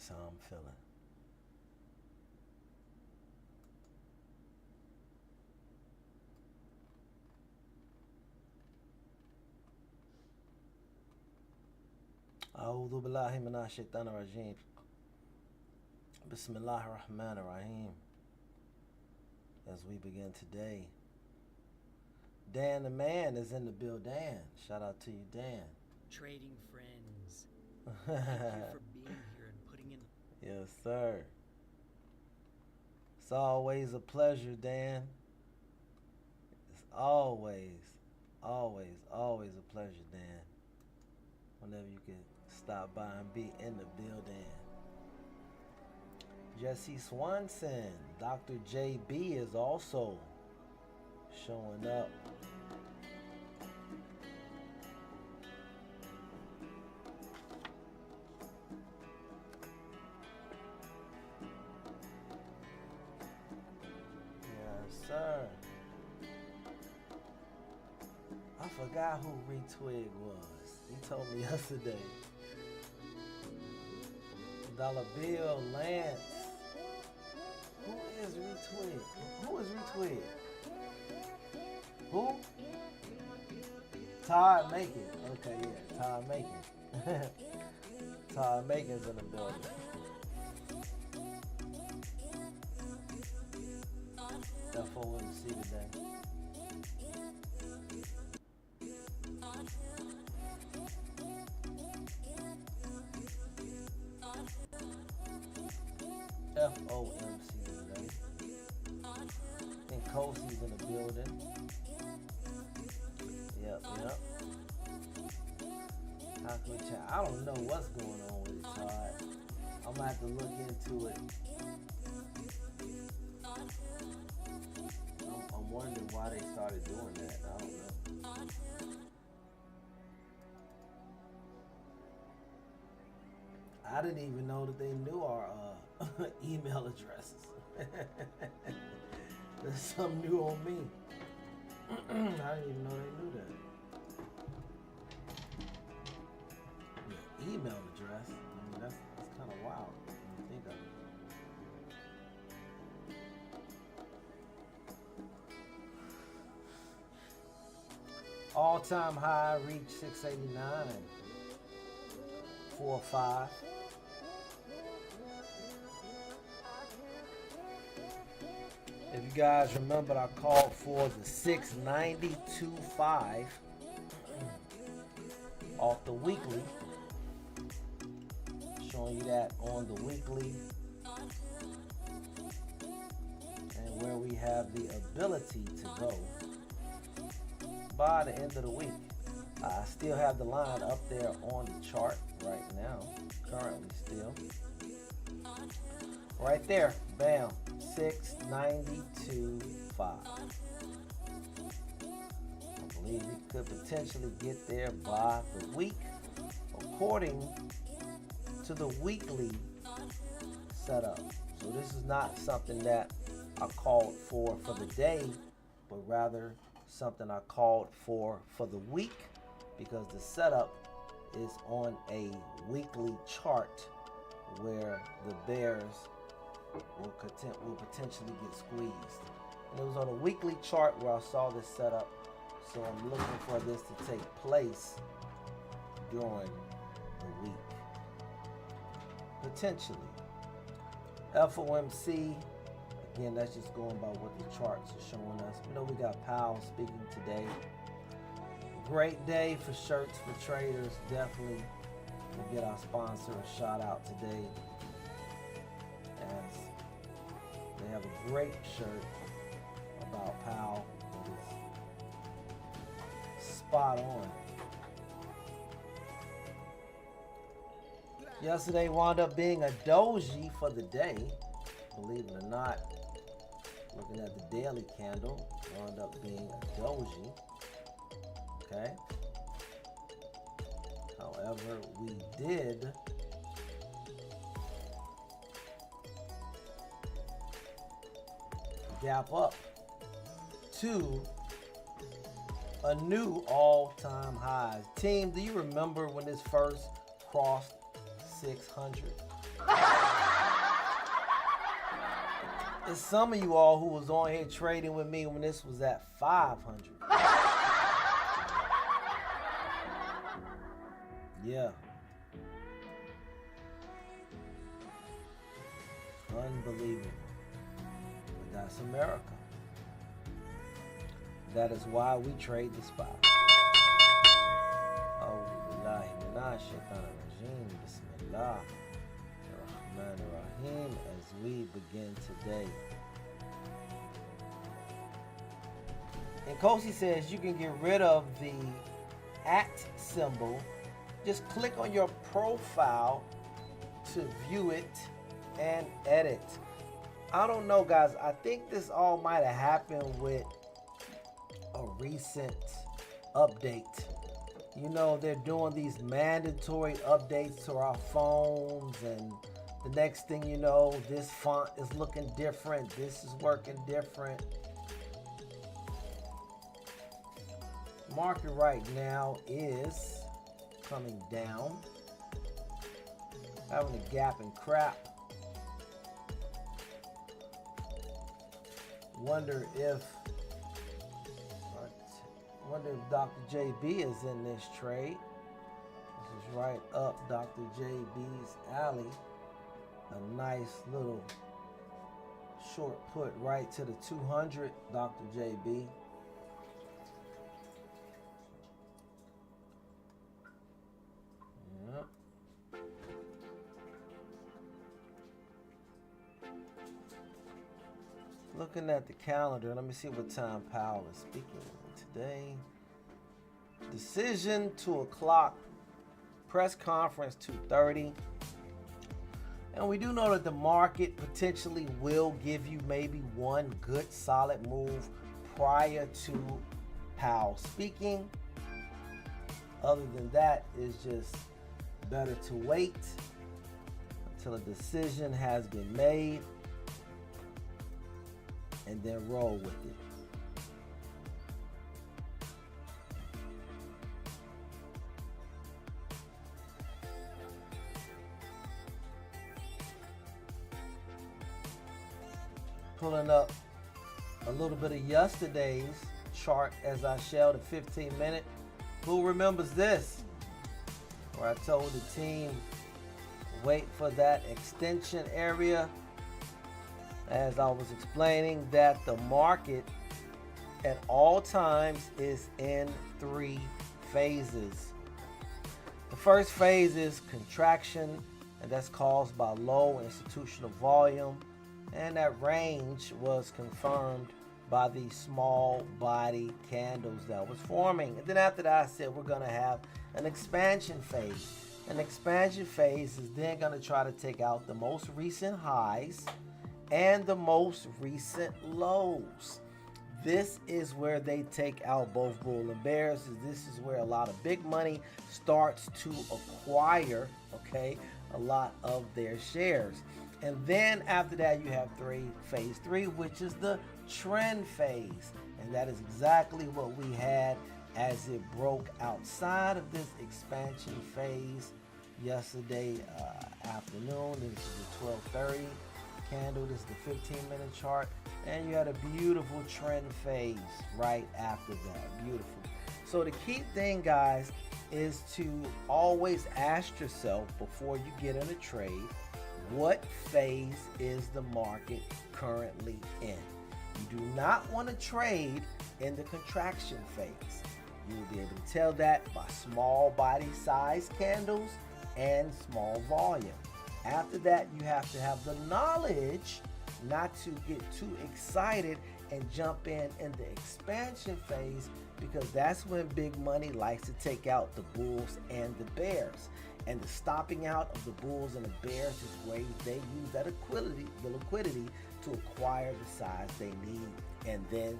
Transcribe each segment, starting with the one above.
That's how I'm feeling. A'udhu billahi minash shaitanir rajim. Bismillahir rahmanir rahim. As we begin today, Dan the man is in the building. Dan, shout out to you, Dan. Trading friends. Thank you for being here and putting in. Yes, sir. It's always a pleasure, Dan. It's always a pleasure, Dan. Whenever you can stop by and be in the building. Jesse Swanson, Dr. JB is also showing up. Yes, sir. I forgot who Retwig was. He told me yesterday. Dollar Bill, Lance. Who is Retwig? Who is Retwig? Who? Todd Macon. Okay, yeah, Todd Macon. Todd Macon's in the building. FOMC today. FOMC today. And Kosey's in the building. Yep. How can we chat? I don't know what's going on with it, Todd. I'm gonna have to look into it. I'm wondering why they started doing that. I don't know. I didn't even know that they knew our email addresses. That's something new on me. I didn't even know they knew that. Yeah, email address. I mean, that's kind of wild when you think of it. All-time high reached 689. 4-5. If you guys remember, I called for the 692.5 off the weekly. Showing you that on the weekly. And where we have the ability to go by the end of the week. I still have the line up there on the chart right now. Currently still. Right there. Bam. 692.5. I believe we could potentially get there by the week, according to the weekly setup. So this is not something that I called for the day, but rather something I called for the week, because the setup is on a weekly chart where the bears will potentially get squeezed. And it was on a weekly chart where I saw this setup, so I'm looking for this to take place during the week. Potentially. FOMC, again, that's just going by what the charts are showing us. We know we got Powell speaking today. Great day for shirts for traders. Definitely we'll get our sponsor a shout out today, as they have a great shirt about Powell that is spot on. Yesterday wound up being a doji for the day, believe it or not. Looking at the daily candle, wound up being a doji. Okay. However, we did gap up to a new all-time high. Team, do you remember when this first crossed 600? It's some of you all who was on here trading with me when this was at 500. Yeah. Unbelievable. But that's America. That is why we trade the spot. Bismillah ar-Rahman ar-Rahim as we begin today. And Kosi says you can get rid of the @ symbol. Just click on your profile to view it and edit. I don't know, guys. I think this all might have happened with a recent update. You know, they're doing these mandatory updates to our phones, and the next thing you know, this font is looking different. This is working different. Market right now is coming down, having a gap and crap. Wonder if Dr. JB is in this trade. This is right up Dr. JB's alley. A nice little short put right to the 200, Dr. JB. Yep. Looking at the calendar, let me see what time Powell is speaking today. Decision 2 o'clock. Press conference 2:30. And we do know that the market potentially will give you maybe one good solid move prior to Powell speaking. Other than that, it's just better to wait until a decision has been made and then roll with it. Pulling up a little bit of yesterday's chart as I showed the 15-minute. Who remembers this? Where I told the team, wait for that extension area. As I was explaining that the market at all times is in 3 phases. The first phase is contraction, and that's caused by low institutional volume. And that range was confirmed by the small body candles that was forming. And then after that, I said we're going to have an expansion phase. An expansion phase is then going to try to take out the most recent highs and the most recent lows. This is where they take out both bull and bears. This is where a lot of big money starts to acquire, a lot of their shares. And then after that, you have phase 3, which is the trend phase. And that is exactly what we had as it broke outside of this expansion phase yesterday afternoon. This is the 12:30 candle. This is the 15-minute chart. And you had a beautiful trend phase right after that. Beautiful. So the key thing, guys, is to always ask yourself before you get in a trade, what phase is the market currently in? You do not want to trade in the contraction phase. You will be able to tell that by small body size candles and small volume. After that, you have to have the knowledge not to get too excited and jump in the expansion phase, because that's when big money likes to take out the bulls and the bears. And the stopping out of the bulls and the bears is where they use that liquidity to acquire the size they need and then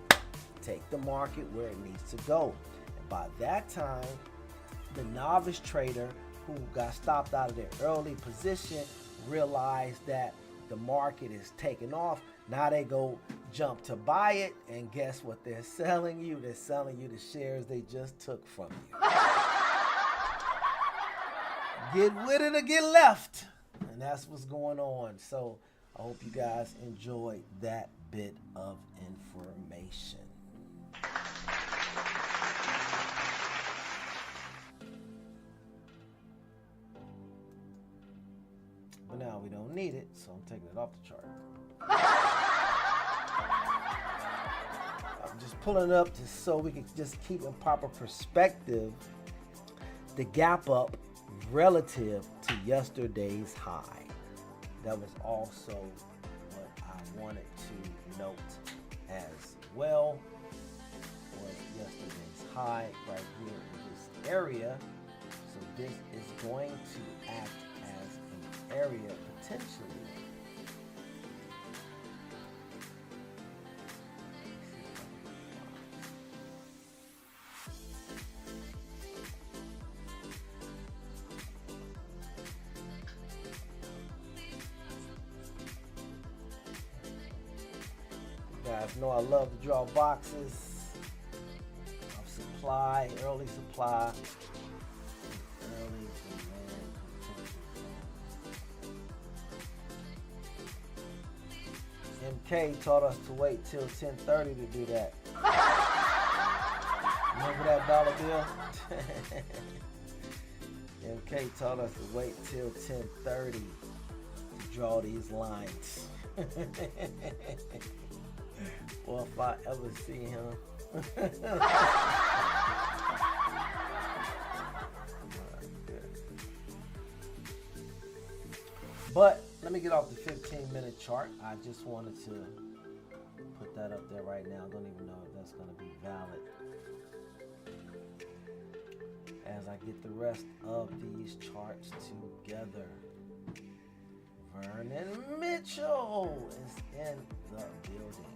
take the market where it needs to go. And by that time, the novice trader who got stopped out of their early position realized that the market is taking off. Now they go jump to buy it, and guess what they're selling you? They're selling you the shares they just took from you. Get with it or get left. And that's what's going on. So I hope you guys enjoyed that bit of information. But now we don't need it, so I'm taking it off the chart. I'm just pulling it up just so we can just keep in proper perspective the gap up relative to yesterday's high. That was also what I wanted to note as well, was yesterday's high right here in this area. So this is going to act as an area potentially guys know I love to draw boxes of supply, early supply, early demand potential. MK taught us to wait till 10:30 to do that. Remember that dollar bill? MK taught us to wait till 10:30 to draw these lines. Well, if I ever see him. But let me get off the 15-minute chart. I just wanted to put that up there right now. I don't even know if that's going to be valid as I get the rest of these charts together. Vernon Mitchell is in the building.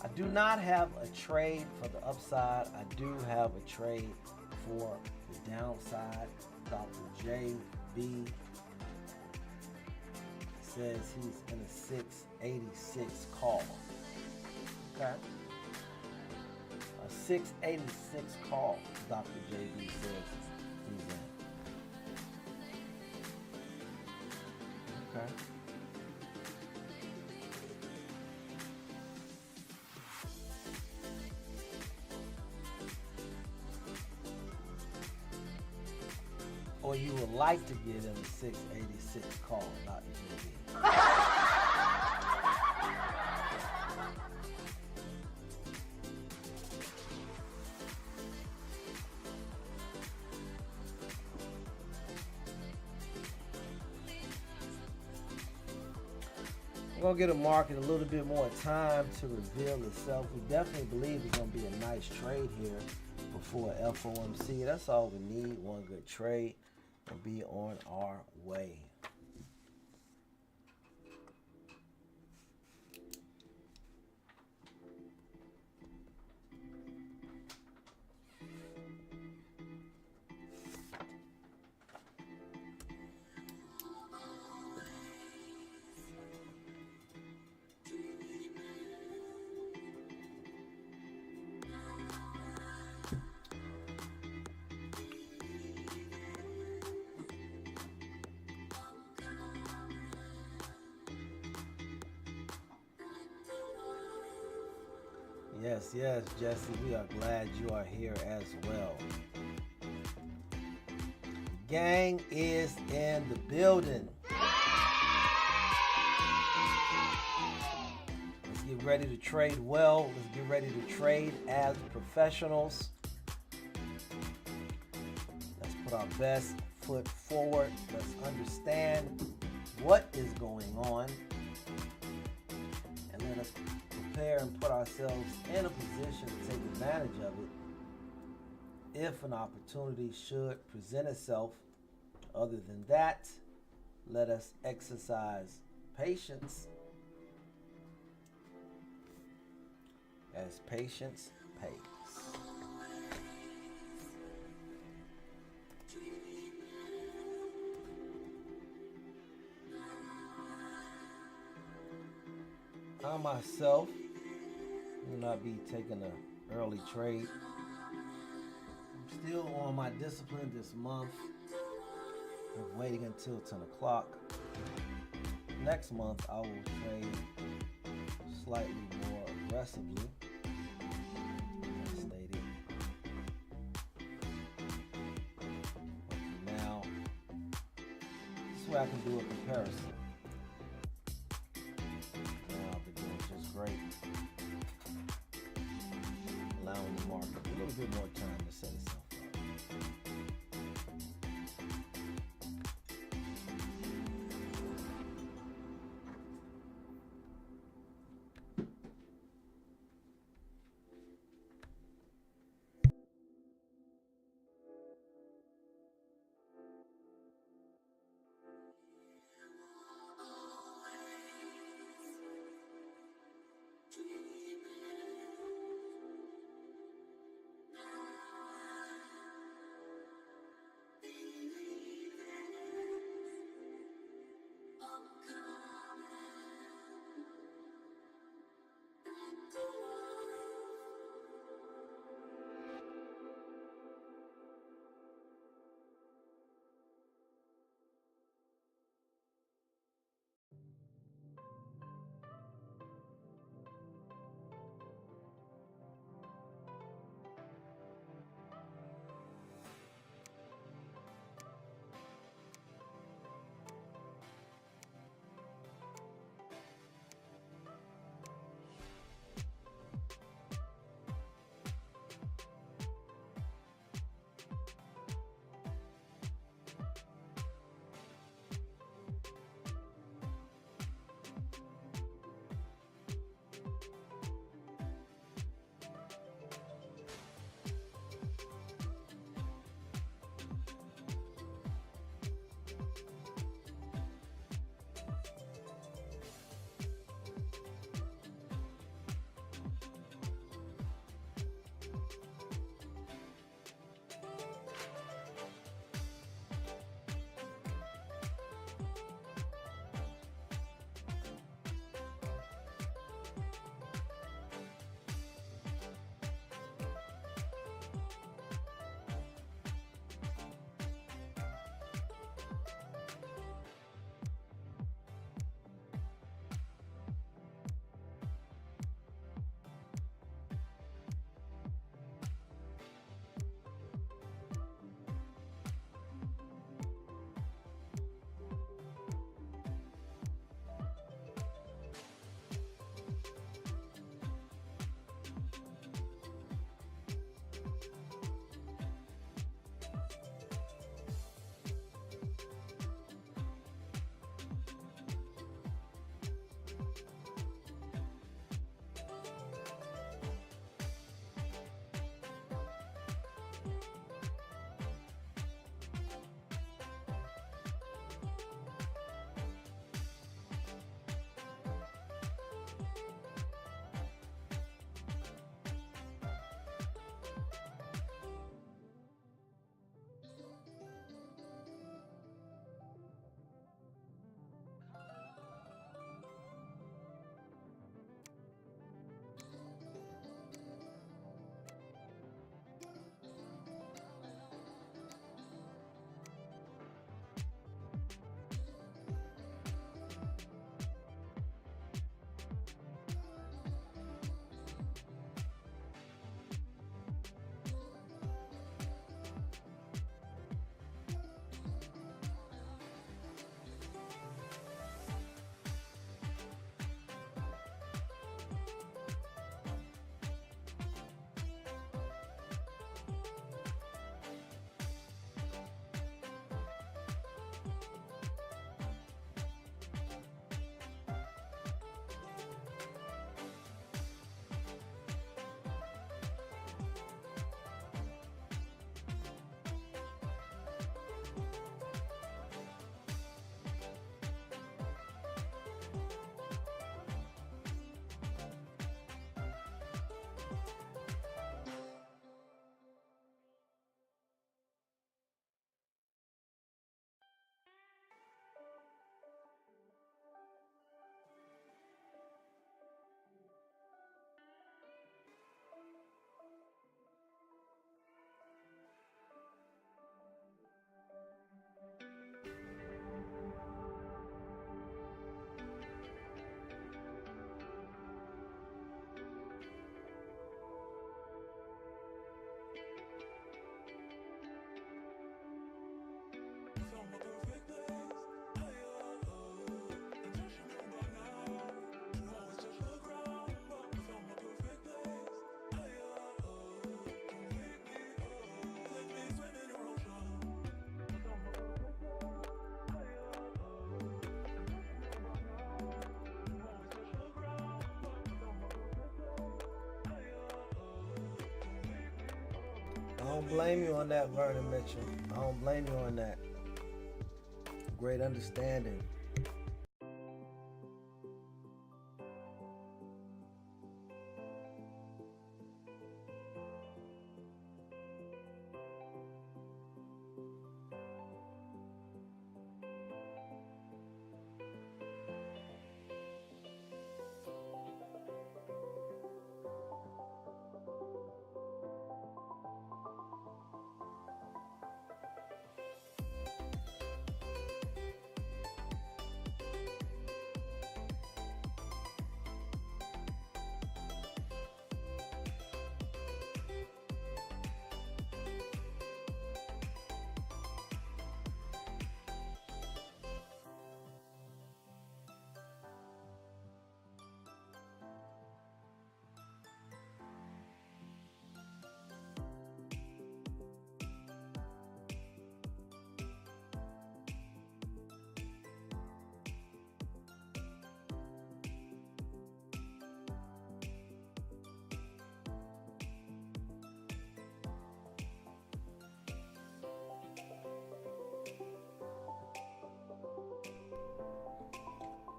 I do not have a trade for the upside. I do have a trade for the downside. Dr. JB says he's in a 686 call. Okay. A 686 call, Dr. JB says he's in. Okay. Or you would like to get in a 686 call, Dr. JB. We're going to get a market a little bit more time to reveal itself. We definitely believe it's going to be a nice trade here before FOMC. That's all we need, one good trade, and be on our way. Yes, yes, Jesse, we are glad you are here as well. The gang is in the building. Let's get ready to trade well. Let's get ready to trade as professionals. Let's put our best foot forward. Let's understand what is going on. And let us prepare and put ourselves in a position to take advantage of it if an opportunity should present itself. Other than that, let us exercise patience, as patience pays. I myself will not be taking an early trade. I'm still on my discipline this month. of waiting until 10 o'clock. Next month, I will trade slightly more aggressively, as stated. But for now, this is where I can do a comparison. Now I've been doing just great, allowing the market a little bit more time to set itself up. don't blame you on that, Vernon Mitchell. I don't blame you on that. Great understanding.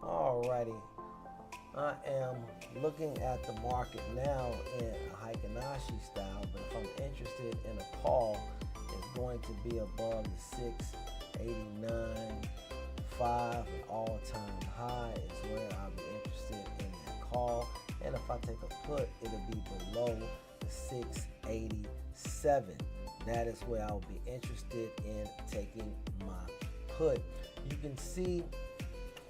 Alrighty, I am looking at the market now in a Heikin-Ashi style, but if I'm interested in a call, it's going to be above the 689.5, an all-time high is where I'll be interested in that call. And if I take a put, it'll be below the 687. That is where I'll be interested in taking my put. You can see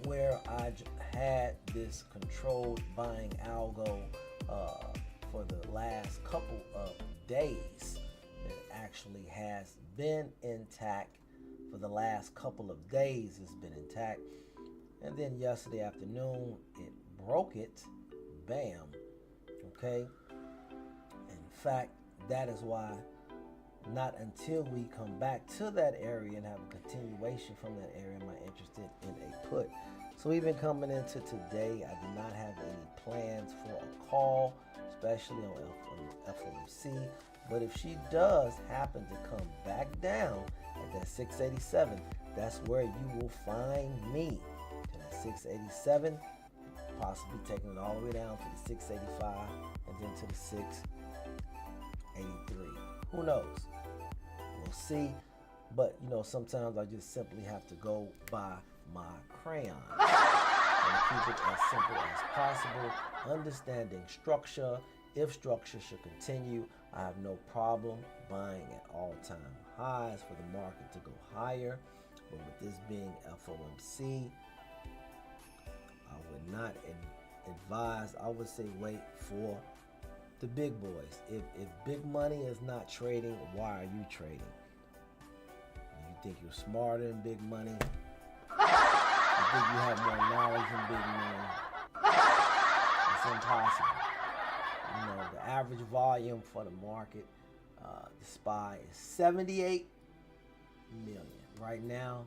where I had this controlled buying algo for the last couple of days. It actually has been intact for the last couple of days. It's been intact, and then yesterday afternoon it broke it. Bam. Okay. In fact, that is why not until we come back to that area and have a continuation from that area am I interested in a put. So even coming into today, I did not have any plans for a call, especially on FOMC. But if she does happen to come back down at that 687, that's where you will find me. To that 687, possibly taking it all the way down to the 685 and then to the 683. Who knows? We'll see. But you know, sometimes I just simply have to go by my crayon and keep it as simple as possible. Understanding structure. If structure should continue, I have no problem buying at all-time highs for the market to go higher. But with this being FOMC, I would not advise. I would say wait for the big boys. If big money is not trading, why are you trading? You think you're smarter than big money? You think you have more knowledge than big money? It's impossible. You know, the average volume for the market, the SPY is 78 million. Right now,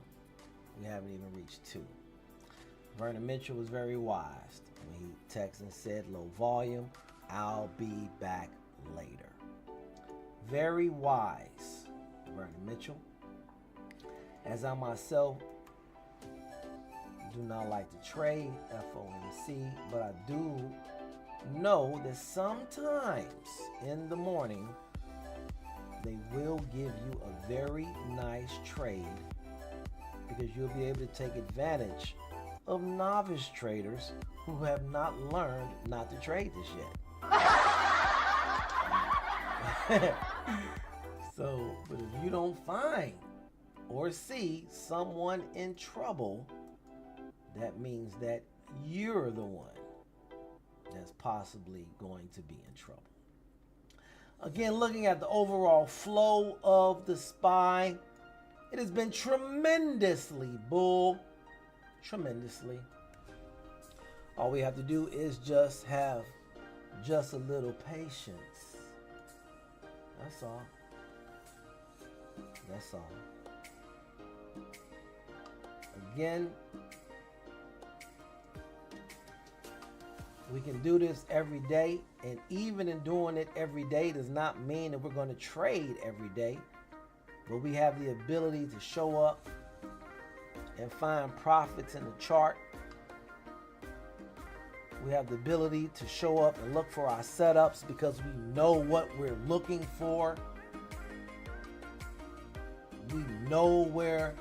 we haven't even reached 2. Vernon Mitchell was very wise when he texted and said, low volume, I'll be back later. Very wise, Vernon Mitchell. As I myself do not like to trade FOMC, but I do know that sometimes in the morning they will give you a very nice trade because you'll be able to take advantage of novice traders who have not learned not to trade this yet. So, but if you don't find or see someone in trouble, that means that you're the one that's possibly going to be in trouble. Again, looking at the overall flow of the SPY, it has been tremendously bull. Tremendously. All we have to do is just have just a little patience. That's all. That's all. Again, We can do this every day, and even in doing it every day does not mean that we're going to trade every day, but we have the ability to show up and find profits in the chart. We have the ability to show up and look for our setups because we know what we're looking for. We know where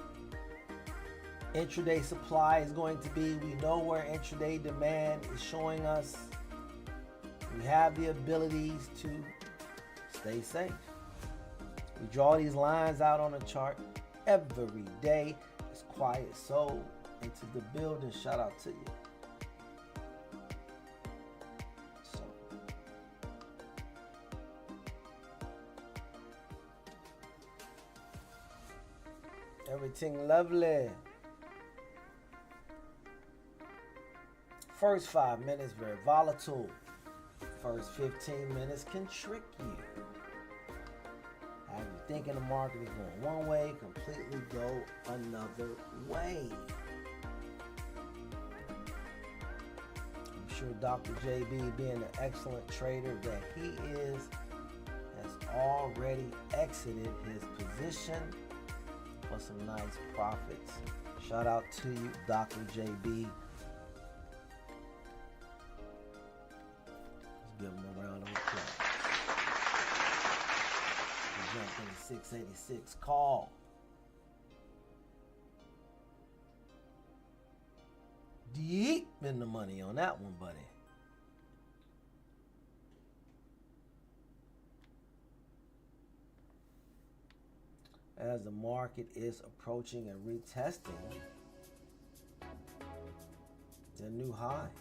intraday supply is going to be. We know where intraday demand is showing us. We have the abilities to stay safe. We draw these lines out on the chart every day. It's Quiet Soul into the building. Shout out to you. So, everything lovely. First 5 minutes, very volatile. First 15 minutes can trick you. Have you thinking the market is going one way, completely go another way. I'm sure Dr. JB, being the excellent trader that he is, has already exited his position for some nice profits. Shout out to you, Dr. JB. Give him a round of applause. We jumped in the 686 call. Deep in the money on that one, buddy. As the market is approaching and retesting the new high.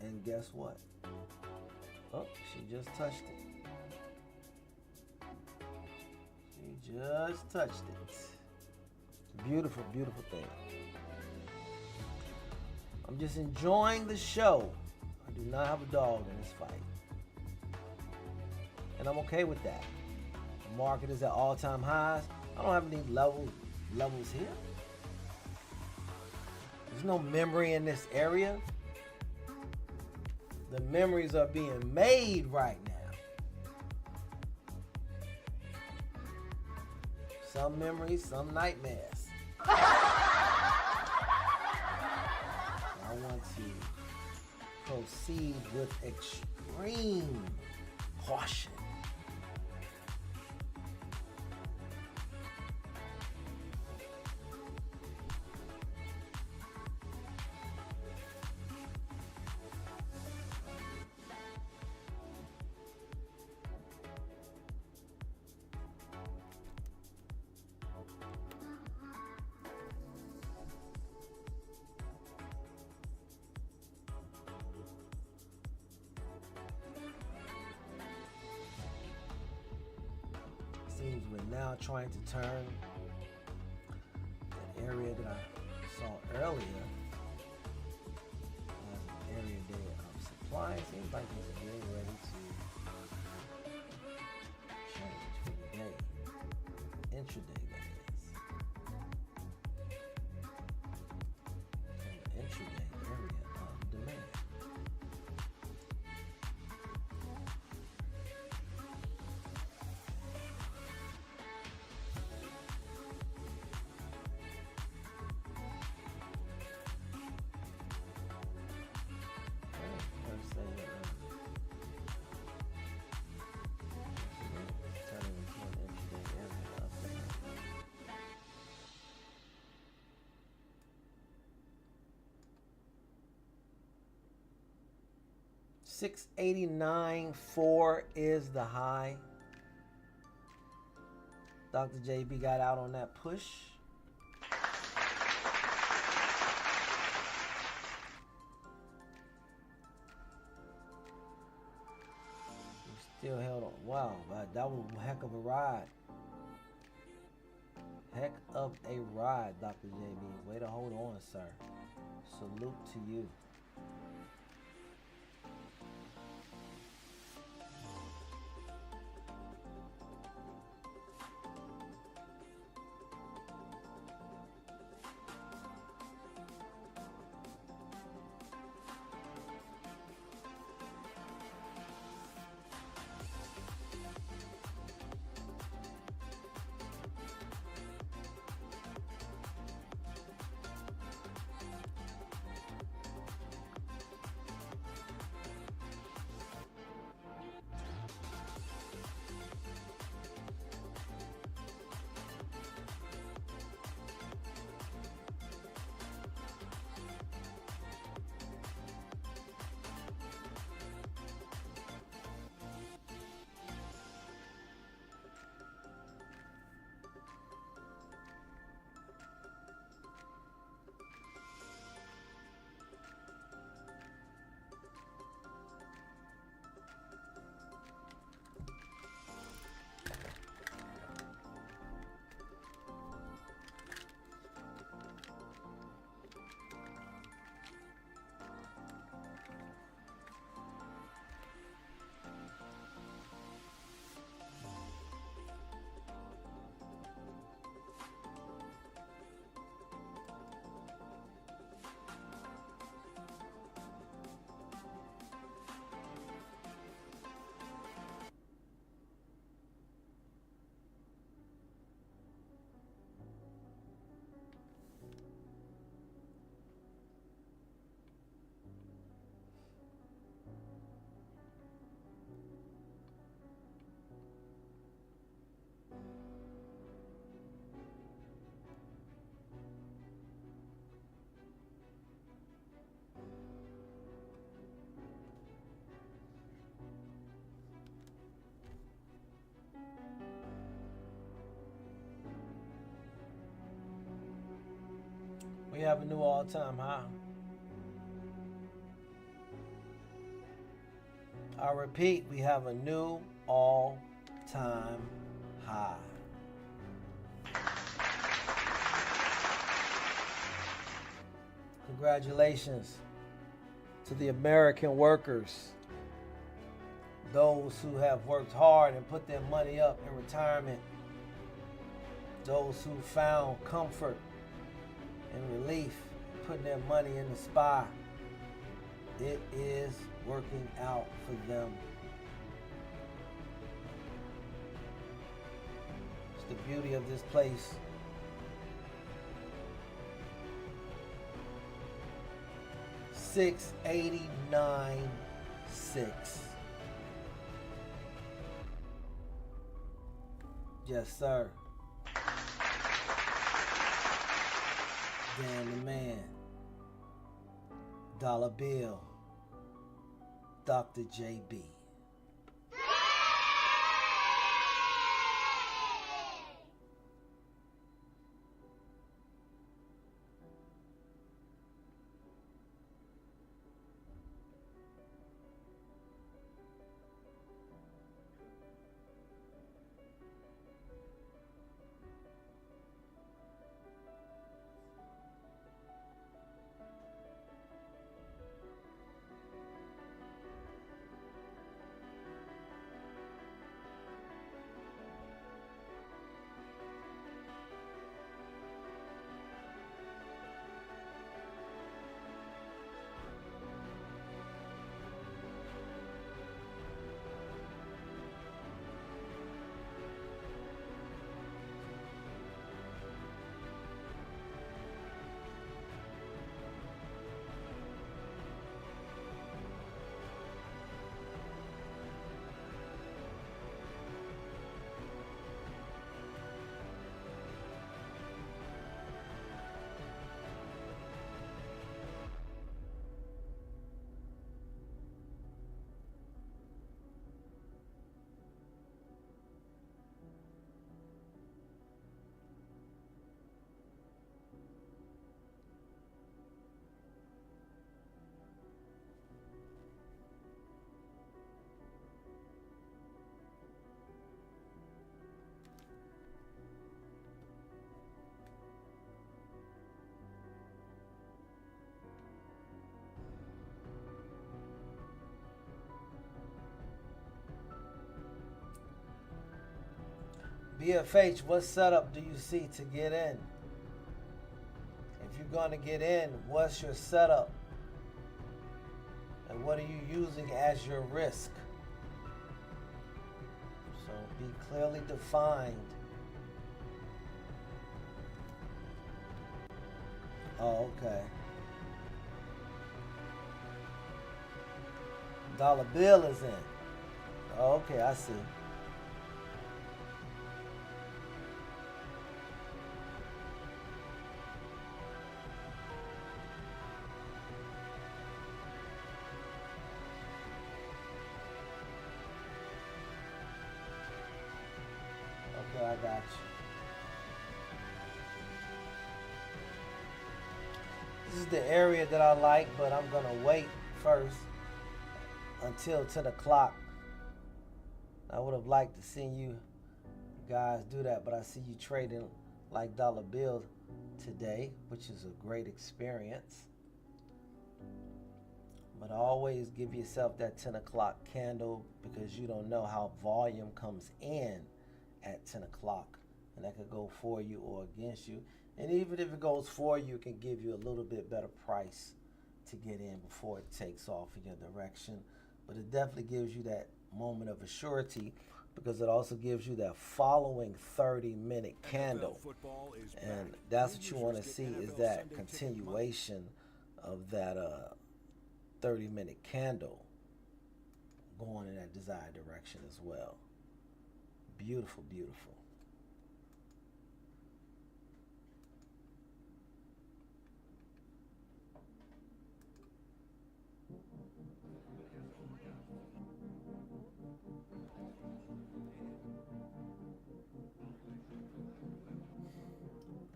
And guess what? Oh, she just touched it. She just touched it. Beautiful, beautiful thing. I'm just enjoying the show. I do not have a dog in this fight. And I'm okay with that. The market is at all-time highs. I don't have any levels here. There's no memory in this area. The memories are being made right now. Some memories, some nightmares. I want to proceed with extreme caution. Seems we're now trying to turn that area that I saw earlier as an area there of supply. It seems like it's getting ready to change for the day. Intraday, that is. From the intraday area of demand. $689.4 is the high. Dr. JB got out on that push. We still held on. Wow, that was a heck of a ride. Heck of a ride, Dr. JB. Way to hold on, sir. Salute to you. have a new all-time high. I repeat, we have a new all-time high. Congratulations to the American workers, those who have worked hard and put their money up in retirement, those who found comfort and relief putting their money in the SPY. It is working out for them. It's the beauty of this place. $689.6. Yes, sir. Dan the Man. Dollar Bill. Dr. JB. BFH, what setup do you see to get in? If you're going to get in, what's your setup? And what are you using as your risk? So be clearly defined. Oh, okay. Dollar bill is in. Oh, okay, I see. Okay, I got you. This is the area that I like, but I'm gonna wait first until 10 o'clock. I would have liked to see you guys do that, but I see you trading like dollar bill today, which is a great experience. But always give yourself that 10 o'clock candle, because you don't know how volume comes in at 10 o'clock, and that could go for you or against you. And even if it goes for you, it can give you a little bit better price to get in before it takes off in your direction. But it definitely gives you that moment of assurity, because it also gives you that following 30-minute candle. And that's what you want to see, is that continuation of that 30-minute candle going in that desired direction as well. Beautiful, beautiful.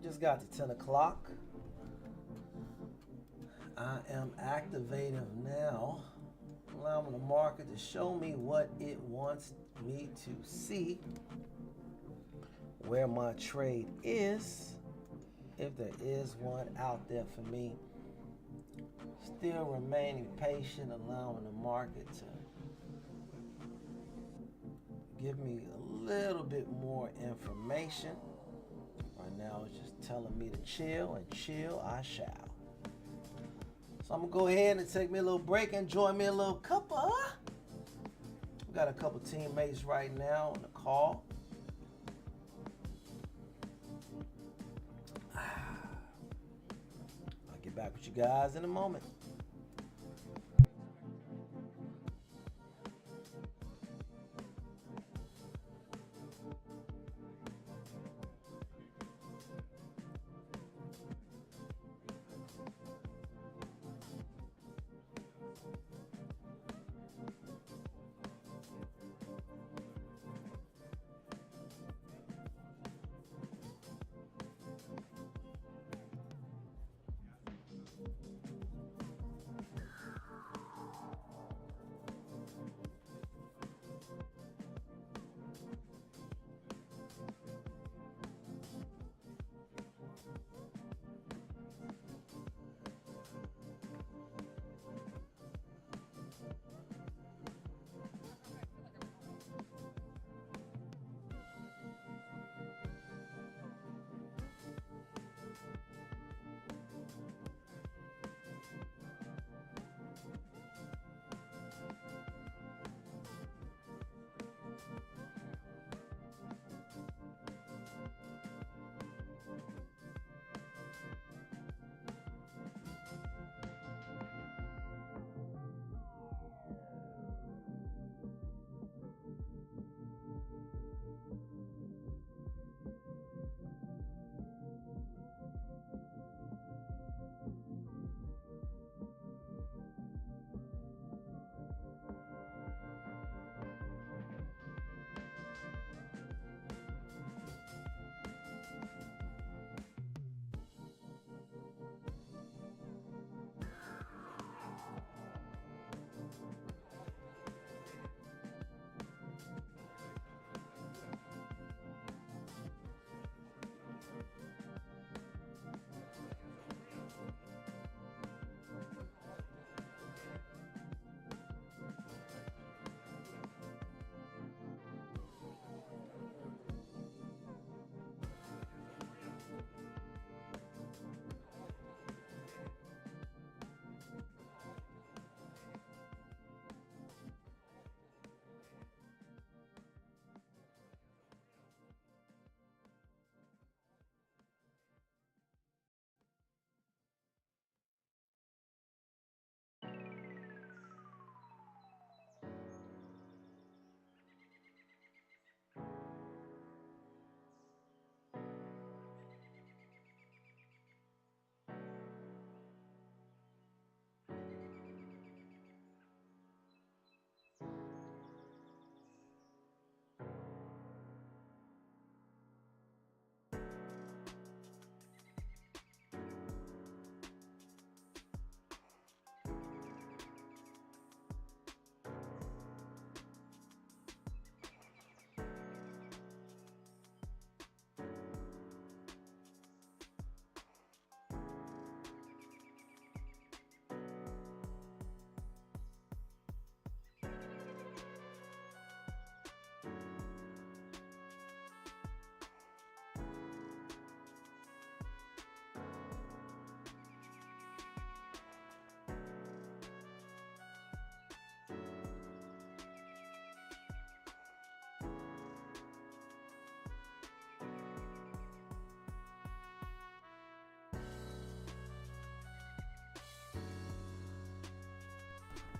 Just got to 10 o'clock. I am activating now, allowing the market to show me what it wants me to see, where my trade is, if there is one out there for me. Still remaining patient, allowing the market to give me a little bit more information. Right now it's just telling me to chill, and chill I shall. So I'm gonna go ahead and take me a little break, enjoy me a little cuppa. We got a couple teammates right now on the call. I'll get back with you guys in a moment.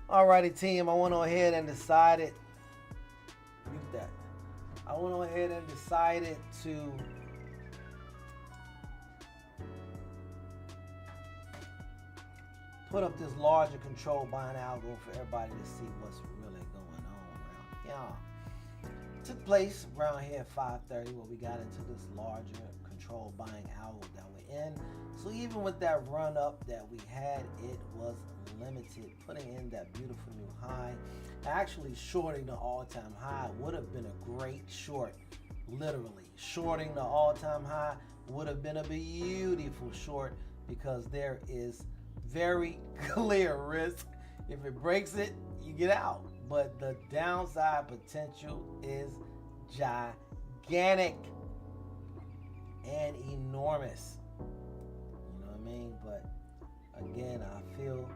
Alrighty, team. I went on ahead and decided. Mute that. I went on ahead and decided to put up this larger control buying algo for everybody to see what's really going on around here. Took place around here at 5:30 where we got into this larger control control buying algo that we're in. So even with that run up that we had, it was limited, putting in that beautiful new high. Actually shorting the all-time high would have been a great short. Literally shorting the all-time high would have been a beautiful short, because there is very clear risk. If it breaks it, you get out, but the downside potential is gigantic and enormous. You know what I mean? But again, I feel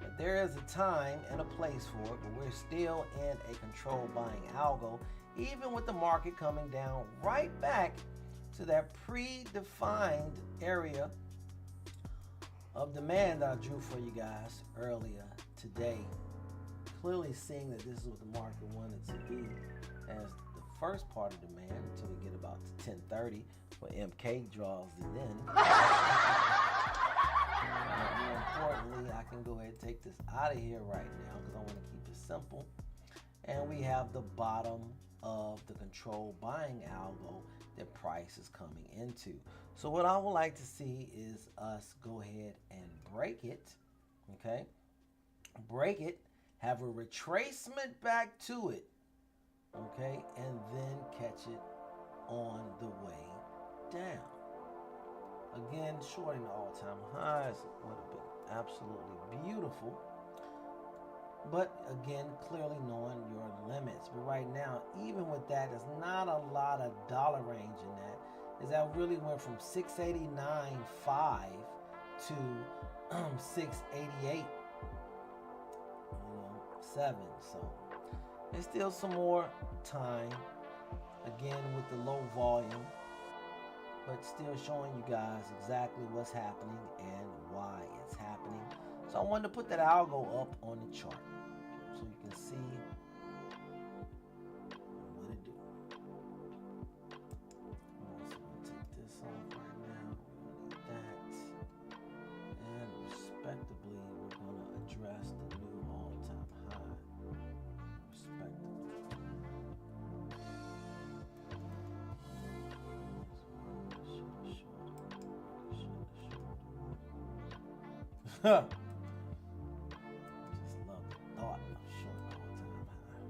that there is a time and a place for it, but we're still in a control buying algo, even with the market coming down right back to that predefined area of demand that I drew for you guys earlier today. Clearly seeing that this is what the market wanted to be as the first part of demand until we get about to 10:30 when MK draws it in. More importantly, I can go ahead and take this out of here right now because I want to keep it simple. And we have the bottom of the control buying algo that price is coming into. So what I would like to see is us go ahead and break it, okay? Break it, have a retracement back to it, okay? And then catch it on the way down. Again, shorting the all-time highs would have been absolutely beautiful. But again, clearly knowing your limits. But right now, even with that, there's not a lot of dollar range in that. Is that really went from 689.5 to 688, 7. So there's still some more time. Again, with the low volume, but still showing you guys exactly what's happening and why it's happening. So I wanted to put that algo up on the chart so you can see what it do. So I'm gonna take this off right now. We're gonna need that. And respectively, we're gonna address the new all-time high. Respectively. Huh. Just love the thought of short all-time high.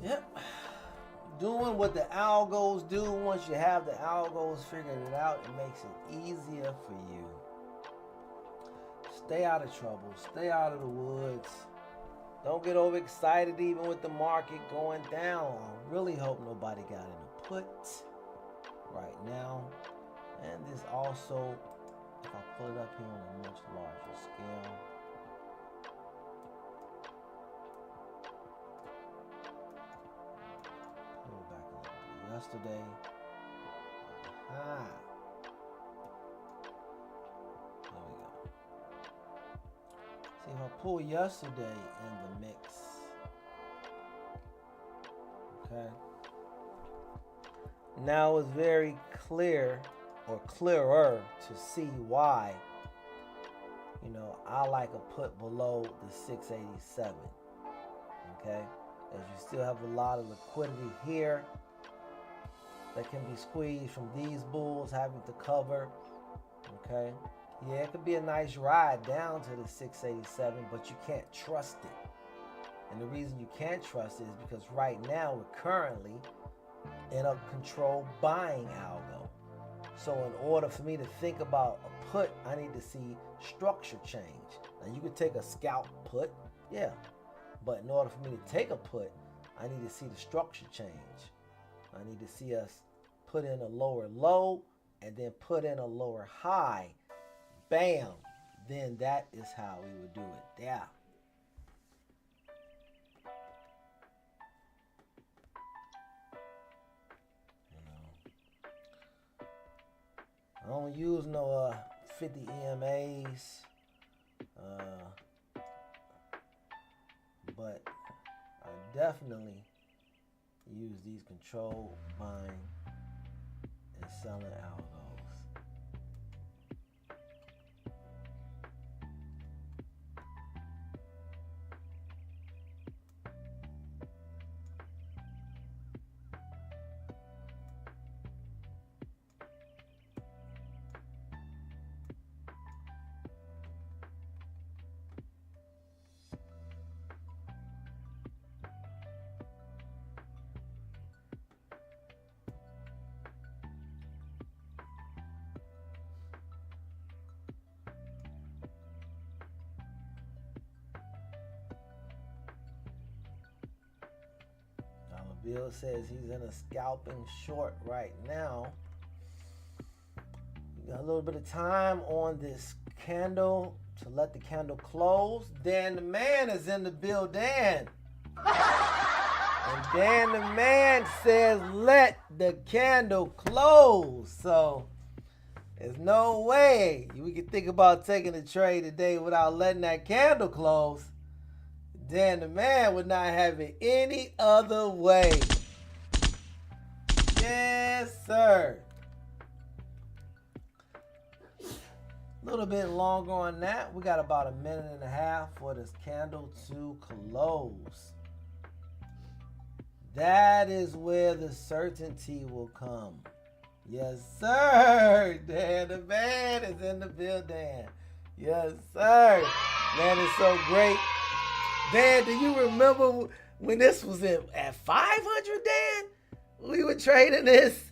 Yep. Doing what the algos do. Once you have the algos figured it out, it makes it easier for you. Stay out of trouble. Stay out of the woods. Don't get overexcited even with the market going down. I really hope nobody got in a put right now. And this also, if I pull it up here on a much larger scale, pull back a little bit. Yesterday, there we go. See, if I pull yesterday in the mix, okay, now it's very clear or clearer to see why, I like a put below the 687, okay, as you still have a lot of liquidity here that can be squeezed from these bulls having to cover, okay. Yeah, it could be a nice ride down to the 687, but you can't trust it. And the reason you can't trust it is because right now we're currently in a controlled buying algo. So in order for me to think about a put, I need to see structure change. Now you could take a scalp put, yeah. But in order for me to take a put, I need to see the structure change. I need to see us put in a lower low and then put in a lower high. Bam! Then that is how we would do it. Yeah. I don't use no 50 EMAs, but I definitely use these controlled buying and selling algos. Bill says he's in a scalping short right now. We got a little bit of time on this candle to let the candle close. Dan the Man is in the building. And Dan the Man says let the candle close. So there's no way we can think about taking a trade today without letting that candle close. Dan the Man would not have it any other way. Yes, sir. A little bit longer on that. We got about a minute and a half for this candle to close. That is where the certainty will come. Yes, sir. Dan the Man is in the building. Yes, sir. Man, it's so great. Dan, do you remember when this was at 500, Dan? We were trading this.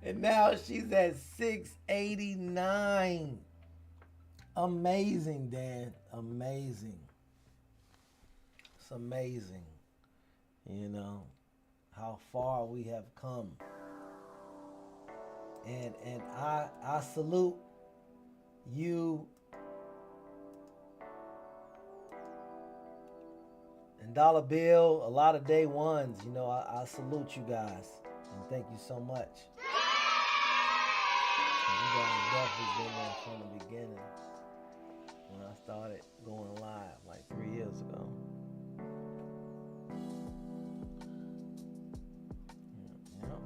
And now she's at 689. Amazing, Dan. Amazing. It's amazing. You know, how far we have come. And I salute you and Dollar Bill, a lot of day ones. You know, I salute you guys and thank you so much. And you guys definitely been there from the beginning when I started going live like 3 years ago. Yep.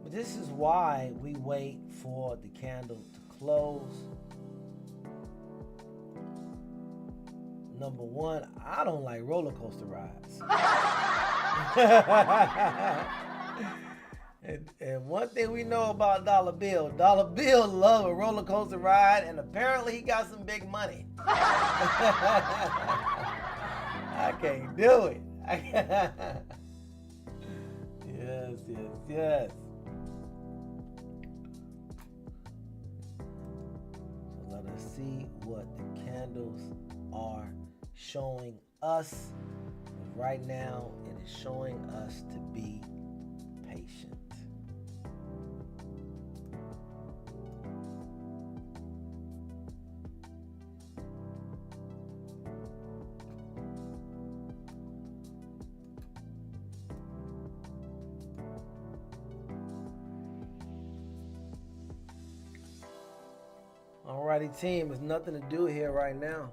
But this is why we wait for the candle to close. Number one, I don't like roller coaster rides. and one thing we know about Dollar Bill love a roller coaster ride, and apparently he got some big money. I can't do it. Yes. So let us see what the candles are showing us. Right now, it is showing us to be patient. Alrighty, team, there's nothing to do here right now.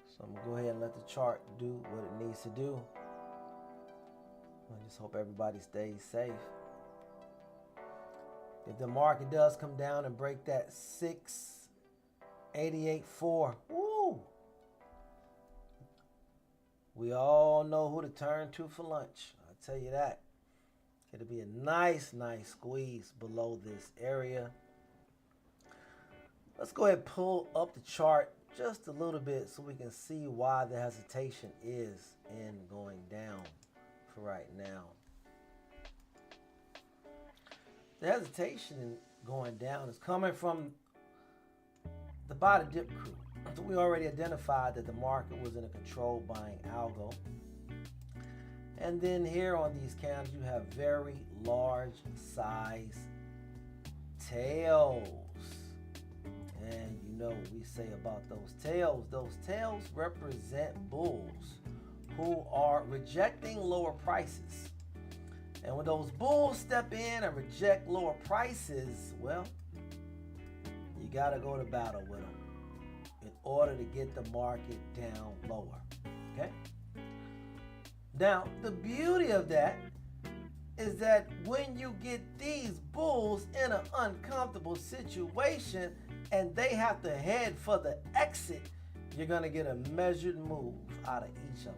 So I'm going to go ahead and let the chart do what it needs to do. I just hope everybody stays safe. If the market does come down and break that 688.4, woo! We all know who to turn to for lunch. I'll tell you that. It'll be a nice squeeze below this area. Let's go ahead and pull up the chart just a little bit so we can see why the hesitation is in going down for right now. The hesitation in going down is coming from the buy the dip crew. So we already identified that the market was in a controlled buying algo. And then here on these candles, you have very large size tails. And you know what we say about those tails. Those tails represent bulls who are rejecting lower prices. And when those bulls step in and reject lower prices, well, you got to go to battle with them. in order to get the market down lower. Okay? Now, the beauty of that is that when you get these bulls in an uncomfortable situation and they have to head for the exit, you're going to get a measured move out of each of them.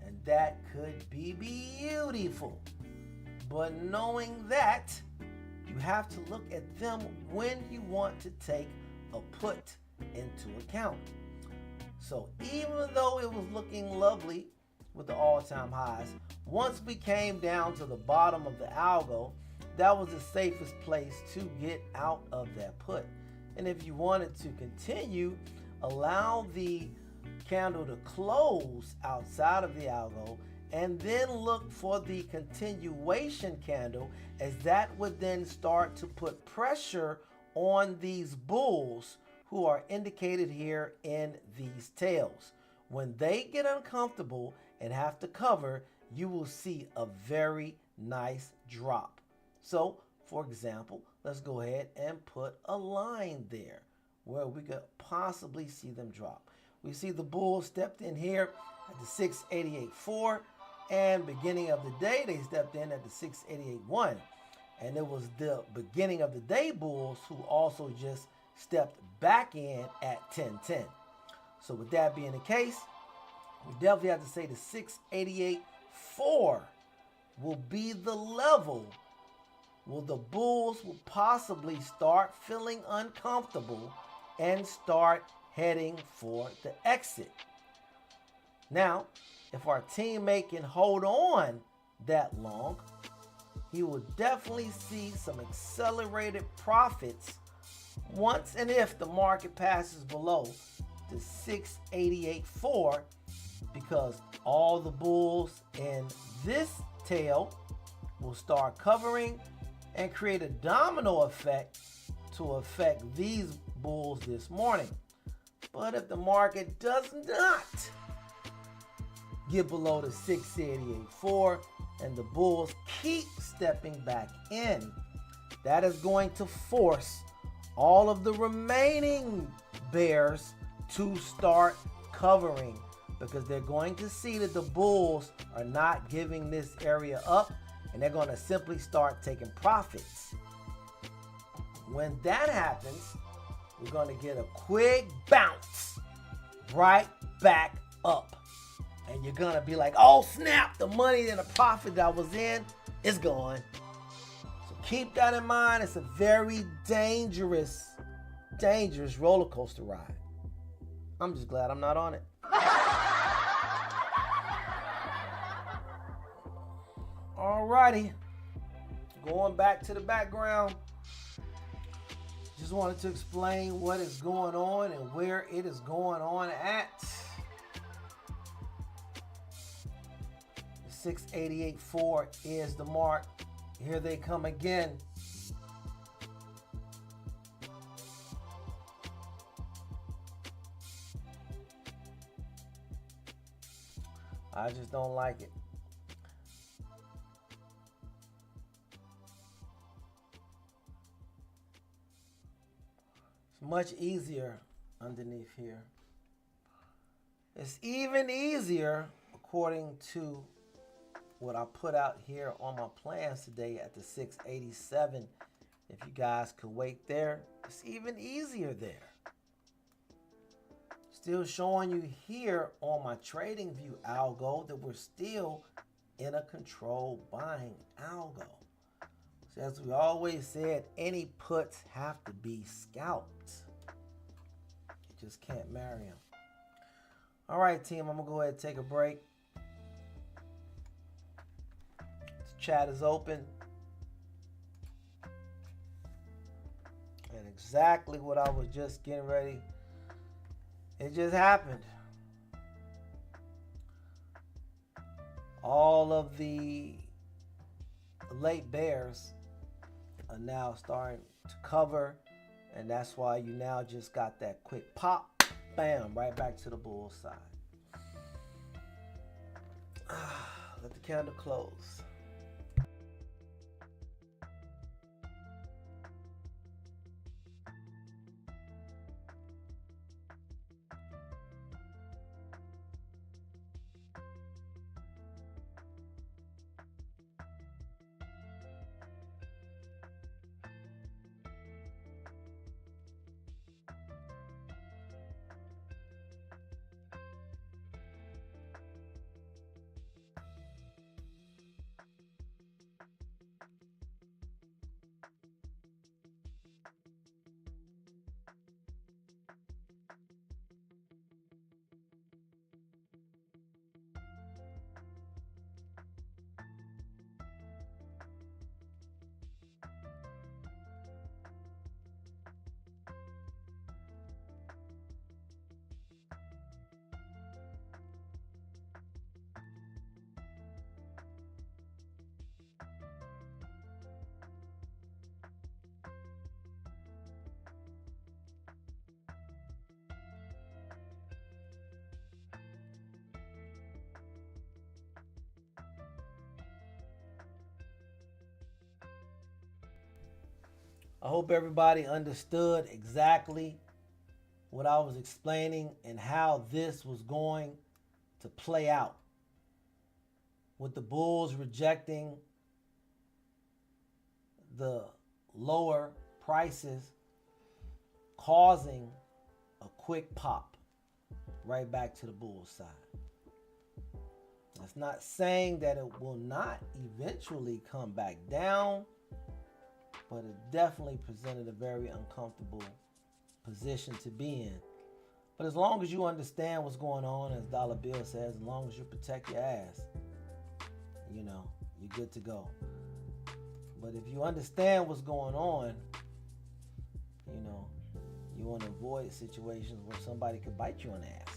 And that could be beautiful. But knowing that, you have to look at them when you want to take a put into account. So even though it was looking lovely with the all-time highs, once we came down to the bottom of the algo, that was the safest place to get out of that put. And if you wanted to continue, allow the candle to close outside of the algo and then look for the continuation candle, as that would then start to put pressure on these bulls who are indicated here in these tails. When they get uncomfortable and have to cover, you will see a very nice drop. So, for example, let's go ahead and put a line there where we could possibly see them drop. We see the bulls stepped in here at the 688.4, and beginning of the day they stepped in at the 688.1, and it was the beginning of the day bulls who also just stepped back in at 1010. So with that being the case, we definitely have to say the 688.4 will be the level where the bulls will possibly start feeling uncomfortable and start heading for the exit. Now, if our teammate can hold on that long, he will definitely see some accelerated profits once and if the market passes below the 688.4, because all the bulls in this tail will start covering and create a domino effect to affect these bulls this morning. But if the market does not get below the 688.4 and the bulls keep stepping back in, that is going to force all of the remaining bears to start covering, because they're going to see that the bulls are not giving this area up, and they're going to simply start taking profits. When that happens, we're going to get a quick bounce right back up. And you're going to be like, oh snap, the money and the profit that I was in is gone. So keep that in mind. It's a very dangerous roller coaster ride. I'm just glad I'm not on it. Alrighty, going back to the background. Just wanted to explain what is going on and where it is going on at. The 688.4 is the mark. Here they come again. I just don't like it. It's much easier underneath here. It's even easier according to what I put out here on my plans today at the 687. If you guys could wait there, it's even easier there. Still showing you here on my trading view algo that we're still in a controlled buying algo. So as we always said, any puts have to be scalped. You just can't marry them. All right, team, I'm gonna go ahead and take a break. This chat is open. And exactly what I was just getting ready, it just happened. All of the late bears are now starting to cover, and that's why you now just got that quick pop, bam, right back to the bull side. Let the candle close. I hope everybody understood exactly what I was explaining and how this was going to play out. With the bulls rejecting the lower prices, causing a quick pop right back to the bull side. That's not saying that it will not eventually come back down, but it definitely presented a very uncomfortable position to be in. But as long as you understand what's going on, as Dollar Bill says, as long as you protect your ass, you know, you're good to go. But if you understand what's going on, you know, you want to avoid situations where somebody could bite you on the ass.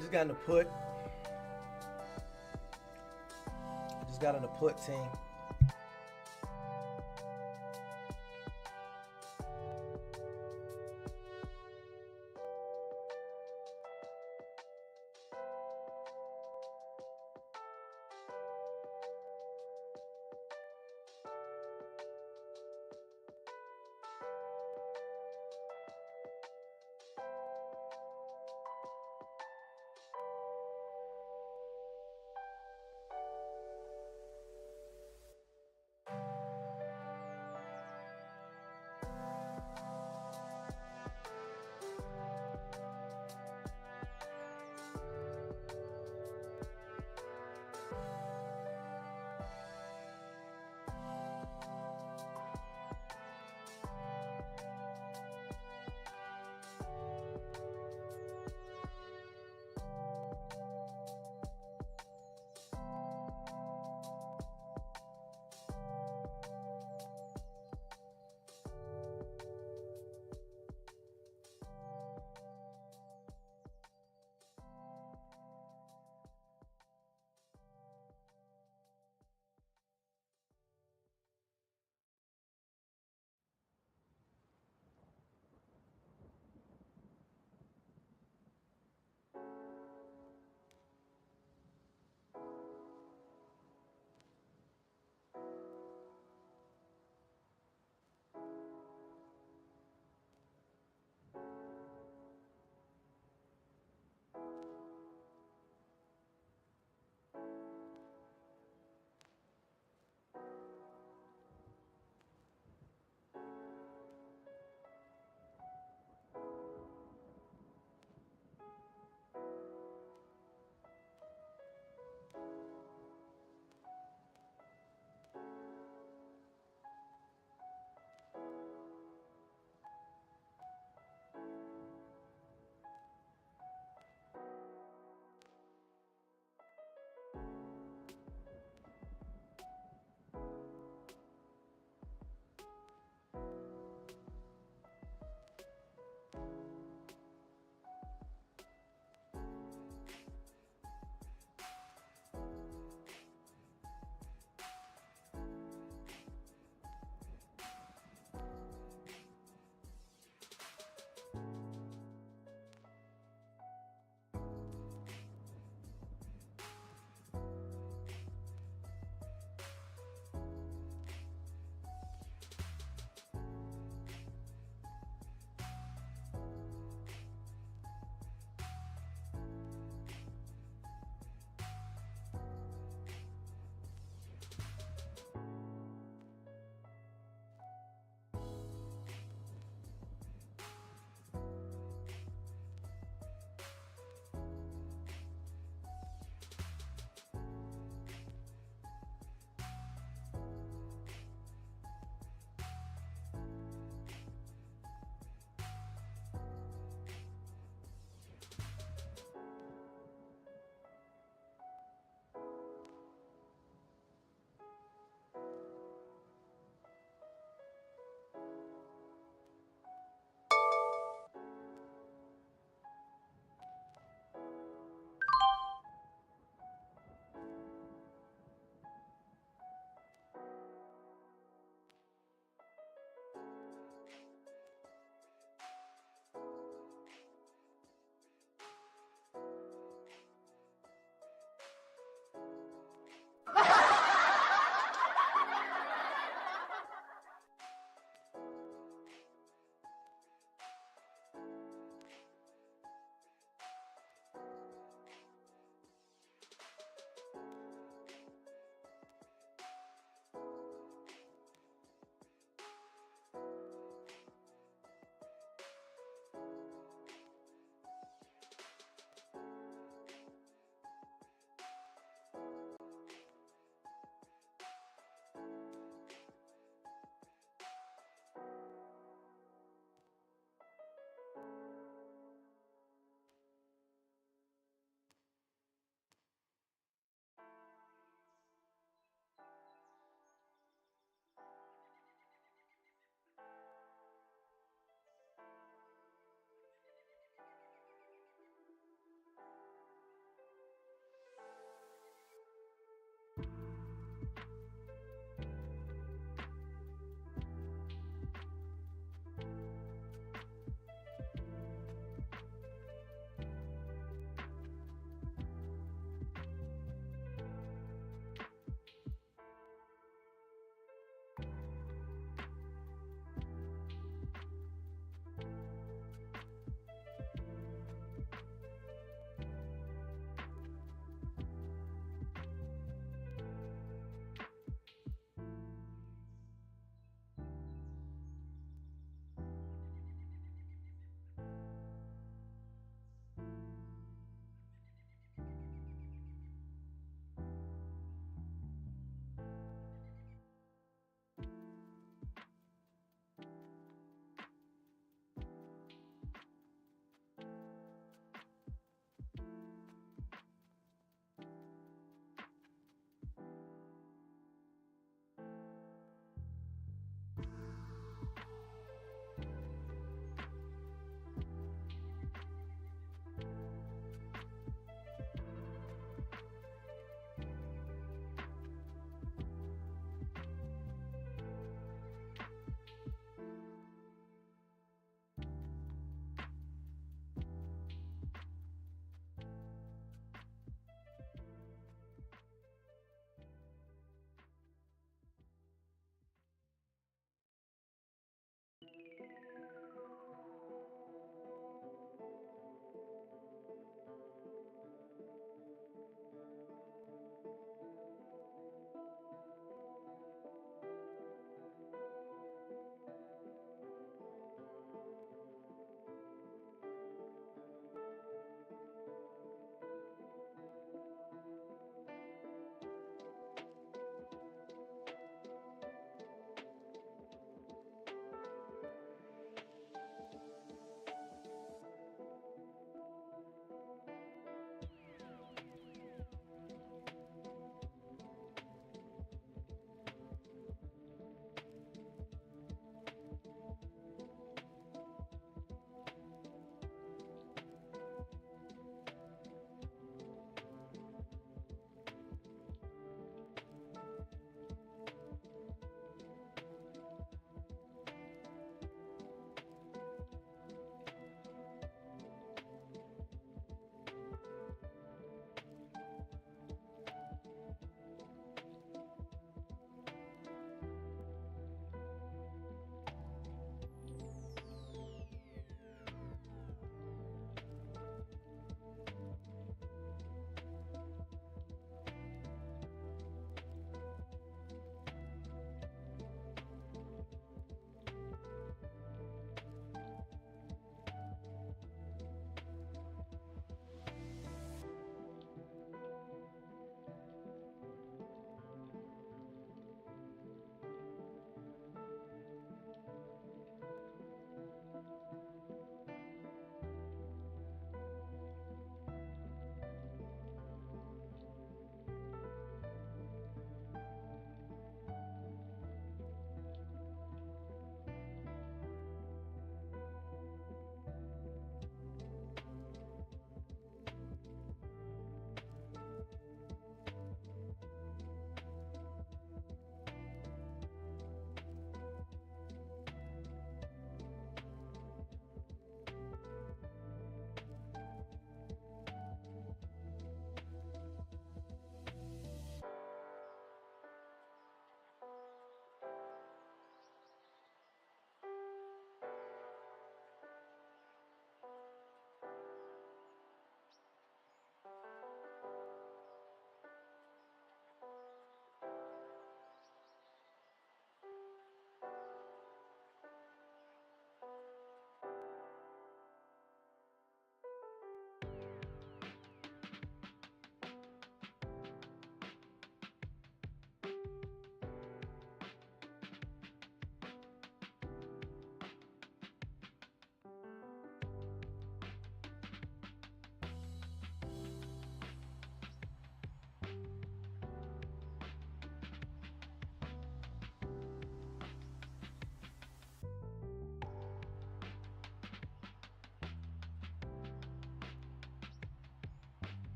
just got in the put. Just got in the put team.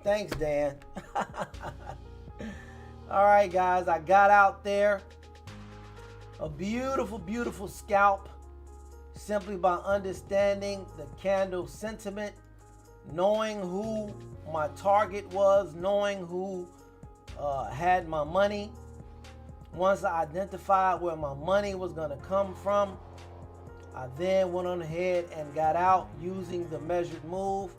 Thanks, Dan. All right, guys, I got out there. A beautiful, beautiful scalp simply by understanding the candle sentiment, knowing who my target was, knowing who had my money. Once I identified where my money was going to come from, I then went on ahead and got out using the measured move.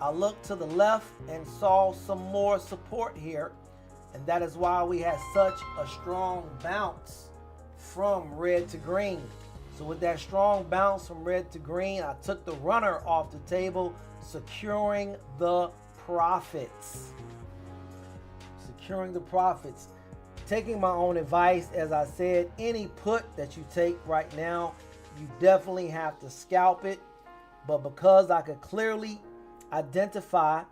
I looked to the left and saw some more support here, and that is why we had such a strong bounce from red to green. So with that strong bounce from red to green, I took the runner off the table, securing the profits. Securing the profits. Taking my own advice, as I said, any put that you take right now, you definitely have to scalp it. But because I could clearly identify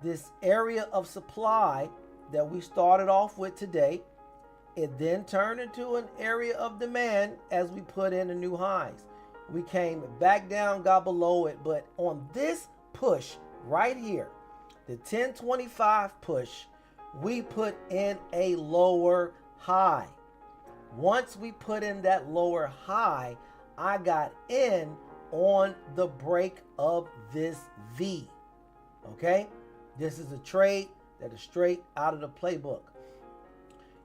this area of supply that we started off with today, it then turned into an area of demand as we put in the new highs. We came back down, got below it, but on this push right here, the 1025 push, we put in a lower high. Once we put in that lower high, I got in on the break of this V. Okay? This is a trade that is straight out of the playbook.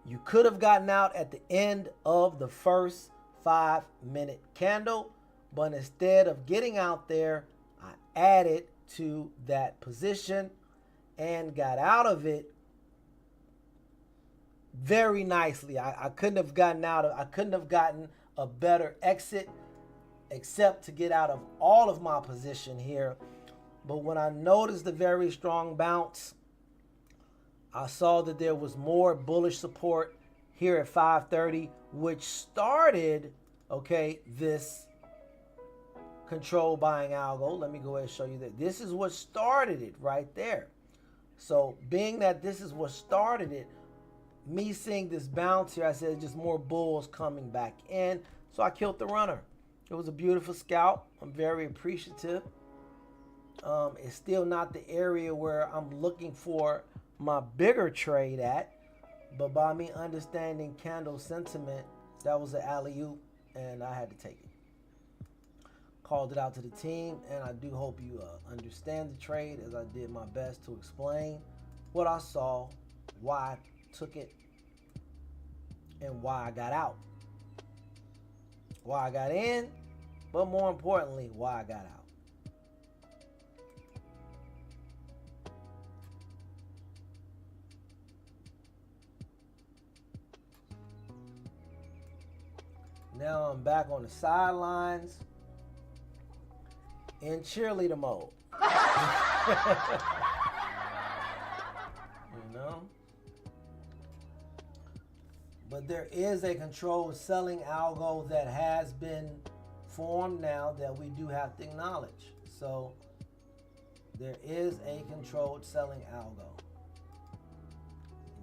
You could have gotten out at the end of the first 5-minute candle, but instead of getting out there, I added to that position and got out of it very nicely. I couldn't have gotten out of, I couldn't have gotten a better exit except to get out of all of my position here. But when I noticed the very strong bounce, I saw that there was more bullish support here at 530, which started, okay, this control buying algo. Let me go ahead and show you that. This is what started it right there. So being that this is what started it, me seeing this bounce here, I said just more bulls coming back in. So I killed the runner. It was a beautiful scalp. I'm very appreciative. It's still not the area where I'm looking for my bigger trade at, but by me understanding candle sentiment, that was an alley-oop and I had to take it. Called it out to the team, and I do hope you understand the trade, as I did my best to explain what I saw, why I took it, and why I got out. Why I got in, but more importantly, why I got out. Now I'm back on the sidelines in cheerleader mode. You know? But there is a controlled selling algo that has been formed now that we do have to acknowledge. So there is a controlled selling algo.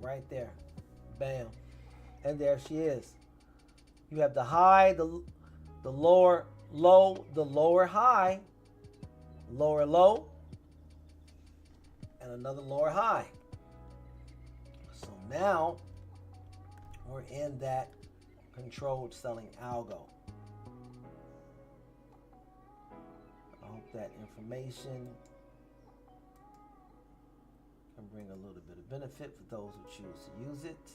Right there. Bam. And there she is. You have the high, the lower low, the lower high, lower low, and another lower high. So now we're in that controlled selling algo. I hope that information can bring a little bit of benefit for those who choose to use it.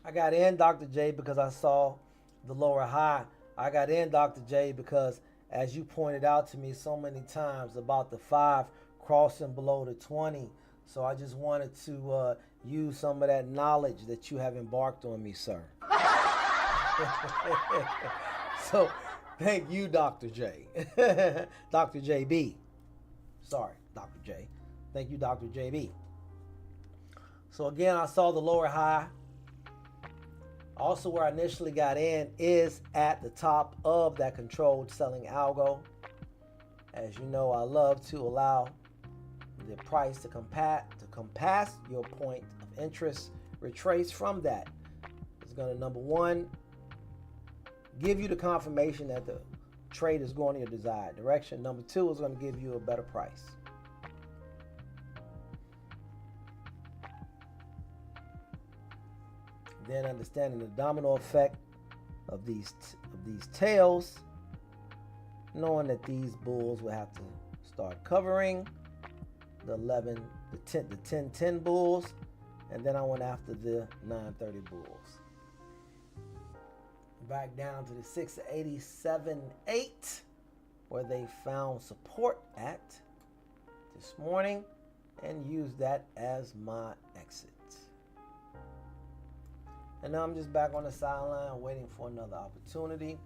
I got in, Dr. J, because I saw the lower high. I got in, Dr. J, because as you pointed out to me so many times about the 5 crossing below the 20, So I just wanted to use some of that knowledge that you have embarked on me, sir. So thank you, Dr. J. Dr. JB. Sorry, Dr. J. Thank you, Dr. JB. So again, I saw the lower high. Also, where I initially got in is at the top of that controlled selling algo. As you know, I love to allow the price to compass your point of interest, retrace from that. It's going to, number one, give you the confirmation that the trade is going in your desired direction. Number two, is going to give you a better price. Then understanding the domino effect of these tails, knowing that these bulls will have to start covering the 10 bulls, and then I went after the 930 bulls. Back down to the 687.8, where they found support at this morning, and used that as my exit. And now I'm just back on the sideline waiting for another opportunity.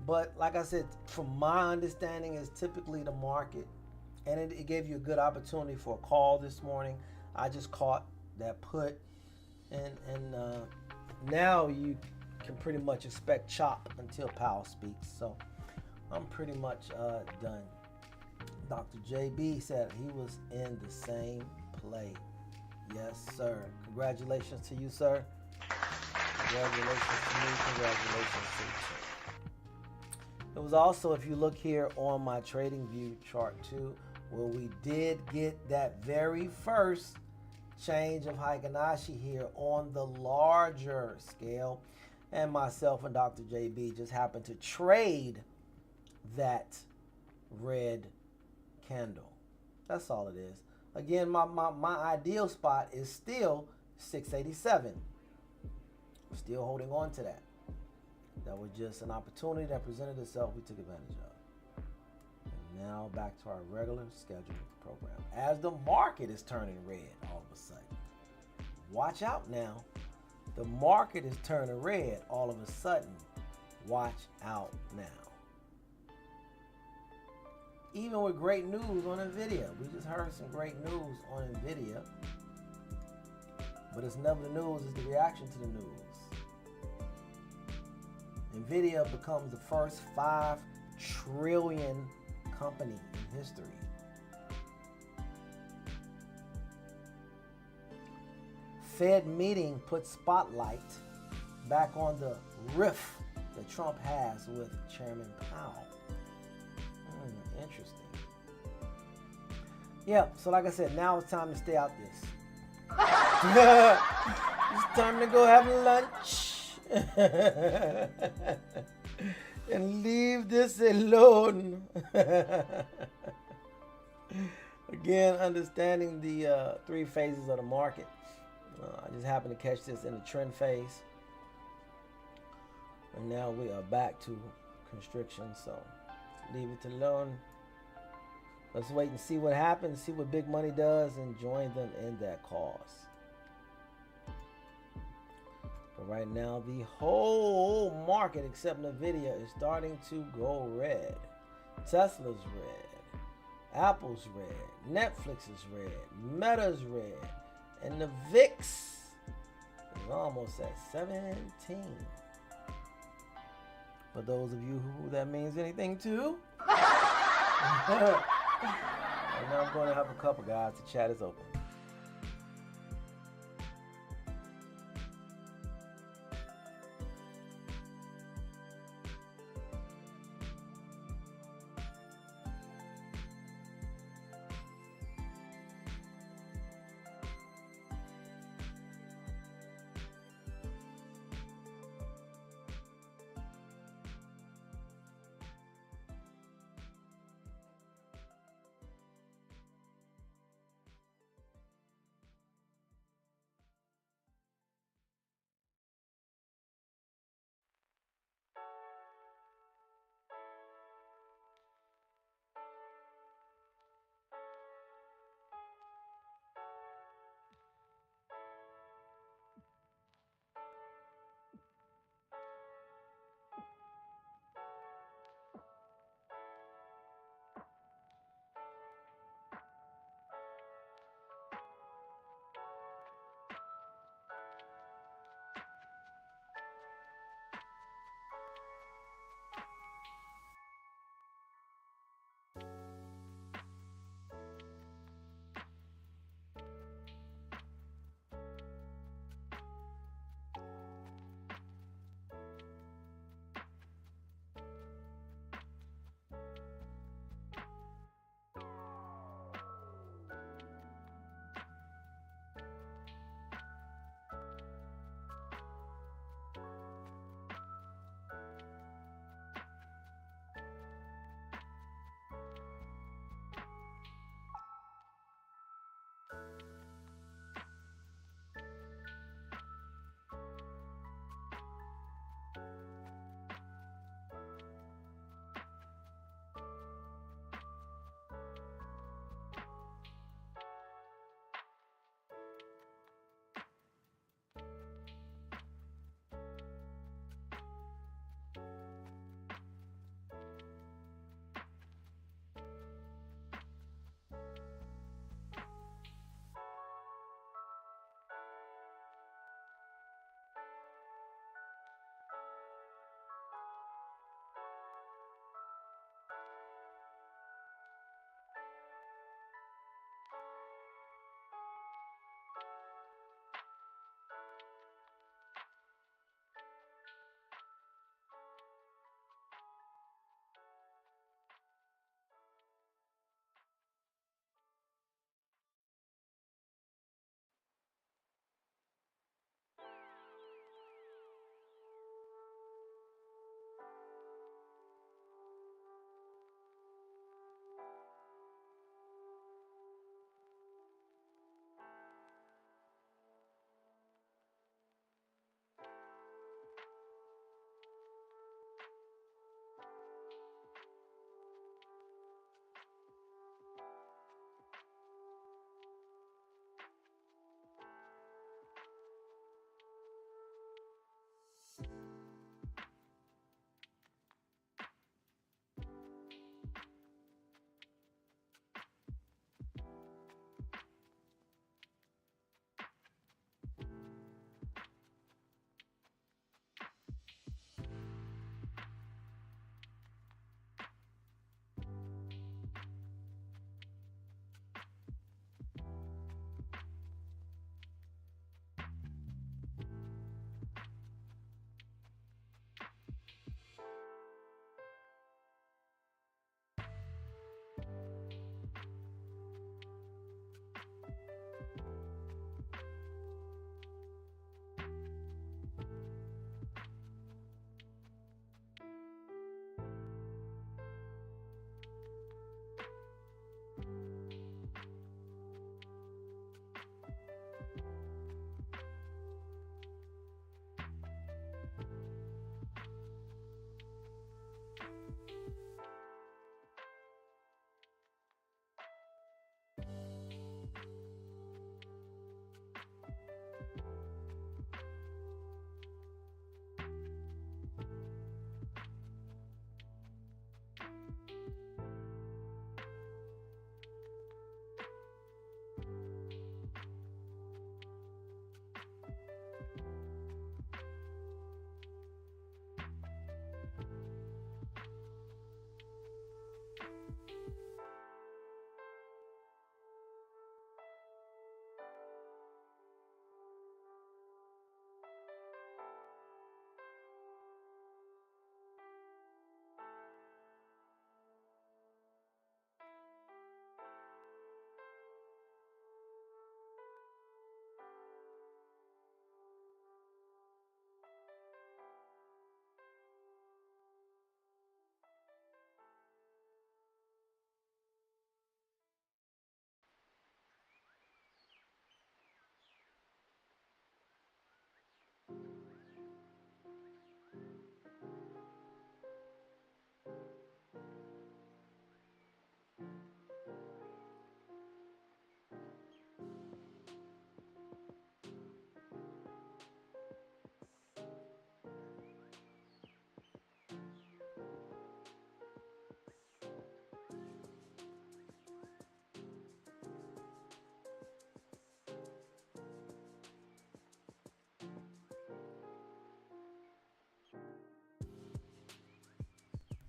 But like I said, from my understanding, is typically the market, and it gave you a good opportunity for a call this morning. I just caught that put, and now you can pretty much expect chop until Powell speaks. So I'm pretty much done. Dr. JB said he was in the same play. Yes, sir. Congratulations to you, sir. Congratulations to me. Congratulations to you. It was also, if you look here on my trading view chart too, where we did get that very first change of Heikin-Ashi here on the larger scale, and myself and Dr. JB just happened to trade that red candle. That's all it is. Again, my ideal spot is still 687. Still holding on to that. That was just an opportunity that presented itself. We took advantage of. And now back to our regular scheduled program. As the market is turning red all of a sudden. Watch out now. The market is turning red all of a sudden. Watch out now. Even with great news on NVIDIA. We just heard some great news on NVIDIA. But it's never the news, it's the reaction to the news. NVIDIA becomes the first 5 trillion company in history. Fed meeting puts spotlight back on the rift that Trump has with Chairman Powell. Interesting. Yeah, so like I said, now it's time to stay out this. It's time to go have lunch. And leave this alone. Again, understanding the 3 phases of the market. I just happened to catch this in the trend phase. And now we are back to constriction, so leave it alone. Let's wait and see what happens, see what big money does, and join them in that cause. But right now, the whole market except NVIDIA is starting to go red. Tesla's red. Apple's red. Netflix is red. Meta's red. And the VIX is almost at 17. For those of you who that means anything to. And now I'm going to have a couple guys. The chat is open.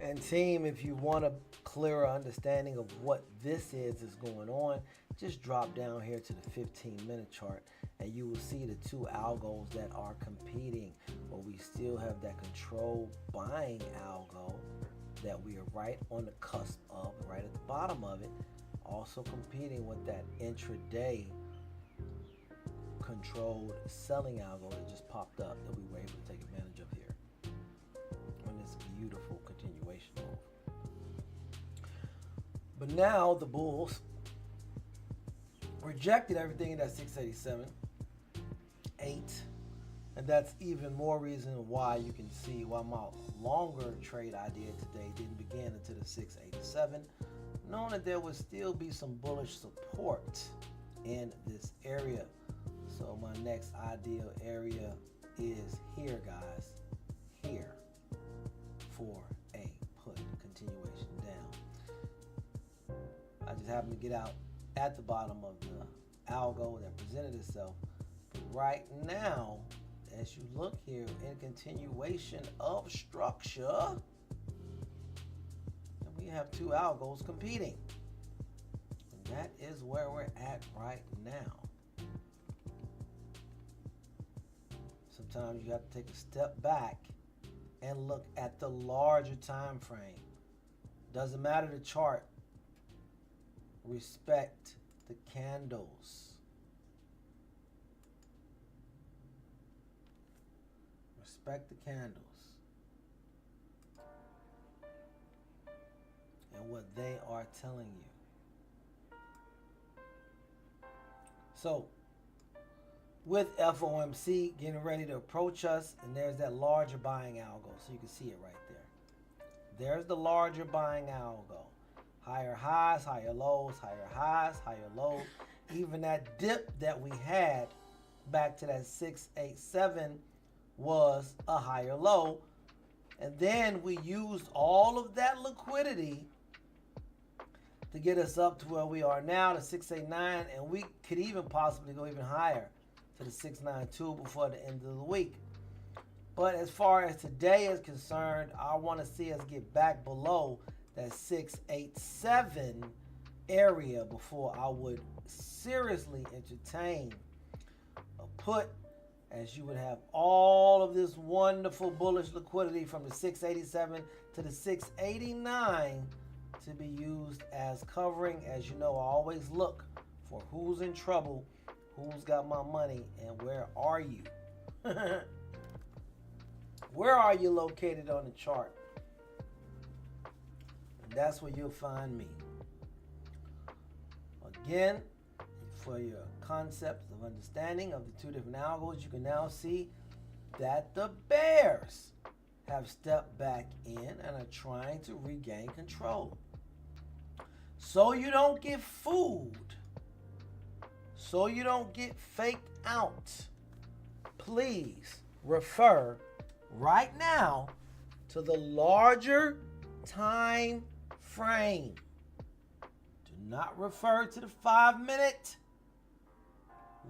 And team, if you want a clearer understanding of what this is going on, just drop down here to the 15-minute chart and you will see the two algos that are competing. But we still have that control buying algo that we are right on the cusp of, right at the bottom of it, also competing with that intraday controlled selling algo that just popped up that we were able to take advantage of here on this beautiful continuation move. But now the bulls rejected everything in that 687, 8, and that's even more reason why you can see why my longer trade idea today didn't begin until the 687, knowing that there would still be some bullish support in this area. So my next ideal area is here, guys, here for a put continuation down. I just happened to get out at the bottom of the algo that presented itself. But right now, as you look here in continuation of structure, we have two algos competing. And that is where we're at right now. Sometimes you have to take a step back and look at the larger time frame. Doesn't matter the chart. Respect the candles. Respect the candles and what they are telling you. So, with FOMC getting ready to approach us, and there's that larger buying algo, so you can see it right there. There's the larger buying algo. Higher highs, higher lows, higher highs, higher lows. Even that dip that we had back to that 687 was a higher low. And then we used all of that liquidity to get us up to where we are now, to 689, and we could even possibly go even higher to the 692 before the end of the week. But as far as today is concerned, I want to see us get back below that 687 area before I would seriously entertain a put, as you would have all of this wonderful bullish liquidity from the 687 to the 689 to be used as covering. As you know, I always look for who's in trouble, who's got my money, and where are you? Where are you located on the chart? And that's where you'll find me. Again, for your concepts of understanding of the two different algos, you can now see that the bears have stepped back in and are trying to regain control. So you don't get fooled, so you don't get faked out, please refer right now to the larger time frame. Do not refer to the 5-minute.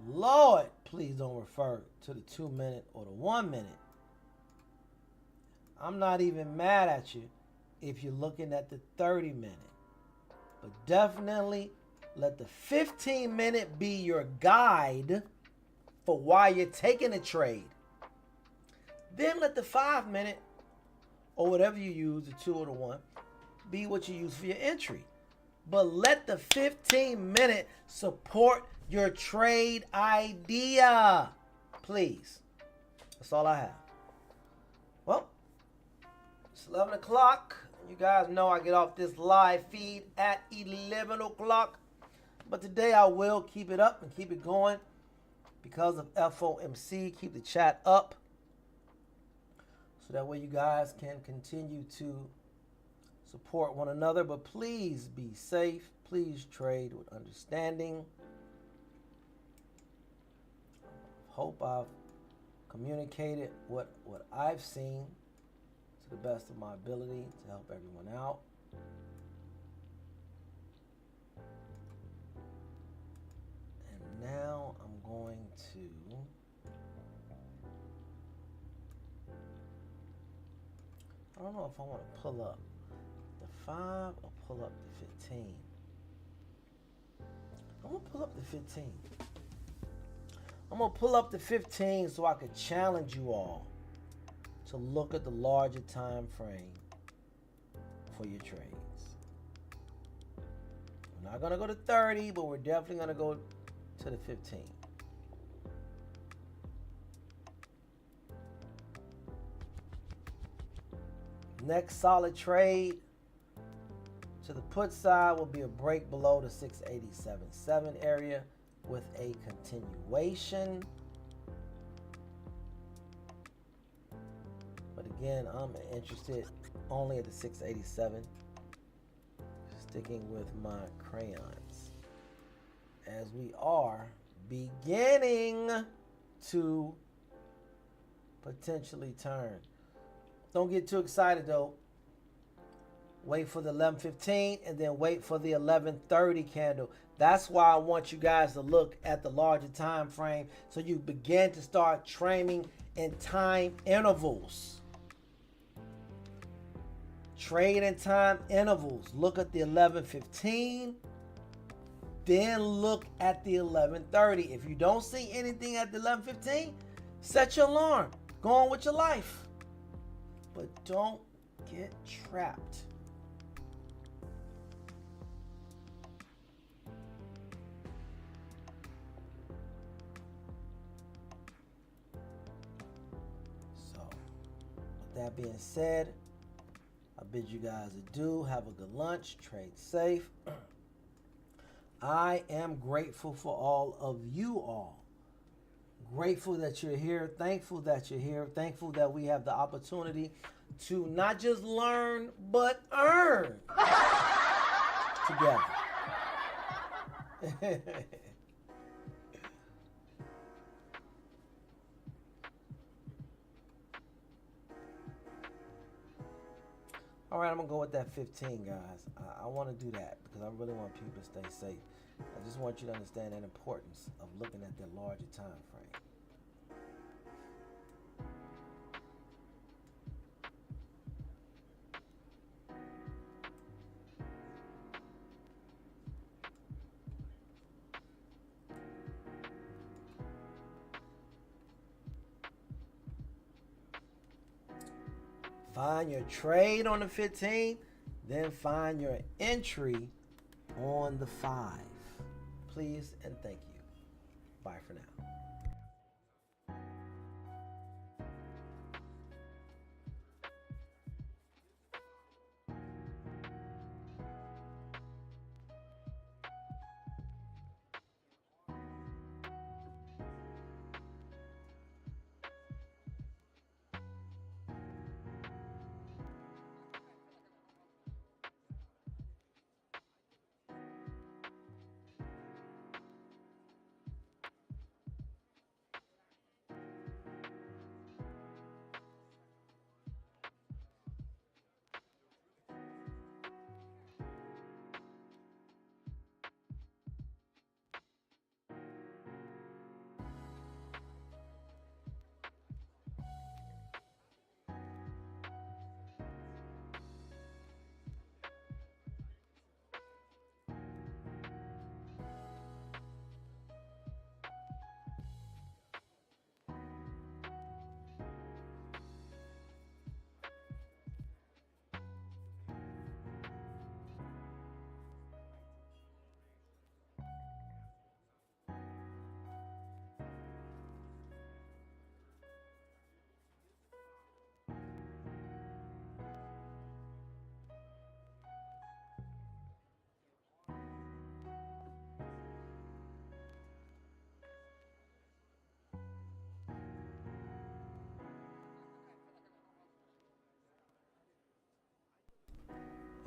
Lord, please don't refer to the 2-minute or the 1-minute. I'm not even mad at you if you're looking at the 30-minute. But definitely let the 15-minute be your guide for why you're taking a trade. Then let the 5-minute, or whatever you use, the 2 or the 1, be what you use for your entry. But let the 15-minute support your trade idea. Please. That's all I have. Well, it's 11 o'clock. You guys know I get off this live feed at 11 o'clock. But today I will keep it up and keep it going because of FOMC. Keep the chat up so that way you guys can continue to support one another. But please be safe. Please trade with understanding. Hope I've communicated what I've seen to the best of my ability to help everyone out. And now I'm going to I don't know if I want to pull up 5 or pull up the 15? I'm going to pull up the 15. I'm going to pull up the 15 so I could challenge you all to look at the larger time frame for your trades. We're not going to go to 30, but we're definitely going to go to the 15. Next solid trade to the put side will be a break below the 687.7 area with a continuation. But again, I'm interested only at the 687. Sticking with my crayons as we are beginning to potentially turn. Don't get too excited though. Wait for the 11:15 and then wait for the 11:30 candle. That's why I want you guys to look at the larger time frame so you begin to start training in time intervals. Trade in time intervals. Look at the 11:15, then look at the 11:30. If you don't see anything at the 11:15, set your alarm. Go on with your life. But don't get trapped. So, with that being said, I bid you guys adieu. Have a good lunch. Trade safe. I am grateful for all of you all. Grateful that you're here. Thankful that you're here. Thankful that we have the opportunity to not just learn, but earn together. All right, I'm going to go with that 15, guys. I want to do that because I really want people to stay safe. I just want you to understand the importance of looking at that larger time frame. Find your trade on the 15, then find your entry on the 5. Please and thank you. Bye for now.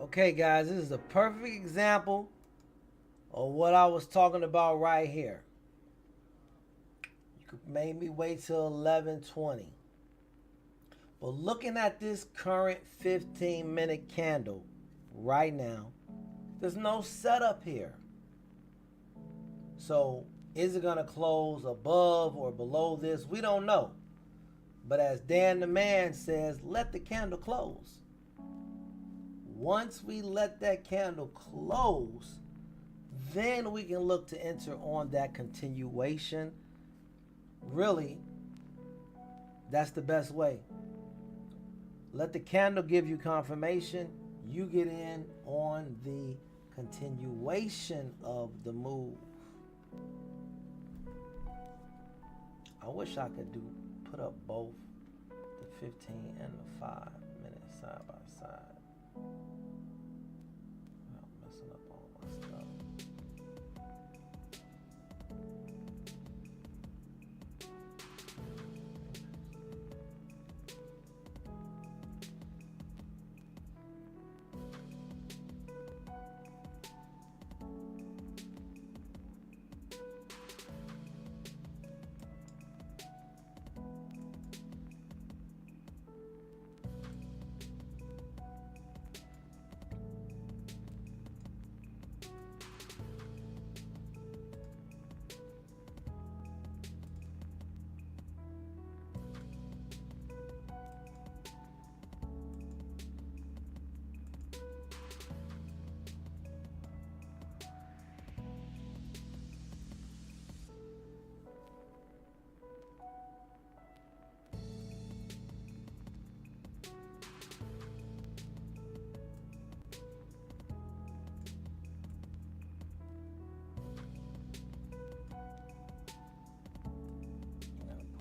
Okay, guys, this is a perfect example of what I was talking about right here. You could maybe wait till 11:20. But looking at this current 15-minute candle right now, there's no setup here. So is it going to close above or below this? We don't know. But as Dan the Man says, let the candle close. Once we let that candle close, then we can look to enter on that continuation. Really, that's the best way. Let the candle give you confirmation. You get in on the continuation of the move. I wish I could put up both the 15 and the 5 minutes side by side. I'm messing up all my stuff.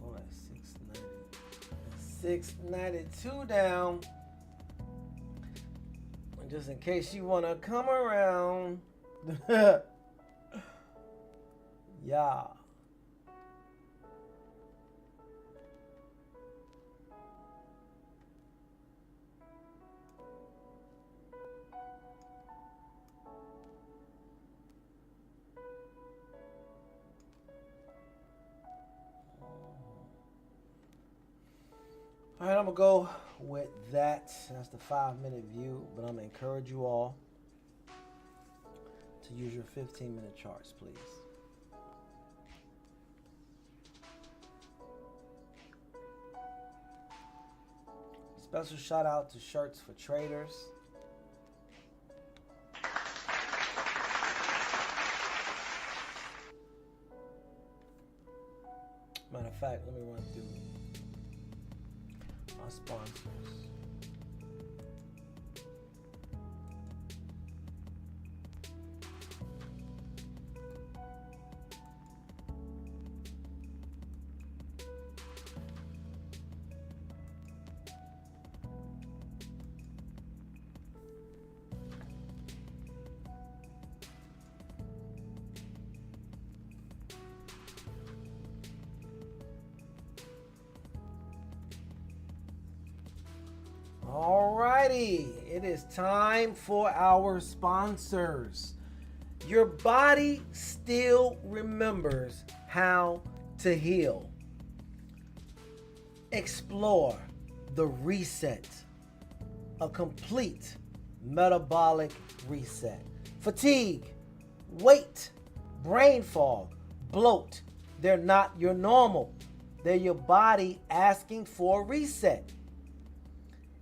Pull that 692 down. And just in case you want to come around. Yeah. All right, I'm going to go with that. That's the 5-minute view, but I'm going to encourage you all to use your 15-minute charts, please. Special shout out to Shirts for Traders. Matter of fact, let me run through my sponsors. Alrighty, it is time for our sponsors. Your body still remembers how to heal. Explore the reset, a complete metabolic reset. Fatigue, weight, brain fog, bloat, they're not your normal. They're your body asking for a reset.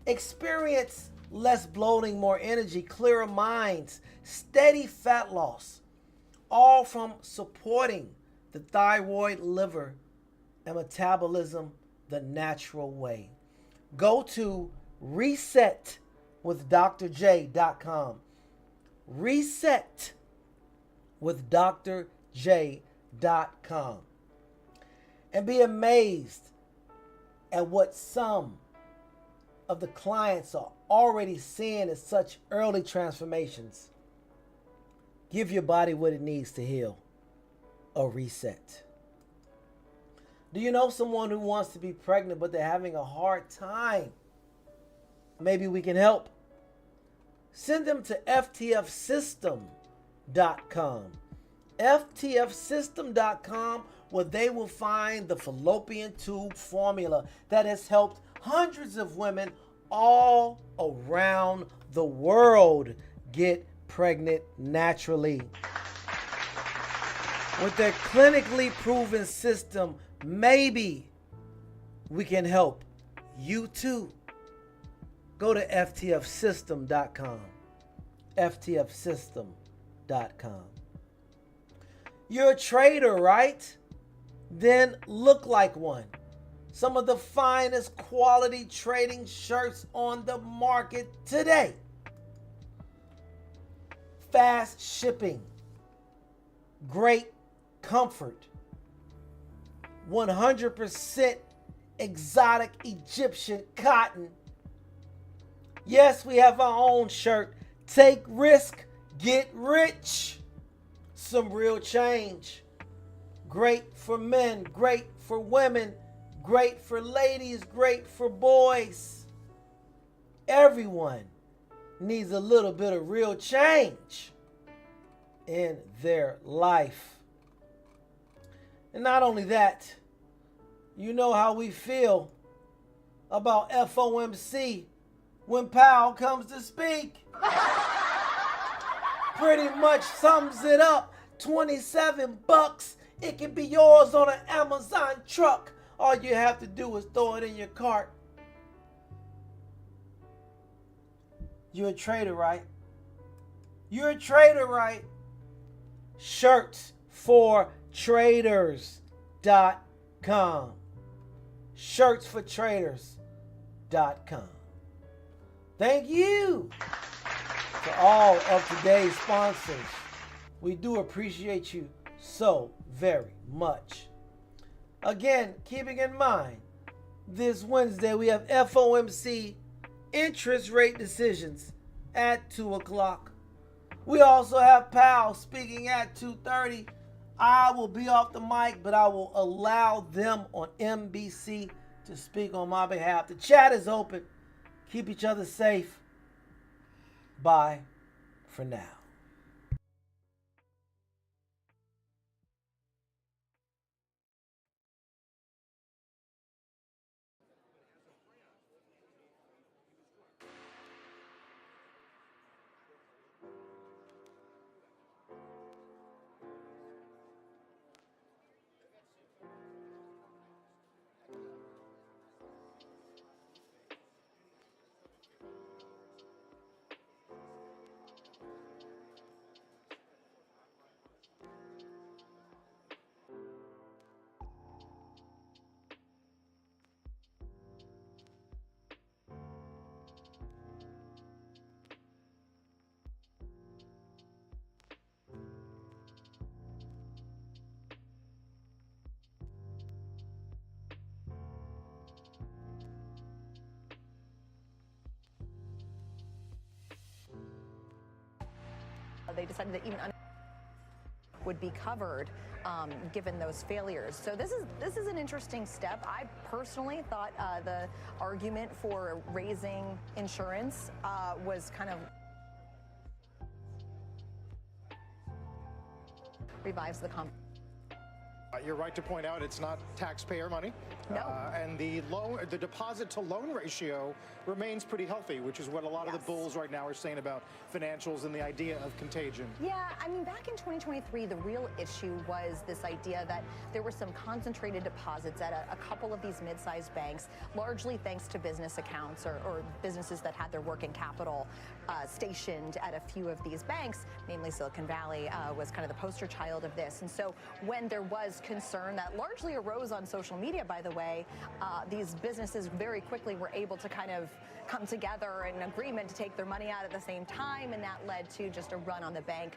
Experience less bloating, more energy, clearer minds, steady fat loss, all from supporting the thyroid, liver, and metabolism the natural way. Go to resetwithdrj.com. Resetwithdrj.com. And be amazed at what some of the clients are already seeing as such early transformations. Give your body what it needs to heal. A reset. Do you know someone who wants to be pregnant but they're having a hard time? Maybe we can help. Send them to ftfsystem.com. ftfsystem.com, where they will find the fallopian tube formula that has helped hundreds of women all around the world get pregnant naturally. With their clinically proven system, maybe we can help you too. go to ftfsystem.com. ftfsystem.com. You're a trader, right? Then look like one. Some of the finest quality trading shirts on the market today. Fast shipping. Great comfort. 100% exotic Egyptian cotton. Yes, we have our own shirt. Take risk, get rich. Some real change. Great for men, great for women, great for ladies, great for boys. Everyone needs a little bit of real change in their life. And not only that, you know how we feel about FOMC when Powell comes to speak. Pretty much sums it up. $27. It can be yours on an Amazon truck. All you have to do is throw it in your cart. You're a trader, right? You're a trader, right? Shirts for traders.com. Shirts for traders.com. Thank you to all of today's sponsors. We do appreciate you so very much. Again, keeping in mind, this Wednesday we have FOMC interest rate decisions at 2 o'clock. We also have Powell speaking at 2:30. I will be off the mic, but I will allow them on NBC to speak on my behalf. The chat is open. Keep each other safe. Bye for now. They decided that even would be covered given those failures. So this is an interesting step. I personally thought the argument for raising insurance was kind of revives the conversation. You're right to point out it's not taxpayer money. No. And the deposit to loan ratio remains pretty healthy, which is what a lot of the bulls right now are saying about financials and the idea of contagion. Yeah, I mean, back in 2023, the real issue was this idea that there were some concentrated deposits at a couple of these mid-sized banks, largely thanks to business accounts or businesses that had their working capital stationed at a few of these banks, namely Silicon Valley was kind of the poster child of this. And so when there was concern that largely arose on social media, by the way, these businesses very quickly were able to kind of come together in an agreement to take their money out at the same time, and that led to just a run on the bank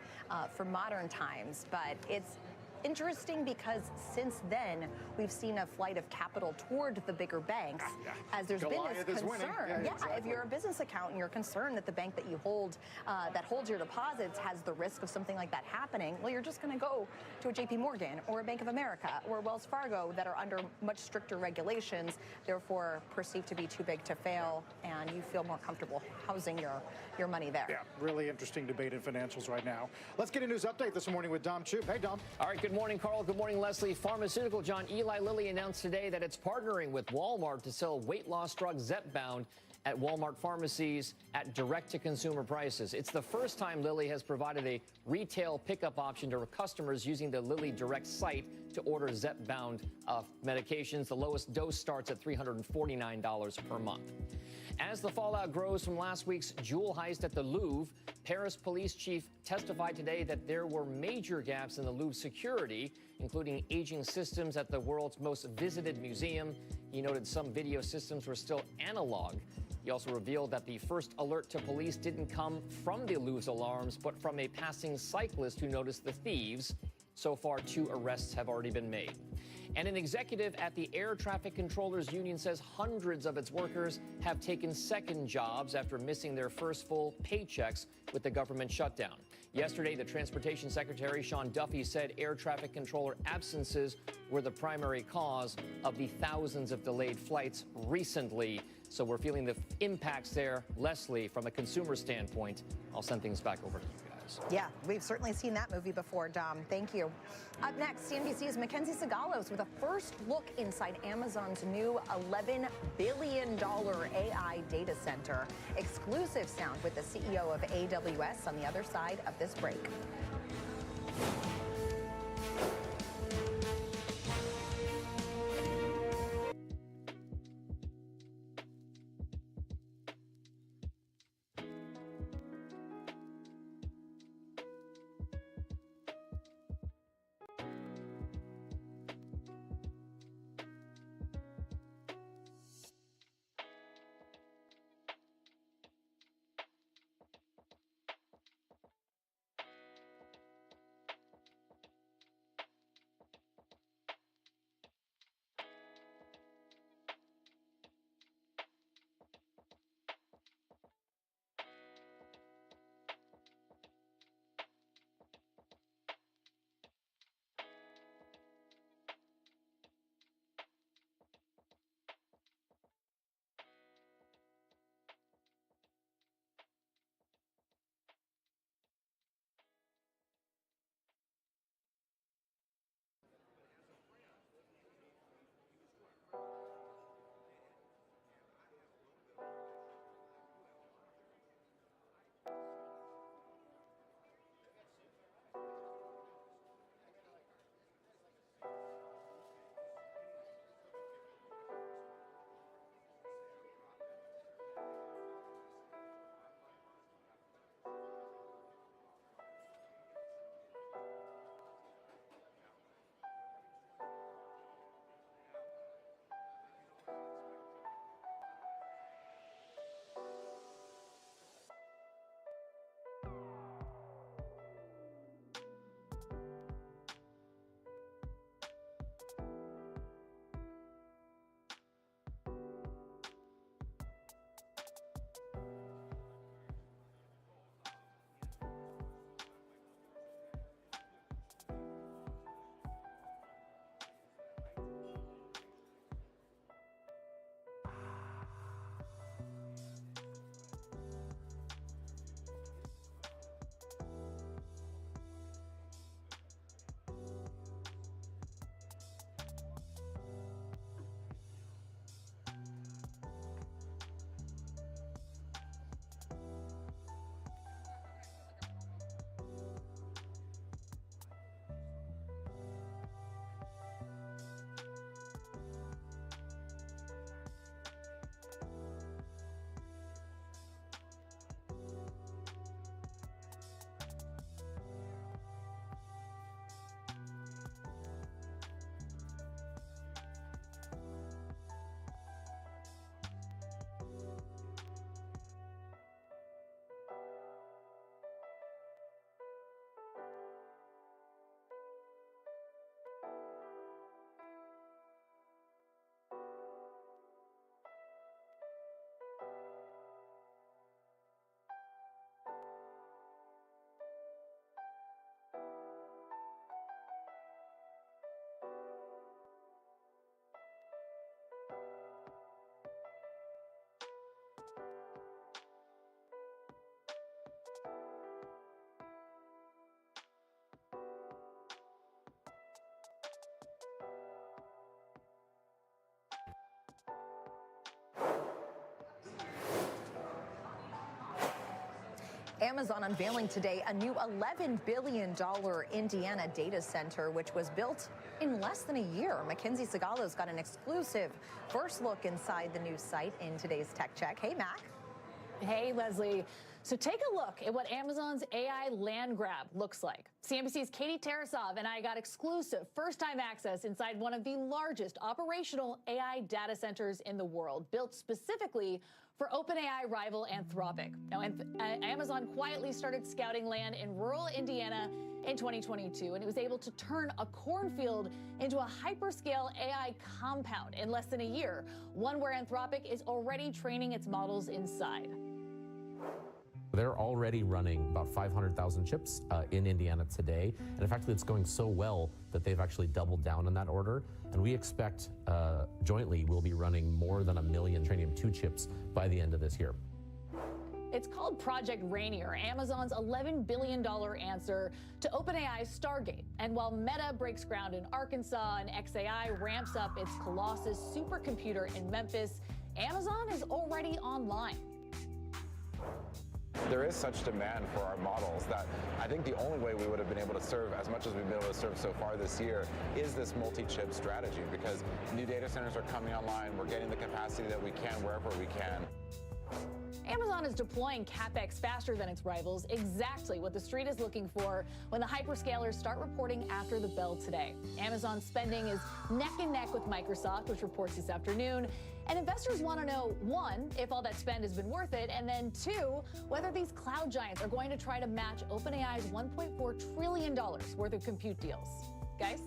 for modern times. But it's interesting because since then we've seen a flight of capital toward the bigger banks as there's Goliath been this is winning. concern. Yeah, exactly. If you're a business account and you're concerned that the bank that you hold that holds your deposits has the risk of something like that happening, well, you're just going to go to a JP Morgan or a Bank of America or Wells Fargo that are under much stricter regulations, therefore perceived to be too big to fail, and you feel more comfortable housing your money there. Yeah, really interesting debate in financials right now. Let's get a news update this morning with Dom Chu. Hey, Dom. All right, good morning, Carl. Good morning, Leslie. Pharmaceutical giant Eli Lilly announced today that it's partnering with Walmart to sell weight loss drug Zepbound at Walmart pharmacies at direct-to-consumer prices. It's the first time Lilly has provided a retail pickup option to customers using the Lilly Direct site to order Zepbound medications. The lowest dose starts at $349 per month. As the fallout grows from last week's jewel heist at the Louvre, Paris police chief testified today that there were major gaps in the Louvre security, including aging systems at the world's most visited museum. He noted some video systems were still analog. He also revealed that the first alert to police didn't come from the Louvre's alarms, but from a passing cyclist who noticed the thieves. So far, 2 arrests have already been made. And an executive at the Air Traffic Controllers Union says hundreds of its workers have taken second jobs after missing their first full paychecks with the government shutdown. Yesterday, the Transportation Secretary, Sean Duffy, said air traffic controller absences were the primary cause of the thousands of delayed flights recently. So we're feeling the impacts there. Leslie, from a consumer standpoint, I'll send things back over to you guys. Yeah, we've certainly seen that movie before, Dom. Thank you. Up next, CNBC's Mackenzie Sagalos with a first look inside Amazon's new $11 billion AI data center. Exclusive sound with the CEO of AWS on the other side of this break. Amazon unveiling today a new $11 billion Indiana data center, which was built in less than a year. Mackenzie Segalo's got an exclusive first look inside the new site in today's Tech Check. Hey, Mac. Hey, Leslie. So take a look at what Amazon's AI land grab looks like. CNBC's Katie Tarasov and I got exclusive first-time access inside one of the largest operational AI data centers in the world, built specifically for OpenAI rival Anthropic. Now, Amazon quietly started scouting land in rural Indiana in 2022, and it was able to turn a cornfield into a hyperscale AI compound in less than a year, one where Anthropic is already training its models inside. They're already running about 500,000 chips in Indiana today. And in fact, it's going so well that they've actually doubled down on that order. And we expect jointly we'll be running more than 1 million Trainium 2 chips by the end of this year. It's called Project Rainier, Amazon's $11 billion answer to OpenAI's Stargate. And while Meta breaks ground in Arkansas and xAI ramps up its Colossus supercomputer in Memphis, Amazon is already online. There is such demand for our models that I think the only way we would have been able to serve as much as we've been able to serve so far this year is this multi-chip strategy, because new data centers are coming online. We're getting the capacity that we can wherever we can. Amazon is deploying CapEx faster than its rivals, exactly what the street is looking for when the hyperscalers start reporting after the bell today. Amazon's spending is neck and neck with Microsoft, which reports this afternoon. And investors want to know, one, if all that spend has been worth it, and then two, whether these cloud giants are going to try to match OpenAI's $1.4 trillion worth of compute deals. Guys?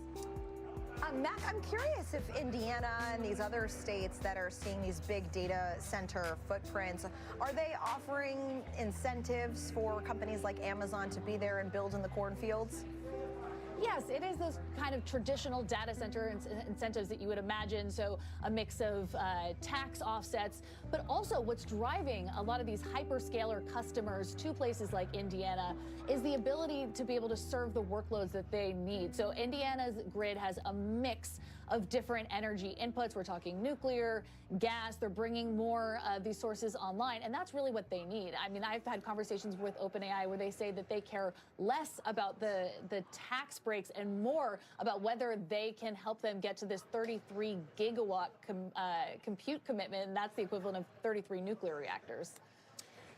Mac, I'm curious if Indiana and these other states that are seeing these big data center footprints, are they offering incentives for companies like Amazon to be there and build in the cornfields? Yes, it is those kind of traditional data center incentives that you would imagine. So a mix of tax offsets, but also what's driving a lot of these hyperscaler customers to places like Indiana is the ability to be able to serve the workloads that they need. So Indiana's grid has a mix of different energy inputs. We're talking nuclear, gas. They're bringing more of these sources online, and that's really what they need. I mean, I've had conversations with OpenAI where they say that they care less about the tax breaks and more about whether they can help them get to this 33 gigawatt compute commitment, and that's the equivalent of 33 nuclear reactors.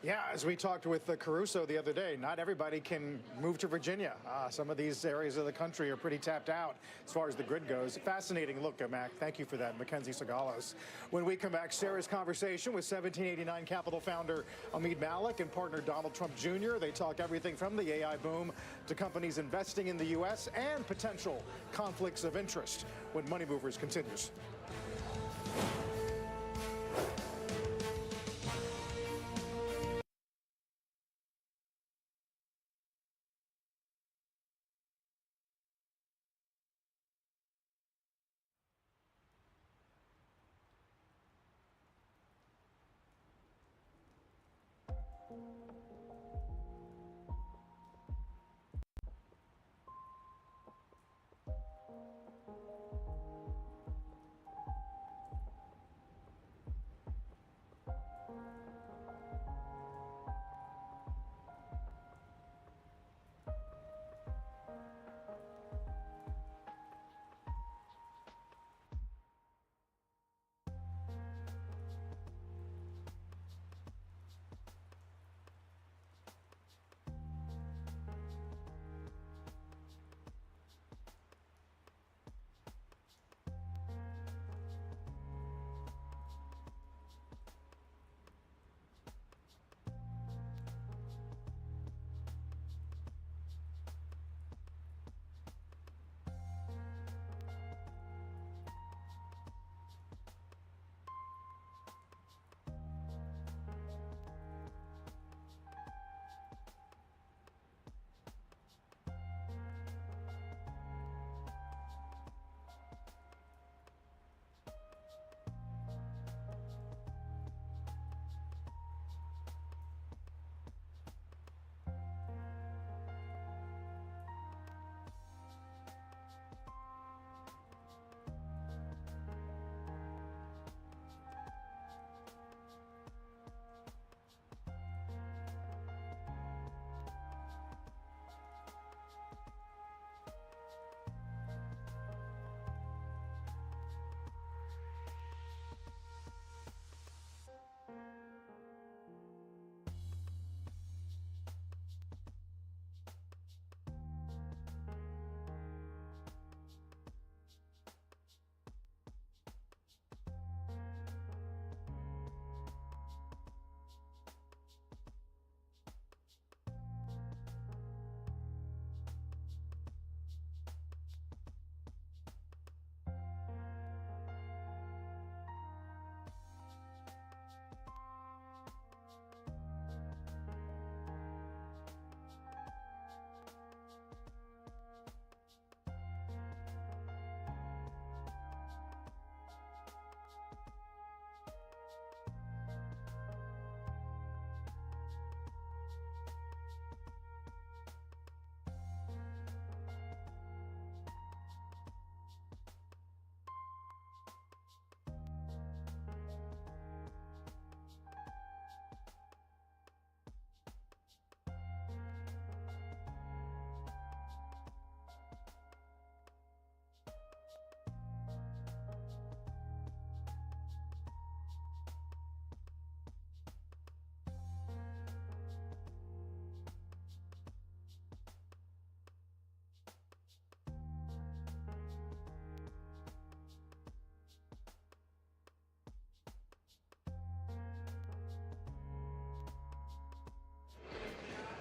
Yeah, as we talked with Caruso the other day, not everybody can move to Virginia. Some of these areas of the country are pretty tapped out as far as the grid goes. Fascinating look, Mac. Thank you for that, Mackenzie Segalos. When we come back, Sarah's conversation with 1789 Capital founder Omid Malik and partner Donald Trump Jr. They talk everything from the AI boom to companies investing in the U.S. and potential conflicts of interest when Money Movers continues.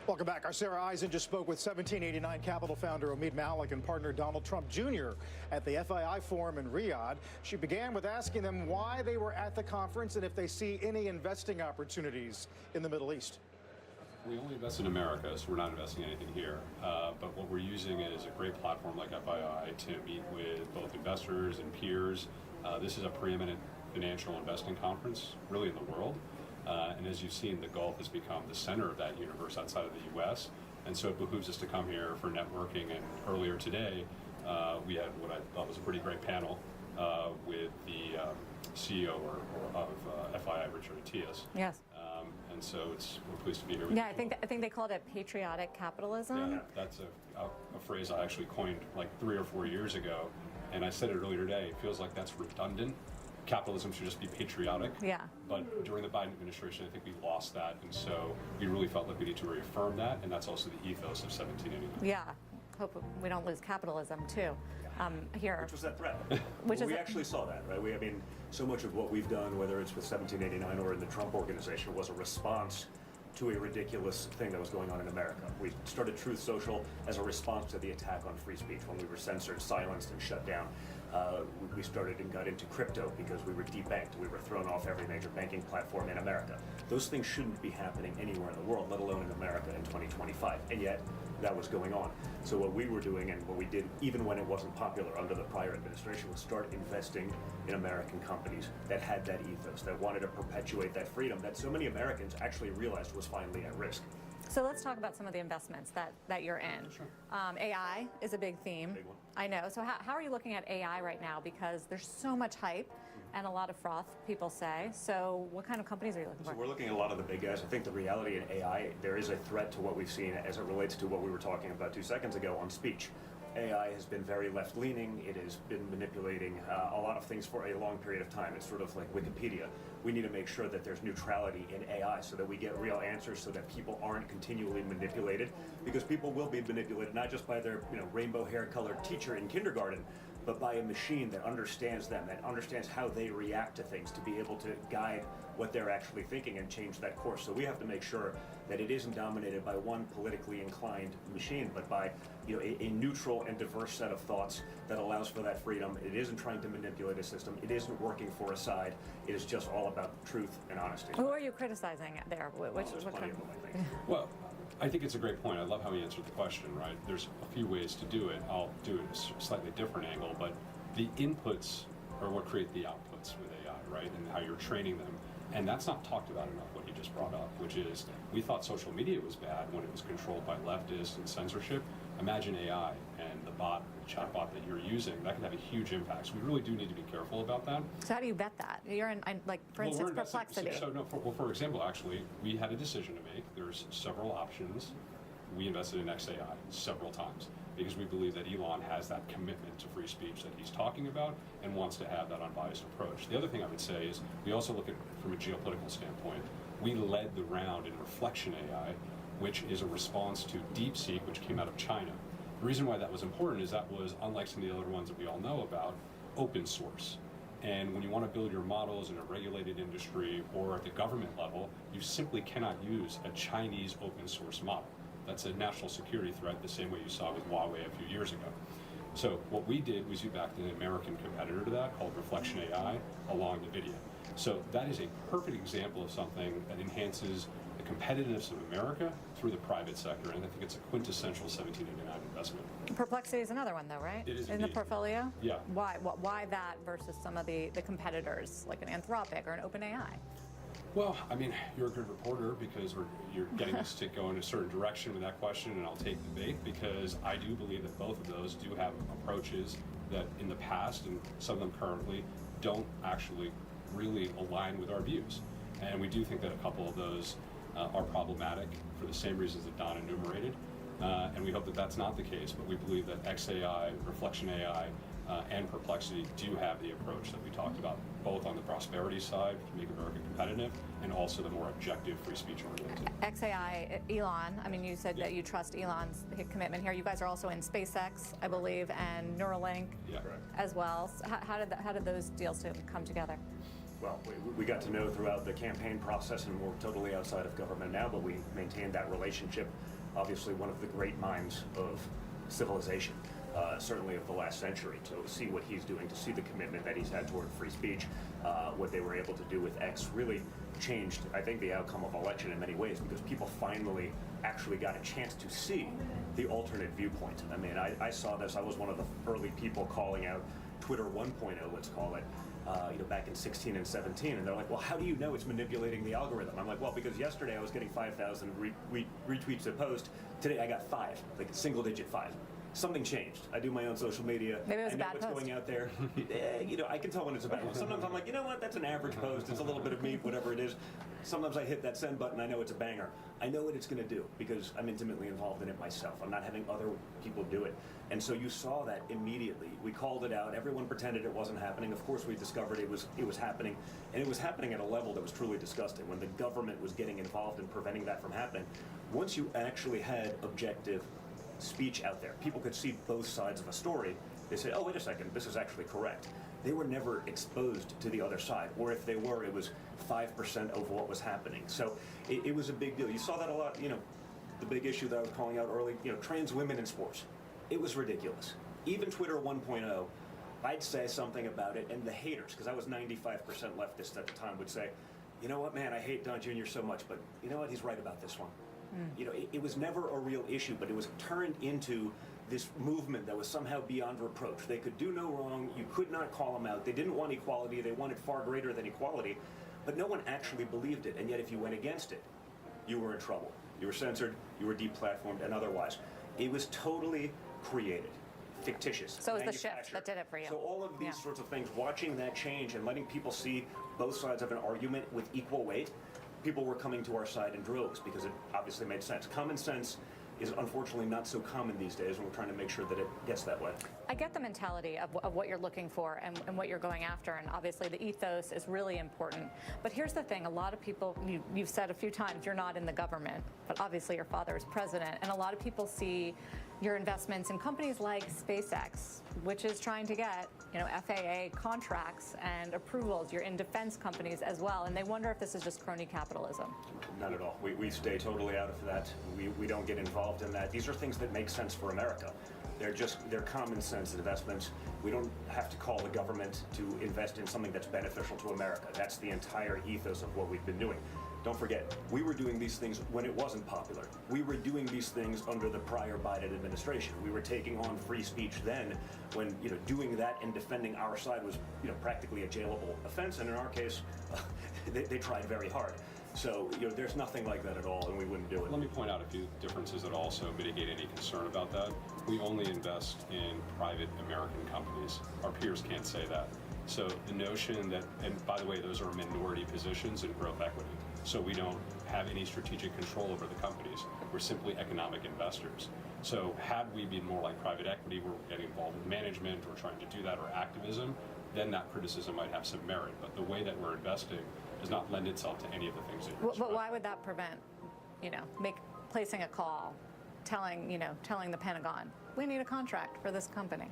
Welcome back. Our Sarah Eisen just spoke with 1789 Capital founder Omid Malik and partner Donald Trump Jr. at the FII Forum in Riyadh. She began with asking them why they were at the conference and if they see any investing opportunities in the Middle East. We only invest in America, so we're not investing anything here. But what we're using is a great platform like FII to meet with both investors and peers. This is a preeminent financial investing conference, really in the world. And as you've seen, the Gulf has become the center of that universe outside of the U.S. And so it behooves us to come here for networking. And earlier today, we had what I thought was a pretty great panel with the CEO of FII, Richard Atias. Yes. And so we're pleased to be here with you. Yeah, I think they called it patriotic capitalism. Yeah, that's a phrase I actually coined like 3 or 4 years ago. And I said it earlier today. It feels like that's redundant. Capitalism should just be patriotic. Yeah. But during the Biden administration, I think we lost that. And so we really felt like we need to reaffirm that. And that's also the ethos of 1789. Yeah. Hope we don't lose capitalism, too, here. Which was that threat. Which we is actually saw that, right? I mean, so much of what we've done, whether it's with 1789 or in the Trump Organization, was a response to a ridiculous thing that was going on in America. We started Truth Social as a response to the attack on free speech when we were censored, silenced, and shut down. We started and got into crypto because we were debanked. We were thrown off every major banking platform in America. Those things shouldn't be happening anywhere in the world, let alone in America in 2025. And yet, that was going on. So what we were doing and what we did, even when it wasn't popular under the prior administration, was start investing in American companies that had that ethos, that wanted to perpetuate that freedom that so many Americans actually realized was finally at risk. So let's talk about some of the investments that you're in. Sure. AI is a big theme. Big one. I know. So how are you looking at AI right now? Because there's so much hype and a lot of froth, people say. So what kind of companies are you looking So for? we're looking at a lot of the big guys. I think the reality in AI, there is a threat to what we've seen as it relates to what we were talking about 2 seconds ago on speech. AI has been very left-leaning. It has been manipulating a lot of things for a long period of time. It's sort of like Wikipedia. We need to make sure that there's neutrality in AI so that we get real answers so that people aren't continually manipulated, because people will be manipulated not just by their rainbow hair-colored teacher in kindergarten, but by a machine that understands them, that understands how they react to things, to be able to guide what they're actually thinking and change that course. So we have to make sure that it isn't dominated by one politically inclined machine, but by a neutral and diverse set of thoughts that allows for that freedom. It isn't trying to manipulate a system. It isn't working for a side. It is just all about truth and honesty. Who are you criticizing there? There's plenty of them, I think. Well, I think it's a great point. I love how he answered the question, right? There's a few ways to do it. I'll do it a slightly different angle, but the inputs are what create the outputs with AI, right? And how you're training them. And that's not talked about enough, what he just brought up, which is we thought social media was bad when it was controlled by leftists and censorship. Imagine AI and the chatbot that you're using. That could have a huge impact. So we really do need to be careful about that. So how do you vet that? You're in, for instance, Perplexity. For example, actually, we had a decision to make. There's several options. We invested in XAI several times because we believe that Elon has that commitment to free speech that he's talking about and wants to have that unbiased approach. The other thing I would say is we also look at it from a geopolitical standpoint. We led the round in Reflection AI, which is a response to DeepSeek, which came out of China. The reason why that was important is that was, unlike some of the other ones that we all know about, open source. And when you want to build your models in a regulated industry or at the government level, you simply cannot use a Chinese open source model. That's a national security threat, the same way you saw with Huawei a few years ago. So what we did was we backed an American competitor to that called Reflection AI along NVIDIA. So that is a perfect example of something that enhances the competitiveness of America through the private sector, and I think it's a quintessential 1789 investment. Perplexity is another one, though, right? It is in the indeed. portfolio. Yeah. Why that versus some of the competitors like an Anthropic or an OpenAI? Well, I mean, you're a good reporter because you're getting us to go in a certain direction with that question, and I'll take the bait because I do believe that both of those do have approaches that in the past and some of them currently don't actually really align with our views. And we do think that a couple of those are problematic for the same reasons that Don enumerated. And we hope that that's not the case, but we believe that XAI, Reflection AI, and Perplexity do have the approach that we talked about, both on the prosperity side to make America competitive and also the more objective free speech oriented. XAI, Elon, I mean, you said that you trust Elon's commitment here. You guys are also in SpaceX, I believe, and Neuralink Yeah. as well. So how did those deals come together? well, we got to know throughout the campaign process, and we're totally outside of government now, but we maintained that relationship. Obviously, one of the great minds of civilization, certainly of the last century, to see what he's doing, to see the commitment that he's had toward free speech, what they were able to do with X really changed, I think, the outcome of election in many ways, because people finally actually got a chance to see the alternate viewpoint. I mean, I saw this. I was one of the early people calling out Twitter 1.0, let's call it, back in 16 and 17, and they're like, well, how do you know it's manipulating the algorithm? I'm like, well, because yesterday I was getting 5,000 retweets a post. Today I got 5, like single-digit 5. Something changed. I do my own social media. Maybe it was I a know bad what's post. going out there. I can tell when it's a bad one. Sometimes I'm like, you know what? That's an average post. It's a little bit of me, whatever it is. Sometimes I hit that send button. I know it's a banger. I know what it's going to do because I'm intimately involved in it myself. I'm not having other people do it. And so you saw that immediately. We called it out. Everyone pretended it wasn't happening. Of course, we discovered it was happening, and it was happening at a level that was truly disgusting. When the government was getting involved in preventing that from happening, once you actually had objective speech out there, people could see both sides of a story. They say, oh, wait a second, this is actually correct. They were never exposed to the other side, or if they were, it was 5% of what was happening. So it was a big deal. You saw that a lot, the big issue that I was calling out early, trans women in sports. It was ridiculous. Even Twitter 1.0, I'd say something about it, and the haters, because I was 95% leftist at the time, would say, you know what, man, I hate Don Jr. so much, but you know what, he's right about this one. It was never a real issue, but it was turned into this movement that was somehow beyond reproach. They could do no wrong. You could not call them out. They didn't want equality. They wanted far greater than equality, but no one actually believed it. And yet if you went against it, you were in trouble. You were censored, you were deplatformed, and otherwise. It was totally created, fictitious. So it was the shift that did it for you. So all of these sorts of things, watching that change and letting people see both sides of an argument with equal weight, people were coming to our side in droves because it obviously made sense. Common sense is unfortunately not so common these days, and we're trying to make sure that it gets that way. I get the mentality of what you're looking for and what you're going after, and obviously the ethos is really important. But here's the thing, a lot of people, you've said a few times, you're not in the government, but obviously your father is president, and a lot of people see your investments in companies like SpaceX, which is trying to get, FAA contracts and approvals. You're in defense companies as well, and they wonder if this is just crony capitalism. Not at all. We stay totally out of that. We don't get involved in that. These are things that make sense for America. They're common sense investments. We don't have to call the government to invest in something that's beneficial to America. That's the entire ethos of what we've been doing. Don't forget, we were doing these things when it wasn't popular. We were doing these things under the prior Biden administration. We were taking on free speech then when, doing that and defending our side was, practically a jailable offense. And in our case, they tried very hard. So, there's nothing like that at all, and we wouldn't do it. Let me point out a few differences that also mitigate any concern about that. We only invest in private American companies. Our peers can't say that. So the notion that, and by the way, those are minority positions in growth equity. So we don't have any strategic control over the companies. We're simply economic investors. So had we been more like private equity, where we're getting involved with management or trying to do that, or activism, then that criticism might have some merit. But the way that we're investing does not lend itself to any of the things that you're But why would that prevent, placing a call, telling the Pentagon, we need a contract for this company?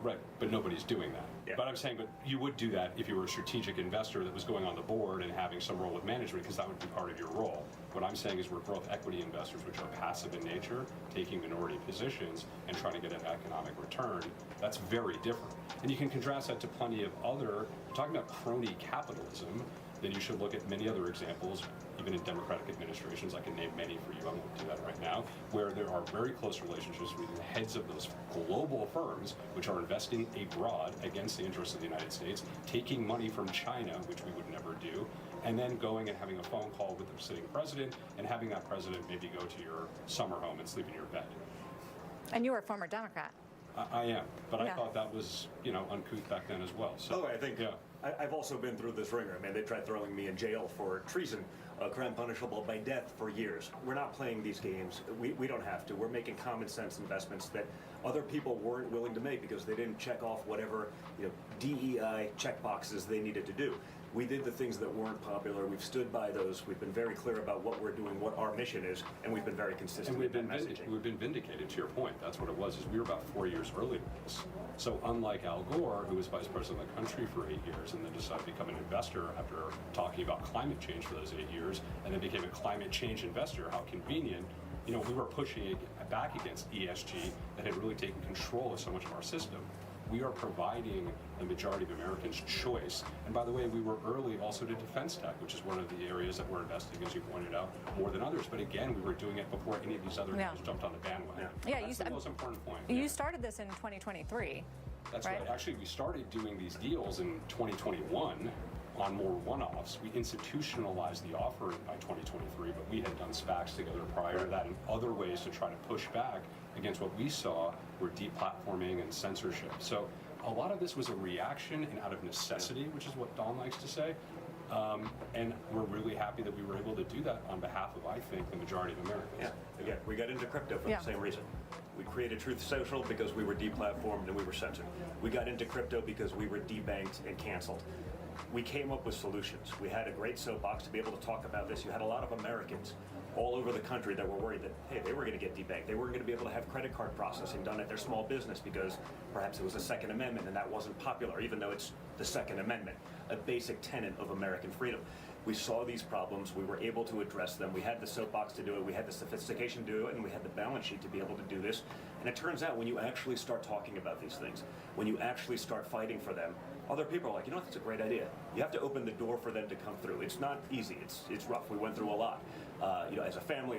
Right, but nobody's doing that. Yeah. But I'm saying, but you would do that if you were a strategic investor that was going on the board and having some role with management, because that would be part of your role. What I'm saying is we're growth equity investors, which are passive in nature, taking minority positions and trying to get an economic return. That's very different. And you can contrast that to plenty of other, talking about crony capitalism, then you should look at many other examples, even in Democratic administrations. I can name many for you, I won't do that right now, where there are very close relationships with the heads of those global firms, which are investing abroad against the interests of the United States, taking money from China, which we would never do, and then going and having a phone call with the sitting president, and having that president maybe go to your summer home and sleep in your bed. And you were a former Democrat. I am, but Yeah. I thought that was, uncouth back then as well. So, I think I've also been through this ringer. I mean, they tried throwing me in jail for treason, a crime punishable by death for years. We're not playing these games. We don't have to. We're making common sense investments that other people weren't willing to make because they didn't check off whatever DEI check boxes they needed to do. We did the things that weren't popular. We've stood by those. We've been very clear about what we're doing, what our mission is, and we've been very consistent And with that messaging. we've been vindicated, to your point. That's what it was, is we were about 4 years early to this. So unlike Al Gore, who was vice president of the country for 8 years and then decided to become an investor after talking about climate change for those 8 years, and then became a climate change investor, how convenient. You know, we were pushing back against ESG that had really taken control of so much of our system. We are providing the majority of Americans choice. And by the way, we were early also to defense tech, which is one of the areas that we're investing, as you pointed out, more than others. But again, we were doing it before any of these other guys jumped on the bandwagon. Yeah, That's the most important point. You started this in 2023. That's right. Actually, we started doing these deals in 2021 on more one-offs. We institutionalized the offering by 2023, but we had done SPACs together prior to that and other ways to try to push back against what we saw were deplatforming and censorship. So a lot of this was a reaction and out of necessity, which is what Don likes to say. And we're really happy that we were able to do that on behalf of, I think, the majority of Americans. Yeah, again, we got into crypto for the same reason. We created Truth Social because we were deplatformed and we were censored. We got into crypto because we were debanked and canceled. We came up with solutions. We had a great soapbox to be able to talk about this. You had a lot of Americans all over the country that were worried that, hey, they were going to get debanked. They weren't going to be able to have credit card processing done at their small business because perhaps it was a Second Amendment and that wasn't popular, even though it's the Second Amendment, a basic tenet of American freedom. We saw these problems. We were able to address them. We had the soapbox to do it. We had the sophistication to do it, and we had the balance sheet to be able to do this. And it turns out when you actually start talking about these things, when you actually start fighting for them, other people are like, you know what, that's a great idea. You have to open the door for them to come through. It's not easy. It's rough. We went through a lot. You know, as a family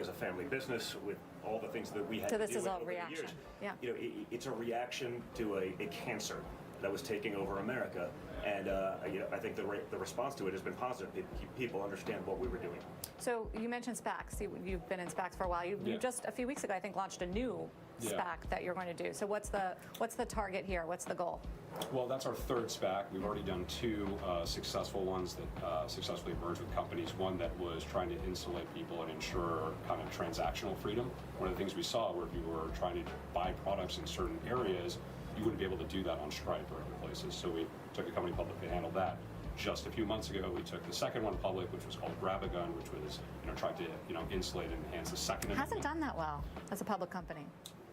business, with all the things that we had to deal with. So this is all reaction. Yeah. You know, it's a reaction to a cancer that was taking over America. And you know, I think the response to it has been positive. People understand what we were doing. So you mentioned SPACs. You've been in SPACs for a while. You just a few weeks ago, I think, launched a new SPAC that you're going to do. So what's the target here? What's the goal? Well, that's our third SPAC. We've already done two successful ones that successfully merged with companies. One that was trying to insulate people and ensure kind of transactional freedom. One of the things we saw where if you were trying to buy products in certain areas, you wouldn't be able to do that on Stripe or other places. So we took a company public to handle that. Just a few months ago, we took the second one public, which was called Grab-A-Gun, which was tried to insulate and enhance the Second Amendment. Hasn't done that well as a public company.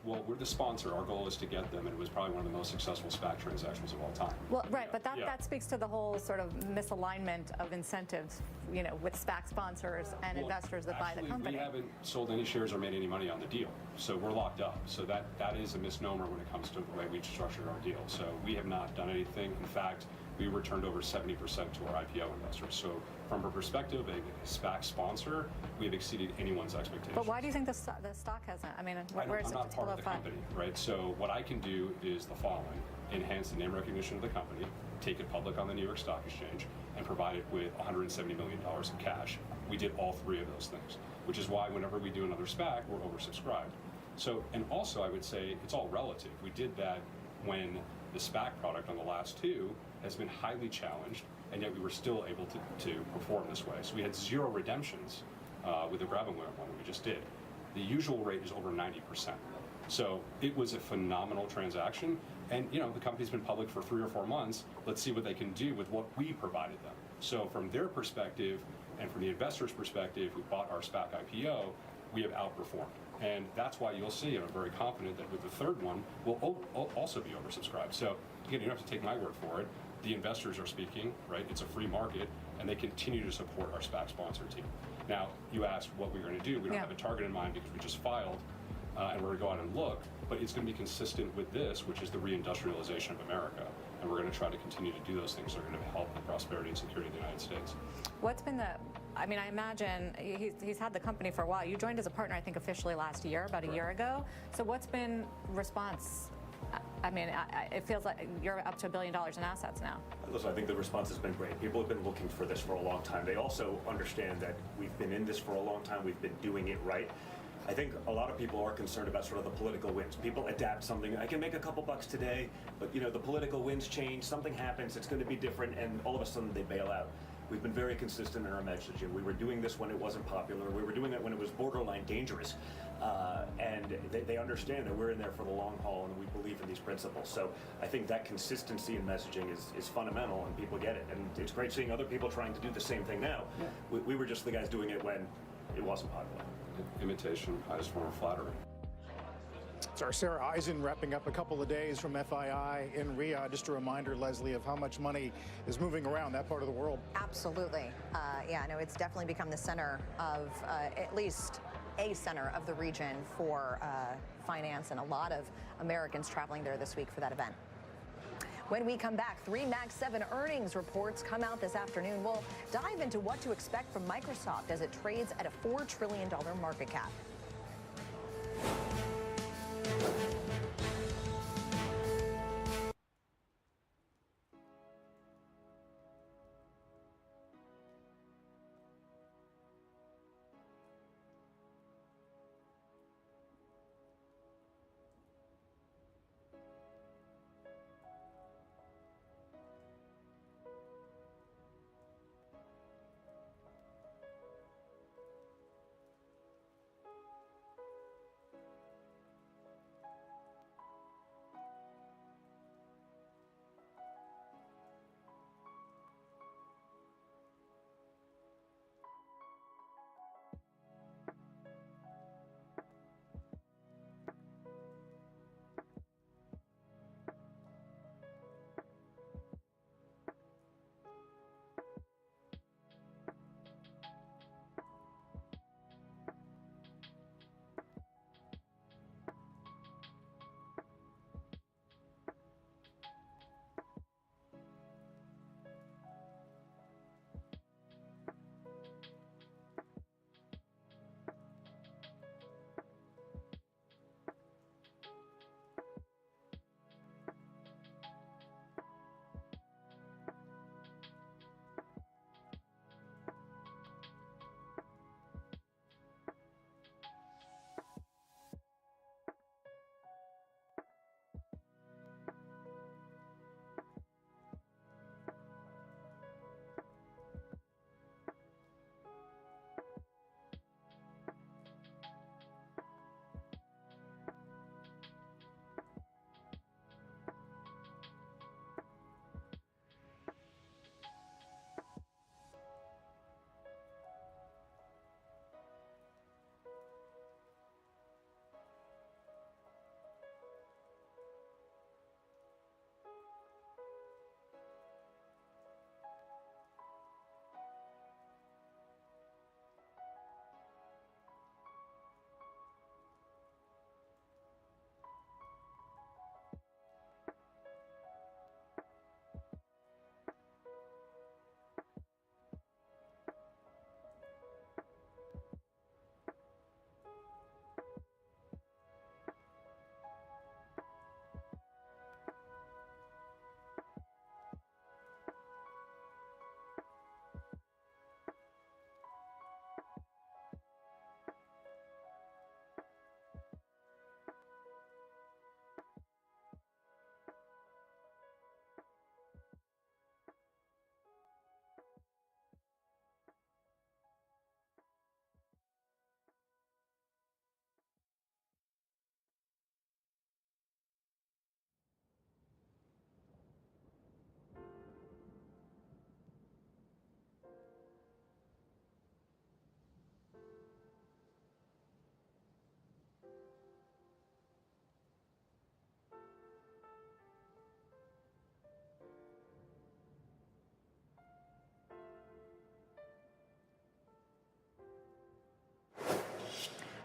Well, we're the sponsor. Our goal is to get them, and it was probably one of the most successful SPAC transactions of all time. Well, right, but that speaks to the whole sort of misalignment of incentives, with SPAC sponsors and investors that buy the company. We haven't sold any shares or made any money on the deal, so we're locked up. So that is a misnomer when it comes to the way we structured our deal. So we have not done anything. In fact, we returned over 70% to our IPO investors. So from our perspective, a SPAC sponsor, we have exceeded anyone's expectations. But why do you think the stock hasn't? I mean, where is it? I'm not part of the company, right? So what I can do is the following: enhance the name recognition of the company, take it public on the New York Stock Exchange, and provide it with $170 million in cash. We did all three of those things, which is why whenever we do another SPAC, we're oversubscribed. So, and also I would say it's all relative. We did that when the SPAC product on the last two has been highly challenged, and yet we were still able to perform this way. So we had 0 redemptions with the Grab-A-Gun one we just did. The usual rate is over 90%. So it was a phenomenal transaction, and the company's been public for 3 or 4 months. Let's see what they can do with what we provided them. So from their perspective, and from the investor's perspective who bought our SPAC IPO, we have outperformed. And that's why you'll see, and I'm very confident that with the third one, we'll also be oversubscribed. So again, you don't have to take my word for it. The investors are speaking, right? It's a free market, and they continue to support our SPAC sponsor team. Now, you asked what we're going to do. We don't have a target in mind because we just filed, and we're going to go out and look, but it's going to be consistent with this, which is the reindustrialization of America. And we're going to try to continue to do those things that are going to help the prosperity and security of the United States. What's been I imagine he's had the company for a while. You joined as a partner, I think, officially last year, about a year ago. So what's been response? I mean, it feels like you're up to $1 billion in assets now. Listen, I think the response has been great. People have been looking for this for a long time. They also understand that we've been in this for a long time. We've been doing it right. I think a lot of people are concerned about sort of the political winds. People adapt something. I can make a couple bucks today, but the political winds change. Something happens. It's going to be different, and all of a sudden they bail out. We've been very consistent in our messaging. We were doing this when it wasn't popular. We were doing it when it was borderline dangerous. And they understand that we're in there for the long haul and we believe in these principles. So I think that consistency in messaging is fundamental and people get it. And it's great seeing other people trying to do the same thing now. Yeah. We were just the guys doing it when it wasn't popular. Imitation, highest form of flattery. So Sarah Eisen wrapping up a couple of days from FII in Riyadh. Just a reminder, Leslie, of how much money is moving around that part of the world. Absolutely. Yeah, no, it's definitely become the center of, at least a center of the region for finance, and a lot of Americans traveling there this week for that event. When we come back, 3 Mag 7 earnings reports come out this afternoon. We'll dive into what to expect from Microsoft as it trades at a $4 trillion market cap.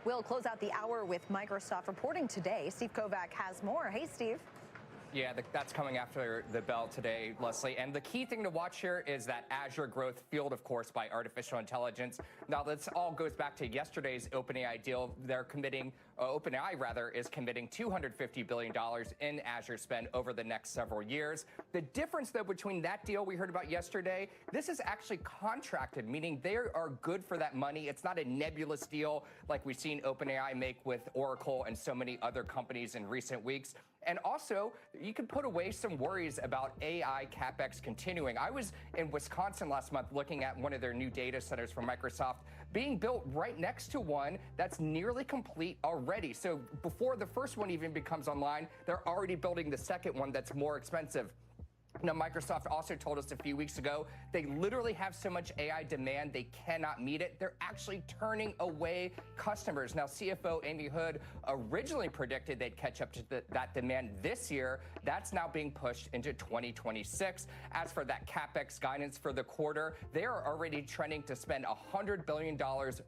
We'll close out the hour with Microsoft reporting today. Steve Kovac has more. Hey, Steve. Yeah, that's coming after the bell today, Leslie. And the key thing to watch here is that Azure growth fueled, of course, by artificial intelligence. Now, this all goes back to yesterday's OpenAI deal. They're committing OpenAI rather, is committing $250 billion in Azure spend over the next several years. The difference, though, between that deal we heard about yesterday, this is actually contracted, meaning they are good for that money. It's not a nebulous deal like we've seen OpenAI make with Oracle and so many other companies in recent weeks. And also, you can put away some worries about AI CapEx continuing. I was in Wisconsin last month looking at one of their new data centers from Microsoft being built right next to one that's nearly complete already. So before the first one even becomes online, they're already building the second one that's more expensive. Now, Microsoft also told us a few weeks ago they literally have so much AI demand they cannot meet it. They're actually turning away customers. Now, CFO Amy Hood originally predicted they'd catch up to that demand this year. That's now being pushed into 2026. As for that CapEx guidance for the quarter, they are already trending to spend $100 billion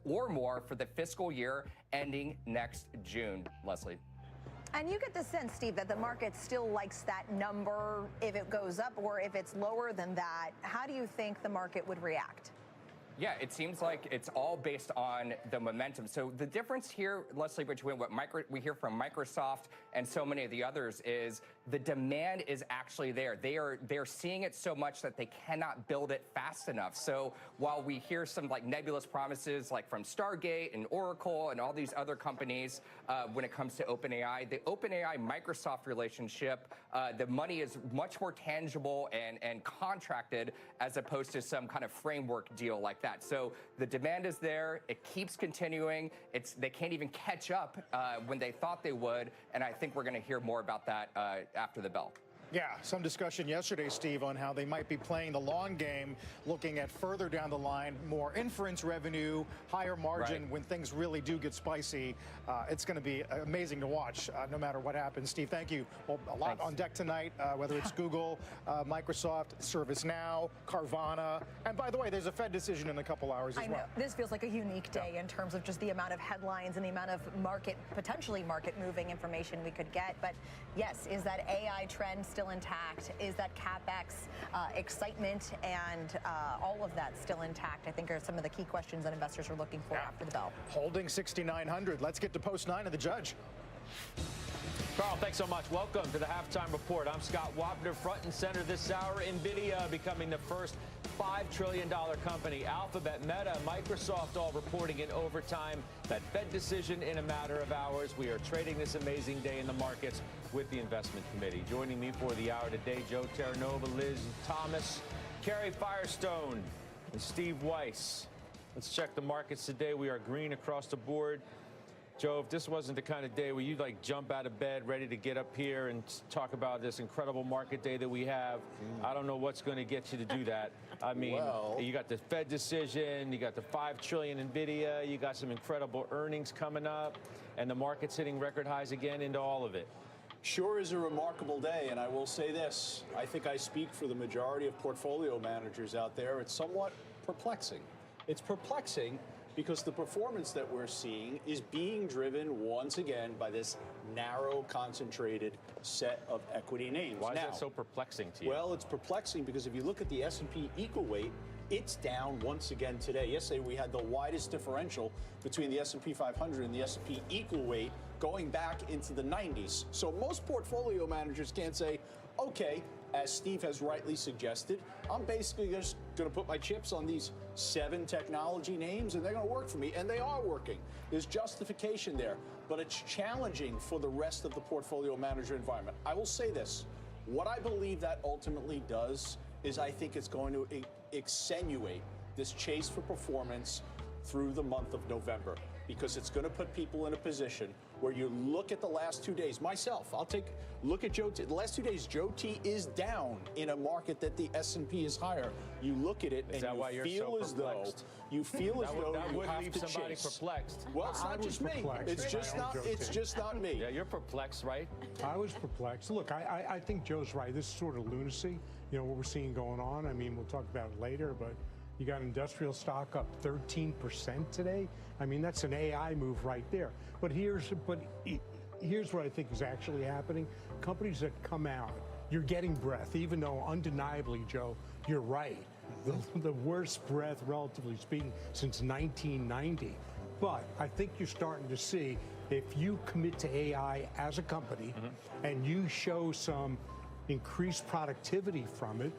or more for the fiscal year ending next June. Leslie. And you get the sense, Steve, that the market still likes that number if it goes up, or if it's lower than that. How do you think the market would react? Yeah, it seems like it's all based on the momentum. So the difference here, Leslie, between what we hear from Microsoft and so many of the others is the demand is actually there. They're seeing it so much that they cannot build it fast enough. So while we hear some like nebulous promises like from Stargate and Oracle and all these other companies when it comes to OpenAI, the OpenAI Microsoft relationship, the money is much more tangible and contracted as opposed to some kind of framework deal like that. So the demand is there. It keeps continuing. They can't even catch up when they thought they would. And I think we're going to hear more about that after the bell. Yeah, some discussion yesterday, Steve, on how they might be playing the long game, looking at further down the line, more inference revenue, higher margin. Right. When things really do get spicy. It's going to be amazing to watch no matter what happens. Steve, thank you. Well, a lot on deck tonight, whether it's Google, Microsoft, ServiceNow, Carvana. And by the way, there's a Fed decision in a couple hours as well. I know. This feels like a unique day in terms of just the amount of headlines and the amount of potentially market-moving information we could get. But yes, is that AI trend still intact? Is that CapEx excitement and all of that still intact? I think are some of the key questions that investors are looking for after the bell. Holding 6,900. Let's get to post 9 of the Judge. Carl, thanks so much. Welcome to the Halftime Report. I'm Scott Wapner. Front and center this hour, NVIDIA becoming the first $5 trillion company. Alphabet, Meta, Microsoft all reporting in overtime. That Fed decision in a matter of hours. We are trading this amazing day in the markets with the Investment Committee. Joining me for the hour today, Joe Terranova, Liz Thomas, Carrie Firestone, and Steve Weiss. Let's check the markets today. We are green across the board. Joe, if this wasn't the kind of day where you'd like jump out of bed ready to get up here and talk about this incredible market day that we have, I don't know what's going to get you to do that. I mean, you got the Fed decision, you got the $5 trillion NVIDIA, you got some incredible earnings coming up, and the market's hitting record highs again into all of it. Sure is a remarkable day, and I will say this. I think I speak for the majority of portfolio managers out there. It's somewhat perplexing. It's perplexing because the performance that we're seeing is being driven once again by this narrow, concentrated set of equity names. Why is that so perplexing to you? Well, it's perplexing because if you look at the S&P equal weight, it's down once again today. Yesterday, we had the widest differential between the S&P 500 and the S&P equal weight going back into the 90s. So most portfolio managers can't say, okay, as Steve has rightly suggested, I'm basically just going to put my chips on these 7 technology names and they're going to work for me. And they are working. There's justification there. But it's challenging for the rest of the portfolio manager environment. I will say this. What I believe that ultimately does is I think it's going to accentuate this chase for performance through the month of November, because it's going to put people in a position where you look at the last 2 days. Myself, look at Joe T. The last 2 days, Joe T is down in a market that the S&P is higher. You look at it and you feel as though you would have leave to somebody chase. perplexed. Well, it's not just me. It's just not me. Yeah, you're perplexed, right? I was perplexed. Look, I think Joe's right. This is sort of lunacy, you know, what we're seeing going on. I mean, we'll talk about it later, but you got industrial stock up 13% today. I mean, that's an AI move right there. But here's what I think is actually happening. Companies that come out, you're getting breath, even though undeniably, Joe, you're right. The worst breath, relatively speaking, since 1990. But I think you're starting to see if you commit to AI as a company and you show some increased productivity from it,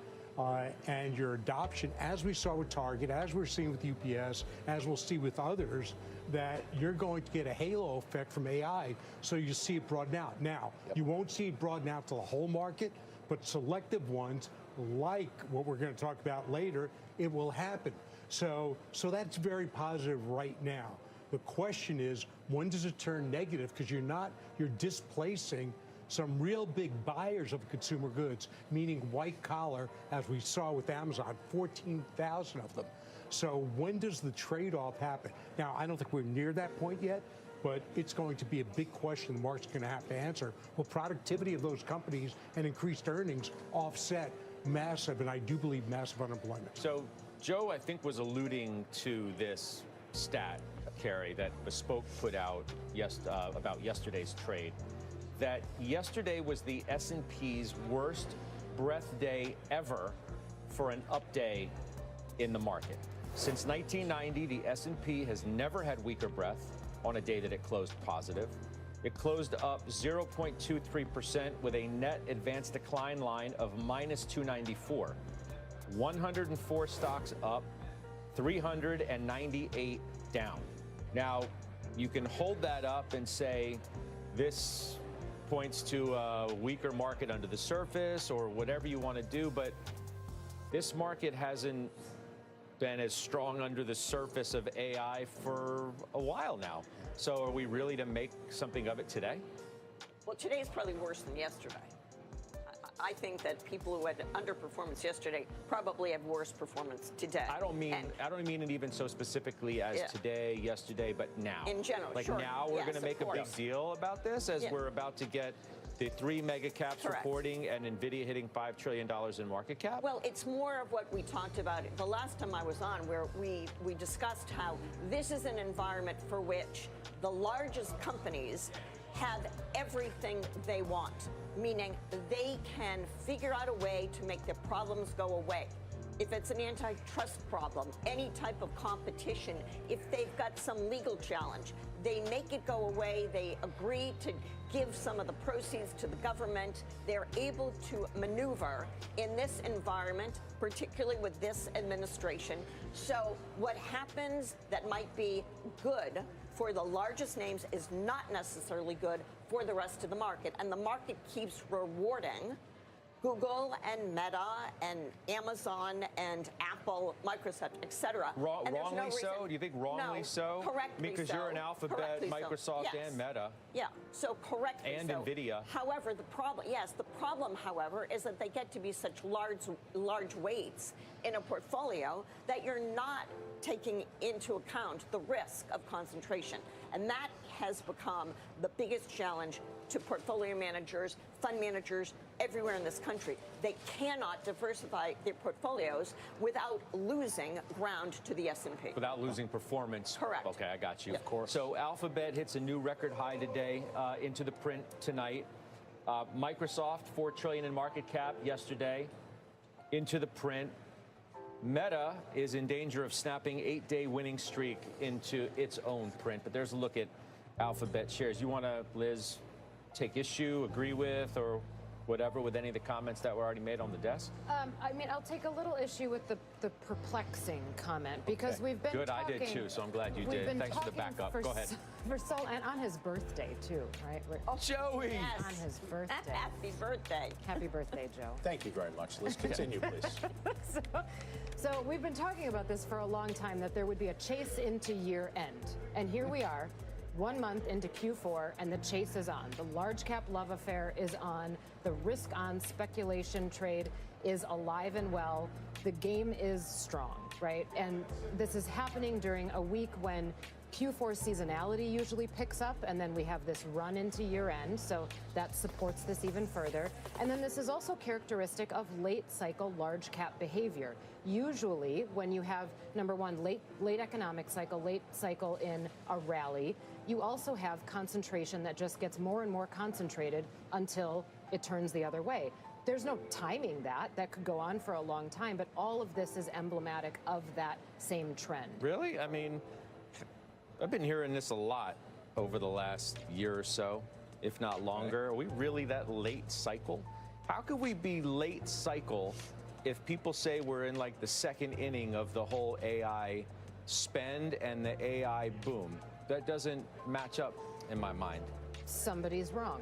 and your adoption, as we saw with Target, as we're seeing with UPS, as we'll see with others, that you're going to get a halo effect from AI, so you see it broaden out. Now, you won't see it broaden out to the whole market, but selective ones, like what we're going to talk about later, it will happen. So that's very positive right now. The question is, when does it turn negative? Because you're displacing some real big buyers of consumer goods, meaning white collar, as we saw with Amazon, 14,000 of them. So when does the trade-off happen? Now, I don't think we're near that point yet, but it's going to be a big question the market's going to have to answer. Will productivity of those companies and increased earnings offset massive, and I do believe massive unemployment? So Joe, I think, was alluding to this stat, Carrie, that Bespoke put out about yesterday's trade, that yesterday was the S&P's worst breath day ever for an up day in the market. Since 1990, the S&P has never had weaker breath on a day that it closed positive. It closed up 0.23% with a net advanced decline line of minus 294. 104 stocks up, 398 down. Now, you can hold that up and say this points to a weaker market under the surface or whatever you want to do, but this market hasn't been as strong under the surface of AI for a while now. So are we really to make something of it today? Well, today is probably worse than yesterday. I think that people who had underperformance yesterday probably have worse performance today. I don't mean it even so specifically as today, yesterday, but now. In general, like sure. now we're Yes, going to make a big deal about this as we're about to get the 3 mega caps reporting and NVIDIA hitting $5 trillion in market cap? Well, it's more of what we talked about the last time I was on, where we discussed how this is an environment for which the largest companies have everything they want, meaning they can figure out a way to make their problems go away. If it's an antitrust problem, any type of competition, if they've got some legal challenge, they make it go away. They agree to give some of the proceeds to the government. They're able to maneuver in this environment, particularly with this administration. So what happens that might be good for the largest names is not necessarily good for the rest of the market. And the market keeps rewarding Google and Meta and Amazon and Apple, Microsoft, et cetera. Wrongly so? Do you think wrongly so? Correctly because so. you're an Alphabet, Correctly Microsoft, so. Yes. and Meta. Yeah, so correctly and so. NVIDIA. However, the problem, however, is that they get to be such large weights in a portfolio that you're not taking into account the risk of concentration. And that has become the biggest challenge to portfolio managers, fund managers, everywhere in this country. They cannot diversify their portfolios without losing ground to the S&P. Without losing performance. Correct. Okay, I got you. Yep. Of course. So Alphabet hits a new record high today into the print tonight. Microsoft, $4 trillion in market cap yesterday into the print. Meta is in danger of snapping 8-day winning streak into its own print. But there's a look at Alphabet shares. You want to, Liz, take issue, agree with, or whatever with any of the comments that were already made on the desk? I mean, I'll take a little issue with the perplexing comment because we've been Good, talking, I did too, so I'm glad you did. Thanks for the backup. Go ahead. And on his birthday too, right? Joey! Yes. On his birthday. Happy birthday. Happy birthday, Joe. Thank you very much. Let's continue, please. So we've been talking about this for a long time, that there would be a chase into year end. And here we are, 1 month into Q4, and the chase is on. The large cap love affair is on. The risk on speculation trade is alive and well. The game is strong, right? And this is happening during a week when Q4 seasonality usually picks up, and then we have this run into year end, so that supports this even further. And then this is also characteristic of late cycle large cap behavior. Usually when you have, number one, late economic cycle, late cycle in a rally, you also have concentration that just gets more and more concentrated until it turns the other way. There's no timing that could go on for a long time, but all of this is emblematic of that same trend. Really? I mean, I've been hearing this a lot over the last year or so, if not longer. Are we really that late cycle? How could we be late cycle if people say we're in like the second inning of the whole AI spend and the AI boom? That doesn't match up in my mind. Somebody's wrong.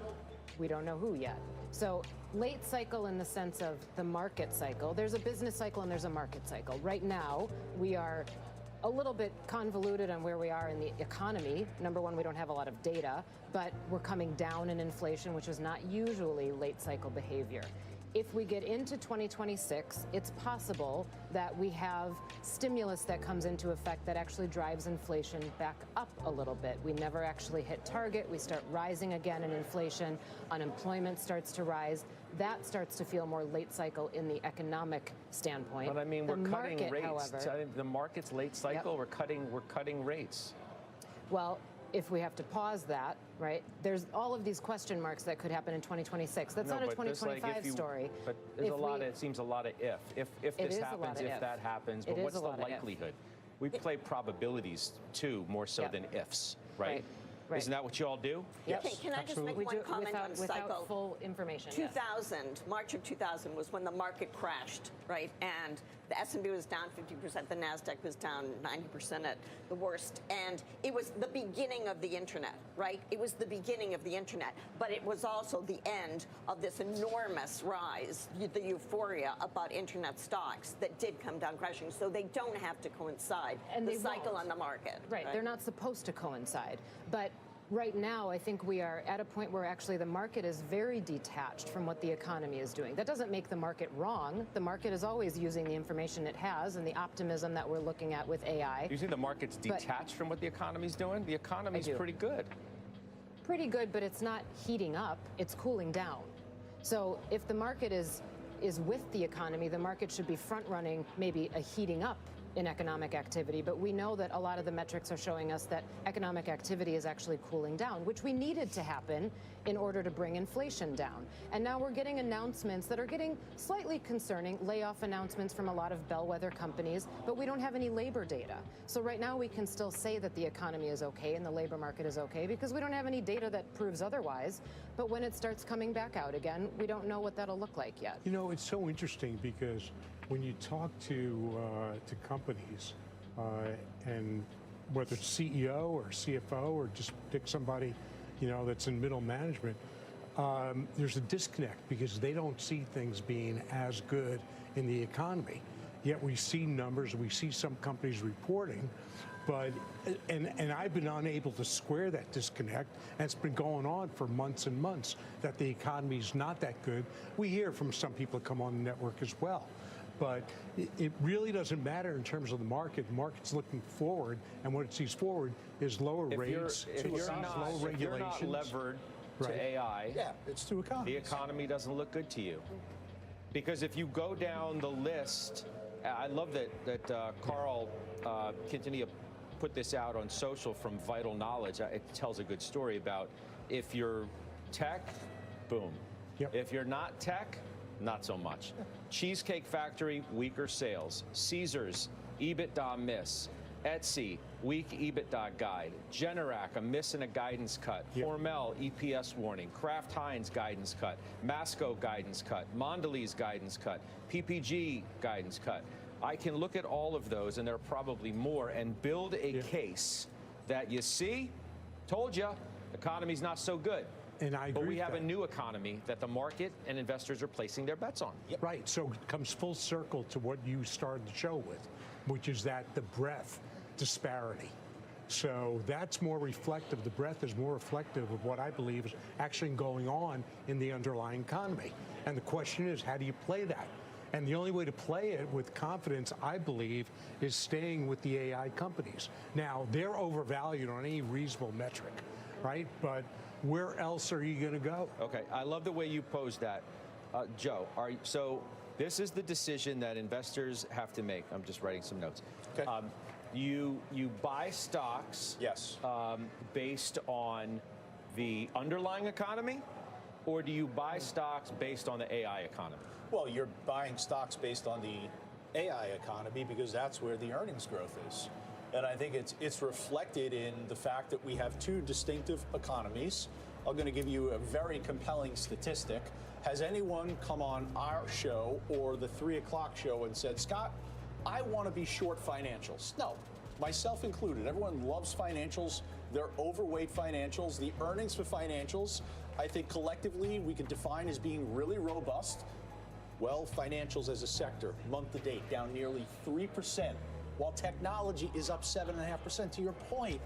We don't know who yet. So late cycle in the sense of the market cycle. There's a business cycle and there's a market cycle. Right now, we are a little bit convoluted on where we are in the economy. Number one, we don't have a lot of data, but we're coming down in inflation, which is not usually late cycle behavior. If we get into 2026, it's possible that we have stimulus that comes into effect that actually drives inflation back up a little bit. We never actually hit target. We start rising again in inflation. Unemployment starts to rise. That starts to feel more late cycle in the economic standpoint. But I mean, we're cutting rates. However, The market's late cycle. We're cutting rates. Well, if we have to pause that, right, there's all of these question marks that could happen in 2026. That's not a 2025 story. But there's it seems a lot of if this happens, if that happens. But what's the likelihood? We play probabilities too, more so than ifs, right? Right. Isn't that what you all do? Yes. Can I just make one comment on cycle? Without full information. 2000, March of 2000 was when the market crashed, right? And the S&P was down 50%, the NASDAQ was down 90% at the worst. And it was the beginning of the internet, right? It was the beginning of the internet. But it was also the end of this enormous rise, the euphoria about internet stocks that did come down crashing. So they don't have to coincide, and the cycle on the market. Right, they're not supposed to coincide. But right now, I think we are at a point where actually the market is very detached from what the economy is doing. That doesn't make the market wrong. The market is always using the information it has and the optimism that we're looking at with AI. Do you think the market's detached from what the economy's doing? The economy's pretty good. Pretty good, but it's not heating up. It's cooling down. So if the market is with the economy, the market should be front-running maybe a heating up in economic activity, but we know that a lot of the metrics are showing us that economic activity is actually cooling down, which we needed to happen in order to bring inflation down. And now we're getting announcements that are getting slightly concerning, layoff announcements from a lot of bellwether companies, but we don't have any labor data. So right now we can still say that the economy is okay and the labor market is okay because we don't have any data that proves otherwise. But when it starts coming back out again, we don't know what that'll look like yet. You know, it's so interesting because when you talk to companies, and whether it's CEO or CFO or just pick somebody, you know, that's in middle management, there's a disconnect because they don't see things being as good in the economy. Yet we see numbers, we see some companies reporting, but and I've been unable to square that disconnect, and it's been going on for months and months that the economy's not that good. We hear from some people that come on the network as well. But it really doesn't matter in terms of the market. The market's looking forward, and what it sees forward is lower rates, low regulations. If you're not levered to AI, it's to economy. The economy doesn't look good to you. Because if you go down the list, I love that Carl Quintanilla put this out on social from Vital Knowledge. It tells a good story about if you're tech, boom. If you're not tech, not so much. Cheesecake Factory, weaker sales. Caesars, EBITDA miss. Etsy, weak EBITDA guide. Generac, a miss and a guidance cut. Hormel, EPS warning. Kraft Heinz, guidance cut. Masco, guidance cut. Mondelez, guidance cut. PPG, guidance cut. I can look at all of those, and there are probably more, and build a case that, you see, told you, the economy's not so good. And I agree. But we have a new economy that the market and investors are placing their bets on. Right. So it comes full circle to what you started the show with, which is that the breadth disparity. So that's more reflective. The breadth is more reflective of what I believe is actually going on in the underlying economy. And the question is, how do you play that? And the only way to play it with confidence, I believe, is staying with the AI companies. Now, they're overvalued on any reasonable metric, right? But where else are you going to go? Okay, I love the way you posed that. Joe, so this is the decision that investors have to make. I'm just writing some notes. Okay. You buy stocks based on the underlying economy, or do you buy stocks based on the AI economy? Well, you're buying stocks based on the AI economy because that's where the earnings growth is. And I think it's reflected in the fact that we have two distinctive economies. I'm going to give you a very compelling statistic. Has anyone come on our show or the 3 o'clock show and said, Scott, I want to be short financials? No, myself included. Everyone loves financials. They're overweight financials. The earnings for financials, I think collectively we could define as being really robust. Well, financials as a sector, month to date, down nearly 3%, while technology is up 7.5%. To your point,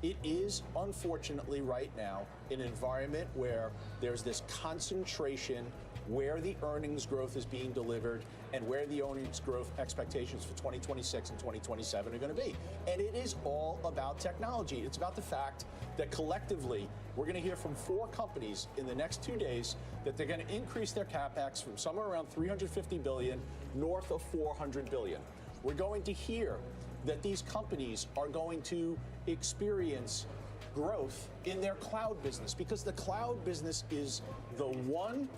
it is unfortunately right now an environment where there's this concentration where the earnings growth is being delivered and where the earnings growth expectations for 2026 and 2027 are going to be. And it is all about technology. It's about the fact that collectively, we're going to hear from 4 companies in the next 2 days that they're going to increase their capex from somewhere around $350 billion north of $400 billion. We're going to hear that these companies are going to experience growth in their cloud business, because the cloud business is the one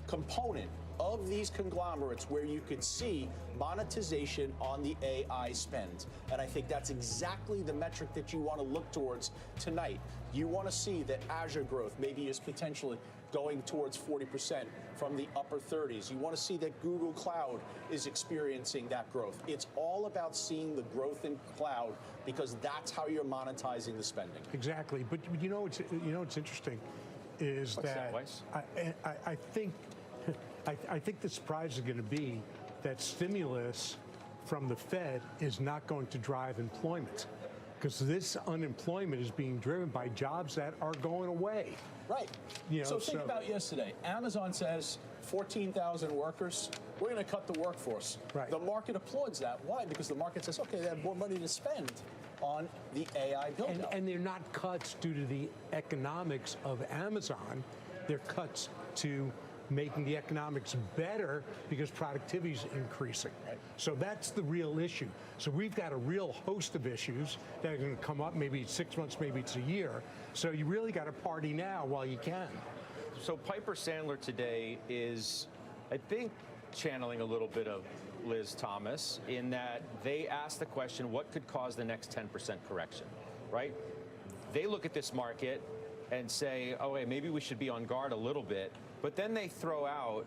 component of these conglomerates where you could see monetization on the AI spend. And I think that's exactly the metric that you want to look towards tonight. You want to see that Azure growth maybe is potentially going towards 40% from the upper 30s. You want to see that Google Cloud is experiencing that growth. It's all about seeing the growth in cloud, because that's how you're monetizing the spending. Exactly. But you know what's interesting is that I think I think the surprise is going to be that stimulus from the Fed is not going to drive employment, because this unemployment is being driven by jobs that are going away. Right. So think about yesterday. Amazon says 14,000 workers. We're going to cut the workforce. Right. The market applauds that. Why? Because the market says, okay, they have more money to spend on the AI build-up. And they're not cuts due to the economics of Amazon. They're cuts to making the economics better because productivity is increasing. Right. So that's the real issue. So we've got a real host of issues that are going to come up, maybe 6 months, maybe it's a year. So you really got to party now while you can. So Piper Sandler today is, I think, channeling a little bit of Liz Thomas in that they asked the question, what could cause the next 10% correction, right? They look at this market and say, oh, wait, maybe we should be on guard a little bit. But then they throw out,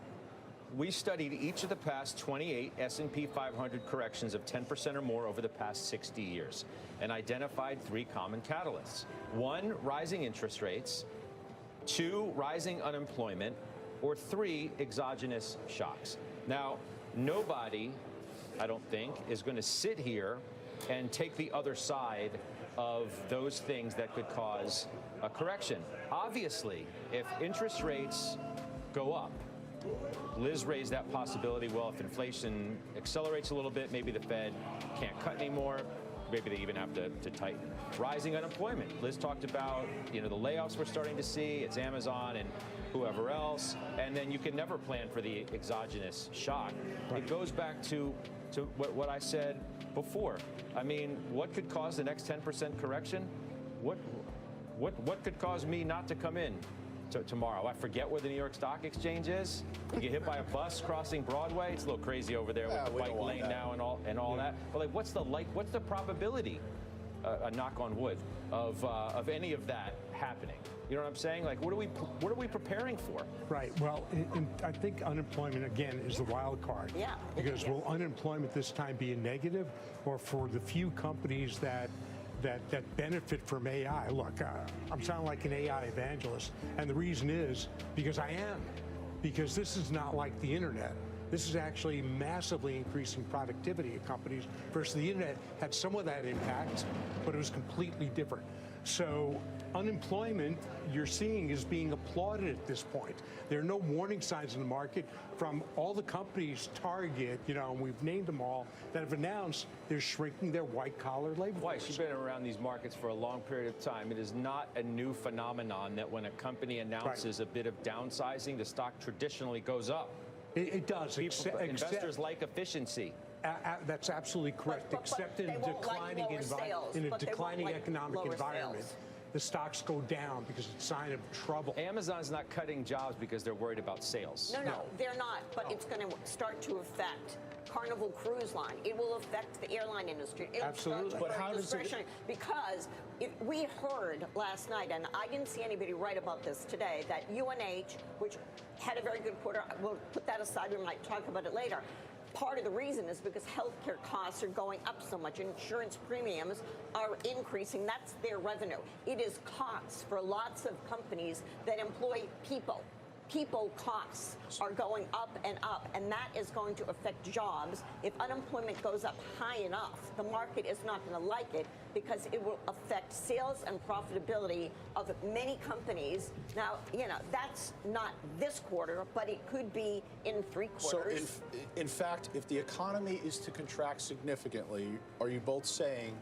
we studied each of the past 28 S&P 500 corrections of 10% or more over the past 60 years and identified 3 common catalysts. 1, rising interest rates. 2, rising unemployment. Or 3, exogenous shocks. Now, nobody, I don't think, is going to sit here and take the other side of those things that could cause a correction. Obviously, if interest rates go up, Liz raised that possibility. Well, if inflation accelerates a little bit, maybe the Fed can't cut anymore. Maybe they even have to tighten. Rising unemployment. Liz talked about, the layoffs we're starting to see. It's Amazon and whoever else. And then you can never plan for the exogenous shock. Right. It goes back to what I said before. I mean, what could cause the next 10% correction? What could cause me not to come in tomorrow? I forget where the New York Stock Exchange is. You get hit by a bus crossing Broadway. It's a little crazy over there with the bike lane now and all that. But like, what's the probability, a knock on wood, of any of that happening? You know what I'm saying? Like, what are we preparing for? Right. Well, I think unemployment again is the wild card. Yeah. Because will unemployment this time be a negative, or for the few companies that benefit from AI? Look, I'm sounding like an AI evangelist, and the reason is because I am. Because this is not like the internet. This is actually massively increasing productivity of companies versus the internet had some of that impact, but it was completely different. So unemployment, you're seeing, is being applauded at this point. There are no warning signs in the market from all the companies, Target, and we've named them all, that have announced they're shrinking their white-collar labor force. You've been around these markets for a long period of time. It is not a new phenomenon that when a company announces a bit of downsizing, the stock traditionally goes up. It does. Investors like efficiency. That's absolutely correct, except in a declining economic environment. The stocks go down because it's a sign of trouble. Amazon's not cutting jobs because they're worried about sales. No, they're not. But it's going to start to affect Carnival Cruise Line. It will affect the airline industry. It'll Absolutely. start But how does it? Because we heard last night, and I didn't see anybody write about this today, that UNH, which had a very good quarter, we'll put that aside, we might talk about it later. Part of the reason is because healthcare costs are going up so much. Insurance premiums are increasing. That's their revenue. It is costs for lots of companies that employ people. People costs are going up, and that is going to affect jobs. If unemployment goes up high enough, the market is not going to like it because it will affect sales and profitability of many companies. Now, that's not this quarter, but it could be in 3 quarters. So, in fact, if the economy is to contract significantly, are you both saying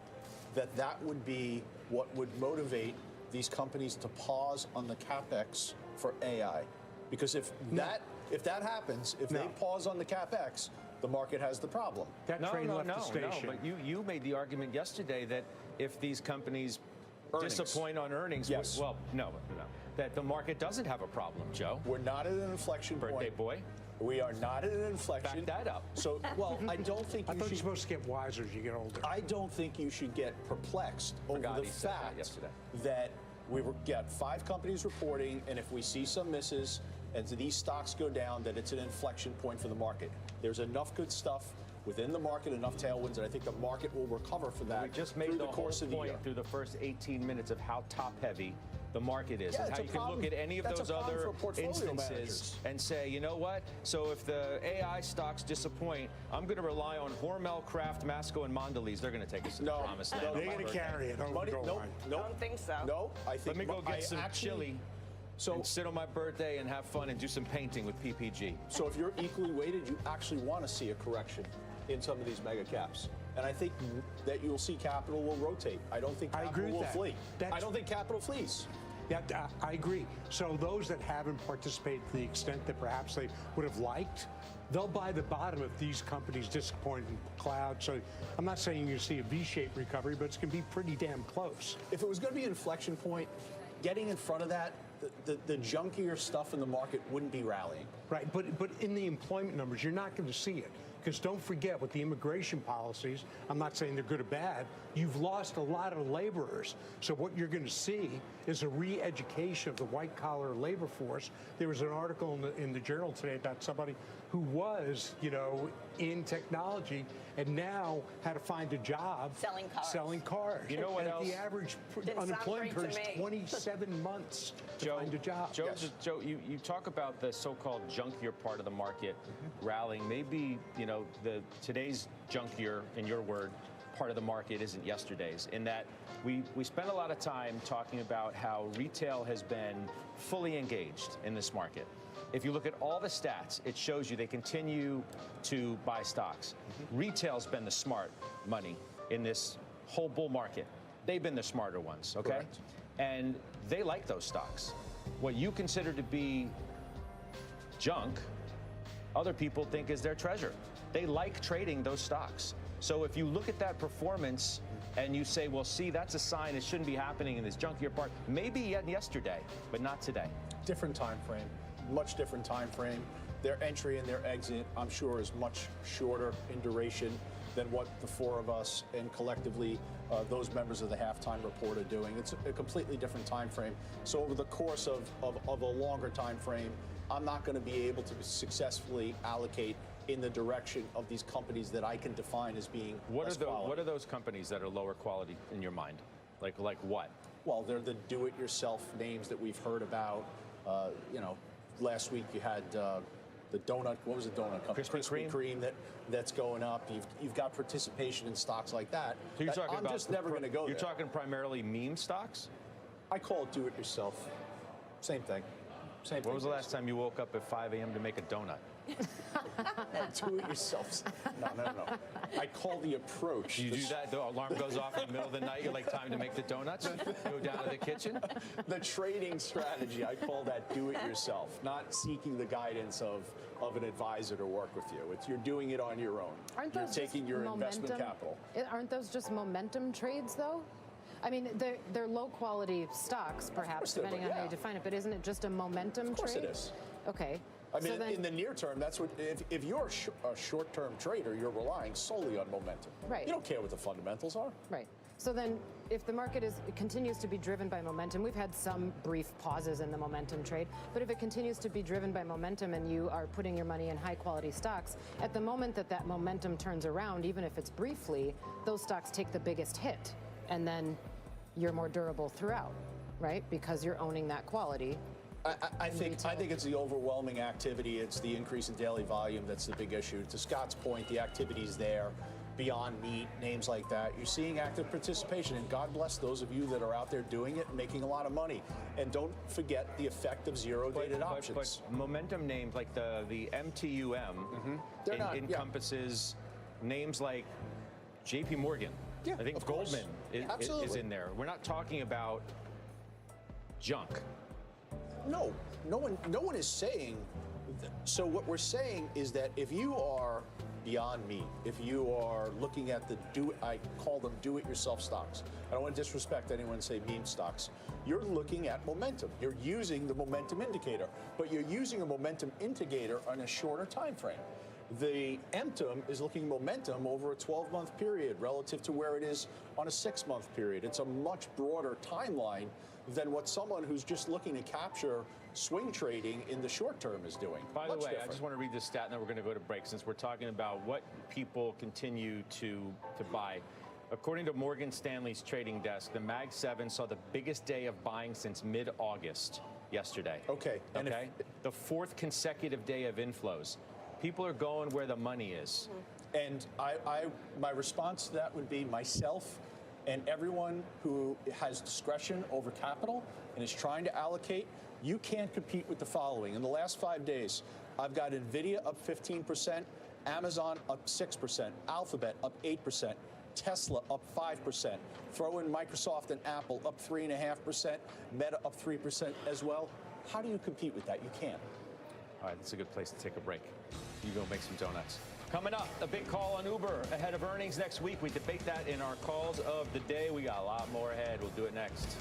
that that would be what would motivate these companies to pause on the CapEx for AI? Because if that happens, if they pause on the CapEx, the market has the problem. No, but you made the argument yesterday that if these companies disappoint on earnings, that the market doesn't have a problem, Joe. We're not at an inflection point. Birthday boy. We are not at an inflection. Back that up. So, well, I don't think I thought you're supposed to get wiser as you get older. I don't think you should get perplexed over the fact that we got 5 companies reporting, and if we see some misses and these stocks go down, that it's an inflection point for the market. There's enough good stuff within the market, enough tailwinds, and I think the market will recover for that. We just made through the course of the point year. through the first 18 minutes of how top-heavy the market is, Yeah, and it's how a you problem. can look at any of That's a those problem other for portfolio instances managers. and say, you know what? So if the AI stocks disappoint, I'm going to rely on Hormel, Kraft, Masco, and Mondelez. They're going to take us to the promised land. They're going to carry it over Money, gold nope, line. nope. Don't think so. No, I think Let me go get some actually- chili and sit on my birthday and have fun and do some painting with PPG. So if you're equally weighted, you actually want to see a correction in some of these mega caps. And I think that you'll see capital will rotate. I don't think capital agree with will that. flee. That's- I don't think capital flees. Yeah, I agree. So those that haven't participated to the extent that perhaps they would have liked, they'll buy the bottom if these companies disappoint in cloud. So I'm not saying you see a V-shaped recovery, but it's going to be pretty damn close. If it was going to be an inflection point, getting in front of that, the junkier stuff in the market wouldn't be rallying. Right, but in the employment numbers, you're not going to see it. Because don't forget, with the immigration policies, I'm not saying they're good or bad, you've lost a lot of laborers. So what you're going to see is a re-education of the white-collar labor force. There was an article in the Journal today about somebody who was, in technology and now had to find a job selling cars. You know what and else? The average Didn't sound unemployment great period to is me. 27 months to find a job. Joe, you talk about the so-called junkier part of the market rallying. Maybe, today's junkier, in your word, part of the market isn't yesterday's, in that we spent a lot of time talking about how retail has been fully engaged in this market. If you look at all the stats, it shows you they continue to buy stocks. Retail's been the smart money in this whole bull market. They've been the smarter ones, okay? Correct. And they like those stocks. What you consider to be junk, other people think is their treasure. They like trading those stocks. So if you look at that performance and you say, well, see, that's a sign it shouldn't be happening in this junkier part, maybe yesterday, but not today. Different time frame, much different time frame. Their entry and their exit, I'm sure, is much shorter in duration than what the 4 of us and collectively those members of the halftime report are doing. It's a completely different time frame. So over the course of a longer time frame, I'm not going to be able to successfully allocate in the direction of these companies that I can define as being less quality. What are those companies that are lower quality in your mind? Like what? Well, they're the do-it-yourself names that we've heard about. Last week you had the donut. What was the donut company? Krispy Kreme that's going up. You've got participation in stocks like that. So you're talking I'm about just never going to go there. You're talking primarily meme stocks? I call it do-it-yourself. Same thing. Same thing. When was the last time you woke up at 5 a.m. to make a donut? Do-it-yourself. No. I call the approach. You do that, the alarm goes off in the middle of the night, you're like, time to make the donuts? Go down to the kitchen? The trading strategy, I call that do-it-yourself, not seeking the guidance of an advisor to work with you. You're doing it on your own. Aren't You're those taking just your momentum? investment capital. Aren't those just momentum trades, though? I mean, they're low-quality stocks, perhaps, they're, depending on how yeah. you define it. But isn't it just a momentum trade? Of course it is. Okay. I mean, So then- in the near term, that's what. If you're a short-term trader, you're relying solely on momentum. Right. You don't care what the fundamentals are. Right. So then, if the market continues to be driven by momentum, we've had some brief pauses in the momentum trade, but if it continues to be driven by momentum and you are putting your money in high-quality stocks, at the moment that momentum turns around, even if it's briefly, those stocks take the biggest hit, and then you're more durable throughout, right? Because you're owning that quality. I think it's the overwhelming activity. It's the increase in daily volume that's the big issue. To Scott's point, the activity's there. Beyond Meat, names like that. You're seeing active participation, and God bless those of you that are out there doing it and making a lot of money. And don't forget the effect of zero-dated options. But momentum names like the MTUM encompasses names like J.P. Morgan. Yeah, I think of course. Goldman is in there. We're not talking about junk. No one is saying. So what we're saying is that if you are Beyond Meat, if you are looking at I call them do-it-yourself stocks. I don't want to disrespect anyone and say meme stocks. You're looking at momentum. You're using the momentum indicator, but you're using a momentum indicator on a shorter time frame. The MTUM is looking momentum over a 12-month period relative to where it is on a 6-month period. It's a much broader timeline than what someone who's just looking to capture swing trading in the short term is doing. By the Much way, different. I just want to read this stat, and then we're going to go to break since we're talking about what people continue to buy. According to Morgan Stanley's trading desk, the Mag 7 saw the biggest day of buying since mid-August yesterday. Okay. And okay. The fourth consecutive day of inflows. People are going where the money is. And my response to that would be myself and everyone who has discretion over capital and is trying to allocate. You can't compete with the following. In the last 5 days, I've got NVIDIA up 15%, Amazon up 6%, Alphabet up 8%, Tesla up 5%. Throw in Microsoft and Apple up 3.5%, Meta up 3% as well. How do you compete with that? You can't. All right, that's a good place to take a break. You go make some donuts. Coming up, a big call on Uber ahead of earnings next week. We debate that in our calls of the day. We got a lot more ahead. We'll do it next.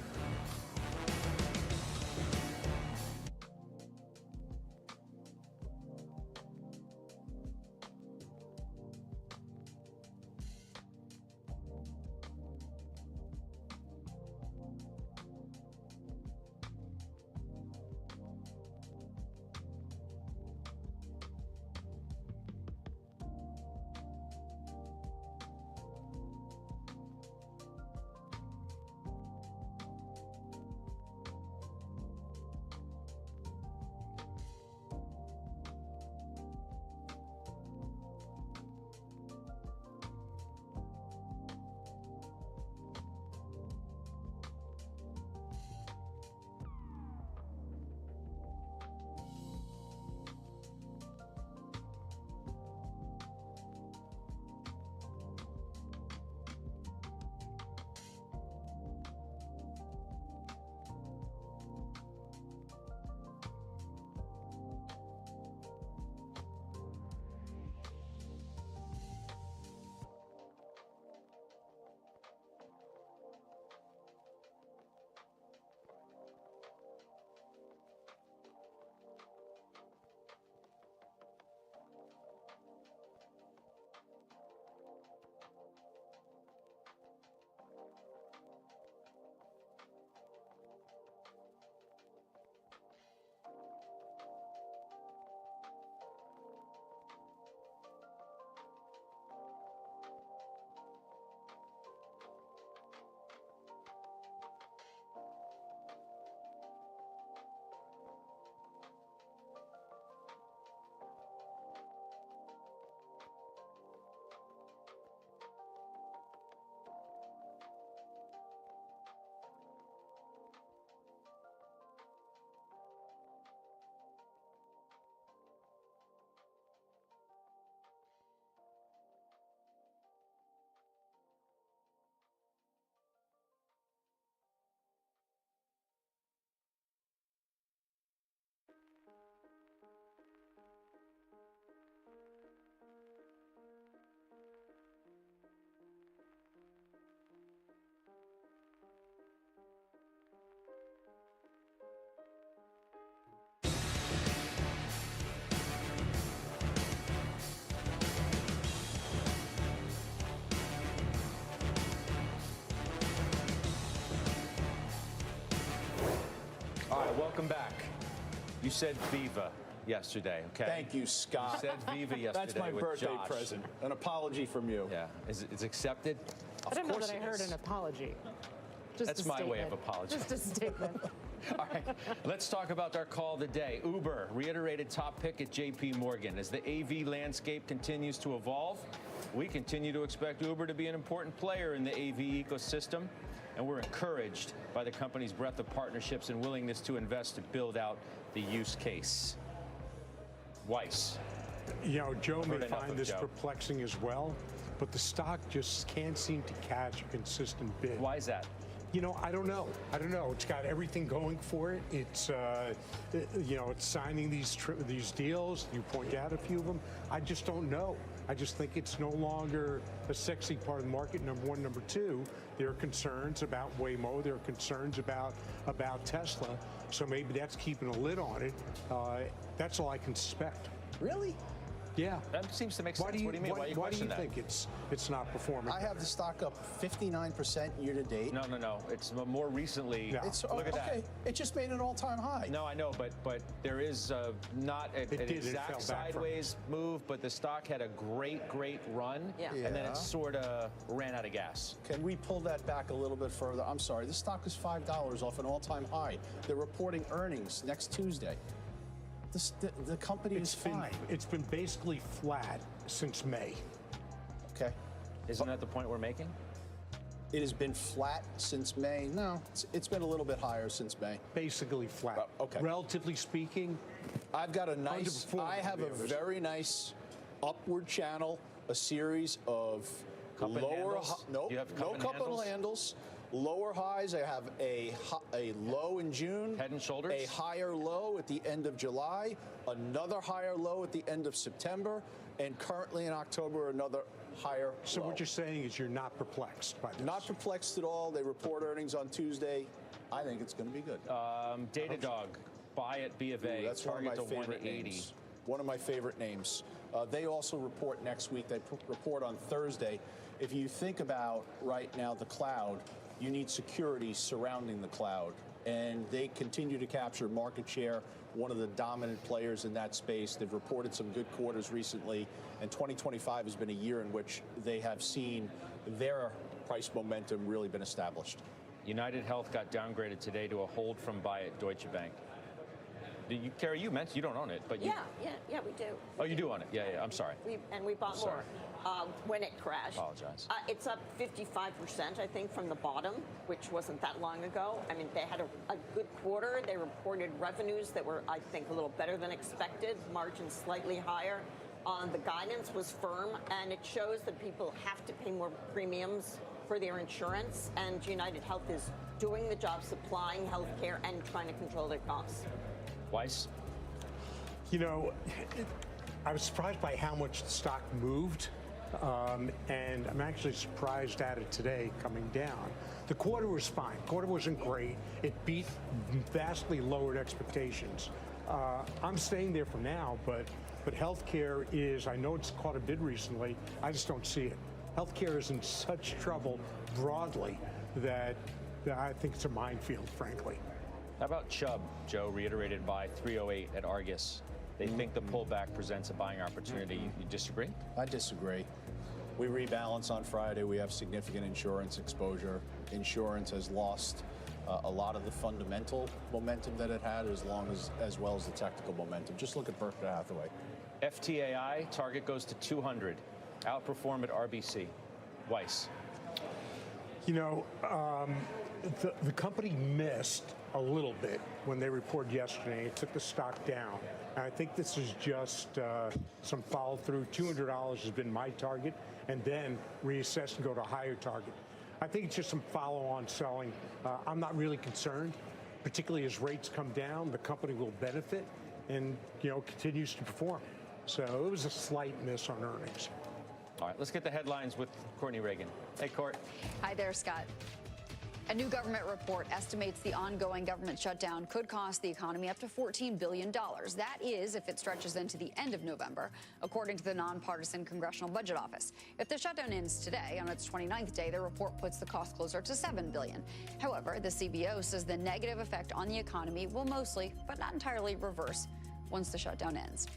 welcome back. You said Viva yesterday, okay? Thank you, Scott. You said Viva yesterday. That's my with birthday Josh. present. An apology from you. Yeah, it's accepted. I don't know that I heard an apology. Just That's a my way of statement. apologizing. Just a statement. All right, let's talk about our call of the day. Uber, reiterated top pick at JP Morgan. As the AV landscape continues to evolve, we continue to expect Uber to be an important player in the AV ecosystem, and we're encouraged by the company's breadth of partnerships and willingness to invest to build out the use case. Weiss. You know, Joe may Heard enough find of this Joe. perplexing as well, but the stock just can't seem to catch a consistent bid. Why is that? You know, I don't know. It's got everything going for it. It's, it's signing these deals. You point out a few of them. I just don't know. I just think it's no longer a sexy part of the market, number one. Number two, there are concerns about Waymo. There are concerns about Tesla. So maybe that's keeping a lid on it. That's all I can suspect. Really? Yeah. That seems to make sense. What do you mean? Why do you Why do question you that? think it's not performing? I have the stock up 59% year to date. No. It's more recently. Yeah. It's Look at okay. that. It just made an all-time high. No, I know, but there is not an It fell exact back from sideways move, but the stock had a great run, Yeah. and then Yeah. it sort of ran out of gas. Can we pull that back a little bit further? I'm sorry, this stock is $5 off an all-time high. They're reporting earnings next Tuesday. The company is fine. It's been basically flat since May. Okay. Isn't that the point we're making? It has been flat since May. No, it's been a little bit higher since May. Basically flat. Okay. Relatively speaking, I've got a nice, Underperforming I have a behaviors. very nice upward channel, a series of Cup and lower, handles? no, You have no cup and cup and handles? handles. Lower highs, I have a low in June. Head and shoulders? A higher low at the end of July, another higher low at the end of September, and currently in October, another higher so low. what you're saying is you're not perplexed by this. Not perplexed at all. They report earnings on Tuesday. I think it's going to be good. Datadog, buy at B of A, Ooh, that's one of my target to favorite 180. names. One of my favorite names. They also report next week. They report on Thursday. If you think about right now the cloud, you need security surrounding the cloud. And they continue to capture market share, one of the dominant players in that space. They've reported some good quarters recently, and 2025 has been a year in which they have seen their price momentum really been established. United Health got downgraded today to a hold from buy at Deutsche Bank. Carrie, you mentioned you don't own it, but you. Yeah, we do. Oh, you do own it. Yeah. I'm sorry. We bought Sorry. more when it crashed. Apologize. It's up 55%, I think, from the bottom, which wasn't that long ago. I mean, they had a good quarter. They reported revenues that were, I think, a little better than expected, margins slightly higher. The guidance was firm, and it shows that people have to pay more premiums for their insurance, and United Health is doing the job supplying health care and trying to control their costs. Weiss? You know, I was surprised by how much the stock moved, and I'm actually surprised at it today coming down. The quarter was fine. Quarter wasn't great. It beat vastly lowered expectations. I'm staying there for now, but healthcare is, I know it's caught a bid recently, I just don't see it. Healthcare is in such trouble broadly that I think it's a minefield, frankly. How about Chubb? Joe reiterated buy 308 at Argus. They think the pullback presents a buying opportunity. You disagree? I disagree. We rebalance on Friday. We have significant insurance exposure. Insurance has lost a lot of the fundamental momentum that it had, as well as the technical momentum. Just look at Berkshire Hathaway. FTAI target goes to 200. Outperform at RBC. Weiss. You know, the company missed a little bit when they reported yesterday. It took the stock down. And I think this is just some follow through. $200 has been my target, and then reassess and go to a higher target. I think it's just some follow-on selling. I'm not really concerned, particularly as rates come down. The company will benefit, and continues to perform. So it was a slight miss on earnings. All right, let's get the headlines with Courtney Reagan. Hey, Court. Hi there, Scott. A new government report estimates the ongoing government shutdown could cost the economy up to $14 billion. That is, if it stretches into the end of November, according to the nonpartisan Congressional Budget Office. If the shutdown ends today, on its 29th day, the report puts the cost closer to $7 billion. However, the CBO says the negative effect on the economy will mostly, but not entirely, reverse once the shutdown ends.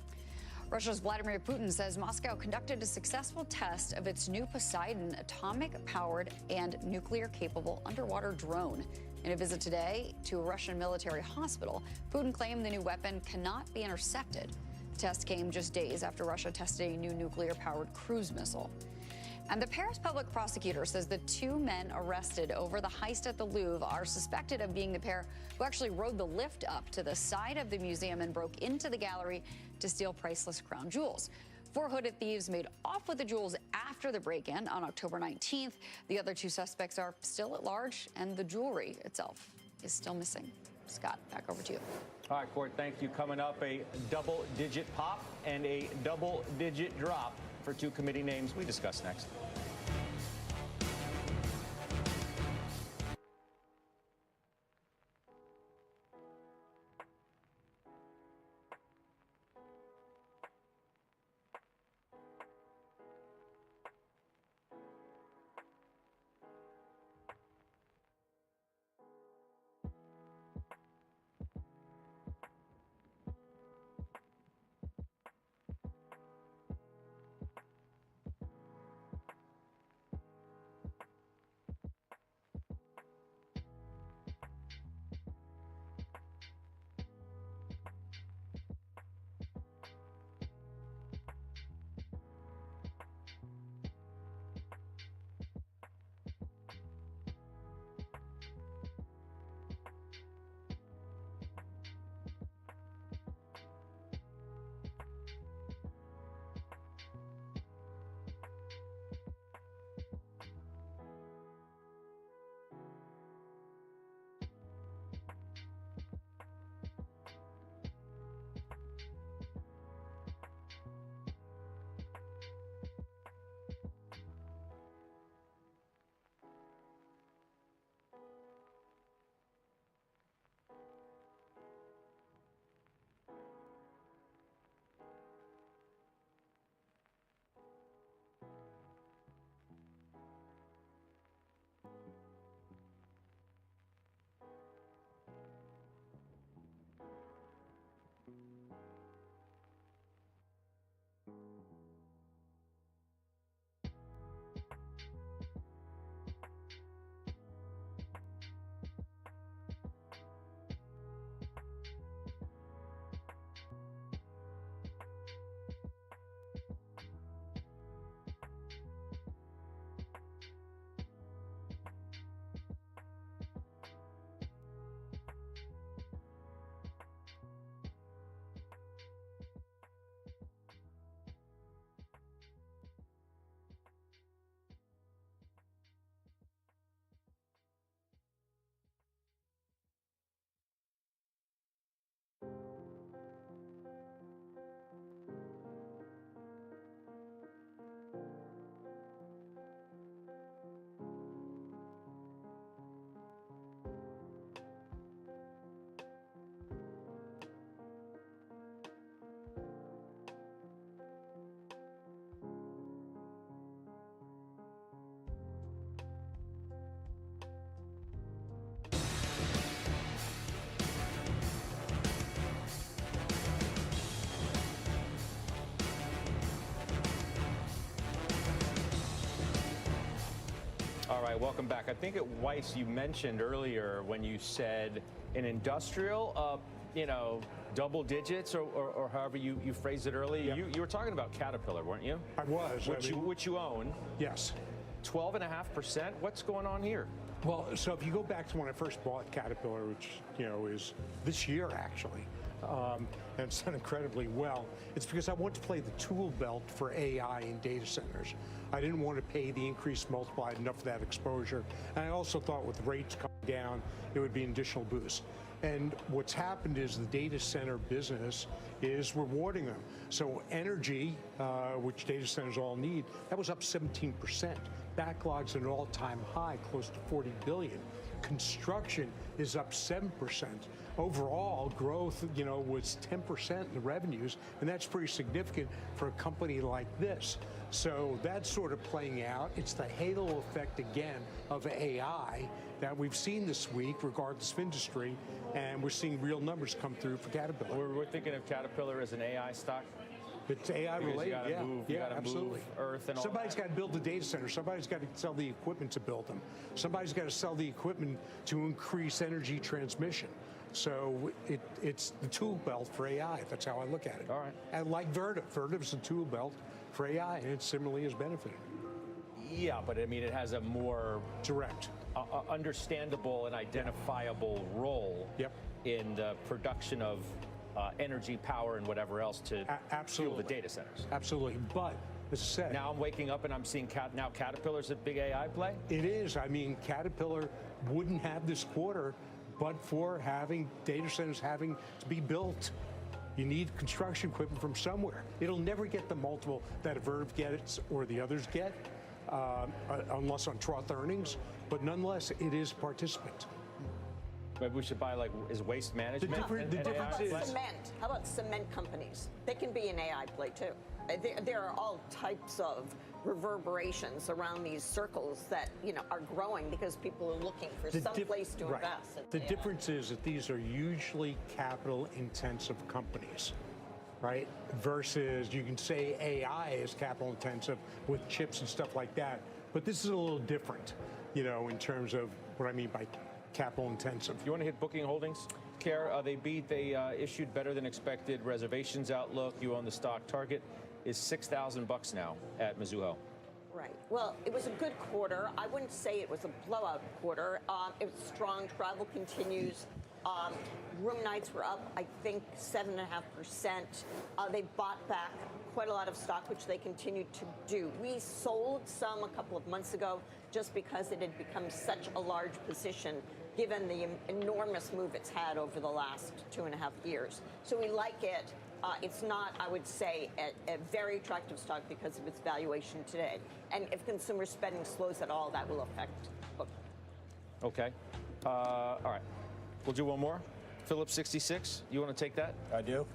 Russia's Vladimir Putin says Moscow conducted a successful test of its new Poseidon atomic-powered and nuclear-capable underwater drone. In a visit today to a Russian military hospital, Putin claimed the new weapon cannot be intercepted. The test came just days after Russia tested a new nuclear-powered cruise missile. And the Paris public prosecutor says the two men arrested over the heist at the Louvre are suspected of being the pair who actually rode the lift up to the side of the museum and broke into the gallery to steal priceless crown jewels. 4 hooded thieves made off with the jewels after the break-in on October 19th. The other 2 suspects are still at large, and the jewelry itself is still missing. Scott, back over to you. All right, Court, thank you. Coming up, a double-digit pop and a double-digit drop for 2 committee names we discuss next. All right, welcome back. I think at Weiss you mentioned earlier when you said an industrial, double digits or however you phrased it earlier. Yeah. You were talking about Caterpillar, weren't you? I was. Which you own. Yes. 12.5%. What's going on here? Well, so if you go back to when I first bought Caterpillar, which, is this year actually, and it's done incredibly well, it's because I want to play the tool belt for AI in data centers. I didn't want to pay the increased multiplied enough for that exposure. And I also thought with rates coming down, it would be an additional boost. And what's happened is the data center business is rewarding them. So energy, which data centers all need, that was up 17%. Backlogs at an all-time high, close to $40 billion. construction is up 7%. Overall growth, was 10% in the revenues, and that's pretty significant for a company like this. So that's sort of playing out. It's the halo effect again of AI that we've seen this week, regardless of industry, and we're seeing real numbers come through for Caterpillar. We're thinking of Caterpillar as an AI stock. It's AI Because related, you gotta yeah. move, yeah, you gotta absolutely. move Earth and all Somebody's that. got to build the data center. Somebody's got to sell the equipment to build them. Somebody's got to sell the equipment to increase energy transmission. So it's the tool belt for AI. That's how I look at it. All right. And like Vertiv. Vertiv's a tool belt for AI, and it similarly has benefited. Yeah, but I mean, it has a more direct, understandable and identifiable role in the production of energy, power, and whatever else to fuel the data centers. Absolutely. But as I said, now I'm waking up and I'm seeing now Caterpillar's a big AI play. It is. I mean, Caterpillar wouldn't have this quarter but for having data centers having to be built. You need construction equipment from somewhere. It'll never get the multiple that a Vertiv gets or the others get, unless on trough earnings. But nonetheless, it is a participant. Maybe we should buy is waste management. How about cement? How about cement companies? They can be an AI play too. There are all types of reverberations around these circles that are growing because people are looking for some place to invest. The difference is that these are usually capital-intensive companies, right? Versus you can say AI is capital-intensive with chips and stuff like that, but this is a little different, in terms of what I mean by capital-intensive. You want to hit Booking Holdings? Care, they issued better than expected reservations outlook. You own the stock. Target is $6,000 now at Mizuho. Right. Well, it was a good quarter. I wouldn't say it was a blowout quarter. It was strong. Travel continues. Room nights were up, I think, 7.5%. They bought back quite a lot of stock, which they continued to do. We sold some a couple of months ago just because it had become such a large position given the enormous move it's had over the last 2.5 years. So we like it. It's not, I would say, a very attractive stock because of its valuation today. And if consumer spending slows at all, that will affect Booking. Okay. All right. We'll do one more. Phillips 66. You want to take that? I do.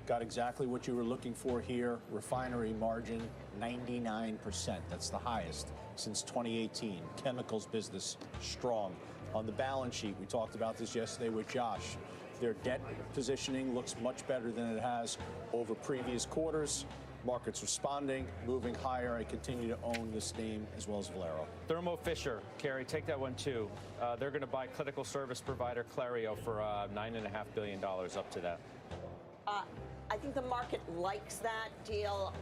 Got exactly what you were looking for here. Refinery margin, 99%. That's the highest since 2018. Chemicals business, strong. On the balance sheet, we talked about this yesterday with Josh. Their debt positioning looks much better than it has over previous quarters. Markets responding, moving higher. I continue to own this name as well as Valero. Thermo Fisher, Carrie, take that one too. They're going to buy clinical service provider Clario for $9.5 billion, up to that. I think the market likes that deal.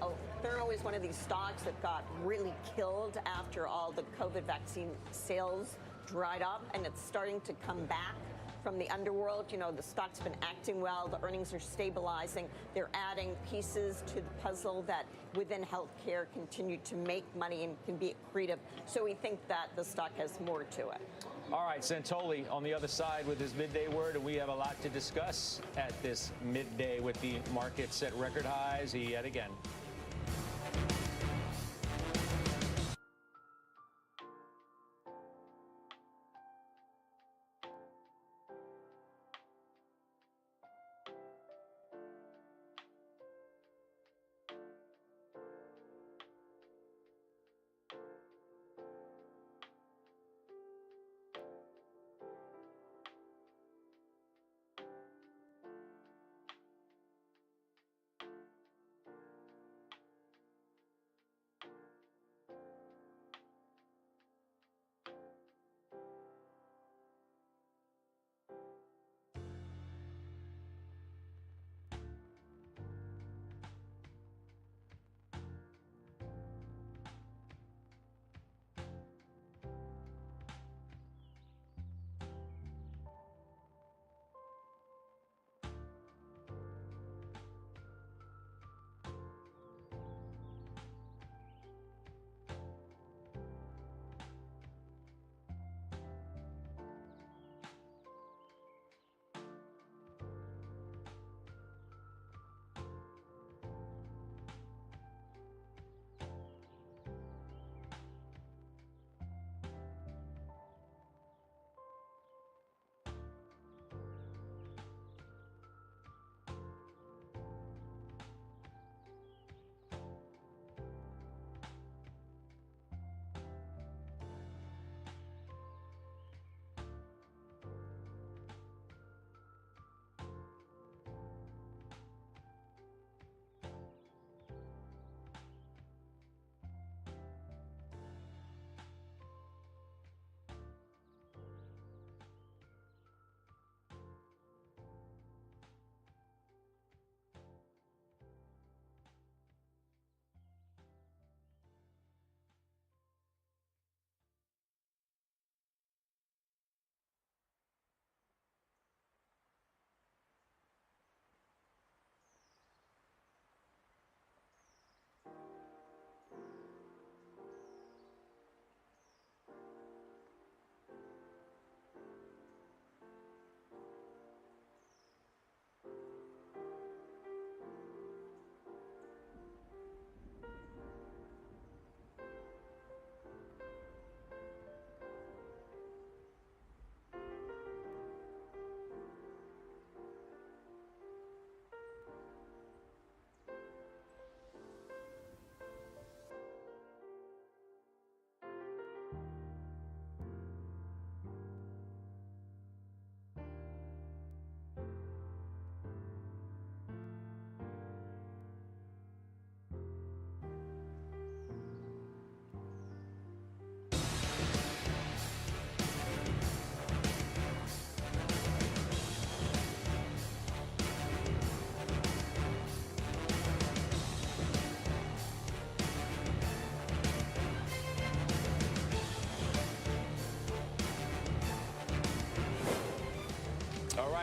Thermo is one of these stocks that got really killed after all the COVID vaccine sales dried up, and it's starting to come back from the underworld. The stock's been acting well. The earnings are stabilizing. They're adding pieces to the puzzle that within healthcare continue to make money and can be accretive. So we think that the stock has more to it. All right, Santoli on the other side with his midday word, and we have a lot to discuss at this midday with the markets at record highs yet again.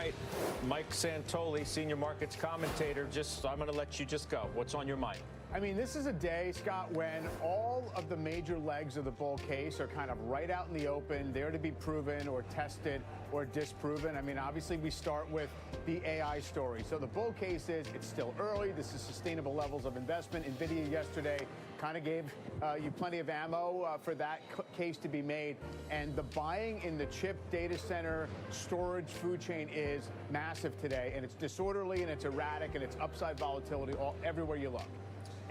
right, Mike Santoli, senior markets commentator. I'm going to let you just go. What's on your mind? I mean, this is a day, Scott, when all of the major legs of the bull case are kind of right out in the open, there to be proven or tested or disproven. I mean, obviously, we start with the AI story. So the bull case is it's still early. This is sustainable levels of investment. NVIDIA yesterday kind of gave you plenty of ammo for that case to be made. And the buying in the chip data center storage food chain is massive today. And it's disorderly and it's erratic and it's upside volatility everywhere you look.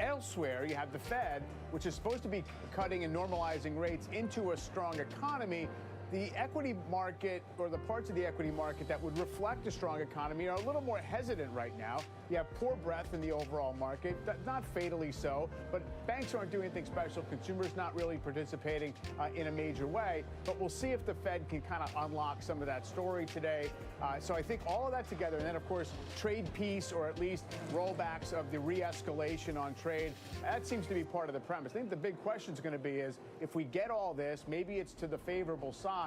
Elsewhere, you have the Fed, which is supposed to be cutting and normalizing rates into a strong economy. The equity market, or the parts of the equity market that would reflect a strong economy, are a little more hesitant right now. You have poor breadth in the overall market, not fatally so, but banks aren't doing anything special. Consumers not really participating in a major way. But we'll see if the Fed can kind of unlock some of that story today. So I think all of that together, and then, of course, trade peace, or at least rollbacks of the re-escalation on trade, that seems to be part of the premise. I think the big question is going to be is, if we get all this, maybe it's to the favorable side,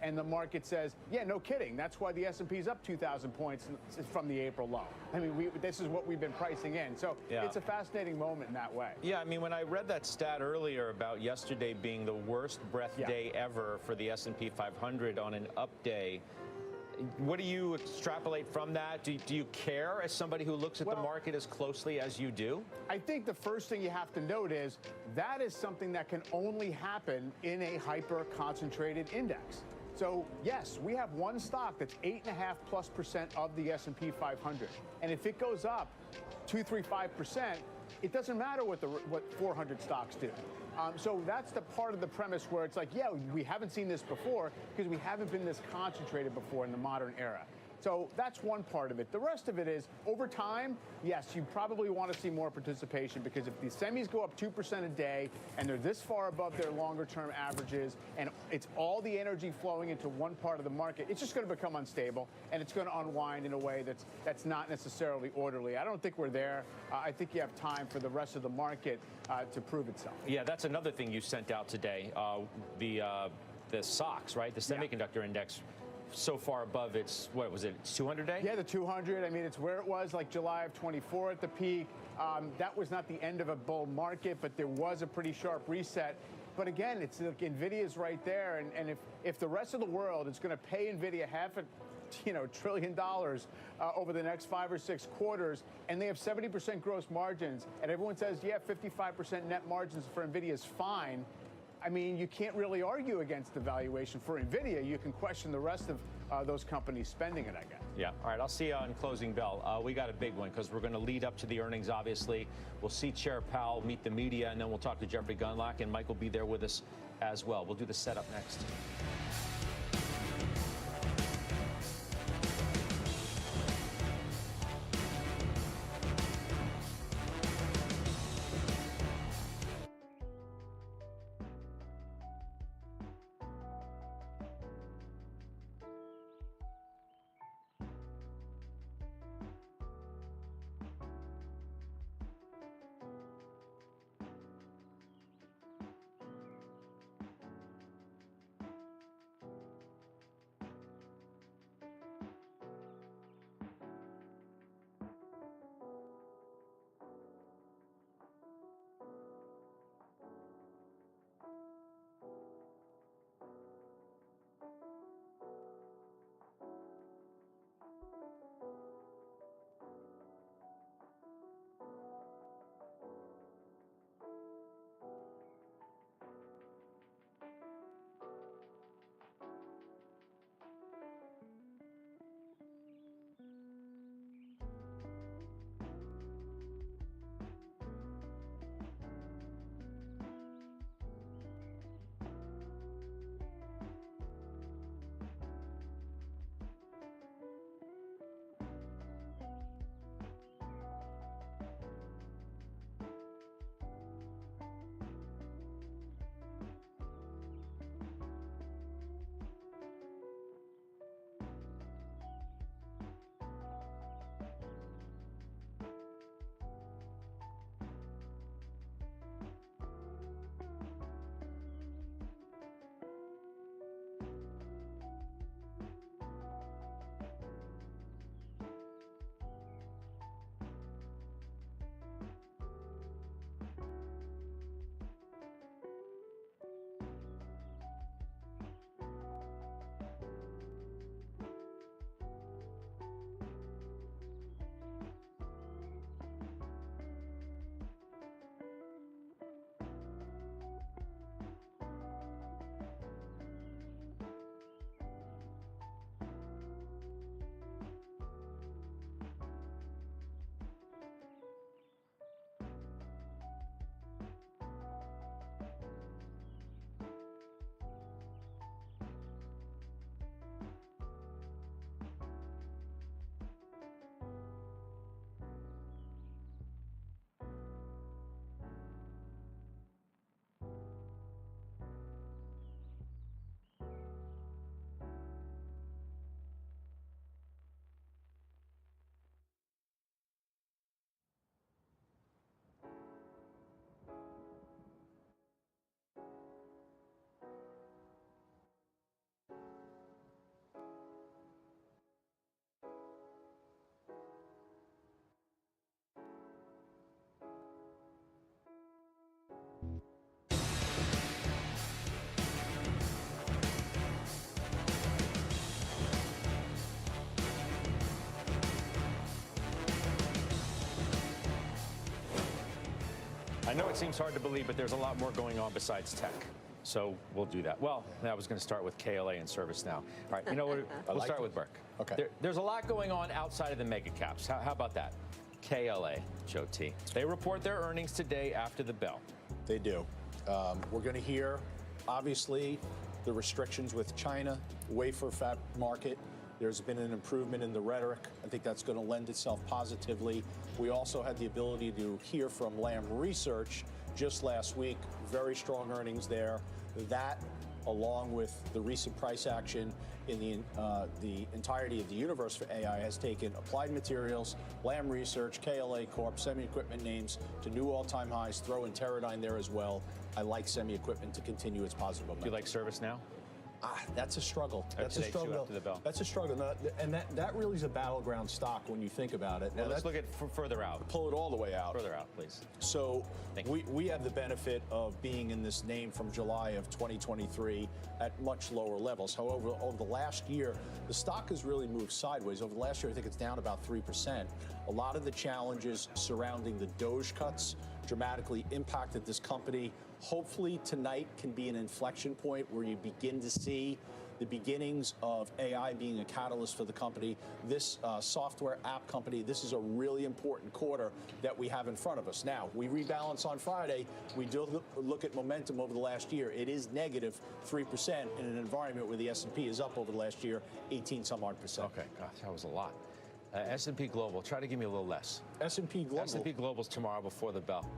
and the market says, yeah, no kidding. That's why the S&P is up 2,000 points from the April low. I mean, this is what we've been pricing in. So it's a fascinating moment in that way. Yeah, I mean, when I read that stat earlier about yesterday being the worst breadth day ever for the S&P 500 on an up day, what do you extrapolate from that? Do you care as somebody who looks at the market as closely as you do? I think the first thing you have to note is that is something that can only happen in a hyper-concentrated index. So yes, we have one stock that's 8.5+% of the S&P 500, and if it goes up 2, 3, 5%, it doesn't matter what 400 stocks do. So that's the part of the premise where it's like, yeah, we haven't seen this before because we haven't been this concentrated before in the modern era. So that's one part of it. The rest of it is, over time, yes, you probably want to see more participation, because if the semis go up 2% a day and they're this far above their longer-term averages and it's all the energy flowing into one part of the market, it's just going to become unstable and it's going to unwind in a way that's not necessarily orderly. I don't think we're there. I think you have time for the rest of the market to prove itself. Yeah, that's another thing you sent out today, the SOX, right? The semiconductor index. So far above its, what was it, 200 day? Yeah, the 200. I mean, it's where it was like July of 24 at the peak. That was not the end of a bull market, but there was a pretty sharp reset. But again, it's like NVIDIA's right there. And if the rest of the world is going to pay NVIDIA $500 billion over the next 5 or 6 quarters, and they have 70% gross margins, and everyone says, yeah, 55% net margins for NVIDIA is fine, I mean, you can't really argue against the valuation for NVIDIA. You can question the rest of those companies spending it, I guess. Yeah. All right. I'll see you on closing bell. We got a big one because we're going to lead up to the earnings, obviously. We'll see Chair Powell meet the media, and then we'll talk to Jeffrey Gundlach, and Mike will be there with us as well. We'll do the setup next. know it seems hard to believe, but there's a lot more going on besides tech. So we'll do that. Well, I was going to start with KLA and ServiceNow. All right, you know what? We'll start with Burke. Okay. There's a lot going on outside of the mega caps. How about that? KLA, Joe T. They report their earnings today after the bell. They do. We're going to hear, obviously, the restrictions with China, wafer fab market. There's been an improvement in the rhetoric. I think that's going to lend itself positively. We also had the ability to hear from Lam Research just last week. Very strong earnings there. That, along with the recent price action in the entirety of the universe for AI, has taken Applied Materials, Lam Research, KLA Corp, semi-equipment names to new all-time highs. Throw in Teradyne there as well. I like semi-equipment to continue its positive momentum. Do you like ServiceNow? That's a struggle. That's a today, too, struggle. after the bell. That's a struggle. No, and that really is a battleground stock when you think about it. Well, Now let's look at further out. Pull it all the way out. Further out, please. So we have the benefit of being in this name from July of 2023 at much lower levels. However, over the last year, the stock has really moved sideways. Over the last year, I think it's down about 3%. A lot of the challenges surrounding the Doge cuts dramatically impacted this company. Hopefully tonight can be an inflection point where you begin to see the beginnings of AI being a catalyst for the company. This software app company, this is a really important quarter that we have in front of us. Now, we rebalance on Friday. We do look at momentum over the last year. It is negative 3% in an environment where the S&P is up over the last year 18-some-odd%. Okay, gosh, that was a lot. S&P Global, try to give me a little less. S&P Global. S&P Global's tomorrow before the bell.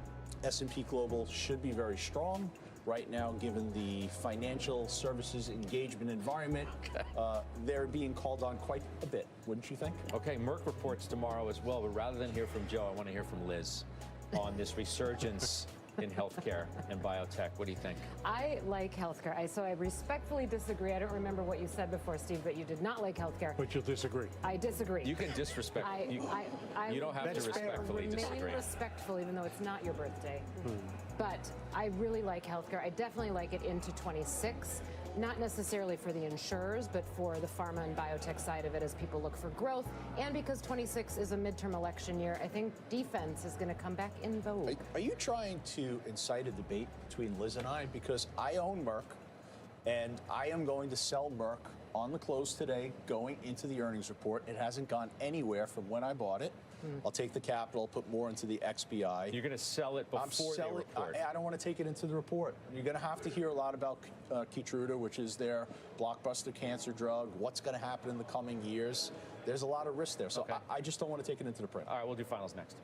S&P Global should be very strong right now, given the financial services engagement environment. They're being called on quite a bit, wouldn't you think? Okay, Merck reports tomorrow as well, but rather than hear from Joe, I want to hear from Liz on this resurgence in healthcare and biotech. What do you think? I like healthcare. So I respectfully disagree. I don't remember what you said before, Steve, but you did not like healthcare. But you'll disagree. I disagree. You can disrespect. You don't have to respectfully disagree. Remain respectful, even though it's not your birthday. But I really like healthcare. I definitely like it into 26. Not necessarily for the insurers, but for the pharma and biotech side of it as people look for growth. And because 26 is a midterm election year, I think defense is going to come back in vogue. Are you trying to incite a debate between Liz and I? Because I own Merck, and I am going to sell Merck on the close today, going into the earnings report. It hasn't gone anywhere from when I bought it. I'll take the capital, put more into the XBI. You're going to sell it before they report. I don't want to take it into the report. You're going to have to hear a lot about Keytruda, which is their blockbuster cancer drug, what's going to happen in the coming years. There's a lot of risk there. So I just don't want to take it into the print. All right, we'll do finals next.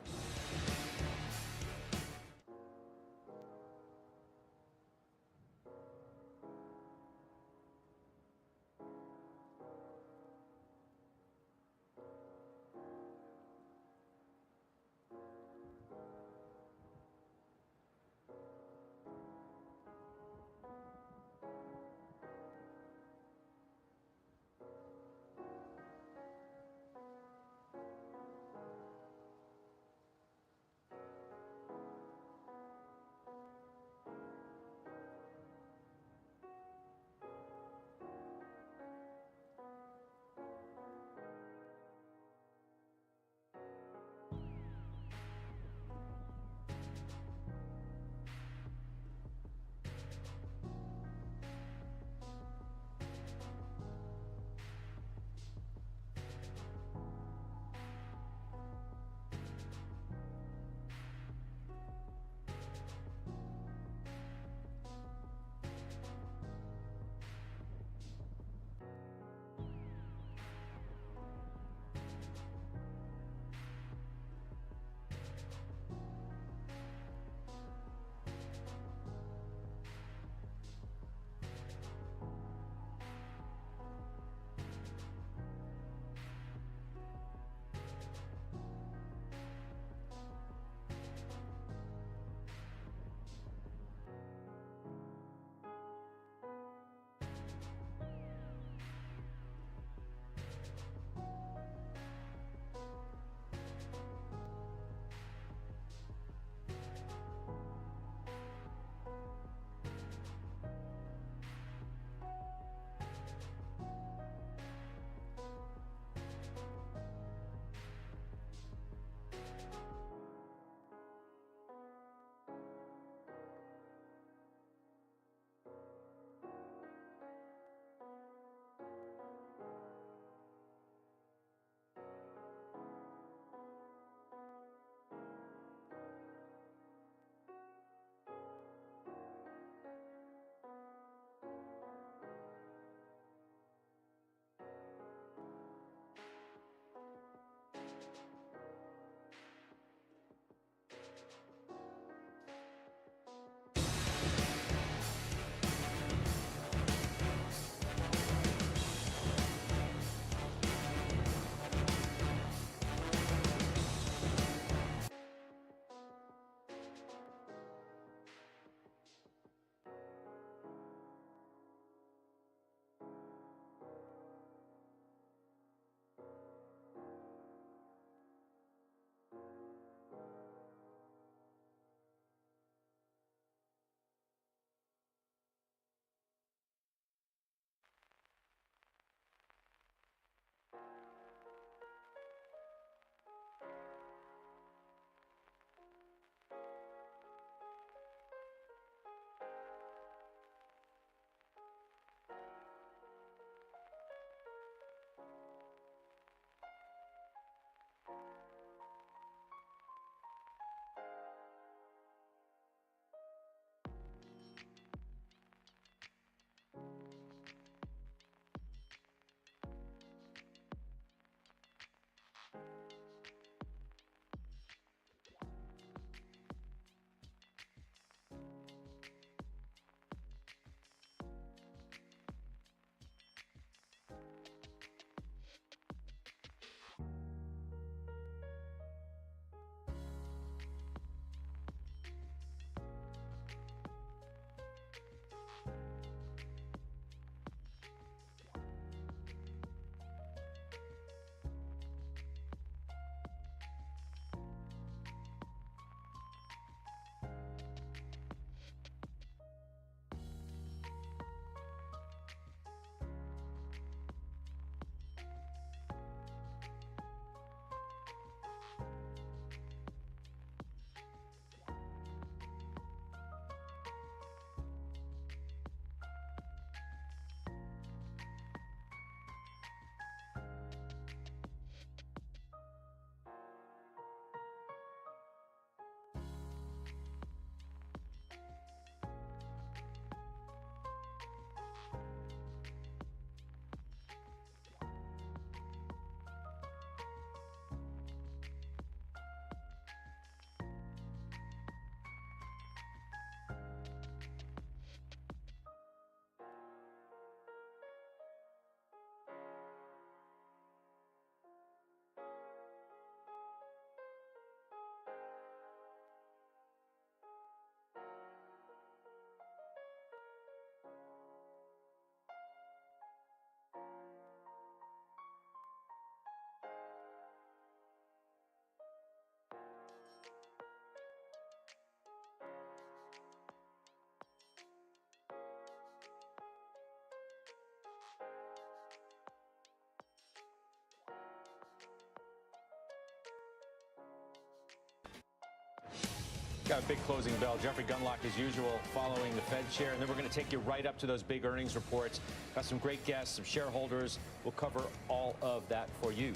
Got a big closing bell. Jeffrey Gundlach, as usual, following the Fed chair. And then we're going to take you right up to those big earnings reports. Got some great guests, some shareholders. We'll cover all of that for you.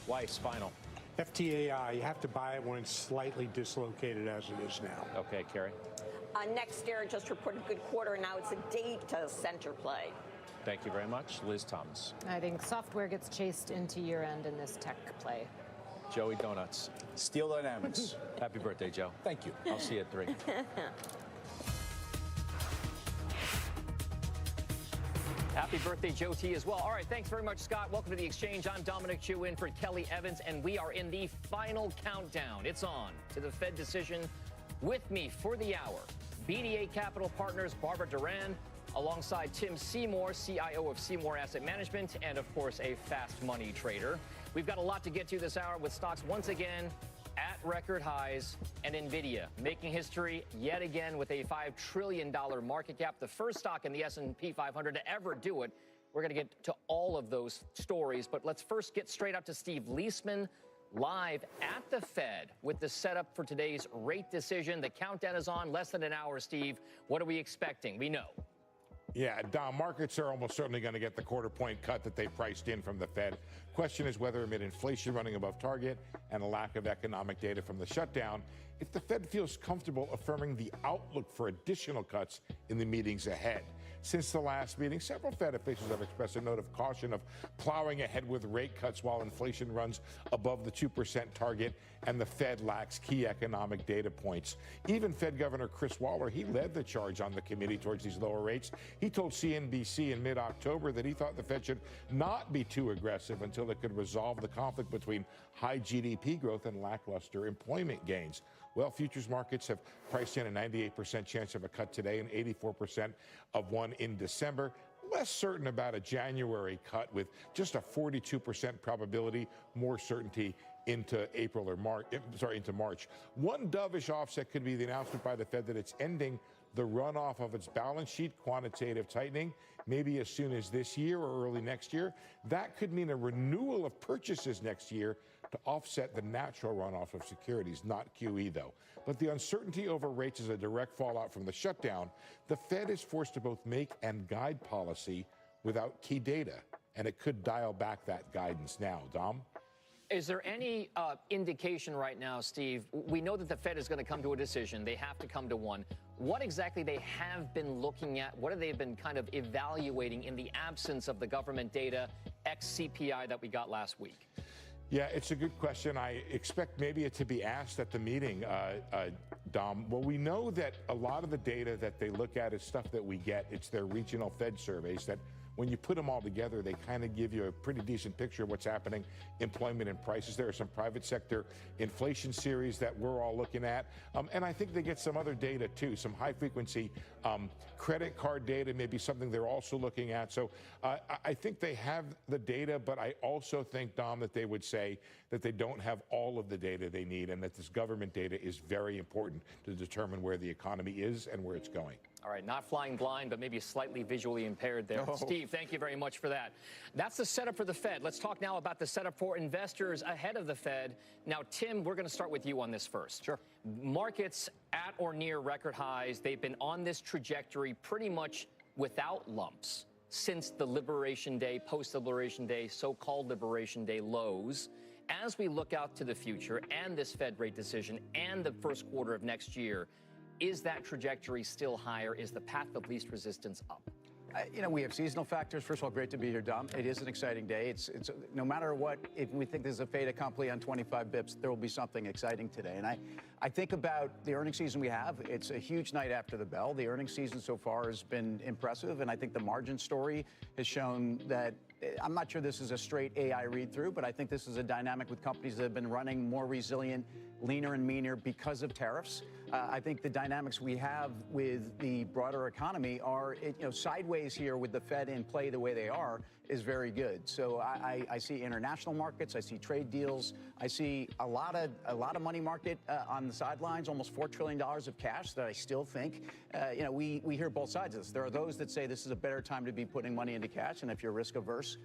Weiss, final. FTAI, you have to buy it when it's slightly dislocated as it is now. Okay, Carrie. NextEra just reported a good quarter. Now it's a data center play. Thank you very much. Liz Thomas. I think software gets chased into year-end in this tech play. Joey Donuts. Steel Dynamics. Happy birthday, Joe. Thank you. I'll see you at 3. Happy birthday, Joe T, as well. All right, thanks very much, Scott. Welcome to The Exchange. I'm Dominic Chu in for Kelly Evans, and we are in the final countdown. It's on to the Fed decision. With me for the hour, BDA Capital Partners' Barbara Duran, alongside Tim Seymour, CIO of Seymour Asset Management, and, of course, a fast money trader. We've got a lot to get to this hour with stocks once again at record highs, and NVIDIA making history yet again with a $5 trillion market cap, the first stock in the S&P 500 to ever do it. We're going to get to all of those stories, but let's first get straight up to Steve Liesman, live at the Fed with the setup for today's rate decision. The countdown is on, less than an hour, Steve. What are we expecting? We know. Yeah, Dom, markets are almost certainly going to get the quarter-point cut that they priced in from the Fed. Question is whether amid inflation running above target and a lack of economic data from the shutdown, if the Fed feels comfortable affirming the outlook for additional cuts in the meetings ahead. Since the last meeting, several Fed officials have expressed a note of caution of plowing ahead with rate cuts while inflation runs above the 2% target and the Fed lacks key economic data points. Even Fed Governor Chris Waller, he led the charge on the committee towards these lower rates. He told CNBC in mid-October that he thought the Fed should not be too aggressive until it could resolve the conflict between high GDP growth and lackluster employment gains. Well, futures markets have priced in a 98% chance of a cut today and 84% of one in December. Less certain about a January cut with just a 42% probability, more certainty into April or March, into March. One dovish offset could be the announcement by the Fed that it's ending the runoff of its balance sheet quantitative tightening, maybe as soon as this year or early next year. That could mean a renewal of purchases next year to offset the natural runoff of securities, not QE though. But the uncertainty over rates is a direct fallout from the shutdown. The Fed is forced to both make and guide policy without key data, and it could dial back that guidance now. Dom? Is there any indication right now, Steve? We know that the Fed is going to come to a decision. They have to come to one. What exactly they have been looking at? What have they been kind of evaluating in the absence of the government data, ex-CPI that we got last week? Yeah, it's a good question. I expect maybe it to be asked at the meeting, Dom. Well, we know that a lot of the data that they look at is stuff that we get. It's their regional Fed surveys that when you put them all together, they kind of give you a pretty decent picture of what's happening, employment and prices. There are some private sector inflation series that we're all looking at. And I think they get some other data too, some high frequency credit card data, maybe something they're also looking at. So I think they have the data, but I also think, Dom, that they would say that they don't have all of the data they need and that this government data is very important to determine where the economy is and where it's going. All right, not flying blind, but maybe slightly visually impaired there. Oh. Steve, thank you very much for that. That's the setup for the Fed. Let's talk now about the setup for investors ahead of the Fed. Now, Tim, we're going to start with you on this first. Sure. Markets at or near record highs. They've been on this trajectory pretty much without lumps since the Liberation Day, post-Liberation Day, so-called Liberation Day lows. As we look out to the future and this Fed rate decision and the first quarter of next year, is that trajectory still higher? Is the path of least resistance up? You know, we have seasonal factors. First of all, great to be here, Dom. It is an exciting day. It's no matter what, if we think there's a fait accompli on 25 bips, there will be something exciting today. And I think about the earnings season we have. It's a huge night after the bell. The earnings season so far has been impressive, and I think the margin story has shown that I'm not sure this is a straight AI read-through, but I think this is a dynamic with companies that have been running more resilient, leaner and meaner because of tariffs. I think the dynamics we have with the broader economy are, sideways here with the Fed in play the way they are is very good. So I see international markets, I see trade deals, I see a lot of money market on the sidelines, almost $4 trillion of cash that I still think, we hear both sides of this. There are those that say this is a better time to be putting money into cash, and if you're risk averse,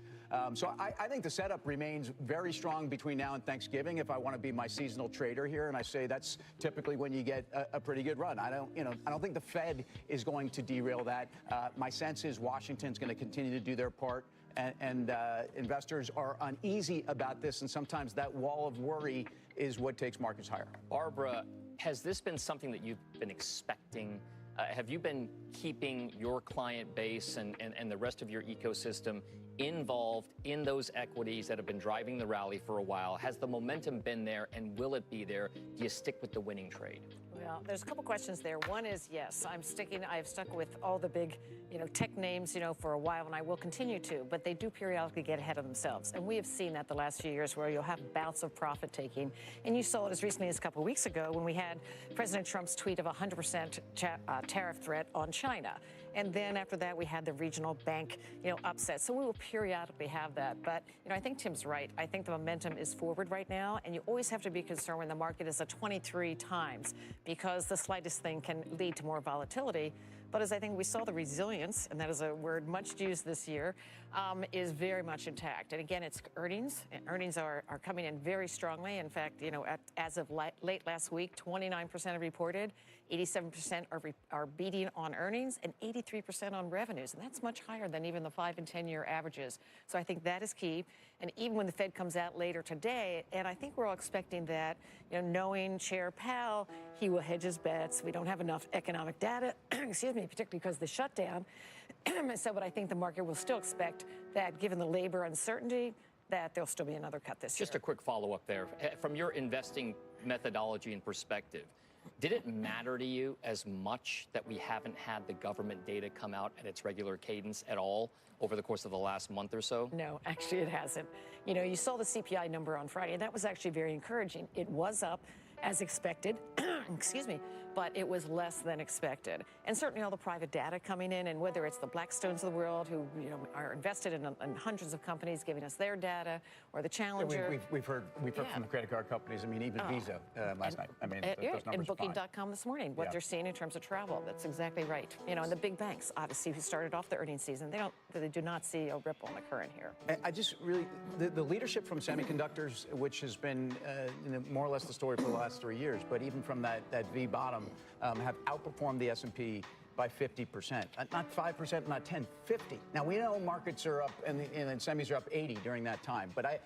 So I think the setup remains very strong between now and Thanksgiving. If I want to be my seasonal trader here, and I say that's typically when you get a pretty good run. I don't think the Fed is going to derail that. My sense is Washington's going to continue to do their part. And investors are uneasy about this, and sometimes that wall of worry is what takes markets higher. Barbara, has this been something that you've been expecting? Have you been keeping your client base and the rest of your ecosystem involved in those equities that have been driving the rally for a while? Has the momentum been there, and will it be there? Do you stick with the winning trade? Well, there's a couple questions there. One is, yes, I've stuck with all the big, tech names, for a while, and I will continue to, but they do periodically get ahead of themselves. And we have seen that the last few years where you'll have bouts of profit taking. And you saw it as recently as a couple of weeks ago when we had President Trump's tweet of 100% tariff threat on China. And then after that, we had the regional bank, upset. So we will periodically have that. But, I think Tim's right. I think the momentum is forward right now. And you always have to be concerned when the market is at 23 times because the slightest thing can lead to more volatility. But as I think we saw, the resilience, and that is a word much used this year, is very much intact. And again, it's earnings. And earnings are coming in very strongly. In fact, as of late last week, 29% have reported, 87% are beating on earnings, and 83% on revenues. And that's much higher than even the 5- and 10-year averages. So I think that is key. And even when the Fed comes out later today, and I think we're all expecting that, knowing Chair Powell, he will hedge his bets. We don't have enough economic data, excuse me, particularly because of the shutdown. But I think the market will still expect that, given the labor uncertainty, that there'll still be another cut this year. Just a quick follow-up there. From your investing methodology and perspective, did it matter to you as much that we haven't had the government data come out at its regular cadence at all over the course of the last month or so? No, actually it hasn't. You saw the CPI number on Friday, and that was actually very encouraging. It was up as expected, excuse me, but it was less than expected. And certainly all the private data coming in, and whether it's the Blackstones of the world who are invested in hundreds of companies giving us their data, or the Challenger. Yeah, we've heard from the credit card companies. I mean, even Visa last night. I mean, those numbers and are fine. Booking.com this morning, what they're seeing in terms of travel. That's exactly right. And the big banks, obviously, who started off the earnings season, they do not see a ripple in the current here. I just really, the leadership from semiconductors, which has been more or less the story for the last 3 years, but even from that V bottom, have outperformed the S&P by 50%. Not 5%, not 10, 50. Now, we know markets are up and semis are up 80 during that time, but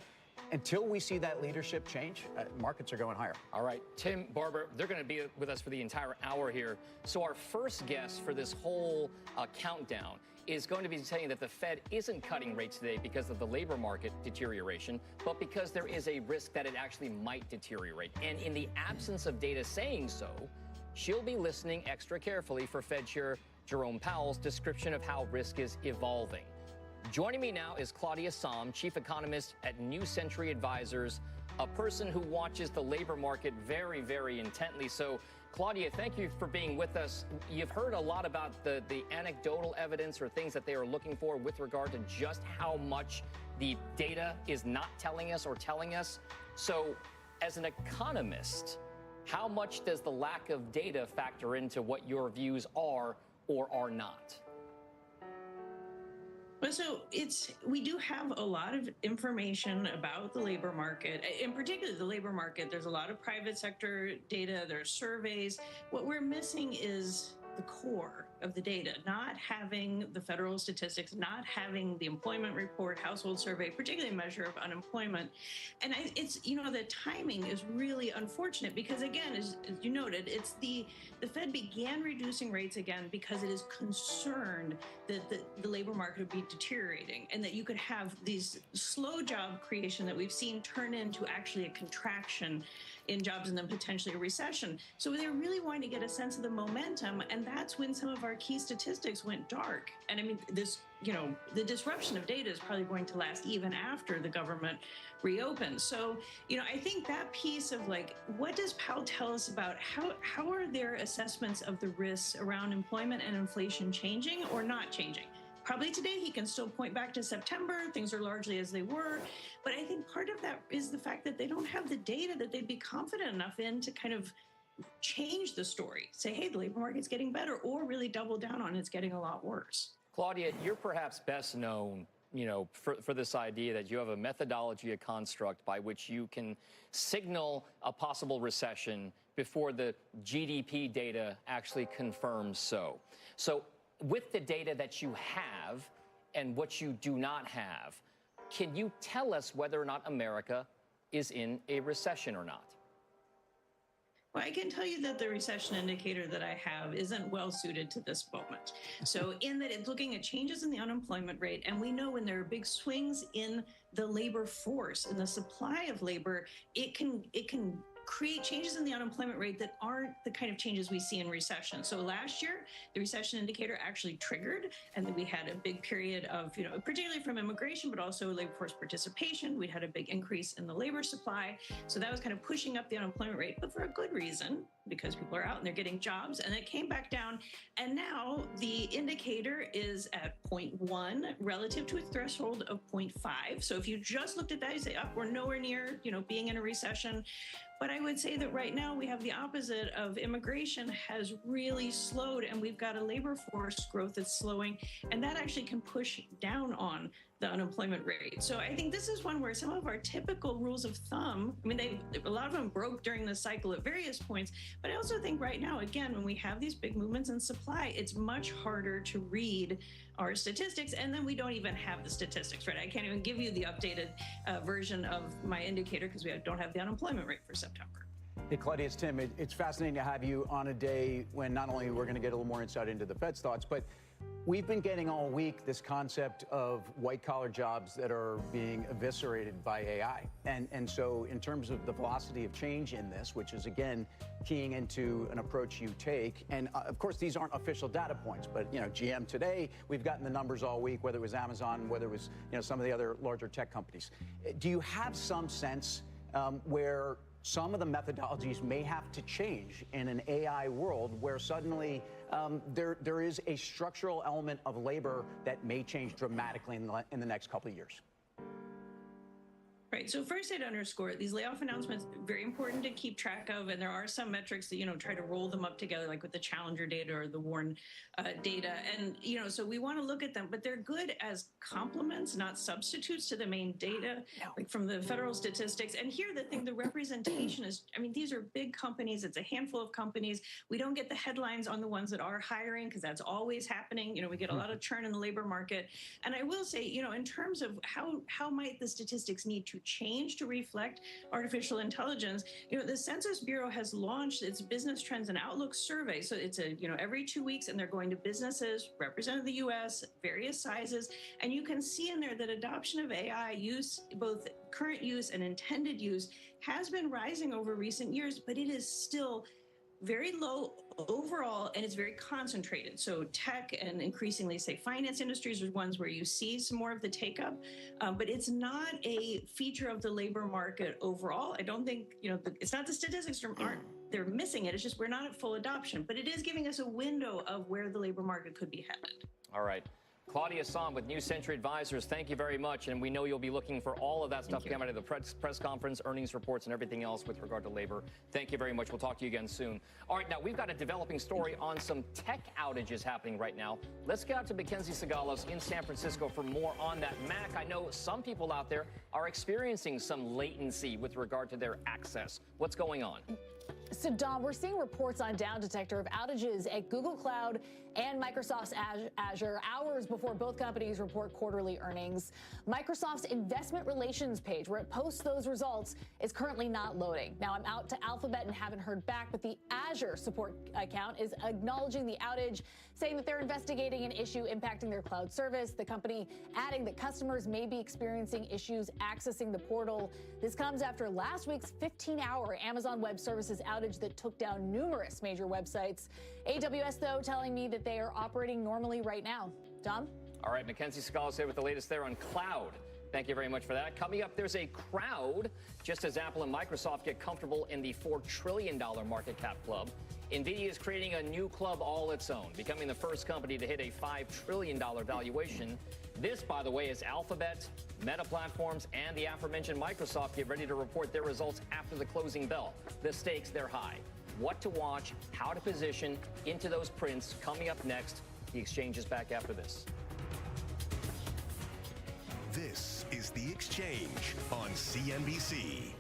until we see that leadership change, markets are going higher. All right, Tim, Barbara, they're going to be with us for the entire hour here. So our first guess for this whole countdown is going to be saying that the Fed isn't cutting rates today because of the labor market deterioration, but because there is a risk that it actually might deteriorate. And in the absence of data saying so, she'll be listening extra carefully for Fed Chair Jerome Powell's description of how risk is evolving. Joining me now is Claudia Sahm, chief economist at New Century Advisors, a person who watches the labor market very, very intently. So, Claudia, thank you for being with us. You've heard a lot about the anecdotal evidence or things that they are looking for with regard to just how much the data is not telling us or telling us. So, as an economist, how much does the lack of data factor into what your views are or are not? Well, so we do have a lot of information about the labor market, in particular the labor market. There's a lot of private sector data, there's surveys. What we're missing is the core of the data, not having the federal statistics, not having the employment report, household survey, particularly a measure of unemployment. And it's, the timing is really unfortunate because, again, as you noted, it's the Fed began reducing rates again because it is concerned that the labor market would be deteriorating and that you could have these slow job creation that we've seen turn into actually a contraction in jobs and then potentially a recession. So they're really wanting to get a sense of the momentum, and that's when some of our key statistics went dark. And I mean, the disruption of data is probably going to last even after the government reopens. So, I think that piece of what does Powell tell us about how are their assessments of the risks around employment and inflation changing or not changing? Probably today he can still point back to September. Things are largely as they were. But I think part of that is the fact that they don't have the data that they'd be confident enough in to kind of change the story. Say, hey, the labor market's getting better, or really double down on it's getting a lot worse. Claudia, you're perhaps best known for this idea that you have a methodology, a construct by which you can signal a possible recession before the GDP data actually confirms so. So with the data that you have and what you do not have, can you tell us whether or not America is in a recession or not? Well, I can tell you that the recession indicator that I have isn't well suited to this moment. So in that it's looking at changes in the unemployment rate, and we know when there are big swings in the labor force, in the supply of labor, it can create changes in the unemployment rate that aren't the kind of changes we see in recession. So last year, the recession indicator actually triggered, and then we had a big period of, particularly from immigration, but also labor force participation. We had a big increase in the labor supply. So that was kind of pushing up the unemployment rate, but for a good reason, because people are out and they're getting jobs, and it came back down. And now the indicator is at 0.1 relative to its threshold of 0.5. So if you just looked at that, you say, oh, we're nowhere near, being in a recession. But I would say that right now we have the opposite of immigration has really slowed, and we've got a labor force growth that's slowing, and that actually can push down on the unemployment rate. So I think this is one where some of our typical rules of thumb, a lot of them broke during the cycle at various points, but I also think right now, again, when we have these big movements in supply, it's much harder to read our statistics, and then we don't even have the statistics, right? I can't even give you the updated version of my indicator because we don't have the unemployment rate for September. Hey, Claudia, it's Tim. It's fascinating to have you on a day when not only we're going to get a little more insight into the Fed's thoughts, but we've been getting all week this concept of white-collar jobs that are being eviscerated by AI. And so in terms of the velocity of change in this, which is, again, keying into an approach you take, and of course, these aren't official data points, but, GM today, we've gotten the numbers all week, whether it was Amazon, whether it was, some of the other larger tech companies. Do you have some sense where some of the methodologies may have to change in an AI world where suddenly there is a structural element of labor that may change dramatically in the next couple of years? Right. So first, I'd underscore these layoff announcements, very important to keep track of. And there are some metrics that, try to roll them up together, like with the Challenger data or the Warren data. And, so we want to look at them, but they're good as complements, not substitutes to the main data, like from the federal statistics. And here, the thing, the representation is, these are big companies. It's a handful of companies. We don't get the headlines on the ones that are hiring because that's always happening. We get a lot of churn in the labor market. And I will say, in terms of how might the statistics need to change to reflect artificial intelligence, the Census Bureau has launched its Business Trends and Outlook survey. So it's every 2 weeks, and they're going to businesses representing the U.S., various sizes, and you can see in there that adoption of AI use, both current use and intended use, has been rising over recent years, but it is still very low overall, and it's very concentrated. So tech and increasingly, say, finance industries are ones where you see some more of the take-up, but it's not a feature of the labor market overall. I don't think, it's not the statistics they're missing it. It's just we're not at full adoption, but it is giving us a window of where the labor market could be headed. All right. Claudia Sahm with New Century Advisors, thank you very much. And we know you'll be looking for all of that stuff coming out of the press conference, earnings reports, and everything else with regard to labor. Thank you very much. We'll talk to you again soon. All right, now we've got a developing story on some tech outages happening right now. Let's get out to Mackenzie Sagalos in San Francisco for more on that. Mac, I know some people out there are experiencing some latency with regard to their access. What's going on? So, Dom, we're seeing reports on Down Detector of outages at Google Cloud and Microsoft's Azure hours before both companies report quarterly earnings. Microsoft's investment relations page, where it posts those results, is currently not loading. Now, I'm out to Alphabet and haven't heard back, but the Azure support account is acknowledging the outage, saying that they're investigating an issue impacting their cloud service. The company adding that customers may be experiencing issues accessing the portal. This comes after last week's 15-hour Amazon Web Services outage that took down numerous major websites. AWS, though, telling me that they are operating normally right now. Dom? All right, Mackenzie Sagalos here with the latest there on cloud. Thank you very much for that. Coming up, there's a crowd just as Apple and Microsoft get comfortable in the $4 trillion market cap club. NVIDIA is creating a new club all its own, becoming the first company to hit a $5 trillion valuation. This, by the way, is Alphabet, Meta Platforms, and the aforementioned Microsoft get ready to report their results after the closing bell. The stakes, they're high. What to watch, how to position into those prints coming up next. The exchange is back after this. This is The Exchange on CNBC.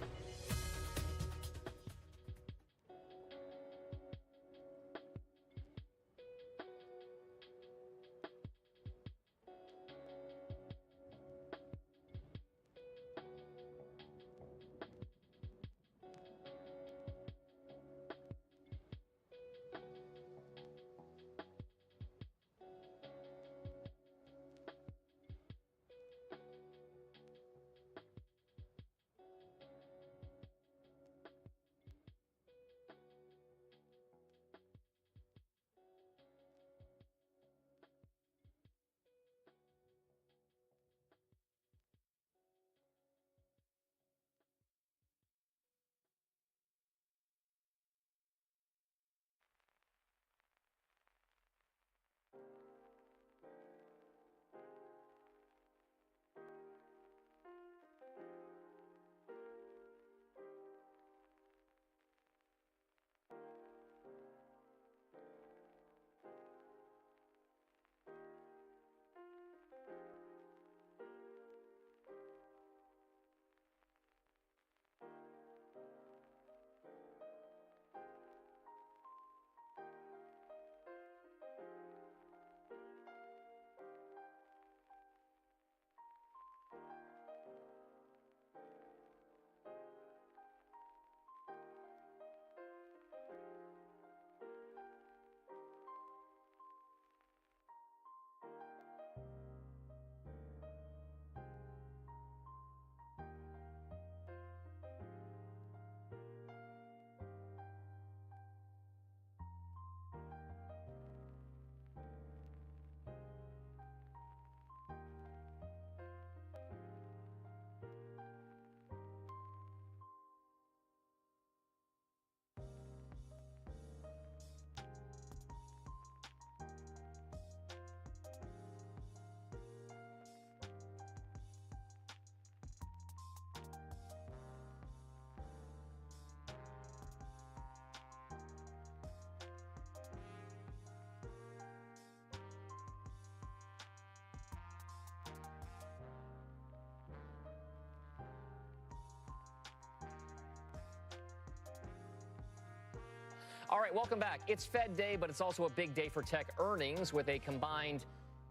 All right, welcome back. It's Fed Day, but it's also a big day for tech earnings with a combined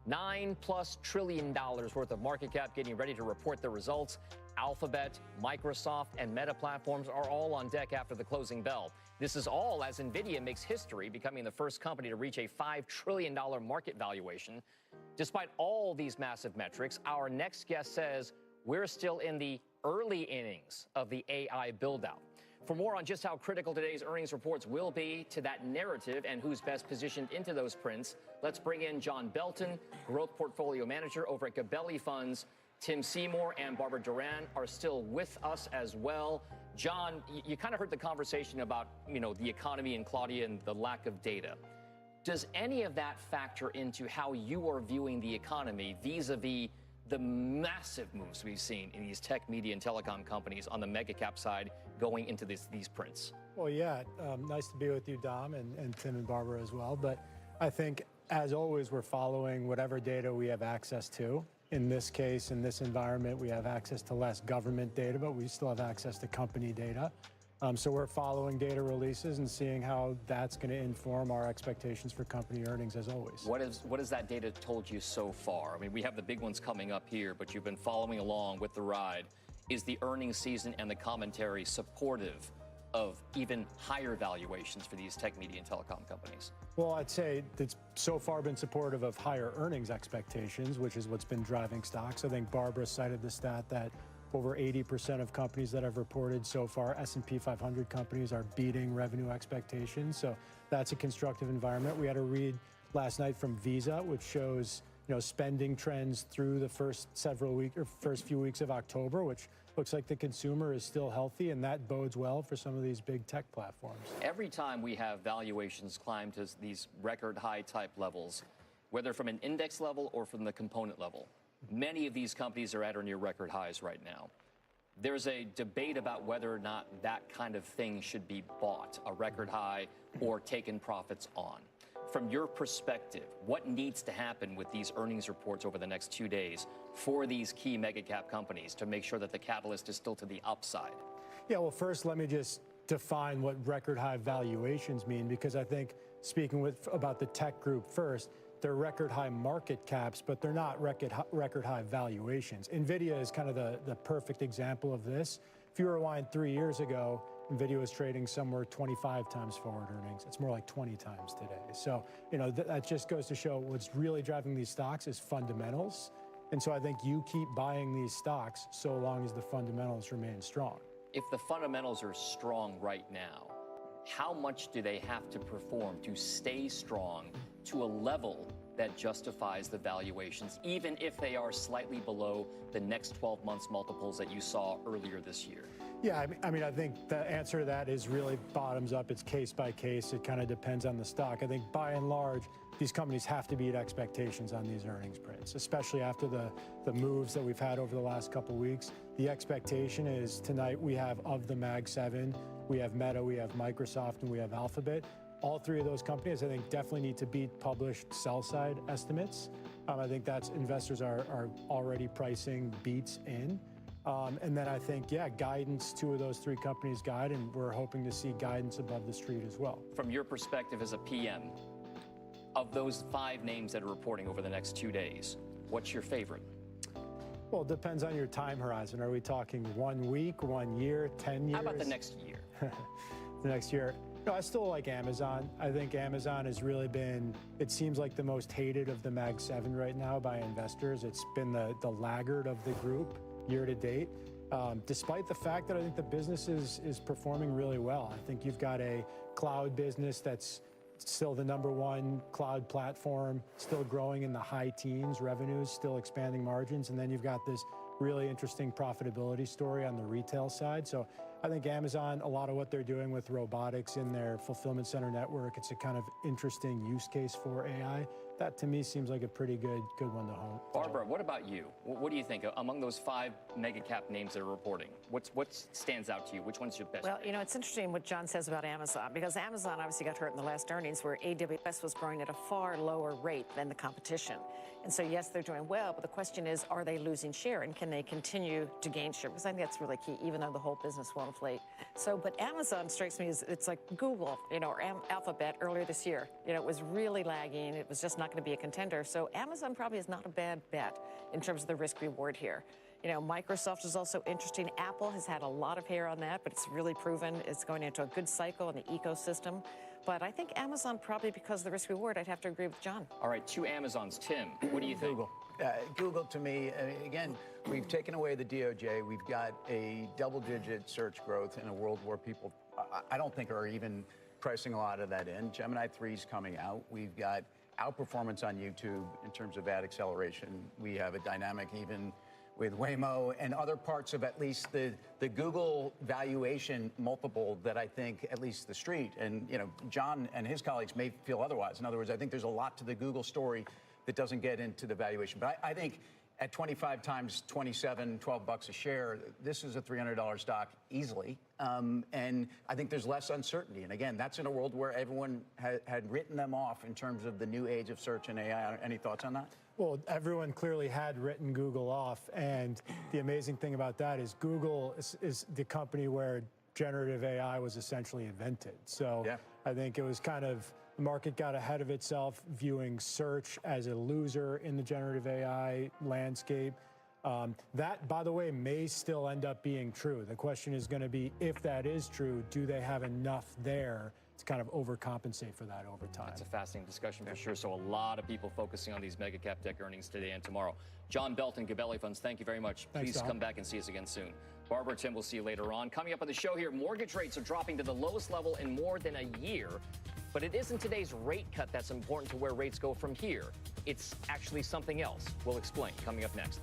$9+ trillion worth of market cap getting ready to report their results. Alphabet, Microsoft, and Meta platforms are all on deck after the closing bell. This is all as NVIDIA makes history, becoming the first company to reach a $5 trillion market valuation. Despite all these massive metrics, our next guest says we're still in the early innings of the AI build-out. For more on just how critical today's earnings reports will be to that narrative and who's best positioned into those prints, let's bring in John Belton, Growth Portfolio Manager over at Gabelli Funds. Tim Seymour and Barbara Duran are still with us as well. John, you kind of heard the conversation about, the economy and Claudia and the lack of data. Does any of that factor into how you are viewing the economy vis-a-vis the massive moves we've seen in these tech, media, and telecom companies on the mega cap side going into these prints? Well, yeah, nice to be with you, Dom, and Tim and Barbara as well. But I think, as always, we're following whatever data we have access to. In this case, in this environment, we have access to less government data, but we still have access to company data. So we're following data releases and seeing how that's going to inform our expectations for company earnings as always. What has that data told you so far? I mean, we have the big ones coming up here, but you've been following along with the ride. Is the earnings season and the commentary supportive of even higher valuations for these tech, media, and telecom companies? Well, I'd say it's so far been supportive of higher earnings expectations, which is what's been driving stocks. I think Barbara cited the stat that over 80% of companies that have reported so far, S&P 500 companies, are beating revenue expectations. So that's a constructive environment. We had a read last night from Visa, which shows spending trends through the first few weeks of October, which looks like the consumer is still healthy, and that bodes well for some of these big tech platforms. Every time we have valuations climb to these record high type levels, whether from an index level or from the component level, many of these companies are at or near record highs right now. There's a debate about whether or not that kind of thing should be bought, a record high, or taken profits on. From your perspective, what needs to happen with these earnings reports over the next 2 days for these key mega cap companies to make sure that the catalyst is still to the upside? Yeah, well, first, let me just define what record high valuations mean, because I think speaking about the tech group first, they're record high market caps, but they're not record high valuations. NVIDIA is kind of the perfect example of this. If you rewind 3 years ago, NVIDIA was trading somewhere 25 times forward earnings. It's more like 20 times today. So, that just goes to show what's really driving these stocks is fundamentals. And so I think you keep buying these stocks so long as the fundamentals remain strong. If the fundamentals are strong right now, how much do they have to perform to stay strong to a level that justifies the valuations, even if they are slightly below the next 12 months multiples that you saw earlier this year? Yeah, I mean, I think the answer to that is really bottoms up. It's case by case. It kind of depends on the stock. I think by and large, these companies have to beat expectations on these earnings prints, especially after the moves that we've had over the last couple of weeks. The expectation is tonight we have, of the Mag 7, we have Meta, we have Microsoft, and we have Alphabet. All three of those companies, I think, definitely need to beat published sell-side estimates. I think that's investors are already pricing beats in. And then I think, yeah, guidance, two of those three companies guide, and we're hoping to see guidance above the street as well. From your perspective as a PM, of those 5 names that are reporting over the next 2 days, what's your favorite? Well, it depends on your time horizon. Are we talking 1 week, 1 year, 10 years? How about the next year? The next year. No, I still like Amazon. I think Amazon has really been, it seems like the most hated of the Mag 7 right now by investors. It's been the laggard of the group year to date, despite the fact that I think the business is performing really well. I think you've got a cloud business that's still the #1 cloud platform, still growing in the high teens, revenues, still expanding margins. And then you've got this really interesting profitability story on the retail side. So I think Amazon, a lot of what they're doing with robotics in their fulfillment center network, it's a kind of interesting use case for AI. That to me seems like a pretty good one to hone. Barbara, what about you? What do you think among those 5 mega cap names that are reporting? What stands out to you? Which one's your best? Well, it's interesting what John says about Amazon, because Amazon obviously got hurt in the last earnings where AWS was growing at a far lower rate than the competition. And so, yes, they're doing well, but the question is, are they losing share, and can they continue to gain share? Because I think that's really key, even though the whole business will inflate. So, but Amazon strikes me as, it's like Google, or Alphabet earlier this year. It was really lagging. It was just not going to be a contender. So Amazon probably is not a bad bet in terms of the risk reward here. Microsoft is also interesting. Apple has had a lot of hair on that, but it's really proven it's going into a good cycle in the ecosystem. But I think Amazon, probably because of the risk reward, I'd have to agree with John. All right, 2 Amazons. Tim, what do you think? Google. Google, to me, again, we've taken away the DOJ. We've got a double-digit search growth in a world where people, I don't think, are even pricing a lot of that in. Gemini 3 is coming out. We've got outperformance on YouTube in terms of ad acceleration. We have a dynamic even with Waymo and other parts of at least the Google valuation multiple that I think at least the street and John and his colleagues may feel otherwise. In other words, I think there's a lot to the Google story that doesn't get into the valuation. But I think at 25 times 27, $12 a share, this is a $300 stock easily. And I think there's less uncertainty. And again, that's in a world where everyone had written them off in terms of the new age of search and AI. Any thoughts on that? Well, everyone clearly had written Google off. And the amazing thing about that is Google is the company where generative AI was essentially invented. So yeah. I think it was kind of, the market got ahead of itself, viewing search as a loser in the generative AI landscape. That, by the way, may still end up being true. The question is going to be, if that is true, do they have enough there to kind of overcompensate for that over time? That's a fascinating discussion for sure. So a lot of people focusing on these mega cap tech earnings today and tomorrow. John Belton, Gabelli Funds, thank you very much. Thanks, Please Tom. come back and see us again soon. Barbara, Tim, we'll see you later on. Coming up on the show here, mortgage rates are dropping to the lowest level in more than a year. But it isn't today's rate cut that's important to where rates go from here. It's actually something else. We'll explain coming up next.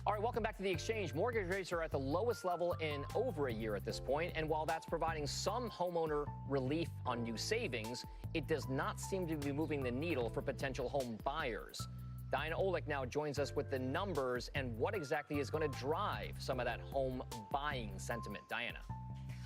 All right, welcome back to The Exchange. Mortgage rates are at the lowest level in over a year at this point, and while that's providing some homeowner relief on new savings, it does not seem to be moving the needle for potential home buyers. Diana Olick now joins us with the numbers and what exactly is going to drive some of that home buying sentiment. Diana.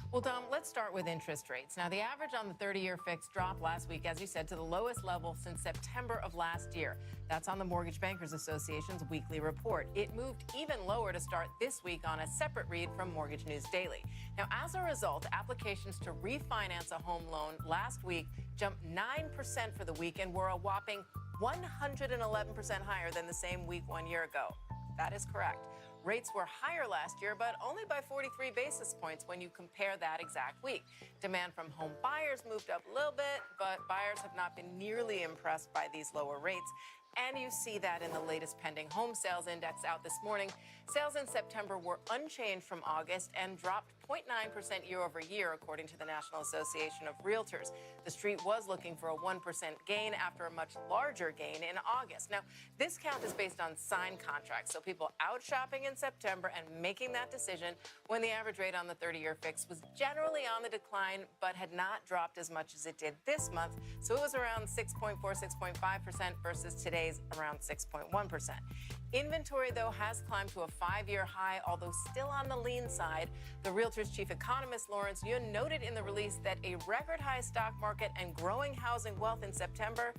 Well, Dom, let's start with interest rates. Now, the average on the 30-year fix dropped last week, as you said, to the lowest level since September of last year. That's on the Mortgage Bankers Association's weekly report. It moved even lower to start this week on a separate read from Mortgage News Daily. Now, as a result, applications to refinance a home loan last week jumped 9% for the week and were a whopping 111% higher than the same week 1 year ago. That is correct. Rates were higher last year, but only by 43 basis points when you compare that exact week. Demand from home buyers moved up a little bit, but buyers have not been nearly impressed by these lower rates. And you see that in the latest pending home sales index out this morning. Sales in September were unchanged from August and dropped 0.9% year over year, according to the National Association of Realtors. The street was looking for a 1% gain after a much larger gain in August. Now, this count is based on signed contracts, so people out shopping in September and making that decision when the average rate on the 30-year fix was generally on the decline, but had not dropped as much as it did this month. So it was around 6.4, 6.5% versus today's around 6.1%. Inventory, though, has climbed to a 5-year high, although still on the lean side. The Realtors chief economist Lawrence Yun noted in the release that a record high stock market and growing housing wealth in September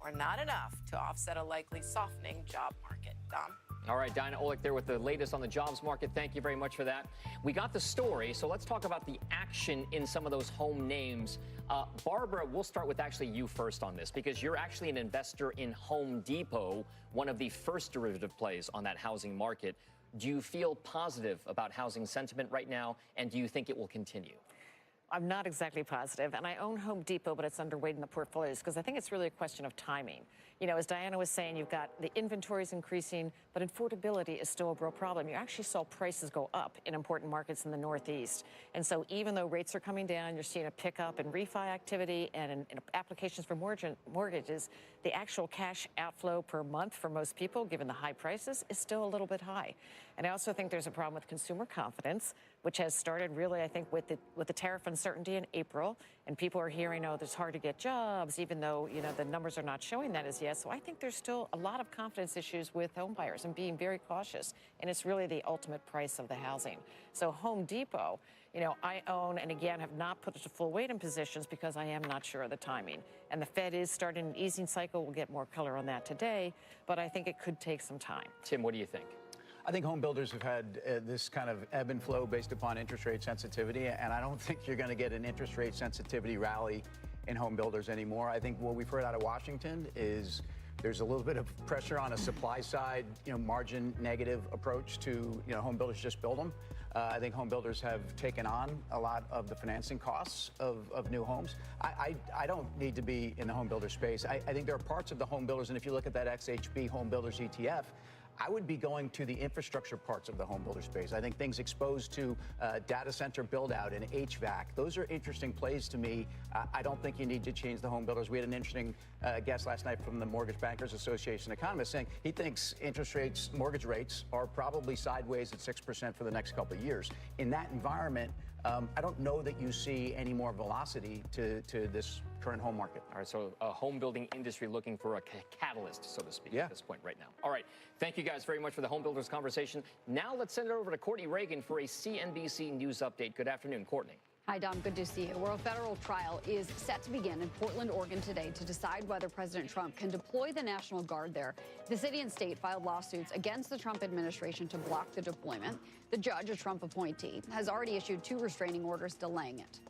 were not enough to offset a likely softening job market. Dom? All right, Diana Olick there with the latest on the jobs market. Thank you very much for that. We got the story, so let's talk about the action in some of those home names. Barbara, we'll start with actually you first on this because you're actually an investor in Home Depot, one of the first derivative plays on that housing market. Do you feel positive about housing sentiment right now, and do you think it will continue? I'm not exactly positive, and I own Home Depot, but it's underweight in the portfolios because I think it's really a question of timing. You know, as Diana was saying, you've got the inventories increasing, but affordability is still a real problem. You actually saw prices go up in important markets in the Northeast. And so even though rates are coming down, you're seeing a pickup in refi activity and in applications for mortgages, the actual cash outflow per month for most people, given the high prices, is still a little bit high. And I also think there's a problem with consumer confidence, which has started really, I think, with the tariff uncertainty in April. And people are hearing, oh, it's hard to get jobs, even though, you know, the numbers are not showing that as yet. So I think there's still a lot of confidence issues with home buyers and being very cautious. And it's really the ultimate price of the housing. So Home Depot, you know, I own and again have not put it to full weight in positions because I am not sure of the timing. And the Fed is starting an easing cycle. We'll get more color on that today, but I think it could take some time. Tim, what do you think? I think home builders have had this kind of ebb and flow based upon interest rate sensitivity, and I don't think you're going to get an interest rate sensitivity rally in home builders anymore. I think what we've heard out of Washington is there's a little bit of pressure on a supply side, you know, margin negative approach to, you know, home builders just build them. I think home builders have taken on a lot of the financing costs of new homes. I don't need to be in the home builder space. I think there are parts of the home builders, and if you look at that XHB Home Builders ETF, I would be going to the infrastructure parts of the home builder space. I think things exposed to data center build out and HVAC, those are interesting plays to me. I don't think you need to change the home builders. We had an interesting guest last night from the Mortgage Bankers Association economist saying he thinks interest rates, mortgage rates are probably sideways at 6% for the next couple of years. In that environment, I don't know that you see any more velocity to this current home market. All right, so a home building industry looking for a catalyst, so to speak, at this point right now. All right, thank you guys very much for the home builders conversation. Now let's send it over to Courtney Reagan for a CNBC News update. Good afternoon, Courtney. Hi, Dom. Good to see you. Well, a federal trial is set to begin in Portland, Oregon today to decide whether President Trump can deploy the National Guard there. The city and state filed lawsuits against the Trump administration to block the deployment. The judge, a Trump appointee, has already issued 2 restraining orders delaying it.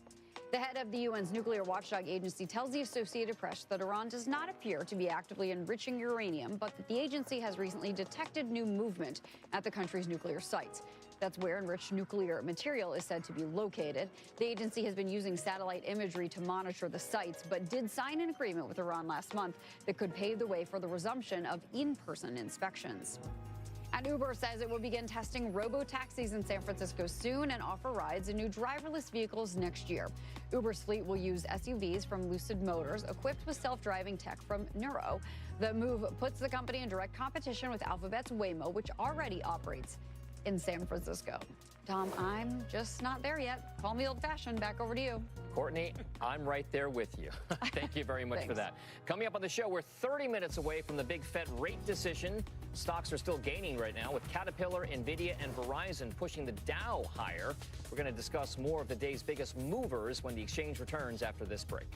The head of the UN's nuclear watchdog agency tells the Associated Press that Iran does not appear to be actively enriching uranium, but that the agency has recently detected new movement at the country's nuclear sites. That's where enriched nuclear material is said to be located. The agency has been using satellite imagery to monitor the sites, but did sign an agreement with Iran last month that could pave the way for the resumption of in-person inspections. And Uber says it will begin testing robo-taxis in San Francisco soon and offer rides in new driverless vehicles next year. Uber's fleet will use SUVs from Lucid Motors equipped with self-driving tech from Nuro. The move puts the company in direct competition with Alphabet's Waymo, which already operates in San Francisco. Tom, I'm just not there yet. Call me old-fashioned. Back over to you. Courtney, I'm right there with you. Thank you very much for that. Coming up on the show, we're 30 minutes away from the big Fed rate decision. Stocks are still gaining right now, with Caterpillar, NVIDIA, and Verizon pushing the Dow higher. We're going to discuss more of the day's biggest movers when the exchange returns after this break.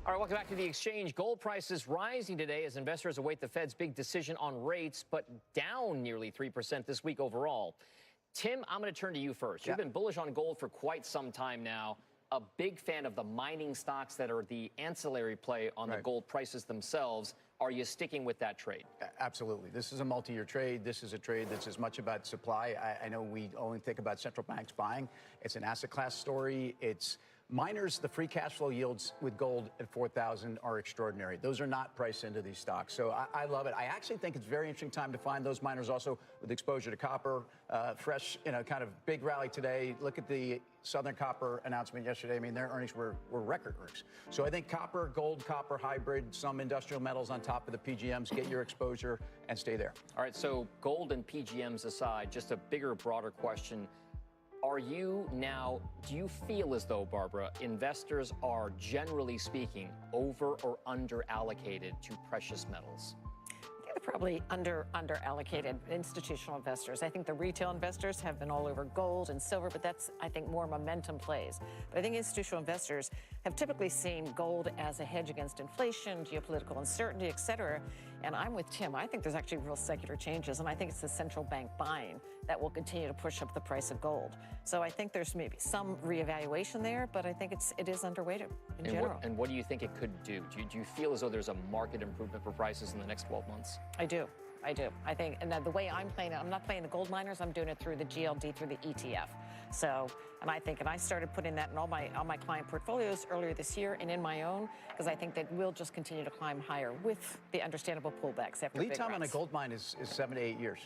All right, welcome back to the exchange. Gold prices rising today as investors await the Fed's big decision on rates, but down nearly 3% this week overall. Tim, I'm going to turn to you first. You've been bullish on gold for quite some time now. A big fan of the mining stocks that are the ancillary play on the gold prices themselves. Are you sticking with that trade? Absolutely. This is a multi-year trade. This is a trade that's as much about supply. I know we only think about central banks buying. It's an asset class story. It's miners, the free cash flow yields with gold at 4,000 are extraordinary. Those are not priced into these stocks. So I love it. I actually think it's a very interesting time to find those miners also with exposure to copper. Fresh, kind of big rally today. Look at the Southern Copper announcement yesterday. I mean, their earnings were record earnings. So I think copper, gold, copper hybrid, some industrial metals on top of the PGMs, get your exposure and stay there. All right, so gold and PGMs aside, just a bigger, broader question. Do you feel as though, Barbara, investors are, generally speaking, over or under allocated to precious metals? I think they're probably under allocated institutional investors. I think the retail investors have been all over gold and silver, but that's, I think, more momentum plays. But I think institutional investors have typically seen gold as a hedge against inflation, geopolitical uncertainty, et cetera. And I'm with Tim. I think there's actually real secular changes, and I think it's the central bank buying that will continue to push up the price of gold. So I think there's maybe some reevaluation there, but I think it is underweighted in general. And what do you think it could do? Do you feel as though there's a market improvement for prices in the next 12 months? I do. I think, and the way I'm playing it, I'm not playing the gold miners. I'm doing it through the GLD, through the ETF. So, and I started putting that in all my client portfolios earlier this year and in my own, because I think that we'll just continue to climb higher with the understandable pullbacks after Lead big time on a runs. gold mine is 7 to 8 years.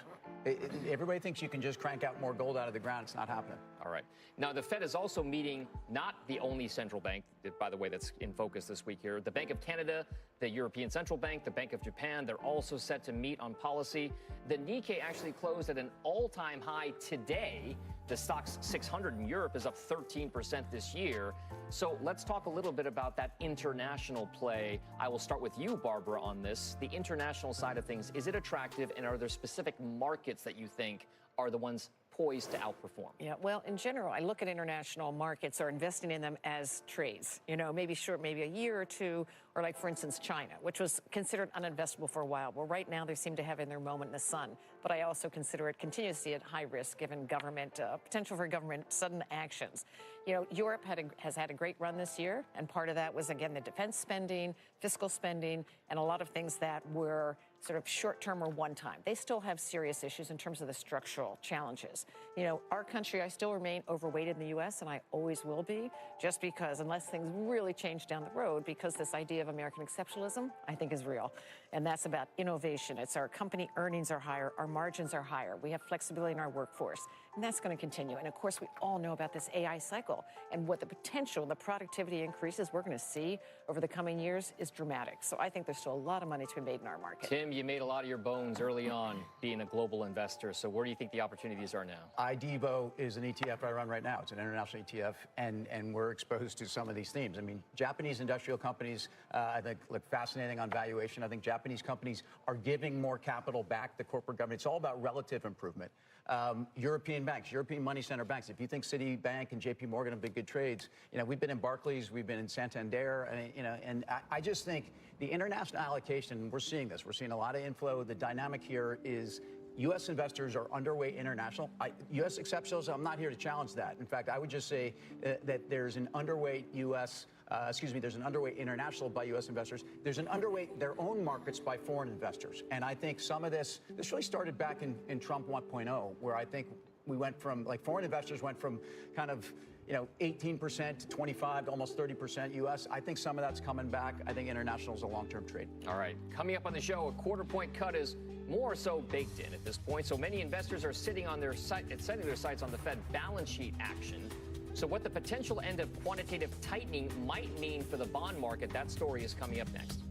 Everybody thinks you can just crank out more gold out of the ground. It's not happening. All right. Now, the Fed is also meeting not the only central bank, by the way, that's in focus this week here. The Bank of Canada, the European Central Bank, the Bank of Japan, they're also set to meet on policy. The Nikkei actually closed at an all-time high today. The Stoxx 600 in Europe is up 13% this year. So let's talk a little bit about that international play. I will start with you, Barbara, on this. The international side of things, is it attractive, and are there specific markets that you think are the ones poised to outperform? Yeah, well, in general, I look at international markets or investing in them as trades. You know, maybe short, maybe a year or two, or like, for instance, China, which was considered uninvestable for a while. Well, right now, they seem to have in their moment in the sun. But I also continue to see it high risk, given government, potential for government sudden actions. You know, Europe has had a great run this year, and part of that was, again, the defense spending, fiscal spending, and a lot of things that were sort of short-term or one-time. They still have serious issues in terms of the structural challenges. You know, our country, I still remain overweighted in the U.S., and I always will be, just because, unless things really change down the road, because this idea of American exceptionalism, I think, is real. And that's about innovation. It's our company earnings are higher, our margins are higher, we have flexibility in our workforce, and that's going to continue. And of course, we all know about this AI cycle, and what the potential, the productivity increases we're going to see over the coming years is dramatic. So I think there's still a lot of money to be made in our market. Tim, you made a lot of your bones early on being a global investor. So where do you think the opportunities are now? IDEVO is an ETF I run right now. It's an international ETF, and we're exposed to some of these themes. I mean, Japanese industrial companies, I think, look fascinating on valuation. I think Japanese companies are giving more capital back to corporate government. It's all about relative improvement. European banks, European money center banks. If you think Citibank and JP Morgan have been good trades, you know, we've been in Barclays, we've been in Santander, and I just think the international allocation, we're seeing this. We're seeing a lot of inflow. The dynamic here is U.S. investors are underweight international. U.S. exceptionalism, I'm not here to challenge that. In fact, I would just say that there's an underweight there's an underweight international by U.S. investors. There's an underweight their own markets by foreign investors. And I think some of this really started back in Trump 1.0, where I think we went from, like, foreign investors went from kind of, 18% to 25 to almost 30% U.S. I think some of that's coming back. I think international is a long-term trade. All right. Coming up on the show, a quarter-point cut is more so baked in at this point. So many investors are setting their sights on the Fed balance sheet action. So what the potential end of quantitative tightening might mean for the bond market, that story is coming up next.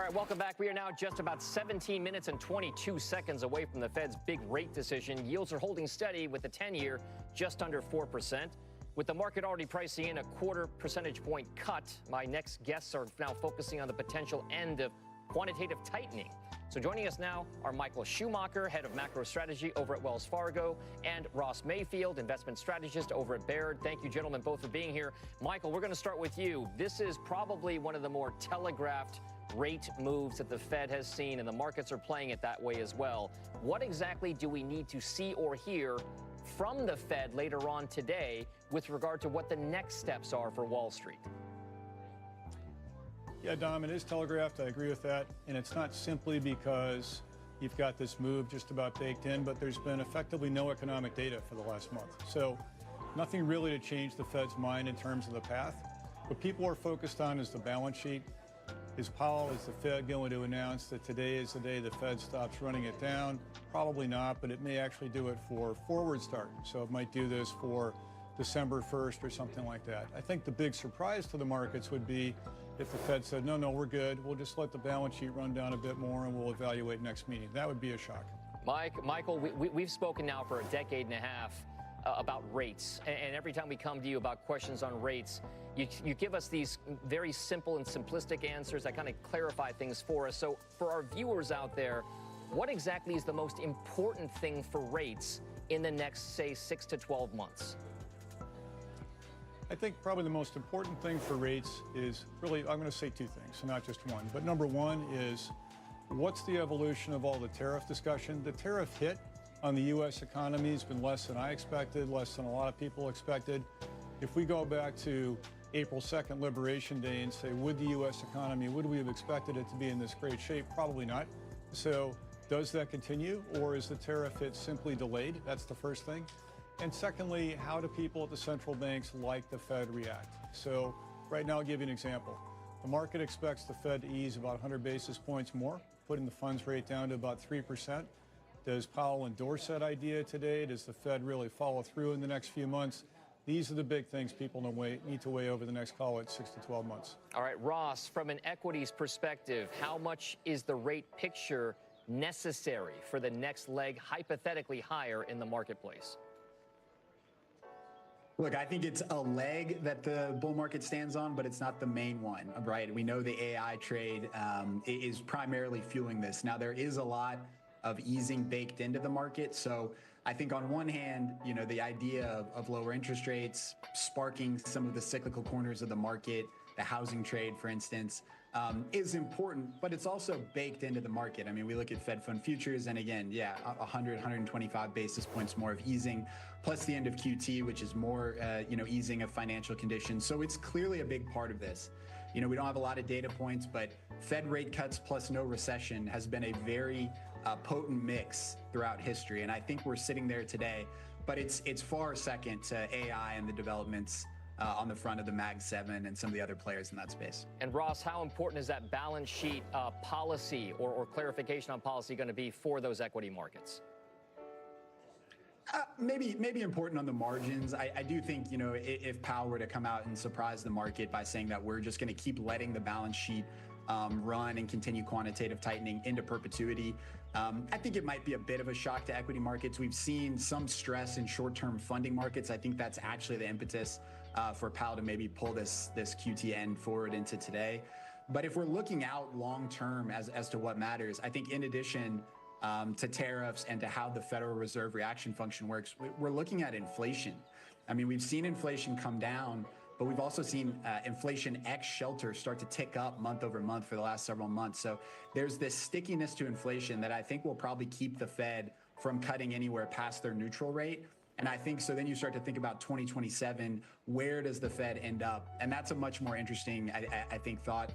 All right, welcome back. We are now just about 17 minutes and 22 seconds away from the Fed's big rate decision. Yields are holding steady with the 10-year just under 4%. With the market already pricing in a quarter percentage point cut, my next guests are now focusing on the potential end of quantitative tightening. So joining us now are Michael Schumacher, head of macro strategy over at Wells Fargo, and Ross Mayfield, investment strategist over at Baird. Thank you, gentlemen, both for being here. Michael, we're going to start with you. This is probably one of the more telegraphed rate moves that the Fed has seen, and the markets are playing it that way as well. What exactly do we need to see or hear from the Fed later on today with regard to what the next steps are for Wall Street? Yeah, Dom, it is telegraphed. I agree with that. And it's not simply because you've got this move just about baked in, but there's been effectively no economic data for the last month. So nothing really to change the Fed's mind in terms of the path. What people are focused on is the balance sheet. Is Powell, is the Fed going to announce that today is the day the Fed stops running it down? Probably not, but it may actually do it for forward start. So it might do this for December 1st or something like that. I think the big surprise to the markets would be if the Fed said, no, we're good. We'll just let the balance sheet run down a bit more and we'll evaluate next meeting. That would be a shock. Michael, we've spoken now for a decade and a half about rates. And every time we come to you about questions on rates, you give us these very simple and simplistic answers that kind of clarify things for us. So for our viewers out there, what exactly is the most important thing for rates in the next, say, 6 to 12 months? I think probably the most important thing for rates is really, I'm going to say two things, so not just one. But number one is, what's the evolution of all the tariff discussion? The tariff hit on the U.S. economy has been less than I expected, less than a lot of people expected. If we go back to April 2nd, Liberation Day, and say, would the U.S. economy, would we have expected it to be in this great shape? Probably not. So does that continue, or is the tariff hit simply delayed? That's the first thing. And secondly, how do people at the central banks like the Fed react? So right now, I'll give you an example. The market expects the Fed to ease about 100 basis points more, putting the funds rate down to about 3%. Does Powell endorse that idea today? Does the Fed really follow through in the next few months? These are the big things people need to weigh over the next, call it, 6 to 12 months. All right, Ross, from an equities perspective, how much is the rate picture necessary for the next leg hypothetically higher in the marketplace? Look, I think it's a leg that the bull market stands on, but it's not the main one, right? We know the AI trade is primarily fueling this. Now, there is a lot of easing baked into the market. So I think on one hand, the idea of lower interest rates, sparking some of the cyclical corners of the market, the housing trade, for instance, is important, but it's also baked into the market. I mean, we look at Fed fund futures, and again, 100, 125 basis points more of easing, plus the end of QT, which is more, easing of financial conditions. So it's clearly a big part of this. We don't have a lot of data points, but Fed rate cuts plus no recession has been a very potent mix throughout history. And I think we're sitting there today, but it's far second to AI and the developments on the front of the Mag 7 and some of the other players in that space. And Ross, how important is that balance sheet policy or clarification on policy going to be for those equity markets? Maybe important on the margins. I do think, if Powell were to come out and surprise the market by saying that we're just going to keep letting the balance sheet run and continue quantitative tightening into perpetuity, I think it might be a bit of a shock to equity markets. We've seen some stress in short-term funding markets. I think that's actually the impetus for Powell to maybe pull this QT end forward into today. But if we're looking out long-term as to what matters, I think in addition to tariffs and to how the Federal Reserve reaction function works, we're looking at inflation. I mean, we've seen inflation come down, but we've also seen inflation ex shelter start to tick up month over month for the last several months. So there's this stickiness to inflation that I think will probably keep the Fed from cutting anywhere past their neutral rate. And I think so then you start to think about 2027, where does the Fed end up? And that's a much more interesting, I think, thought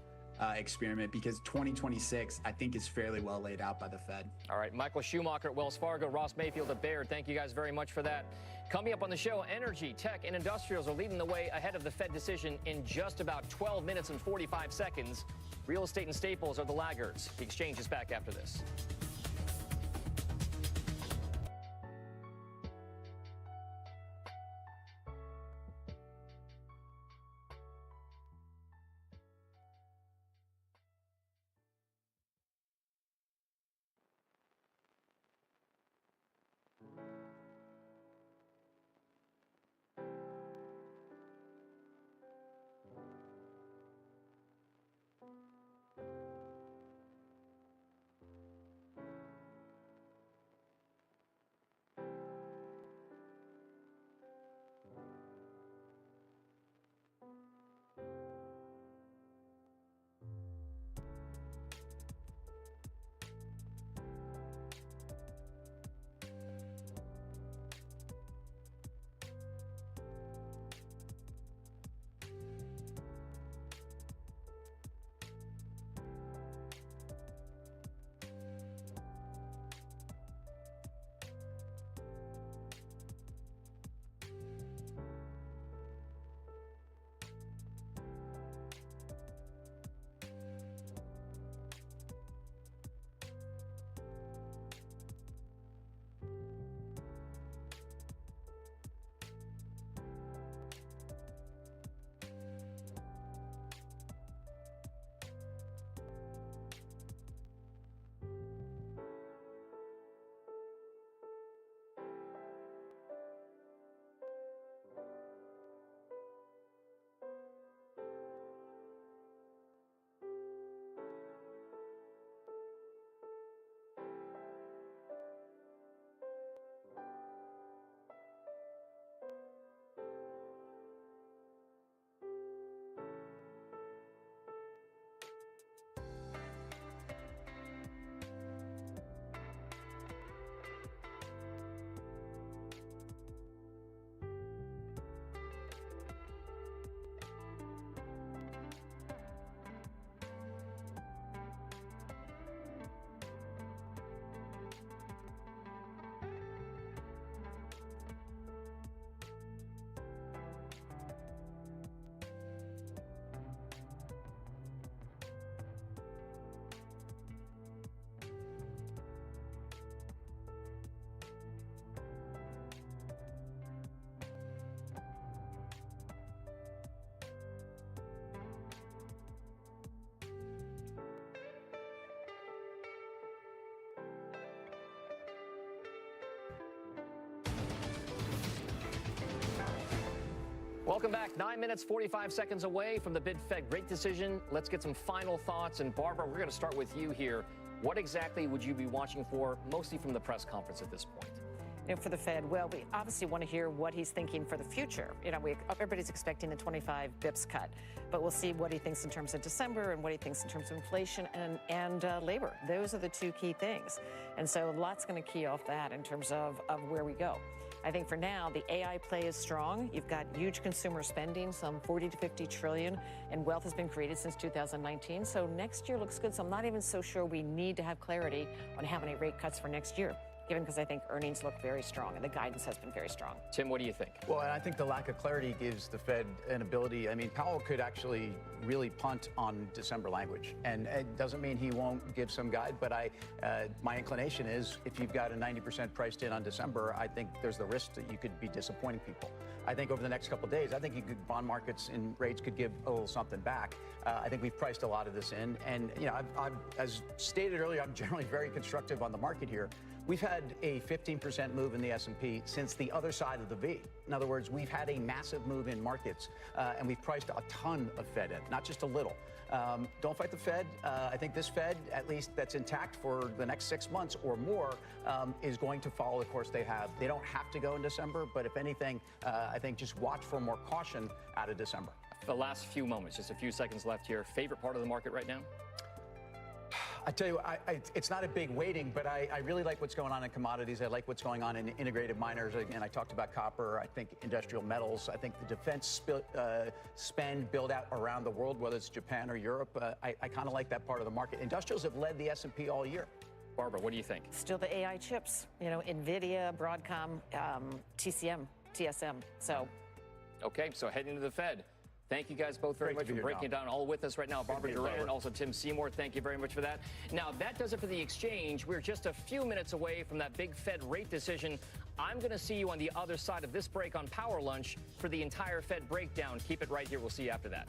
experiment, because 2026, I think, is fairly well laid out by the Fed. All right, Michael Schumacher at Wells Fargo, Ross Mayfield at Baird. Thank you guys very much for that. Coming up on the show, energy, tech, and industrials are leading the way ahead of the Fed decision in just about 12 minutes and 45 seconds. Real estate and staples are the laggards. The exchange is back after this. Welcome back. 9 minutes, 45 seconds away from the big Fed rate decision. Let's get some final thoughts. And Barbara, we're going to start with you here. What exactly would you be watching for, mostly from the press conference at this point? For the Fed, well, we obviously want to hear what he's thinking for the future. Everybody's expecting a 25 bips cut, but we'll see what he thinks in terms of December and what he thinks in terms of inflation and labor. Those are the two key things. And so lots going to key off that in terms of where we go. I think for now, the AI play is strong. You've got huge consumer spending, some 40 to 50 trillion, and wealth has been created since 2019. So next year looks good. So I'm not even so sure we need to have clarity on how many rate cuts for next year, given because I think earnings look very strong and the guidance has been very strong. Tim, what do you think? Well, and I think the lack of clarity gives the Fed an ability. I mean, Powell could actually really punt on December language. And it doesn't mean he won't give some guide, but my inclination is if you've got a 90% priced in on December, I think there's the risk that you could be disappointing people. I think over the next couple of days, I think bond markets and rates could give a little something back. I think we've priced a lot of this in. And, I've, as stated earlier, I'm generally very constructive on the market here. We've had a 15% move in the S&P since the other side of the V. In other words, we've had a massive move in markets, and we've priced a ton of Fed in, not just a little. Don't fight the Fed. I think this Fed, at least that's intact for the next 6 months or more, is going to follow the course they have. They don't have to go in December, but if anything, I think just watch for more caution out of December. The last few moments, just a few seconds left here. Favorite part of the market right now? I tell you, it's not a big weighting, but I really like what's going on in commodities. I like what's going on in integrated miners. Again, I talked about copper. I think industrial metals. I think the defense spend build out around the world, whether it's Japan or Europe. I kind of like that part of the market. Industrials have led the S&P all year. Barbara, what do you think? Still the AI chips, NVIDIA, Broadcom, TSM. So. Okay, so heading to the Fed. Thank you guys both very much for breaking it down all with us right now. Barbara Duran, also Tim Seymour, thank you very much for that. Now, that does it for the exchange. We're just a few minutes away from that big Fed rate decision. I'm going to see you on the other side of this break on Power Lunch for the entire Fed breakdown. Keep it right here. We'll see you after that.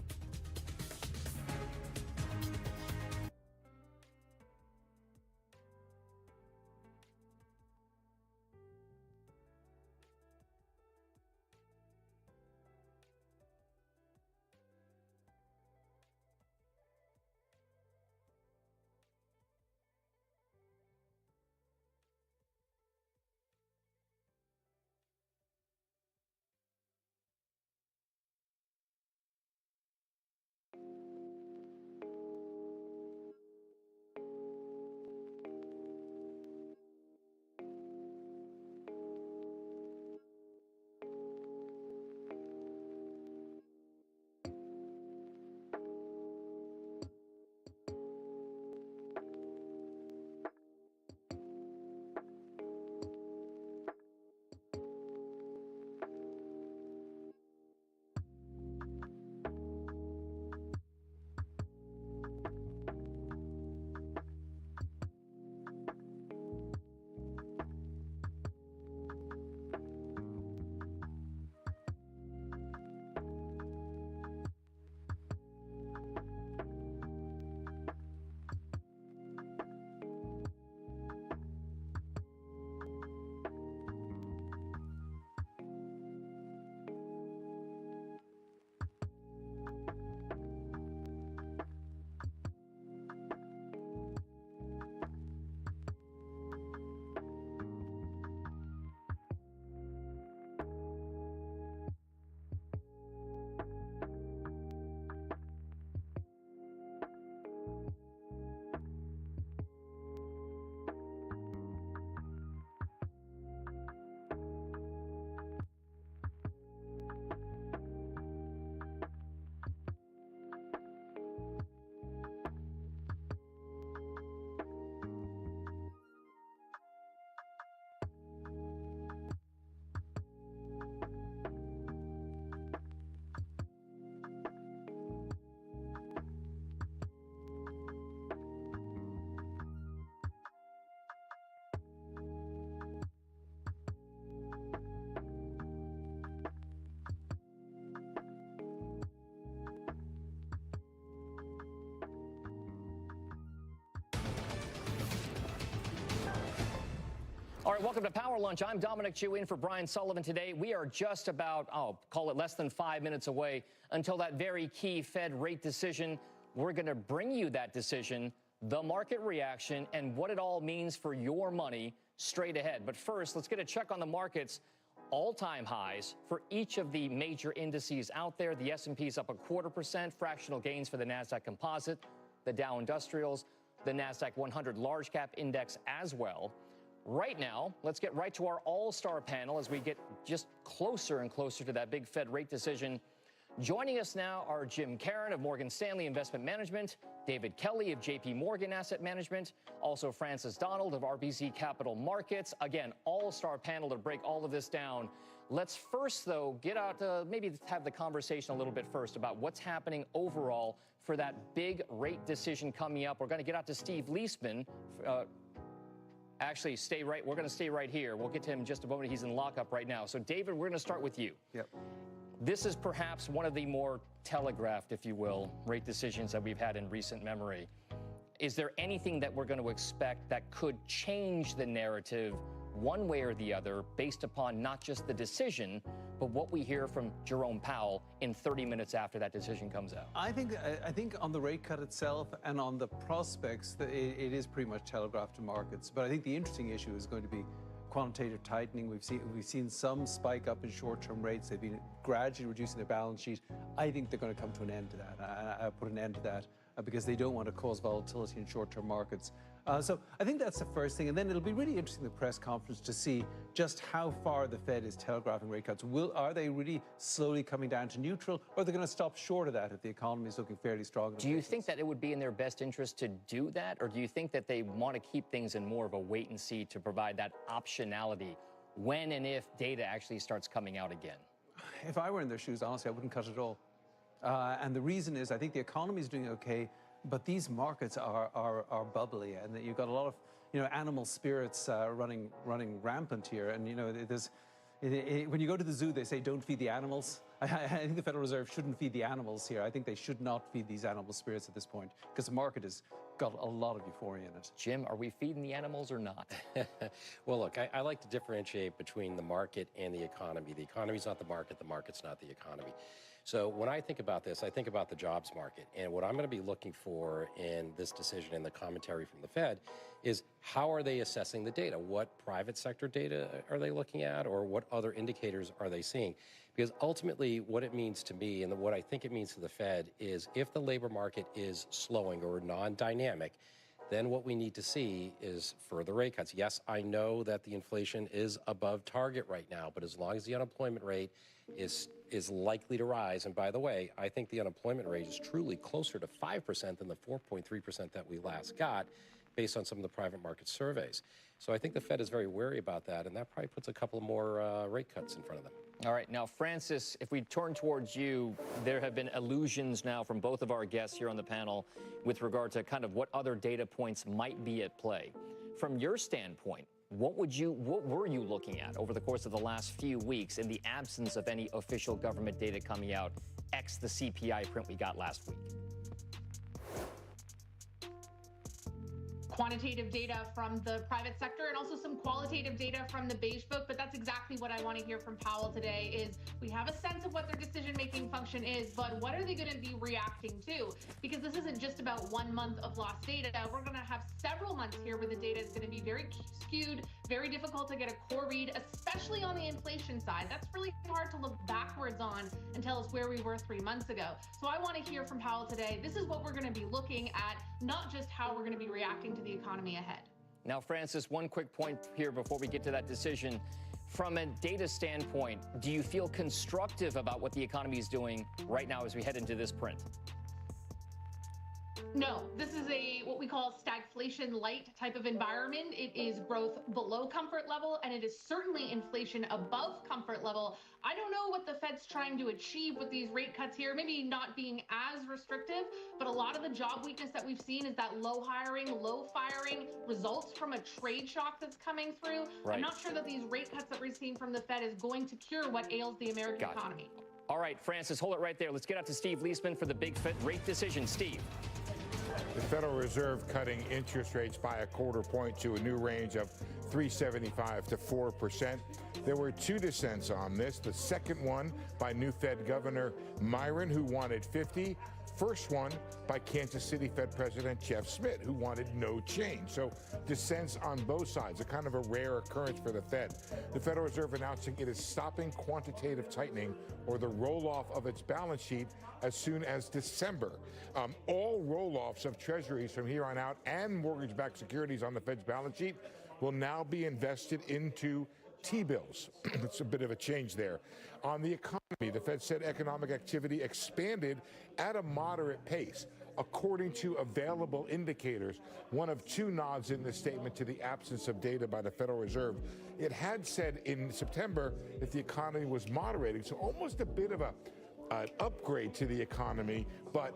right, welcome to Power Lunch. I'm Dominic Chu in for Brian Sullivan today. We are just about, call it less than 5 minutes away until that very key Fed rate decision. We're going to bring you that decision, the market reaction, and what it all means for your money straight ahead. But first, let's get a check on the markets. All-time highs for each of the major indices out there. The S&P's up 0.25%, fractional gains for the NASDAQ Composite, the Dow Industrials, the NASDAQ 100 Large Cap Index as well. Right now, let's get right to our all-star panel as we get just closer and closer to that big Fed rate decision. Joining us now are Jim Caron of Morgan Stanley Investment Management, David Kelly of JP Morgan Asset Management, also Francis Donald of RBC Capital Markets. Again, all-star panel to break all of this down. Let's first, though, get out, maybe have the conversation a little bit first about what's happening overall for that big rate decision coming up. We're going to get out to Steve Liesman. Actually, we're going to stay right here. We'll get to him in just a moment. He's in lockup right now. So, David, we're going to start with you. Yep. This is perhaps one of the more telegraphed, if you will, rate decisions that we've had in recent memory. Is there anything that we're going to expect that could change the narrative one way or the other based upon not just the decision, but what we hear from Jerome Powell in 30 minutes after that decision comes out? I think on the rate cut itself and on the prospects, it is pretty much telegraphed to markets. But I think the interesting issue is going to be quantitative tightening. We've seen some spike up in short-term rates. They've been gradually reducing their balance sheet. I think they're going to come to an end to that. I put an end to that because they don't want to cause volatility in short-term markets. So I think that's the first thing. And then it'll be really interesting in the press conference to see just how far the Fed is telegraphing rate cuts. Are they really slowly coming down to neutral, or are they going to stop short of that if the economy is looking fairly strong? Do you think that it would be in their best interest to do that, or do you think that they want to keep things in more of a wait and see to provide that optionality when and if data actually starts coming out again? If I were in their shoes, honestly, I wouldn't cut at all. And the reason is I think the economy is doing okay, but these markets are bubbly, and you've got a lot of animal spirits running rampant here. And when you go to the zoo, they say don't feed the animals. I think the Federal Reserve shouldn't feed the animals here. I think they should not feed these animal spirits at this point because the market has got a lot of euphoria in it. Jim, are we feeding the animals or not? Well, look, I like to differentiate between the market and the economy. The economy's not the market's not the economy. So when I think about this, I think about the jobs market. And what I'm going to be looking for in this decision and the commentary from the Fed is how are they assessing the data? What private sector data are they looking at, or what other indicators are they seeing? Because ultimately what it means to me and what I think it means to the Fed is if the labor market is slowing or non-dynamic, then what we need to see is further rate cuts. Yes, I know that the inflation is above target right now, but as long as the unemployment rate is likely to rise, and by the way, I think the unemployment rate is truly closer to 5% than the 4.3% that we last got based on some of the private market surveys. So I think the Fed is very wary about that, and that probably puts a couple of more rate cuts in front of them. All right. Now, Francis, if we turn towards you, there have been allusions now from both of our guests here on the panel with regard to kind of what other data points might be at play. From your standpoint, what were you looking at over the course of the last few weeks in the absence of any official government data coming out, ex the CPI print we got last week? Quantitative data from the private sector and also some qualitative data from the Beige Book, but that's exactly what I want to hear from Powell today is we have a sense of what their decision-making function is, but what are they going to be reacting to? Because this isn't just about 1 month of lost data. We're going to have several months here where the data is going to be very skewed, very difficult to get a core read, especially on the inflation side. That's really hard to look backwards on and tell us where we were 3 months ago. So I want to hear from Powell today. This is what we're going to be looking at, not just how we're going to be reacting to the economy ahead. Now, Francis, one quick point here before we get to that decision. From a data standpoint, do you feel constructive about what the economy is doing right now as we head into this print? No, this is what we call stagflation light type of environment. It is growth below comfort level, and it is certainly inflation above comfort level. I don't know what the Fed's trying to achieve with these rate cuts here, maybe not being as restrictive, but a lot of the job weakness that we've seen is that low hiring, low firing results from a trade shock that's coming through. Right. I'm not sure that these rate cuts that we're seeing from the Fed is going to cure what ails the American economy. All right, Francis, hold it right there. Let's get out to Steve Liesman for the big Fed rate decision. Steve. The Federal Reserve cutting interest rates by 1/4 point to a new range of 3.75 to 4%. There were 2 dissents on this. The second one by new Fed Governor Myron, who wanted 50. First one by Kansas City Fed President Jeff Schmidt, who wanted no change. So dissents on both sides, a kind of a rare occurrence for the Fed. The Federal Reserve announcing it is stopping quantitative tightening or the roll-off of its balance sheet as soon as December. All roll-offs of treasuries from here on out and mortgage-backed securities on the Fed's balance sheet will now be invested into T-bills. It's a bit of a change there. On the economy, the Fed said economic activity expanded at a moderate pace, according to available indicators, one of 2 nods in the statement to the absence of data by the Federal Reserve. It had said in September that the economy was moderating, so almost a bit of an upgrade to the economy, but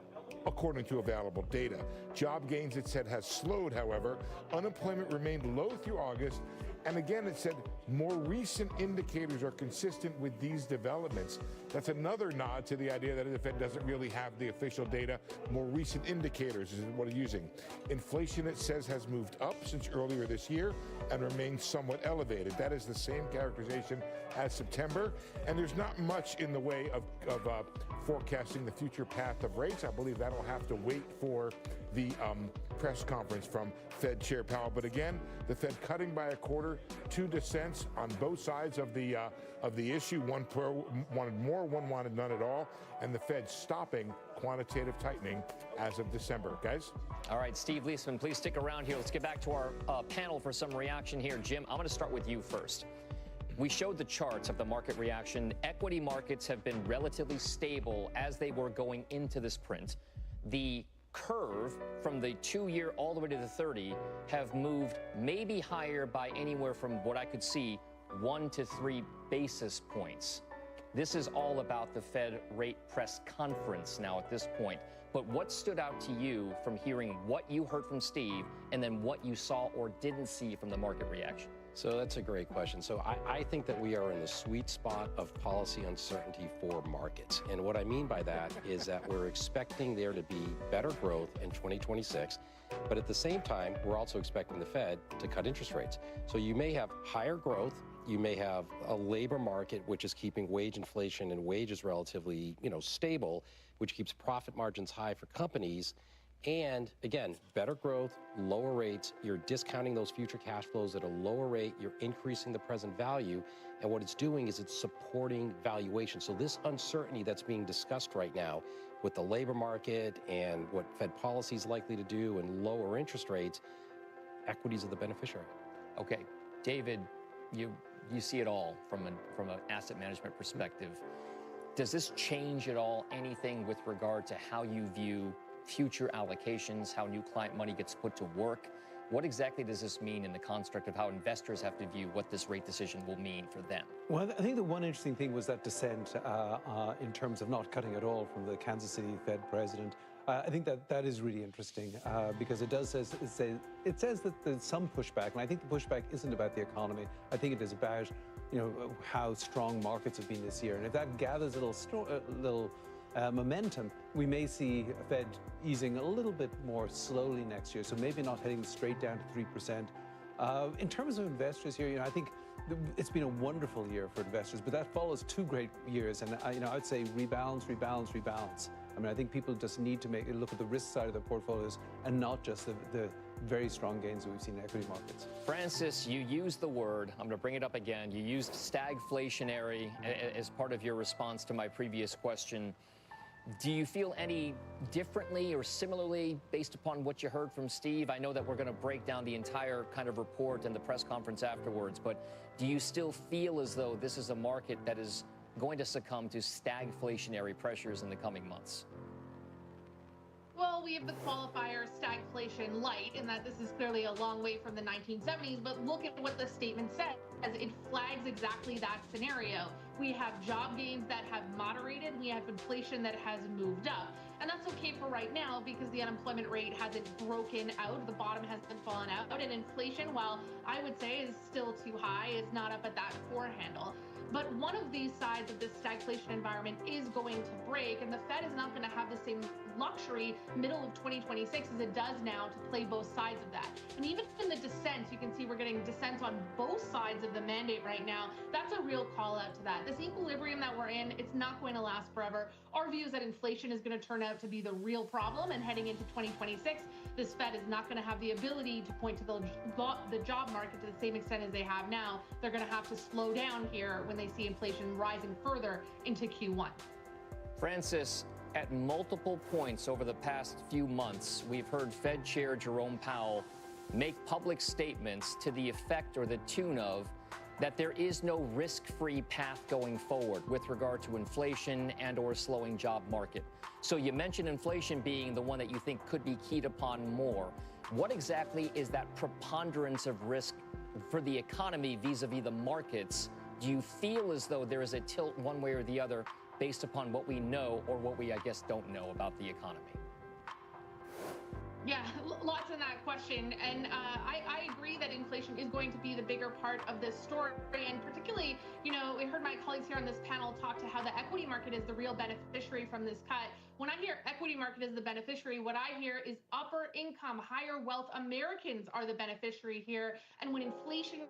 according to available data. Job gains, it said, has slowed, however. Unemployment remained low through August. And again, it said more recent indicators are consistent with these developments. That's another nod to the idea that the Fed doesn't really have the official data. More recent indicators is what it's using. Inflation, it says, has moved up since earlier this year and remains somewhat elevated. That is the same characterization as September. And there's not much in the way of forecasting the future path of rates. I believe that'll have to wait for the press conference from Fed Chair Powell. But again, the Fed cutting by a quarter, 2 dissents on both sides of the issue. One wanted more, one wanted none at all, and the Fed stopping quantitative tightening as of December. Guys? All right, Steve Liesman, please stick around here. Let's get back to our panel for some reaction here. Jim, I'm going to start with you first. We showed the charts of the market reaction. Equity markets have been relatively stable as they were going into this print. The curve from the 2-year all the way to the 30 have moved maybe higher by anywhere from what I could see 1 to 3 basis points. This is all about the Fed rate press conference now at this point. But what stood out to you from hearing what you heard from Steve and then what you saw or didn't see from the market reaction? So that's a great question. So I think that we are in the sweet spot of policy uncertainty for markets. And what I mean by that is that we're expecting there to be better growth in 2026. But at the same time, we're also expecting the Fed to cut interest rates. So you may have higher growth. You may have a labor market which is keeping wage inflation and wages relatively, stable, which keeps profit margins high for companies. And again, better growth, lower rates, you're discounting those future cash flows at a lower rate, you're increasing the present value, and what it's doing is it's supporting valuation. So this uncertainty that's being discussed right now with the labor market and what Fed policy is likely to do and lower interest rates, equities are the beneficiary. Okay, David, you see it all from an asset management perspective. Does this change at all anything with regard to how you view future allocations, how new client money gets put to work? What exactly does this mean in the construct of how investors have to view what this rate decision will mean for them? Well, I think the one interesting thing was that dissent in terms of not cutting at all from the Kansas City Fed president. I think that is really interesting because it says that there's some pushback, and I think the pushback isn't about the economy. I think it is about how strong markets have been this year, and if that gathers a little momentum, we may see Fed easing a little bit more slowly next year, so maybe not heading straight down to 3%. In terms of investors here, I think it's been a wonderful year for investors, but that follows 2 great years, and I would say rebalance. I mean, I think people just need to look at the risk side of their portfolios and not just the very strong gains that we've seen in equity markets. Francis, you used the word, I'm going to bring it up again, you used stagflationary as part of your response to my previous question. Do you feel any differently or similarly based upon what you heard from Steve? I know that we're going to break down the entire kind of report and the press conference afterwards, but do you still feel as though this is a market that is going to succumb to stagflationary pressures in the coming months? Well, we have the qualifier stagflation light, in that this is clearly a long way from the 1970s, but look at what the statement says. It flags exactly that scenario. We have job gains that have moderated, we have inflation that has moved up. And that's okay for right now because the unemployment rate hasn't broken out, the bottom hasn't fallen out, and inflation, while I would say is still too high, is not up at that 4 handle. But one one of these sides of this stagflation environment is going to break, and the Fed is not going to have the same luxury middle of 2026 as it does now to play both sides of that. And even in the dissents, you can see we're getting dissents on both sides of the mandate right now. That's a real call out to that. This equilibrium that we're in, it's not going to last forever. Our view is that inflation is going to turn out to be the real problem, and heading into 2026, this Fed is not going to have the ability to point to the job market to the same extent as they have now. They're going to have to slow down here when they see inflation rising further into Q1. Francis, at multiple points over the past few months, we've heard Fed Chair Jerome Powell make public statements to the effect or the tune of that there is no risk-free path going forward with regard to inflation and or slowing job market. So you mentioned inflation being the one that you think could be keyed upon more. What exactly is that preponderance of risk for the economy vis-a-vis the markets? Do you feel as though there is a tilt one way or the other based upon what we know or what we, I guess, don't know about the economy? Yeah, lots in that question. And I agree that inflation is going to be the bigger part of this story. And particularly, you know, we heard my colleagues here on this panel talk to how the equity market is the real beneficiary from this cut. When I hear equity market is the beneficiary, what I hear is upper income, higher wealth Americans are the beneficiary here. And when inflation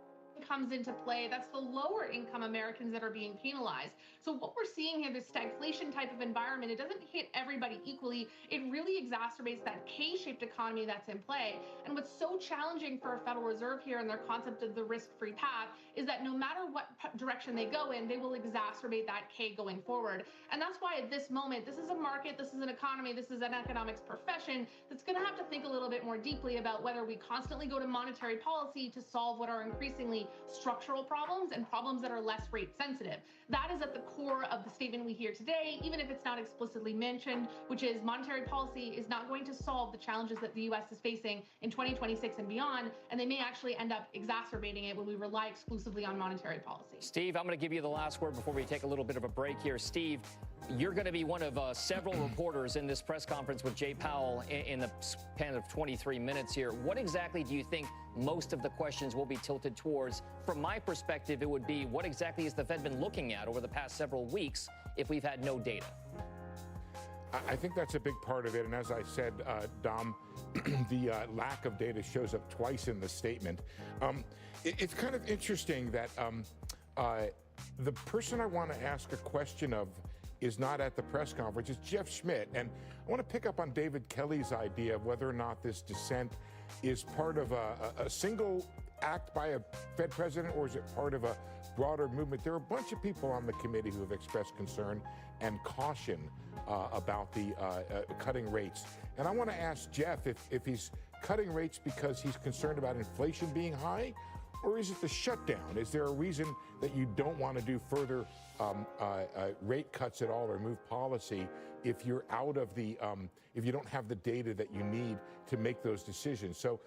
comes into play, that's the lower income Americans that are being penalized. So what we're seeing here, this stagflation type of environment, it doesn't hit everybody equally. It really exacerbates that K-shaped economy that's in play. And what's so challenging for a Federal Reserve here and their concept of the risk-free path is that no matter what direction they go in, they will exacerbate that K going forward. And that's why at this moment, this is a market, this is an economy, this is an economics profession that's going to have to think a little bit more deeply about whether we constantly go to monetary policy to solve what are increasingly structural problems and problems that are less rate sensitive. That is at the core of the statement we hear today, even if it's not explicitly mentioned, which is monetary policy is not going to solve the challenges that the U.S. is facing in 2026 and beyond, and they may actually end up exacerbating it when we rely exclusively on monetary policy. Steve, I'm going to give you the last word before we take a little bit of a break here. Steve, you're going to be one of several reporters in this press conference with Jay Powell in the span of 23 minutes here. What exactly do you think most of the questions will be tilted towards? From my perspective, it would be what exactly has the Fed been looking at over the past several weeks if we've had no data? I think that's a big part of it. And as I said, Dom, the lack of data shows up twice in the statement. It's kind of interesting that the person I want to ask a question of is not at the press conference. It's Jeff Schmidt. And I want to pick up on David Kelly's idea of whether or not this dissent is part of a single act by a Fed president, or is it part of a broader movement? There are a bunch of people on the committee who have expressed concern and caution about the cutting rates. And I want to ask Jeff if he's cutting rates because he's concerned about inflation being high, or is it the shutdown? Is there a reason that you don't want to do further rate cuts at all or move policy if you're out of the, if you don't have the data that you need to make those decisions? So,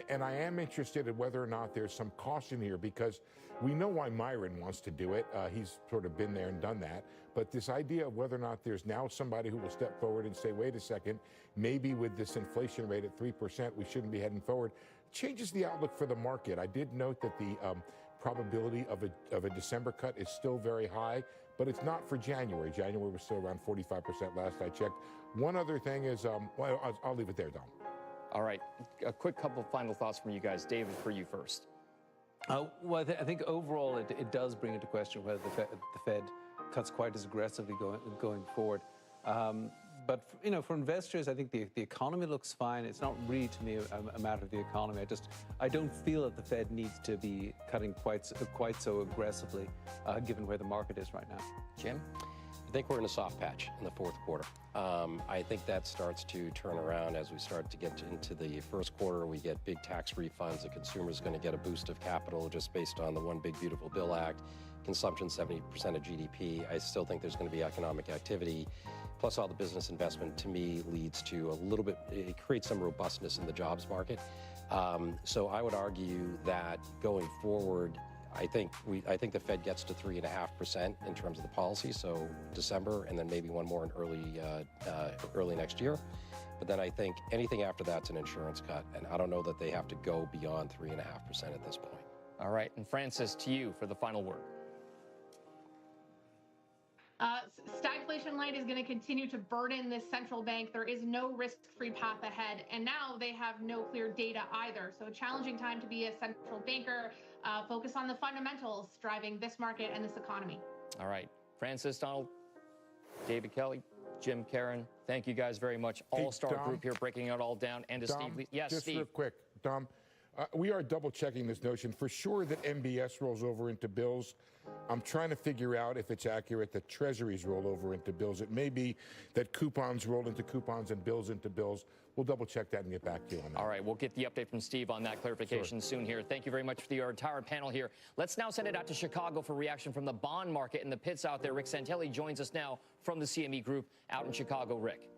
and I am interested in whether or not there's some caution here, because we know why Myron wants to do it. He's sort of been there and done that. But this idea of whether or not there's now somebody who will step forward and say, wait a second, maybe with this inflation rate at 3%, we shouldn't be heading forward, changes the outlook for the market. I did note that the probability of a December cut is still very high, but it's not for January. January was still around 45% last I checked. One other thing is, well, I'll leave it there, Dom. All right, a quick couple of final thoughts from you guys. David, for you first. Well, I think overall it does bring into question whether the Fed cuts quite as aggressively going forward. But you know, for investors, I think the economy looks fine. It's not really, to me, a matter of the economy. I don't feel that the Fed needs to be cutting quite so aggressively, given where the market is right now. Jim? I think we're in a soft patch in the fourth quarter. I think that starts to turn around as we start to get into the first quarter. We get big tax refunds. The consumer's going to get a boost of capital just based on the One Big Beautiful Bill Act. Consumption 70% of GDP. I still think there's going to be economic activity. Plus all the business investment, to me, leads to a little bit, it creates some robustness in the jobs market. So I would argue that going forward, I think the Fed gets to 3.5% in terms of the policy, so December, and then maybe one more in early next year. But then I think anything after that's an insurance cut, and I don't know that they have to go beyond 3.5% at this point. All right, and Francis, to you for the final word. Stagflation light is going to continue to burden this central bank. There is no risk-free path ahead, and now they have no clear data either. So a challenging time to be a central banker. Focus on the fundamentals driving this market and this economy. All right. Francis, Donald, David Kelly, Jim, Karen, thank you guys very much. All-star group here breaking it all down. And to Dom, Steve. Yes, just Steve. real quick, Dom. We are double checking this notion. For sure that MBS rolls over into bills. I'm trying to figure out if it's accurate that treasuries roll over into bills. It may be that coupons roll into coupons and bills into bills. We'll double check that and get back to you on that. All right, we'll get the update from Steve on that clarification soon here. Thank you very much for your entire panel here. Let's now send it out to Chicago for reaction from the bond market and the pits out there. Rick Santelli joins us now from the CME Group out in Chicago. Rick.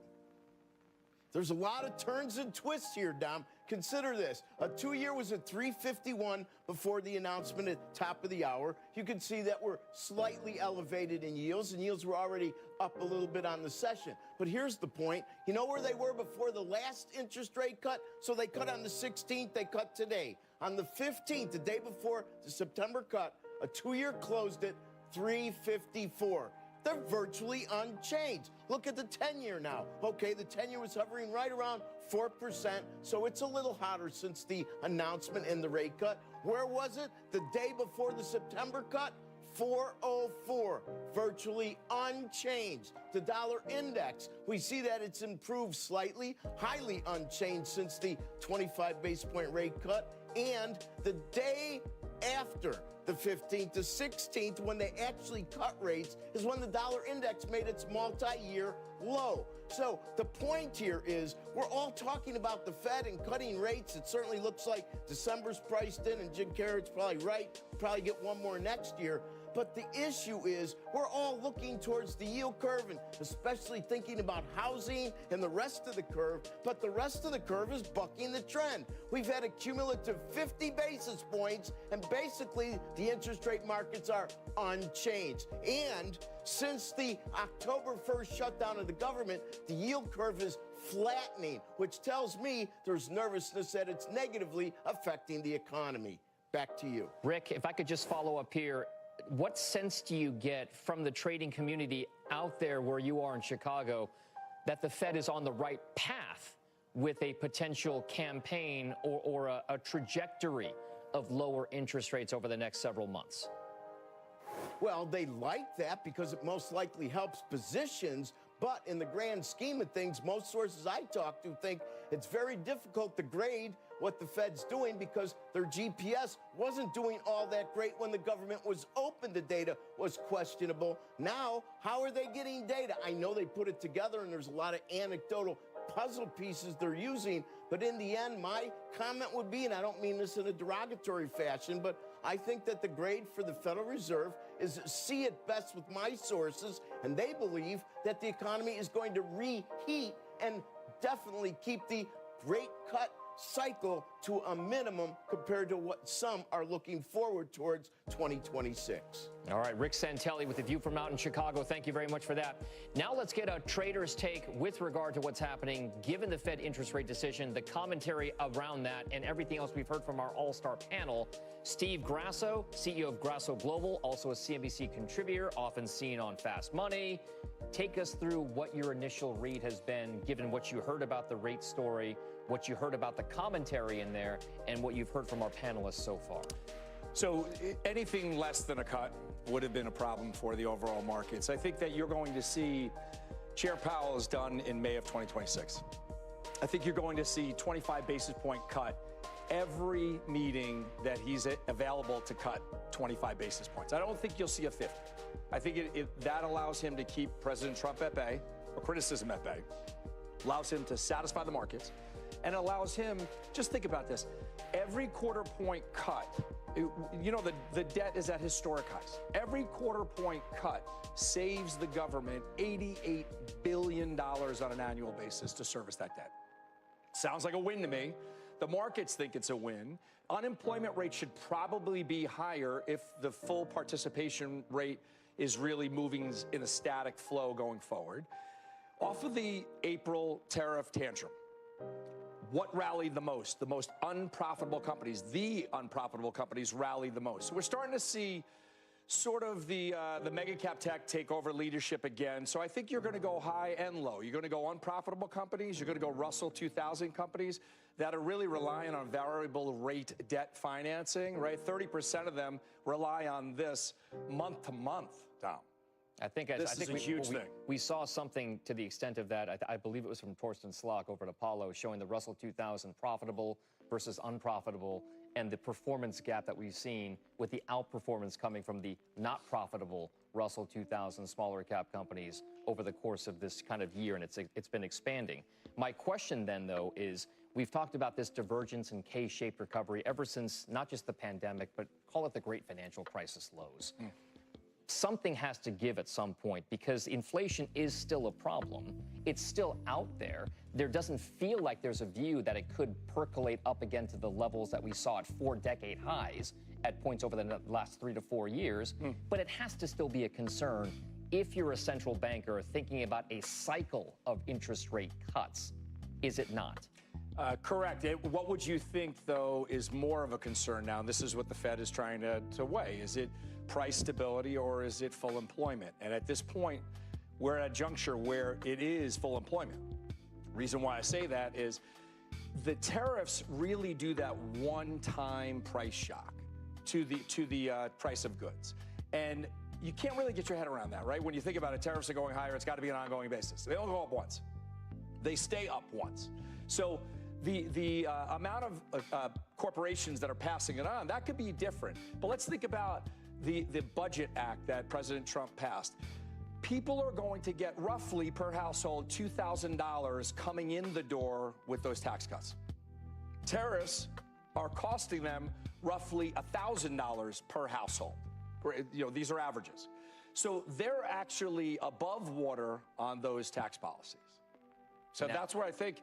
There's a lot of turns and twists here, Dom. Consider this. A 2-year was at 351 before the announcement at top of the hour. You can see that we're slightly elevated in yields, and yields were already up a little bit on the session. But here's the point. You know where they were before the last interest rate cut? So they cut on the 16th, they cut today. On the 15th, the day before the September cut, a 2-year closed at 354. They're virtually unchanged. Look at the 10-year now. Okay, the 10-year was hovering right around 4%, so it's a little hotter since the announcement and the rate cut. Where was it the day before the September cut? 404, virtually unchanged. The dollar index, we see that it's improved slightly, highly unchanged since the 25 basis point rate cut. And the day after the 15th to 16th, when they actually cut rates, is when the dollar index made its multi-year low. So the point here is we're all talking about the Fed and cutting rates. It certainly looks like December's priced in, and Jim Carrett's probably right. Probably get one more next year. But the issue is we're all looking towards the yield curve and especially thinking about housing and the rest of the curve. But the rest of the curve is bucking the trend. We've had a cumulative 50 basis points, and basically the interest rate markets are unchanged. And since the October 1st shutdown of the government, the yield curve is flattening, which tells me there's nervousness that it's negatively affecting the economy. Back to you. Rick, if I could just follow up here. What sense do you get from the trading community out there where you are in Chicago that the Fed is on the right path with a potential campaign or a trajectory of lower interest rates over the next several months? Well, they like that because it most likely helps positions. But in the grand scheme of things, most sources I talk to think it's very difficult to grade what the Fed's doing because their GPS wasn't doing all that great when the government was open. The data was questionable. Now, how are they getting data? I know they put it together and there's a lot of anecdotal puzzle pieces they're using. But in the end, my comment would be, and I don't mean this in a derogatory fashion, but I think that the grade for the Federal Reserve is see it best with my sources, and they believe that the economy is going to reheat and definitely keep the rate cut cycle to a minimum compared to what some are looking forward towards 2026. All right, Rick Santelli with the view from out in Chicago. Thank you very much for that. Now let's get a trader's take with regard to what's happening given the Fed interest rate decision, the commentary around that, and everything else we've heard from our all-star panel. Steve Grasso, CEO of Grasso Global, also a CNBC contributor, often seen on Fast Money. Take us through what your initial read has been, given what you heard about the rate story, what you heard about the commentary in there, and what you've heard from our panelists so far. So anything less than a cut would have been a problem for the overall markets. I think that you're going to see Chair Powell is done in May of 2026. I think you're going to see 25 basis point cut every meeting that he's available to cut 25 basis points. I don't think you'll see a 50. I think that allows him to keep President Trump at bay, or criticism at bay, allows him to satisfy the markets, and allows him, just think about this, every quarter point cut, you know, the debt is at historic highs. Every quarter point cut saves the government $88 billion on an annual basis to service that debt. Sounds like a win to me. The markets think it's a win. Unemployment rate should probably be higher if the full participation rate is really moving in a static flow going forward. Off of the April tariff tantrum, what rallied the most? The most unprofitable companies, the unprofitable companies rallied the most. So we're starting to see sort of the mega cap tech take over leadership again. So I think you're going to go high and low. You're going to go unprofitable companies. You're going to go Russell 2000 companies that are really relying on variable rate debt financing, right? 30% of them rely on this month to month, Tom. I think this is a huge thing. We saw something to the extent of that. I believe it was from Torsten Slok over at Apollo, showing the Russell 2000 profitable versus unprofitable, and the performance gap that we've seen with the outperformance coming from the not profitable Russell 2000 smaller cap companies over the course of this kind of year, and it's been expanding. My question then, though, is we've talked about this divergence and K-shaped recovery ever since not just the pandemic, but call it the great financial crisis lows. Something has to give at some point because inflation is still a problem. It's still out there. There doesn't feel like there's a view that it could percolate up again to the levels that we saw at 4-decade highs at points over the last 3 to 4 years. But it has to still be a concern if you're a central banker thinking about a cycle of interest rate cuts. Is it not? Correct. What would you think, though, is more of a concern now? This is what the Fed is trying to weigh. Is it price stability or is it full employment? And at this point, we're at a juncture where it is full employment. Reason why I say that is the tariffs really do that one-time price shock to the price of goods. And you can't really get your head around that, right? When you think about it, tariffs are going higher, it's got to be an ongoing basis. They only go up once. They stay up once. So the amount of corporations that are passing it on, that could be different. But let's think about the Budget Act that President Trump passed. People are going to get roughly per household $2,000 coming in the door with those tax cuts. Tariffs are costing them roughly $1,000 per household. You know, these are averages. So they're actually above water on those tax policies. So that's where I think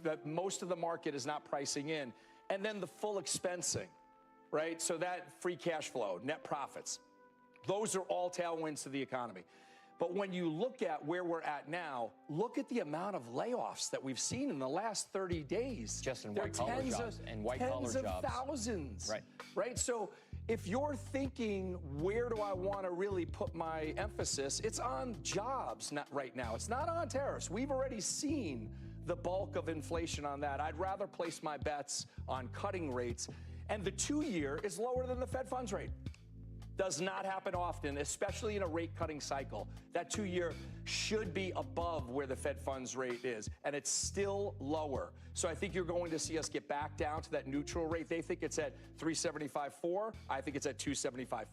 that most of the market is not pricing in. And then the full expensing, right? So that free cash flow, net profits, those are all tailwinds to the economy. But when you look at where we're at now, look at the amount of layoffs that we've seen in the last 30 days. Just in white-collar jobs and white-collar jobs. Tens of thousands. Right. So if you're thinking, where do I want to really put my emphasis, it's on jobs right now. It's not on tariffs. We've already seen the bulk of inflation on that. I'd rather place my bets on cutting rates. And the 2-year is lower than the Fed funds rate. Does not happen often, especially in a rate cutting cycle. That 2-year should be above where the Fed funds rate is, and it's still lower. So I think you're going to see us get back down to that neutral rate. They think it's at 375.4. I think it's at 275.3.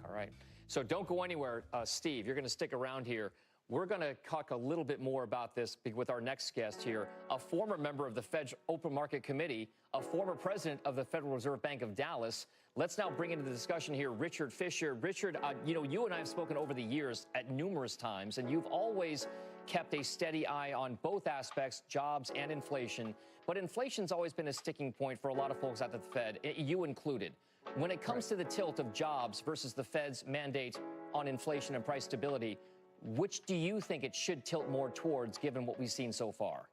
All right. So don't go anywhere, Steve. You're going to stick around here. We're going to talk a little bit more about this with our next guest here, a former member of the Fed's Open Market Committee, a former president of the Federal Reserve Bank of Dallas. Let's now bring into the discussion here Richard Fisher. Richard, you and I have spoken over the years at numerous times, and you've always kept a steady eye on both aspects, jobs and inflation. But inflation's always been a sticking point for a lot of folks at the Fed, you included. When it comes to the tilt of jobs versus the Fed's mandate on inflation and price stability, which do you think it should tilt more towards, given what we've seen so far?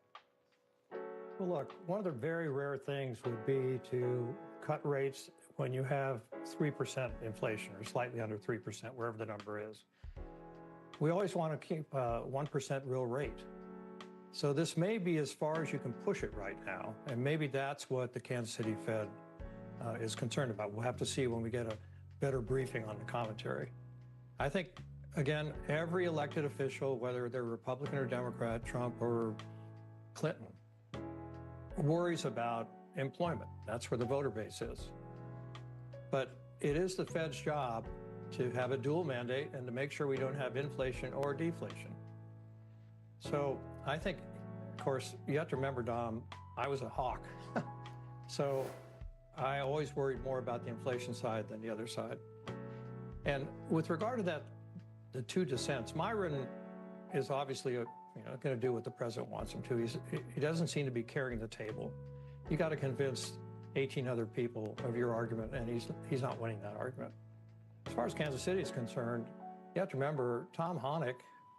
Well, look, one of the very rare things would be to cut rates when you have 3% inflation or slightly under 3%, wherever the number is. We always want to keep 1% real rate. So this may be as far as you can push it right now, and maybe that's what the Kansas City Fed is concerned about. We'll have to see when we get a better briefing on the commentary. I think, again, every elected official, whether they're Republican or Democrat, Trump or Clinton, worries about employment. That's where the voter base is. But it is the Fed's job to have a dual mandate and to make sure we don't have inflation or deflation. So I think, of course, you have to remember, Dom, I was a hawk. So I always worried more about the inflation side than the other side. And with regard to that, the two dissents, Myron is obviously going to do what the president wants him to. He doesn't seem to be carrying the table. You got to convince 18 other people of your argument, and he's not winning that argument. As far as Kansas City is concerned, you have to remember Tom Honig,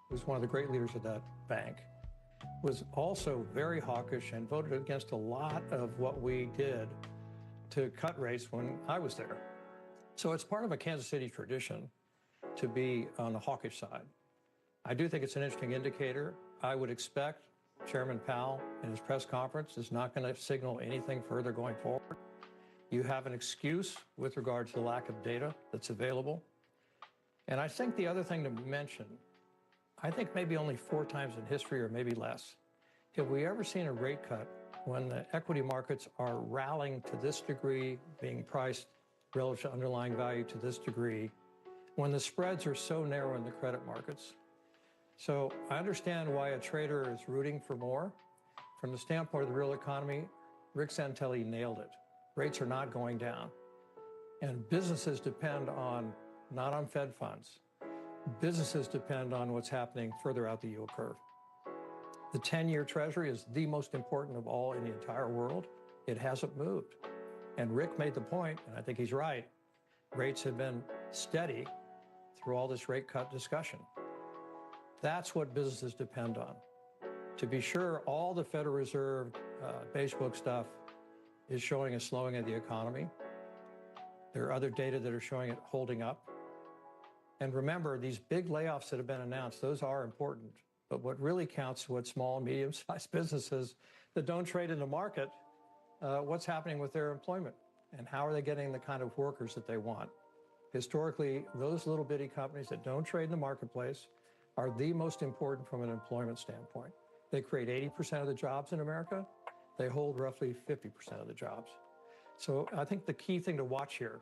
who's one of the great leaders of that bank, was also very hawkish and voted against a lot of what we did to cut rates when I was there. So it's part of a Kansas City tradition to be on the hawkish side. I do think it's an interesting indicator. I would expect Chairman Powell in his press conference is not going to signal anything further going forward. You have an excuse with regard to the lack of data that's available. And I think the other thing to mention, I think maybe only 4 times in history or maybe less, have we ever seen a rate cut when the equity markets are rallying to this degree, being priced relative to underlying value to this degree, when the spreads are so narrow in the credit markets. So I understand why a trader is rooting for more. From the standpoint of the real economy, Rick Santelli nailed it. Rates are not going down. And businesses depend on, not on Fed funds. Businesses depend on what's happening further out the yield curve. The 10-year Treasury is the most important of all in the entire world. It hasn't moved. And Rick made the point, and I think he's right, rates have been steady through all this rate cut discussion. That's what businesses depend on. To be sure, all the Federal Reserve beige book stuff is showing a slowing of the economy. There are other data that are showing it holding up. And remember, these big layoffs that have been announced, those are important. But what really counts is what small and medium-sized businesses that don't trade in the market, what's happening with their employment and how are they getting the kind of workers that they want. Historically, those little bitty companies that don't trade in the marketplace are the most important from an employment standpoint. They create 80% of the jobs in America. They hold roughly 50% of the jobs. So I think the key thing to watch here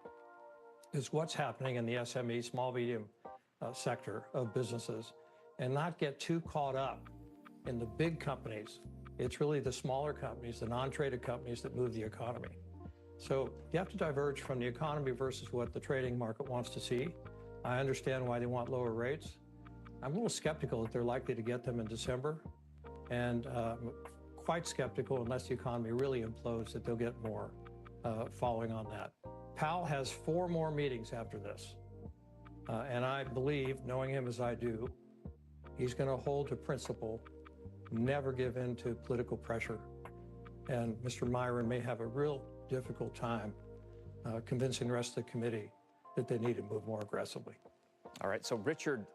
is what's happening in the SME, small, medium sector of businesses, and not get too caught up in the big companies. It's really the smaller companies, the non-traded companies that move the economy. So you have to diverge from the economy versus what the trading market wants to see. I understand why they want lower rates. I'm a little skeptical that they're likely to get them in December, and quite skeptical, unless the economy really implodes, that they'll get more following on that. Powell has 4 more meetings after this, and I believe, knowing him as I do, he's going to hold to principle, never give in to political pressure, and Mr. Myron may have a real difficult time convincing the rest of the committee that they need to move more aggressively. All right, so Richard,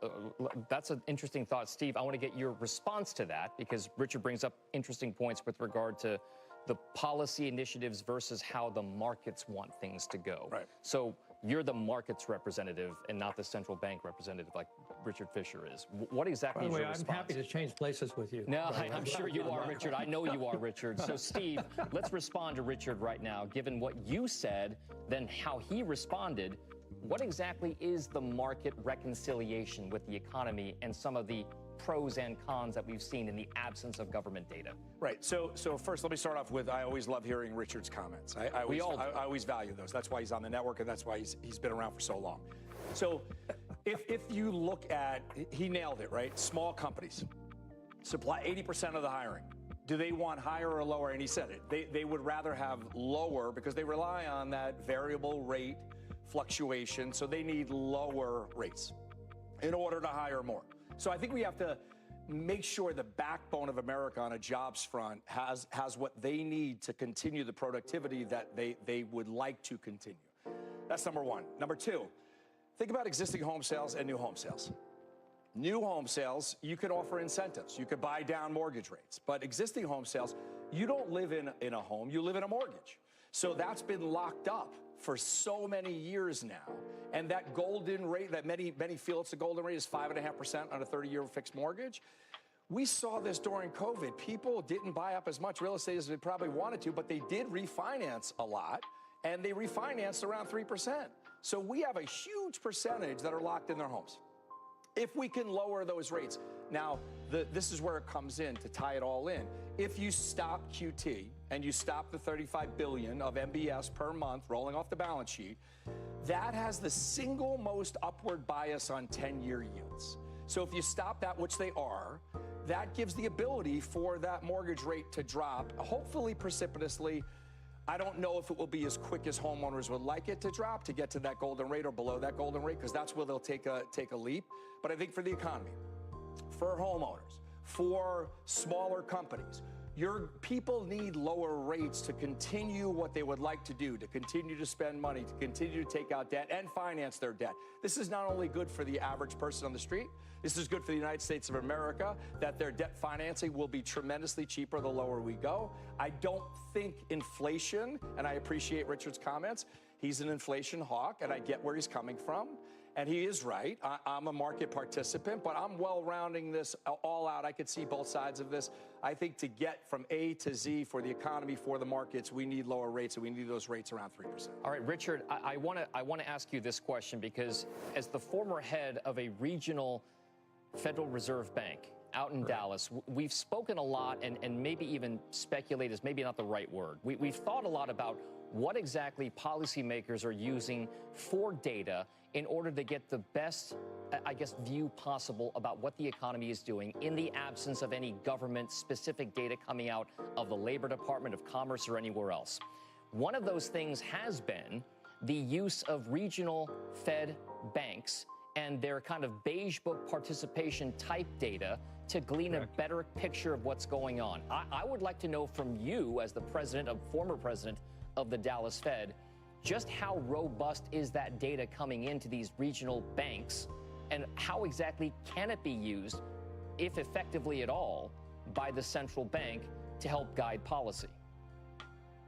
that's an interesting thought. Steve, I want to get your response to that because Richard brings up interesting points with regard to the policy initiatives versus how the markets want things to go. Right. So you're the markets representative and not the central bank representative like Richard Fisher is. What exactly is your response? I'm happy to change places with you. No, I'm sure you are, Richard. I know you are, Richard. So, Steve, let's respond to Richard right now. Given what you said, then how he responded, what exactly is the market reconciliation with the economy and some of the pros and cons that we've seen in the absence of government data? Right. So first, let me start off with I always love hearing Richard's comments. I always value those. That's why he's on the network, and that's why he's been around for so long. So if you look at, he nailed it, right? Small companies supply 80% of the hiring. Do they want higher or lower? And he said it. They would rather have lower because they rely on that variable rate fluctuation, so they need lower rates in order to hire more. So I think we have to make sure the backbone of America on a jobs front has what they need to continue the productivity that they would like to continue. That's number one. Number two, think about existing home sales and new home sales. New home sales, you could offer incentives. You could buy down mortgage rates. But existing home sales, you don't live in a home, you live in a mortgage. So that's been locked up for so many years now. And that golden rate that many feel it's a golden rate is 5.5% on a 30-year fixed mortgage. We saw this during COVID. People didn't buy up as much real estate as they probably wanted to, but they did refinance a lot, and they refinanced around 3%. So we have a huge percentage that are locked in their homes. If we can lower those rates. Now, this is where it comes in to tie it all in. If you stop QT and you stop the $35 billion of MBS per month rolling off the balance sheet, that has the single most upward bias on 10-year yields. So if you stop that, which they are, that gives the ability for that mortgage rate to drop, hopefully precipitously. I don't know if it will be as quick as homeowners would like it to drop to get to that golden rate or below that golden rate, because that's where they'll take a leap. But I think for the economy, for homeowners, for smaller companies, Your people need lower rates to continue what they would like to do, to continue to spend money, to continue to take out debt and finance their debt. This is not only good for the average person on the street, this is good for the United States of America, that their debt financing will be tremendously cheaper the lower we go. I don't think inflation, and I appreciate Richard's comments, he's an inflation hawk, and I get where he's coming from. And he is right. I'm a market participant, but I'm well rounding this all out. I could see both sides of this. I think to get from A to Z for the economy, for the markets, we need lower rates, and we need those rates around 3%. All right, Richard, I want to ask you this question because as the former head of a regional Federal Reserve Bank out in Dallas, we've spoken a lot and maybe even speculate is maybe not the right word. We've thought a lot about what exactly policymakers are using for data in order to get the best, I guess, view possible about what the economy is doing in the absence of any government-specific data coming out of the Labor Department, of Commerce, or anywhere else. One of those things has been the use of regional Fed banks and their kind of beige book participation type data to glean a better picture of what's going on. I would like to know from you, as the former president of the Dallas Fed, just how robust is that data coming into these regional banks, and how exactly can it be used, if effectively at all, by the central bank to help guide policy?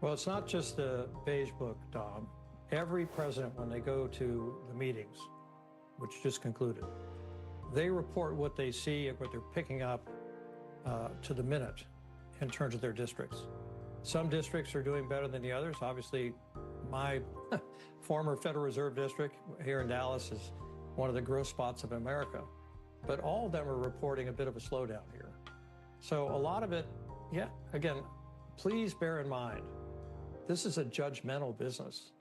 Well, it's not just the beige book, Dom. Every president, when they go to the meetings, which just concluded, they report what they see and what they're picking up to the minute in terms of their districts. Some districts are doing better than the others. Obviously, my former Federal Reserve District here in Dallas is one of the growth spots of America. But all of them are reporting a bit of a slowdown here. So a lot of it, yeah, again, please bear in mind, this is a judgmental business.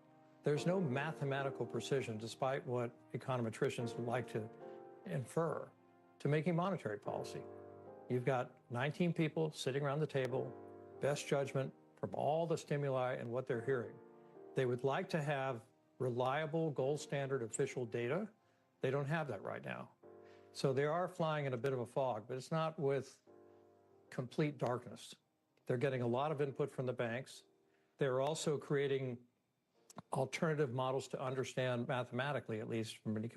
There's no mathematical precision, despite what econometricians would like to infer, to making monetary policy. You've got 19 people sitting around the table, best judgment from all the stimuli and what they're hearing. They would like to have reliable, gold standard official data. They don't have that right now. So they are flying in a bit of a fog, but it's not with complete darkness. They're getting a lot of input from the banks. They're also creating alternative models to understand mathematically, at least from an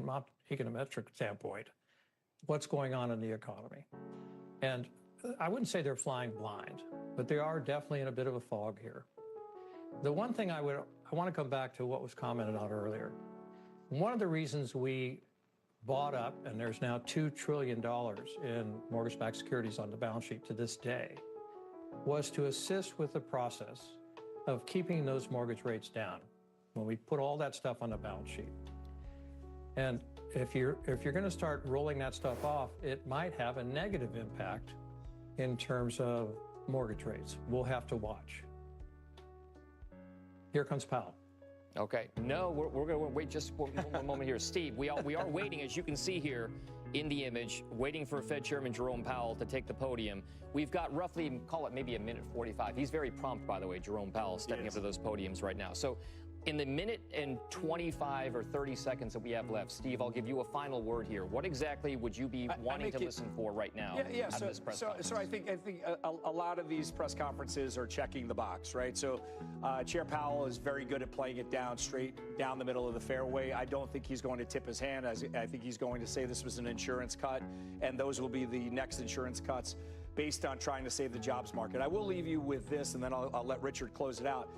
econometric standpoint, what's going on in the economy. And I wouldn't say they're flying blind, but they are definitely in a bit of a fog here. The one thing I want to come back to what was commented on earlier. One of the reasons we bought up, and there's now $2 trillion in mortgage-backed securities on the balance sheet to this day, was to assist with the process of keeping those mortgage rates down when we put all that stuff on the balance sheet. And if you're going to start rolling that stuff off, it might have a negative impact in terms of mortgage rates. We'll have to watch. Here comes Powell. Okay. No, we're going to wait just one moment here. Steve, we are waiting, as you can see here in the image, waiting for Fed Chairman Jerome Powell to take the podium. We've got roughly, call it maybe a minute 45. He's very prompt, by the way, Jerome Powell, stepping up to those podiums right now. So in the minute and 25 or 30 seconds that we have left, Steve, I'll give you a final word here. What exactly would you be wanting to listen for right now out of this press conference? So I think a lot of these press conferences are checking the box, right? So Chair Powell is very good at playing it down, straight down the middle of the fairway. I don't think he's going to tip his hand. I think he's going to say this was an insurance cut, and those will be the next insurance cuts based on trying to save the jobs market. I will leave you with this, and then I'll let Richard close it out.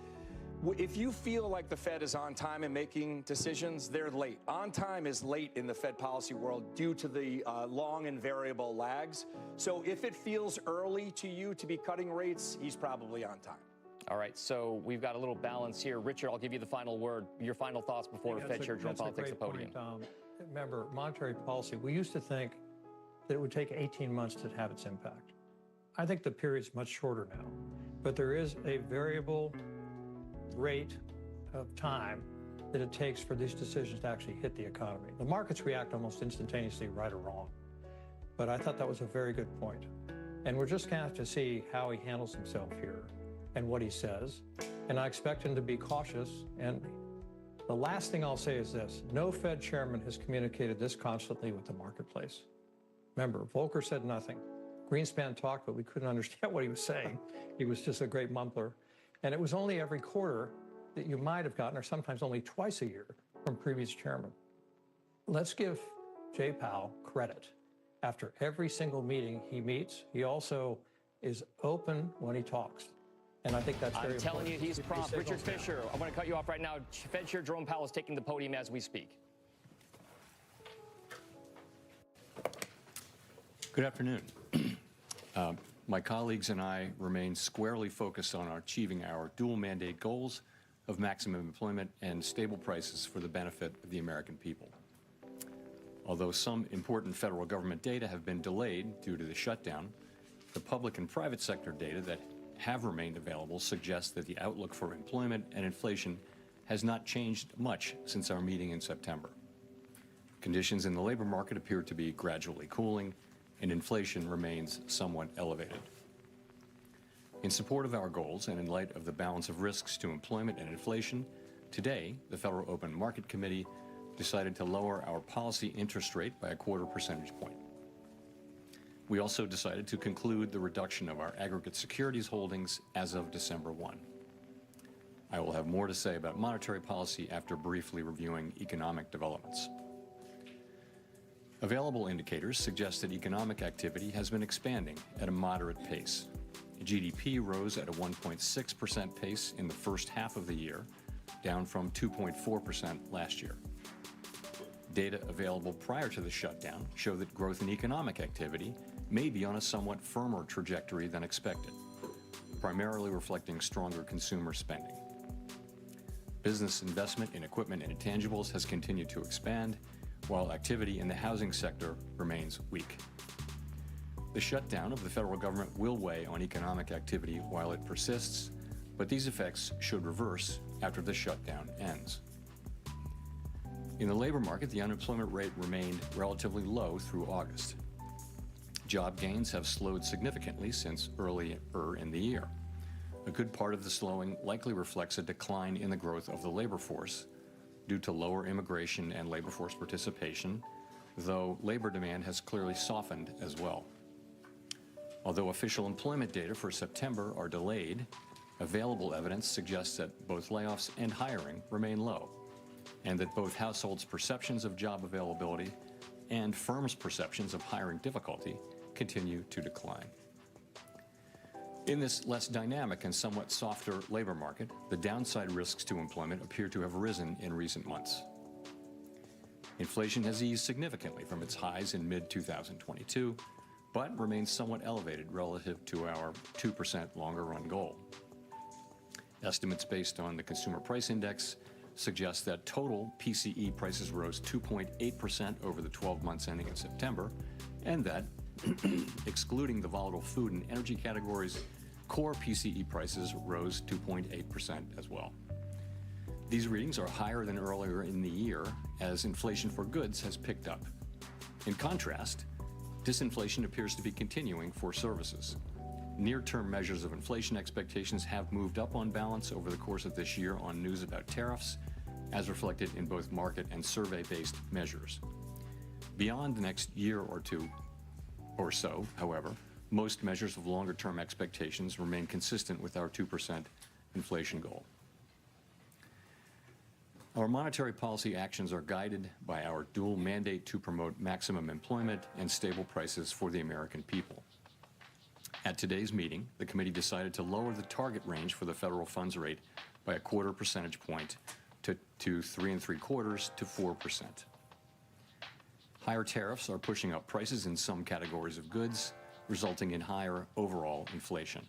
If you feel like the Fed is on time in making decisions, they're late. On time is late in the Fed policy world due to the long and variable lags. So if it feels early to you to be cutting rates, he's probably on time. All right, so we've got a little balance here. Richard, I'll give you the final word. Your final thoughts before Fed Chair Jerome Powell takes the podium. Remember, monetary policy, we used to think that it would take 18 months to have its impact. I think the period's much shorter now, but there is a variable rate of time that it takes for these decisions to actually hit the economy. The markets react almost instantaneously, right or wrong. But I thought that was a very good point. And we're just going to have to see how he handles himself here and what he says. And I expect him to be cautious. And the last thing I'll say is this: no Fed chairman has communicated this constantly with the marketplace. Remember, Volcker said nothing. Greenspan talked, but we couldn't understand what he was saying. He was just a great mumbler. And it was only every quarter that you might have gotten, or sometimes only twice a year, from previous chairmen. Let's give Jay Powell credit. After every single meeting he meets, he also is open when he talks. And I think that's very important. I'm telling you, he's prompt. Richard Fisher, I want to cut you off right now. Fed Chair Jerome Powell is taking the podium as we speak. Good afternoon. My colleagues and I remain squarely focused on achieving our dual mandate goals of maximum employment and stable prices for the benefit of the American people. Although some important federal government data have been delayed due to the shutdown, the public and private sector data that have remained available suggests that the outlook for employment and inflation has not changed much since our meeting in September. Conditions in the labor market appear to be gradually cooling, and inflation remains somewhat elevated. In support of our goals and in light of the balance of risks to employment and inflation, today the Federal Open Market Committee decided to lower our policy interest rate by a 1/4 percentage point. We also decided to conclude the reduction of our aggregate securities holdings as of December 1. I will have more to say about monetary policy after briefly reviewing economic developments. Available indicators suggest that economic activity has been expanding at a moderate pace. GDP rose at a 1.6% pace in the first half of the year, down from 2.4% last year. Data available prior to the shutdown show that growth in economic activity may be on a somewhat firmer trajectory than expected, primarily reflecting stronger consumer spending. Business investment in equipment and intangibles has continued to expand, while activity in the housing sector remains weak. The shutdown of the federal government will weigh on economic activity while it persists, but these effects should reverse after the shutdown ends. In the labor market, the unemployment rate remained relatively low through August. Job gains have slowed significantly since earlier in the year. A good part of the slowing likely reflects a decline in the growth of the labor force due to lower immigration and labor force participation, though labor demand has clearly softened as well. Although official employment data for September are delayed, available evidence suggests that both layoffs and hiring remain low, and that both households' perceptions of job availability and firms' perceptions of hiring difficulty continue to decline. In this less dynamic and somewhat softer labor market, the downside risks to employment appear to have risen in recent months. Inflation has eased significantly from its highs in mid-2022, but remains somewhat elevated relative to our 2% longer-run goal. Estimates based on the Consumer Price Index suggest that total PCE prices rose 2.8% over the 12 months ending in September, and that, excluding the volatile food and energy categories, core PCE prices rose 2.8% as well. These readings are higher than earlier in the year as inflation for goods has picked up. In contrast, disinflation appears to be continuing for services. Near-term measures of inflation expectations have moved up on balance over the course of this year on news about tariffs, as reflected in both market and survey-based measures. Beyond the next year or two or so, however, most measures of longer-term expectations remain consistent with our 2% inflation goal. Our monetary policy actions are guided by our dual mandate to promote maximum employment and stable prices for the American people. At today's meeting, the committee decided to lower the target range for the federal funds rate by a 1/4 percentage point to 3.75% to 4%. Higher tariffs are pushing up prices in some categories of goods, resulting in higher overall inflation.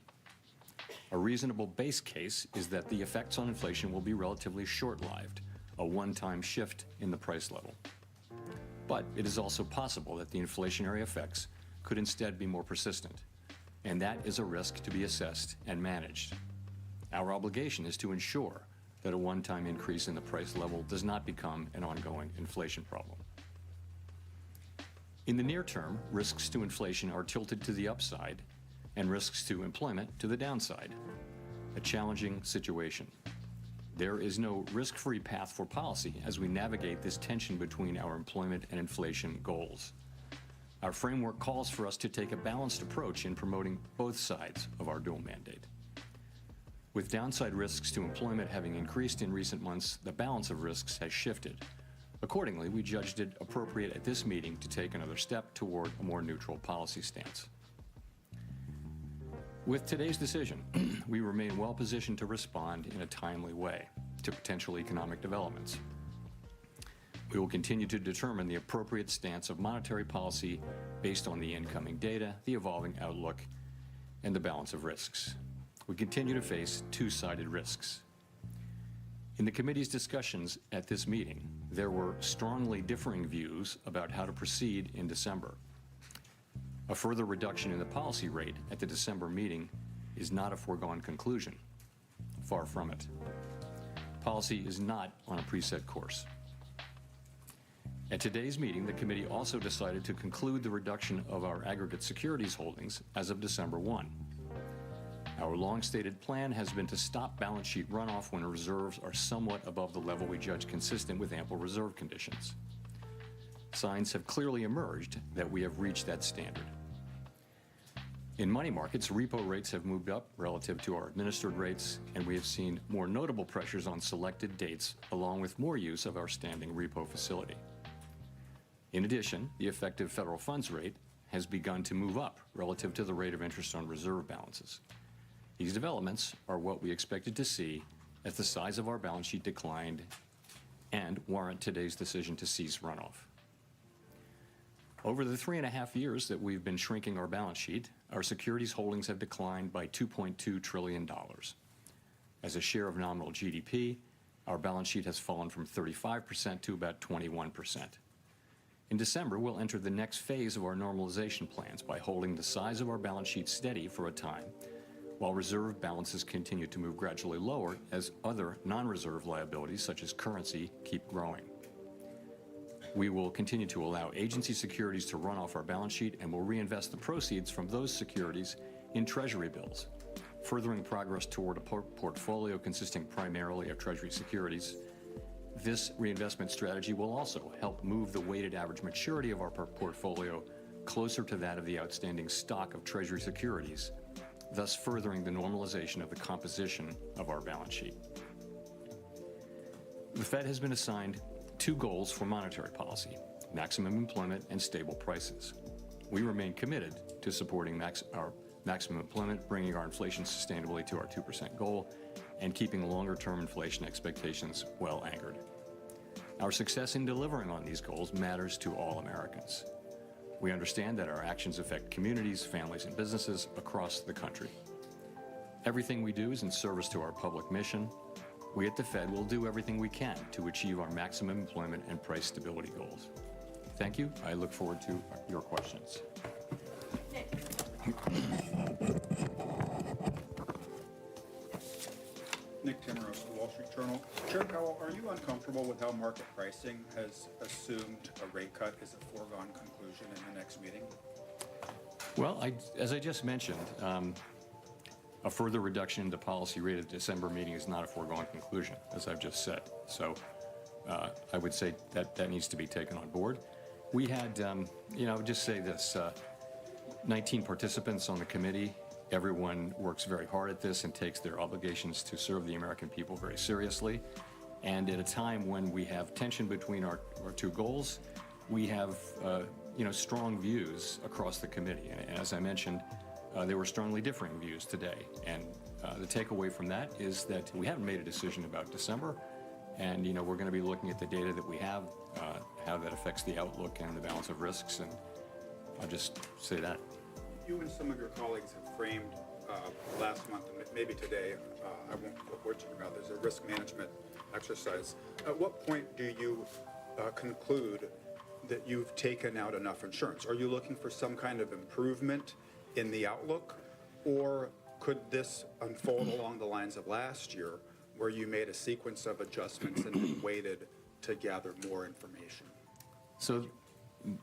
A reasonable base case is that the effects on inflation will be relatively short-lived, a one-time shift in the price level. But it is also possible that the inflationary effects could instead be more persistent, and that is a risk to be assessed and managed. Our obligation is to ensure that a one-time increase in the price level does not become an ongoing inflation problem. In the near term, risks to inflation are tilted to the upside and risks to employment to the downside, a challenging situation. There is no risk-free path for policy as we navigate this tension between our employment and inflation goals. Our framework calls for us to take a balanced approach in promoting both sides of our dual mandate. With downside risks to employment having increased in recent months, the balance of risks has shifted. Accordingly, we judged it appropriate at this meeting to take another step toward a more neutral policy stance. With today's decision, we remain well positioned to respond in a timely way to potential economic developments. We will continue to determine the appropriate stance of monetary policy based on the incoming data, the evolving outlook, and the balance of risks. We continue to face two-sided risks. In the committee's discussions at this meeting, there were strongly differing views about how to proceed in December. A further reduction in the policy rate at the December meeting is not a foregone conclusion. Far from it. Policy is not on a preset course. At today's meeting, the committee also decided to conclude the reduction of our aggregate securities holdings as of December 1. Our long-stated plan has been to stop balance sheet runoff when reserves are somewhat above the level we judge consistent with ample reserve conditions. Signs have clearly emerged that we have reached that standard. In money markets, repo rates have moved up relative to our administered rates, and we have seen more notable pressures on selected dates, along with more use of our standing repo facility. In addition, the effective federal funds rate has begun to move up relative to the rate of interest on reserve balances. These developments are what we expected to see as the size of our balance sheet declined and warrant today's decision to cease runoff. Over the 3.5 years that we've been shrinking our balance sheet, our securities holdings have declined by $2.2 trillion. As a share of nominal GDP, our balance sheet has fallen from 35% to about 21%. In December, we'll enter the next phase of our normalization plans by holding the size of our balance sheet steady for a time, while reserve balances continue to move gradually lower as other non-reserve liabilities, such as currency, keep growing. We will continue to allow agency securities to run off our balance sheet and will reinvest the proceeds from those securities in Treasury bills, furthering progress toward a portfolio consisting primarily of Treasury securities. This reinvestment strategy will also help move the weighted average maturity of our portfolio closer to that of the outstanding stock of Treasury securities, thus furthering the normalization of the composition of our balance sheet. The Fed has been assigned two goals for monetary policy: maximum employment and stable prices. We remain committed to supporting our maximum employment, bringing our inflation sustainably to our 2% goal, and keeping longer-term inflation expectations well anchored. Our success in delivering on these goals matters to all Americans. We understand that our actions affect communities, families, and businesses across the country. Everything we do is in service to our public mission. We at the Fed will do everything we can to achieve our maximum employment and price stability goals. Thank you. I look forward to your questions. Nick Timmeros, The Wall Street Journal. Chair Powell, are you uncomfortable with how market pricing has assumed a rate cut is a foregone conclusion in the next meeting? Well, as I just mentioned, a further reduction in the policy rate at the December meeting is not a foregone conclusion, as I've just said. So I would say that that needs to be taken on board. We had, I would just say this, 19 participants on the committee. Everyone works very hard at this and takes their obligations to serve the American people very seriously. And at a time when we have tension between our two goals, we have, strong views across the committee. And as I mentioned, there were strongly differing views today. And the takeaway from that is that we haven't made a decision about December. And, we're going to be looking at the data that we have, how that affects the outlook and the balance of risks. And I'll just say that. You and some of your colleagues have framed last month, and maybe today, I won't put words in your mouth, there's a risk management exercise. At what point do you conclude that you've taken out enough insurance? Are you looking for some kind of improvement in the outlook, or could this unfold along the lines of last year, where you made a sequence of adjustments and then waited to gather more information? So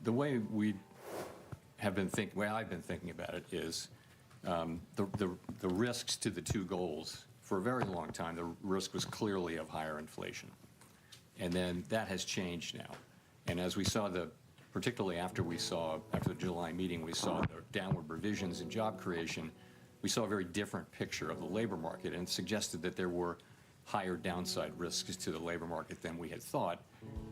the way I've been thinking about it is the risks to the two goals. For a very long time, the risk was clearly of higher inflation. And then that has changed now. And as we saw the particularly after the July meeting, we saw the downward revisions in job creation, we saw a very different picture of the labor market, and suggested that there were higher downside risks to the labor market than we had thought.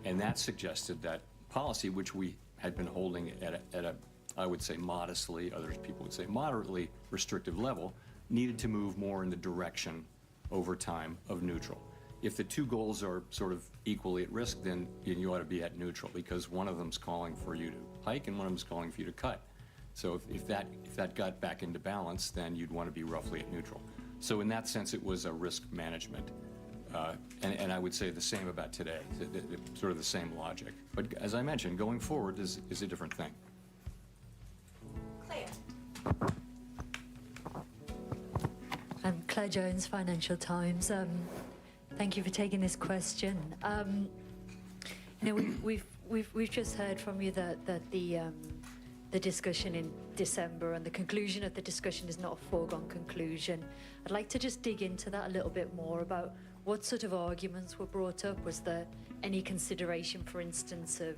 And that suggested that policy, which we had been holding at a I would say modestly, other people would say moderately restrictive level, needed to move more in the direction over time of neutral. If the two goals are sort of equally at risk, then you ought to be at neutral, because one of them's calling for you to hike and one of them's calling for you to cut. So if that got back into balance, then you'd want to be roughly at neutral. So in that sense, it was a risk management. And I would say the same about today, sort of the same logic. But as I mentioned, going forward is a different thing. I'm Claire Jones, Financial Times. Thank you for taking this question. We've just heard from you that the discussion in December and the conclusion of the discussion is not a foregone conclusion. I'd like to just dig into that a little bit more about what sort of arguments were brought up. Was there any consideration, for instance, of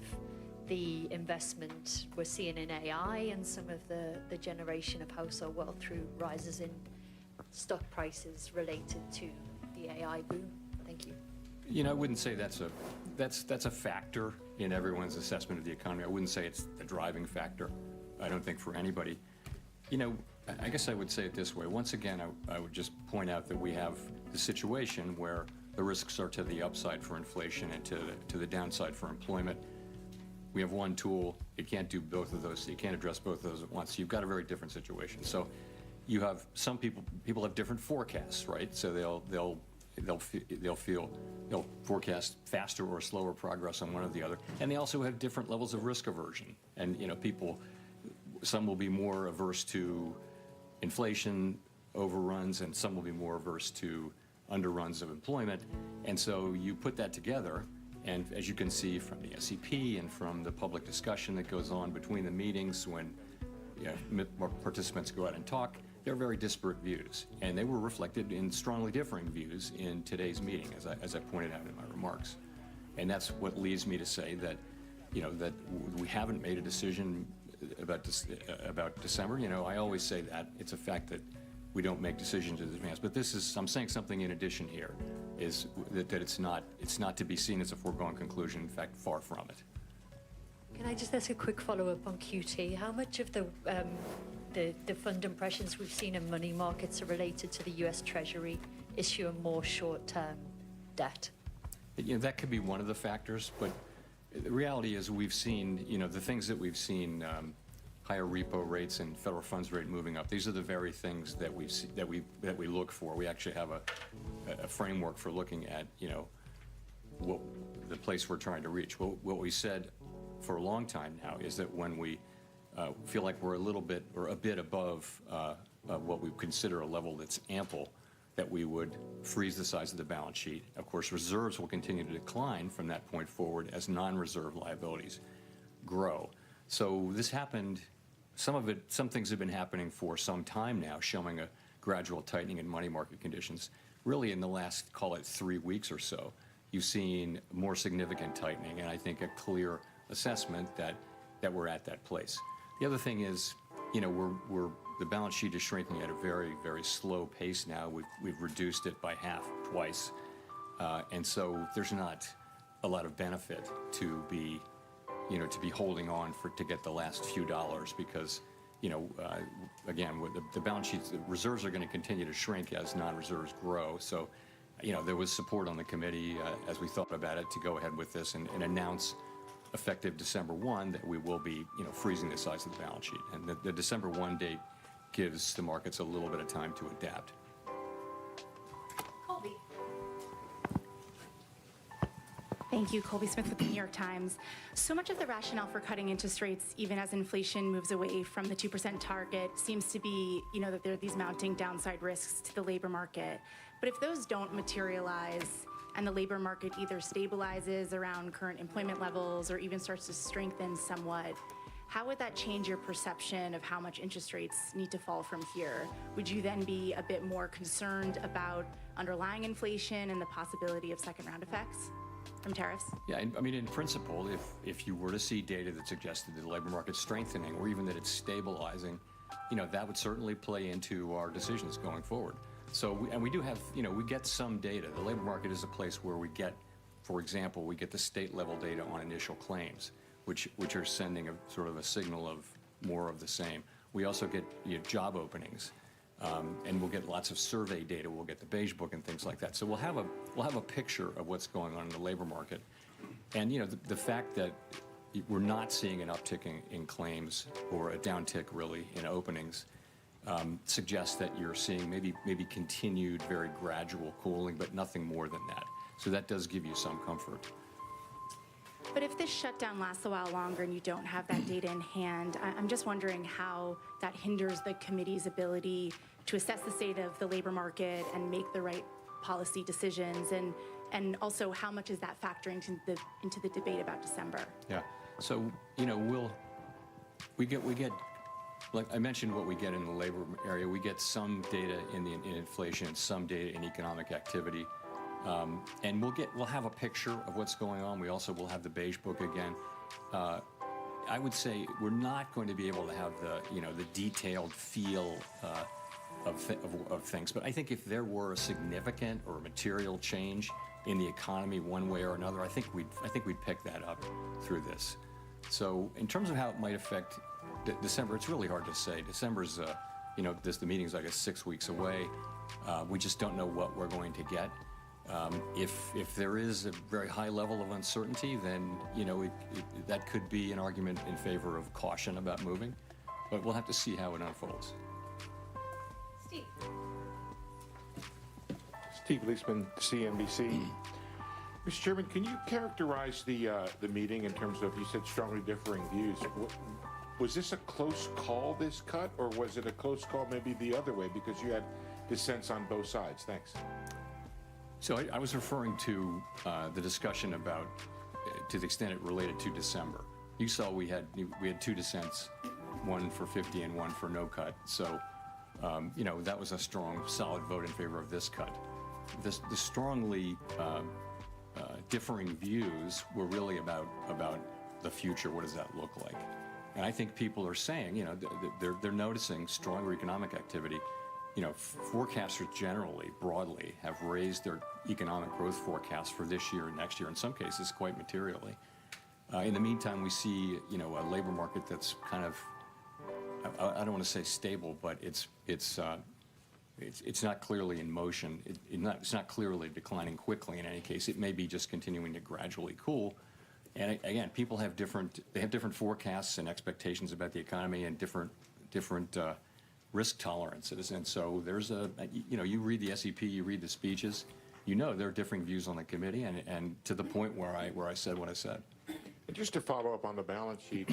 the investment we're seeing in AI and some of the generation of household wealth through rises in stock prices related to the AI boom? Thank you. You know, I wouldn't say that's a factor in everyone's assessment of the economy. I wouldn't say it's the driving factor. I don't think for anybody. You know, I guess I would say it this way. Once again, I would just point out that we have the situation where the risks are to the upside for inflation and to the downside for employment. We have one tool. It can't do both of those. You can't address both of those at once. You've got a very different situation. So you have some people have different forecasts, right? So they'll forecast faster or slower progress on one or the other. And they also have different levels of risk aversion. And, you know, some will be more averse to inflation overruns, and some will be more averse to underruns of employment. And so you put that together, and as you can see from the SEP and from the public discussion that goes on between the meetings when participants go out and talk, they're very disparate views. And they were reflected in strongly differing views in today's meeting, as I pointed out in my remarks. And that's what leads me to say that, you know, that we haven't made a decision about December. You know, I always say that. It's a fact that we don't make decisions in advance. But I'm saying something in addition here, is that it's not to be seen as a foregone conclusion. In fact, far from it. Can I just ask a quick follow-up on QT? How much of the fund impressions we've seen in money markets are related to the U.S. Treasury issuing more short-term debt? You know, that could be one of the factors, but the reality is we've seen, you know, the things that we've seen, higher repo rates and federal funds rate moving up. These are the very things that we look for. We actually have a framework for looking at, you know, what the place we're trying to reach. What we said for a long time now is that when we feel like we're a little bit or a bit above what we consider a level that's ample, that we would freeze the size of the balance sheet. Of course, reserves will continue to decline from that point forward as non-reserve liabilities grow. So this happened, some things have been happening for some time now, showing a gradual tightening in money market conditions. Really in the last, call it 3 weeks or so, you've seen more significant tightening, and I think a clear assessment that we're at that place. The other thing is, you know, the balance sheet is shrinking at a very, very slow pace now. We've reduced it by half twice, and so there's not a lot of benefit to be holding on to get the last few dollars, because, you know, again, with the balance sheets, the reserves are going to continue to shrink as non-reserves grow. So, you know, there was support on the committee as we thought about it to go ahead with this and announce effective December 1 that we will be, you know, freezing the size of the balance sheet. And the December 1 date gives the markets a little bit of time to adapt. Colby. Thank you, Colby Smith with the New York Times. So much of the rationale for cutting interest rates, even as inflation moves away from the 2% target, seems to be, you know, that there are these mounting downside risks to the labor market. But if those don't materialize, and the labor market either stabilizes around current employment levels or even starts to strengthen somewhat, how would that change your perception of how much interest rates need to fall from here? Would you then be a bit more concerned about underlying inflation and the possibility of second-round effects? from tariffs? Yeah, I mean, in principle, if you were to see data that suggested that the labor market's strengthening or even that it's stabilizing, that would certainly play into our decisions going forward. So, we do have, we get some data. The labor market is a place where we get, for example, we get the state level data on initial claims, which are sending a sort of a signal of more of the same. We also get job openings, and we'll get lots of survey data. We'll get the Beige Book and things like that. So we'll have a picture of what's going on in the labor market, and the fact that we're not seeing an uptick in claims or a downtick really in openings suggests that you're seeing maybe continued very gradual cooling, but nothing more than that. So that does give you some comfort. But if this shutdown lasts a while longer and you don't have that data in hand, I'm just wondering how that hinders the committee's ability to assess the state of the labor market and make the right policy decisions, and also how much is that factoring into the debate about December? Yeah. So we get like I mentioned what we get in the labor area. We get some data in inflation, some data in economic activity. And we'll have a picture of what's going on. We also will have the Beige Book again. I would say we're not going to be able to have the detailed feel of things. But I think if there were a significant or material change in the economy one way or another, I think we'd pick that up through this. So in terms of how it might affect December, it's really hard to say. December's the meeting's like 6 weeks away. We just don't know what we're going to get. If there is a very high level of uncertainty, then that could be an argument in favor of caution about moving, but we'll have to see how it unfolds. Steve. Steve Leisman, CNBC. Mr. Chairman, can you characterize the meeting in terms of, you said strongly differing views. Was this a close call, this cut, or was it a close call maybe the other way because you had dissents on both sides? Thanks. So I was referring to the discussion about, to the extent it related to December. You saw we had 2 dissents, one for 50 and one for no cut. So, that was a strong, solid vote in favor of this cut. The strongly differing views were really about the future. What does that look like? And I think people are saying, they're noticing stronger economic activity. Forecasters generally, broadly, have raised their economic growth forecasts for this year and next year, in some cases quite materially. In the meantime, we see, a labor market that's kind of, I don't want to say stable, but it's not clearly in motion. It's not clearly declining quickly in any case. It may be just continuing to gradually cool. And again, people have different forecasts and expectations about the economy and different risk tolerances. And so there's you read the SEP, you read the speeches, there are differing views on the committee, and to the point where I said what I said. And just to follow up on the balance sheet,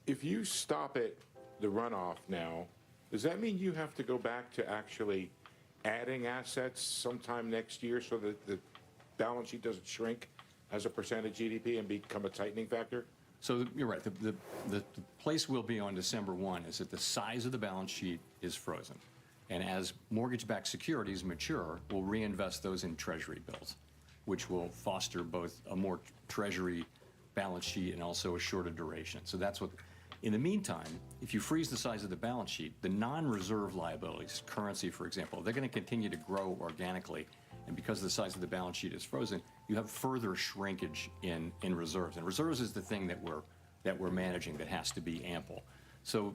if you stop it, the runoff now, does that mean you have to go back to actually adding assets sometime next year so that the balance sheet doesn't shrink as a percent of GDP and become a tightening factor? So you're right. The place we'll be on December 1 is that the size of the balance sheet is frozen. And as mortgage-backed securities mature, we'll reinvest those in Treasury bills, which will foster both a more Treasury balance sheet and also a shorter duration. So that's what. In the meantime, if you freeze the size of the balance sheet, the non-reserve liabilities, currency, for example, they're going to continue to grow organically. And because the size of the balance sheet is frozen, you have further shrinkage in reserves. And reserves is the thing that we're managing that has to be ample. So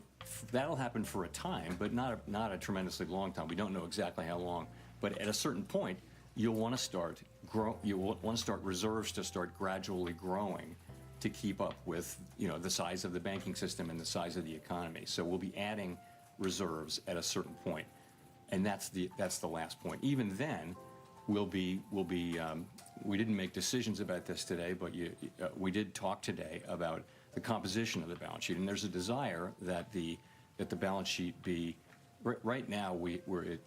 that'll happen for a time, but not a tremendously long time. We don't know exactly how long. But at a certain point, you'll want to start reserves to start gradually growing to keep up with the size of the banking system and the size of the economy. So we'll be adding reserves at a certain point, and that's the last point. Even then, we didn't make decisions about this today, but we did talk today about the composition of the balance sheet, and there's a desire that the balance sheet be right now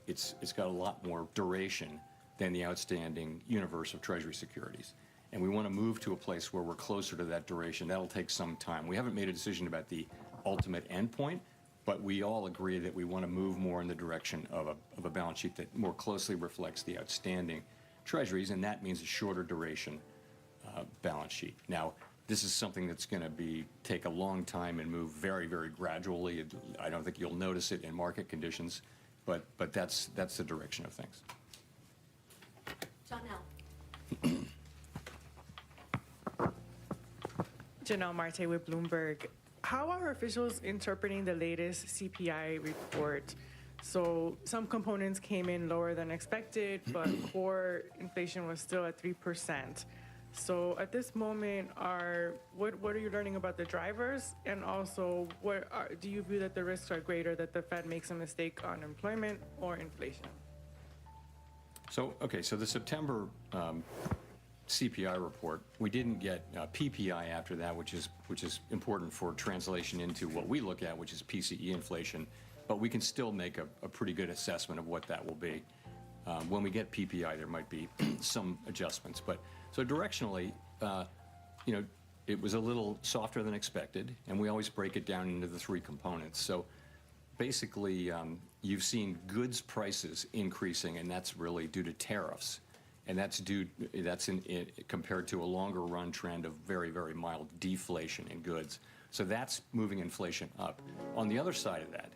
it's got a lot more duration than the outstanding universe of Treasury securities. And we want to move to a place where we're closer to that duration. That'll take some time. We haven't made a decision about the ultimate endpoint, but we all agree that we want to move more in the direction of a balance sheet that more closely reflects the outstanding treasuries, and that means a shorter duration balance sheet. Now, this is something that's going to take a long time and move very, very gradually. I don't think you'll notice it in market conditions, but that's the direction of things. Janelle. Janelle Marte with Bloomberg. How are officials interpreting the latest CPI report? So some components came in lower than expected, but core inflation was still at 3%. So at this moment, what are you learning about the drivers? And also, do you view that the risks are greater that the Fed makes a mistake on employment or inflation? So the September CPI report, we didn't get PPI after that, which is important for translation into what we look at, which is PCE inflation. But we can still make a pretty good assessment of what that will be. When we get PPI, there might be some adjustments. But so directionally, it was a little softer than expected, and we always break it down into the three components. So basically, you've seen goods prices increasing, and that's really due to tariffs. And that's compared to a longer run trend of very, very mild deflation in goods. So that's moving inflation up. On the other side of that,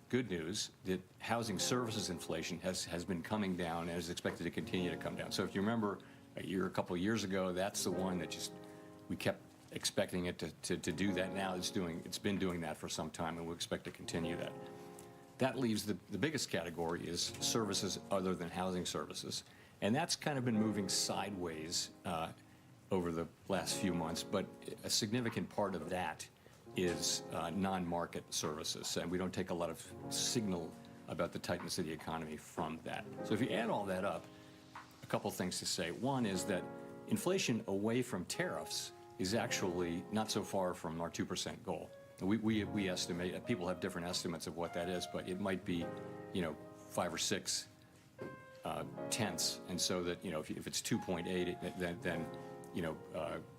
good news that housing services inflation has been coming down and is expected to continue to come down. So if you remember a couple of years ago, that's the one that we kept expecting it to do that. Now it's been doing that for some time, and we expect to continue that. That leaves the biggest category is services other than housing services. And that's kind of been moving sideways over the last few months, but a significant part of that is non-market services, and we don't take a lot of signal about the tightness of the economy from that. So if you add all that up, a couple things to say. One is that inflation away from tariffs is actually not so far from our 2% goal. We estimate, people have different estimates of what that is, but it might be, 5 or 6 tenths, and so that if it's 2.8, then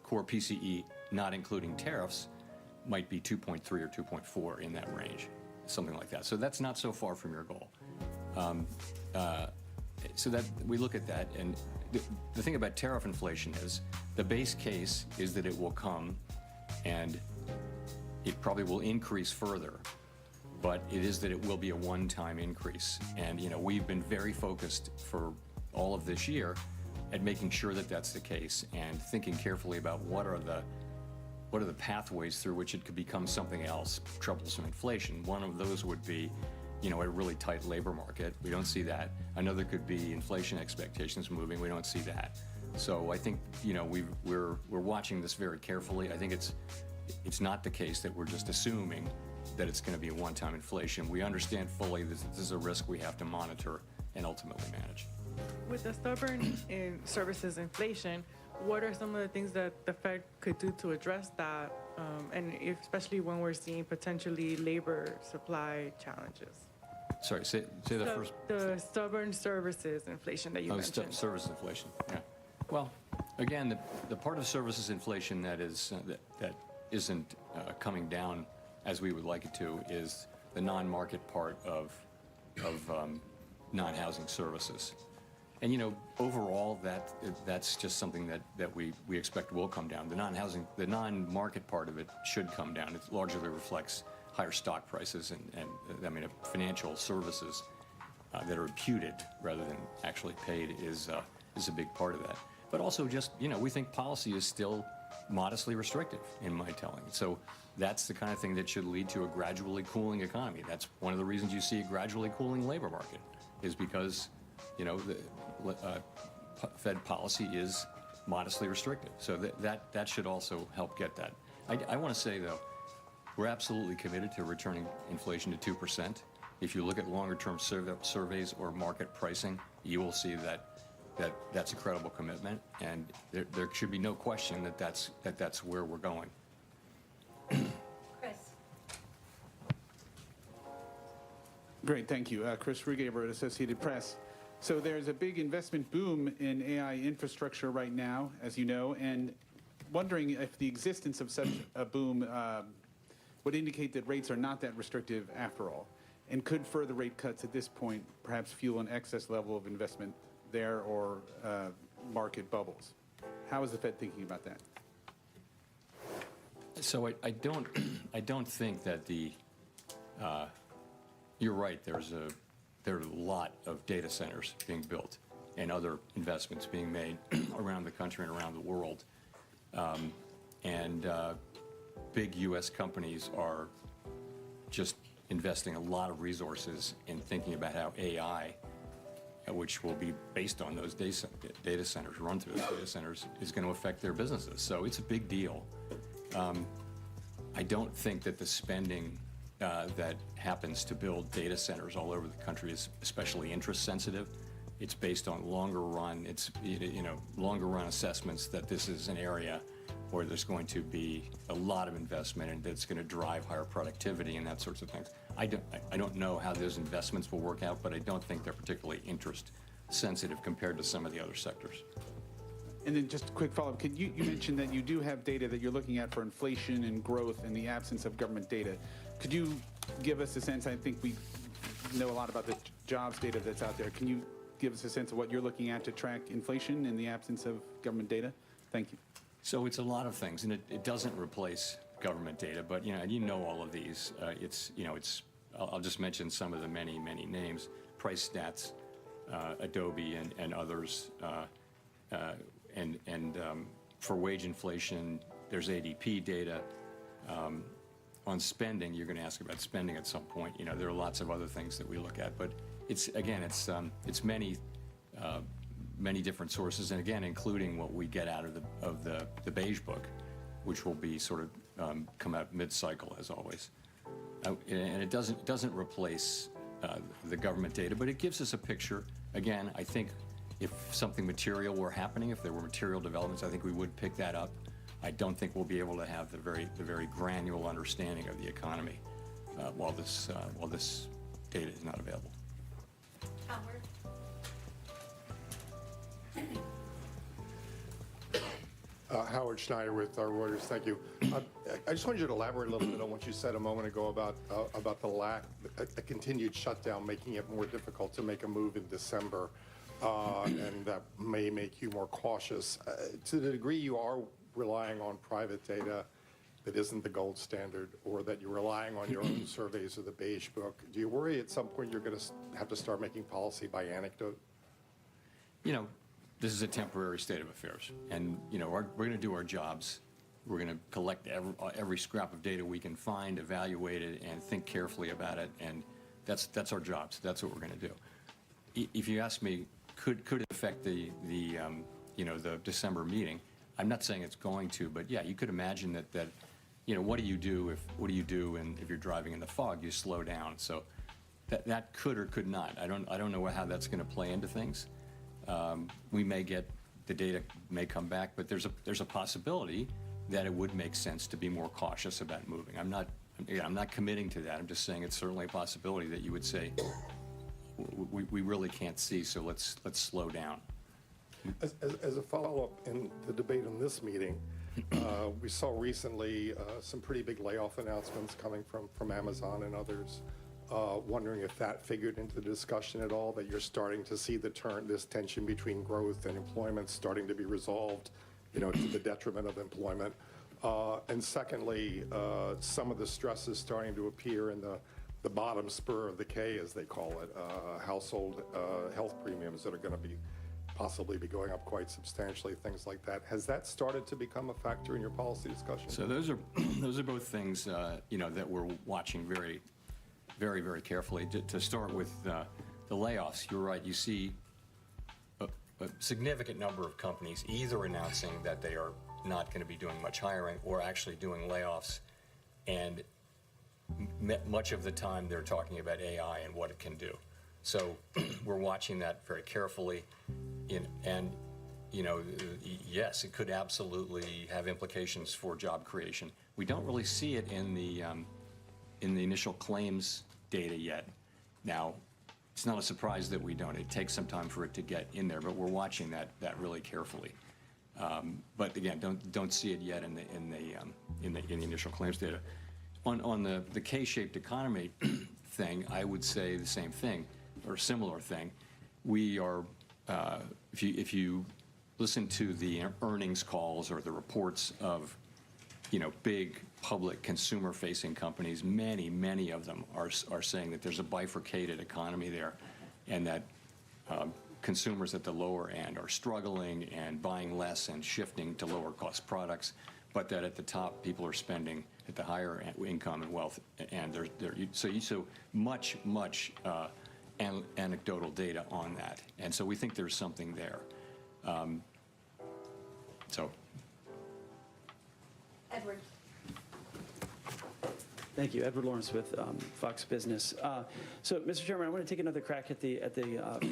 core PCE, not including tariffs, might be 2.3 or 2.4 in that range, something like that. So that's not so far from your goal. So that we look at that, and the thing about tariff inflation is the base case is that it will come, and it probably will increase further. But it is that it will be a one-time increase. And, we've been very focused for all of this year at making sure that that's the case and thinking carefully about what are the pathways through which it could become something else, troublesome inflation. One of those would be, a really tight labor market. We don't see that. Another could be inflation expectations moving. We don't see that. So I think, we're watching this very carefully. I think it's not the case that we're just assuming that it's going to be a one-time inflation. We understand fully that this is a risk we have to monitor and ultimately manage. With the stubborn in services inflation, what are some of the things that the Fed could do to address that, and especially when we're seeing potentially labor supply challenges? Sorry, say the first. The stubborn services inflation that you mentioned. Services inflation, yeah. Well, again, the part of services inflation that isn't coming down as we would like it to is the non-market part of non-housing services. And overall, that's just something that we expect will come down. The non-market part of it should come down. It largely reflects higher stock prices and financial services that are imputed rather than actually paid is a big part of that. But also just, we think policy is still modestly restrictive in my telling. So that's the kind of thing that should lead to a gradually cooling economy. That's one of the reasons you see a gradually cooling labor market is because, the Fed policy is modestly restrictive. So that should also help get that. I want to say, though, we're absolutely committed to returning inflation to 2%. If you look at longer-term surveys or market pricing, you will see that's a credible commitment, and there should be no question that that's where we're going. Chris. Great, thank you. Chris Rugaber at Associated Press. So there's a big investment boom in AI infrastructure right now, as you know, and wondering if the existence of such a boom would indicate that rates are not that restrictive after all, and could further rate cuts at this point perhaps fuel an excess level of investment there or market bubbles. How is the Fed thinking about that? So I don't think that you're right. There are a lot of data centers being built and other investments being made around the country and around the world. Big U.S. companies are just investing a lot of resources in thinking about how AI, which will be based on those data centers, run through those data centers, is going to affect their businesses. So it's a big deal. I don't think that the spending that happens to build data centers all over the country is especially interest sensitive. It's based on longer run assessments that this is an area where there's going to be a lot of investment and that's going to drive higher productivity and that sorts of things. I don't know how those investments will work out, but I don't think they're particularly interest sensitive compared to some of the other sectors. And then just a quick follow-up. You mentioned that you do have data that you're looking at for inflation and growth in the absence of government data. Could you give us a sense? I think we know a lot about the jobs data that's out there. Can you give us a sense of what you're looking at to track inflation in the absence of government data? Thank you. So it's a lot of things, and it doesn't replace government data, but you know all of these. I'll just mention some of the many names: Price Stats, Adobe, and others. For wage inflation, there's ADP data. On spending, you're going to ask about spending at some point. There are lots of other things that we look at, but it's many different sources, and again, including what we get out of the Beige Book, which will be sort of come out mid-cycle as always. And it doesn't replace the government data, but it gives us a picture. Again, I think if something material were happening, if there were material developments, I think we would pick that up. I don't think we'll be able to have the very granular understanding of the economy while this data is not available. Howard. Howard Schneider with Reuters. Thank you. I just wanted you to elaborate a little bit on what you said a moment ago about a continued shutdown, making it more difficult to make a move in December, and that may make you more cautious. To the degree you are relying on private data that isn't the gold standard, or that you're relying on your own surveys of the Beige Book, do you worry at some point you're going to have to start making policy by anecdote? This is a temporary state of affairs, and we're going to do our jobs. We're going to collect every scrap of data we can find, evaluate it, and think carefully about it. And that's our jobs. That's what we're going to do. If you ask me, could it affect the December meeting? I'm not saying it's going to, but yeah, you could imagine that what do you do if you're driving in the fog? You slow down. So that could or could not. I don't know how that's going to play into things. We may get the data may come back, but there's a possibility that it would make sense to be more cautious about moving. I'm not committing to that. I'm just saying it's certainly a possibility that you would say we really can't see, so let's slow down. As a follow-up in the debate in this meeting, we saw recently some pretty big layoff announcements coming from Amazon and others. Wondering if that figured into the discussion at all, that you're starting to see this tension between growth and employment starting to be resolved, to the detriment of employment. And secondly, some of the stress is starting to appear in the bottom spur of the K, as they call it, household health premiums that are going to possibly be going up quite substantially, things like that. Has that started to become a factor in your policy discussion? So those are both things that we're watching very, very carefully. To start with the layoffs, you're right. You see a significant number of companies either announcing that they are not going to be doing much hiring or actually doing layoffs, and much of the time they're talking about AI and what it can do. So we're watching that very carefully, and yes, it could absolutely have implications for job creation. We don't really see it in the initial claims data yet. Now, it's not a surprise that we don't. It takes some time for it to get in there, but we're watching that really carefully. But again, don't see it yet in the initial claims data. On the K-shaped economy thing, I would say the same thing or similar thing. We are if you listen to the earnings calls or the reports of, big public consumer-facing companies, many of them are saying that there's a bifurcated economy there, and that consumers at the lower end are struggling and buying less and shifting to lower-cost products, but that at the top, people are spending at the higher income and wealth, and so much anecdotal data on that, and so we think there's something there. Edward. Thank you. Edward Lawrence with Fox Business. So, Mr. Chairman, I want to take another crack at the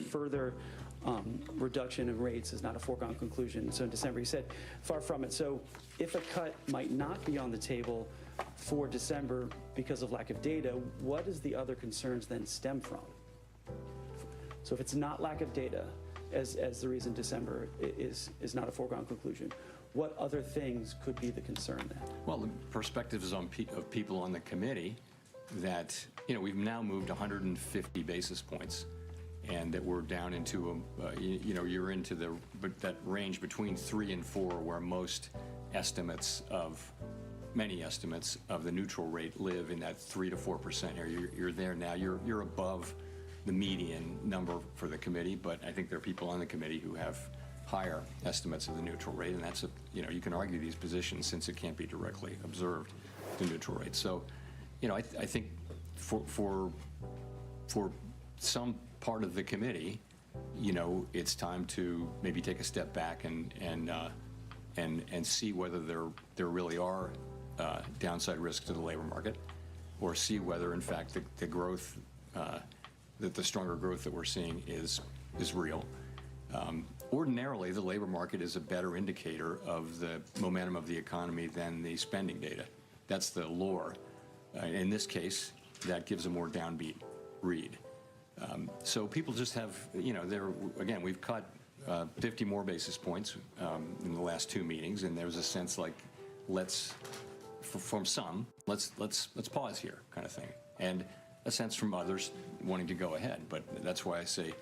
further reduction of rates is not a foregone conclusion. So in December, you said far from it. So if a cut might not be on the table for December because of lack of data, what does the other concerns then stem from? So if it's not lack of data as the reason December is not a foregone conclusion, what other things could be the concern then? Well, the perspectives of people on the committee that, we've now moved 150 basis points, and that we're down into, you're into that range between 3 and 4, where many estimates of the neutral rate live in that 3 to 4% area. You're there now. You're above the median number for the committee, but I think there are people on the committee who have higher estimates of the neutral rate, and that's you can argue these positions since it can't be directly observed, the neutral rate. So, I think for some part of the committee, it's time to maybe take a step back and see whether there really are downside risks to the labor market, or see whether in fact the growth that the stronger growth that we're seeing is real. Ordinarily, the labor market is a better indicator of the momentum of the economy than the spending data. That's the lore. In this case, that gives a more downbeat read. So people just have, again, we've cut 50 more basis points in the last 2 meetings, and there's a sense like, from some, let's pause here, kind of thing, and a sense from others wanting to go ahead. But that's why I say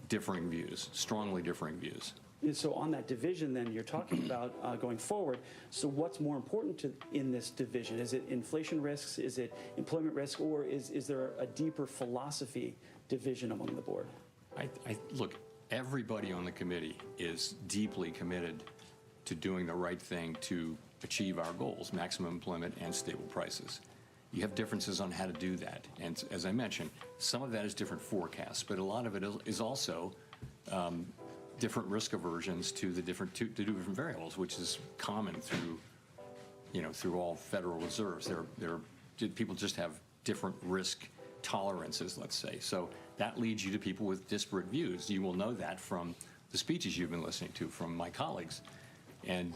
differing views, strongly differing views. So on that division, then, you're talking about going forward. So what's more important in this division? Is it inflation risks? Is it employment risk? Or is there a deeper philosophy division among the board? Look, everybody on the committee is deeply committed to doing the right thing to achieve our goals, maximum employment and stable prices. You have differences on how to do that. And as I mentioned, some of that is different forecasts, but a lot of it is also different risk aversions to the different variables, which is common through all Federal Reserves. People just have different risk tolerances, let's say. So that leads you to people with disparate views. You will know that from the speeches you've been listening to from my colleagues. And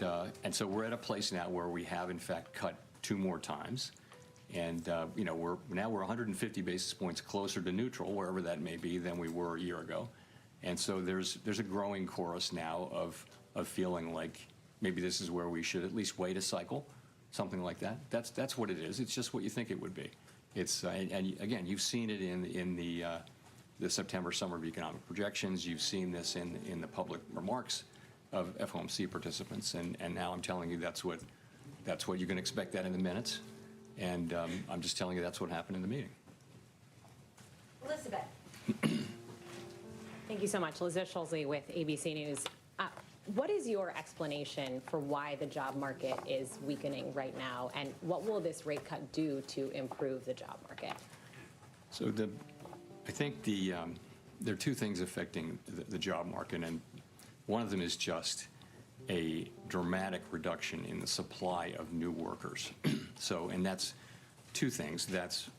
so we're at a place now where we have, in fact, cut 2 more times. And we're 150 basis points closer to neutral, wherever that may be, than we were a year ago. And so there's a growing chorus now of feeling like maybe this is where we should at least wait a cycle, something like that. That's what it is. It's just what you think it would be. It's and again, you've seen it in the September Summer of Economic Projections. You've seen this in the public remarks of FOMC participants, and now I'm telling you that's what you can expect that in the minutes. And I'm just telling you that's what happened in the meeting. Elizabeth. Thank you so much. Liz Scholze with ABC News. What is your explanation for why the job market is weakening right now, and what will this rate cut do to improve the job market? So I think there are 2 things affecting the job market, and one of them is just a dramatic reduction in the supply of new workers. And that's 2 things. That's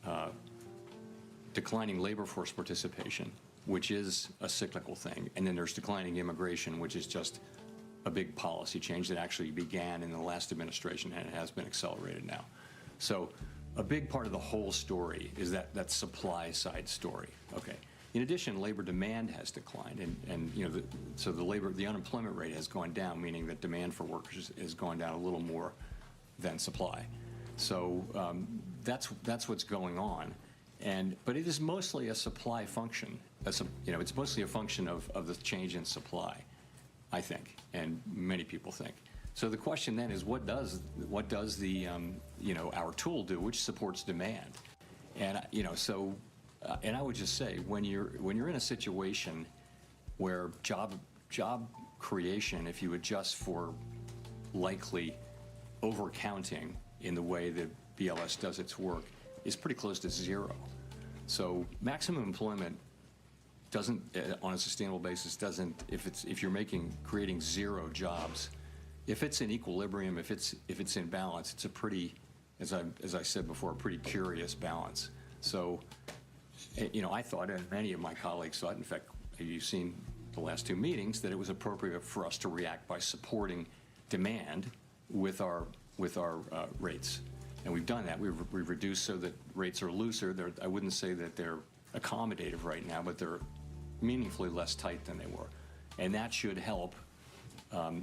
declining labor force participation, which is a cyclical thing. And then there's declining immigration, which is just a big policy change that actually began in the last administration, and it has been accelerated now. So a big part of the whole story is that supply side story. Okay. In addition, labor demand has declined, and the unemployment rate has gone down, meaning that demand for workers has gone down a little more than supply. So that's what's going on, But it is mostly a supply function. It's mostly a function of the change in supply, I think, and many people think. So the question then is, what does the our tool do, which supports demand? And and I would just say, when you're in a situation where job creation, if you adjust for likely overcounting in the way that BLS does its work, is pretty close to zero. So maximum employment doesn't, on a sustainable basis, if you're creating zero jobs, if it's in equilibrium, if it's in balance, it's a pretty, as I said before, a pretty curious balance. So, I thought, and many of my colleagues thought, in fact, you've seen the last two meetings, that it was appropriate for us to react by supporting demand with our rates. And we've done that. We've reduced so that rates are looser. I wouldn't say that they're accommodative right now, but they're meaningfully less tight than they were. And that should help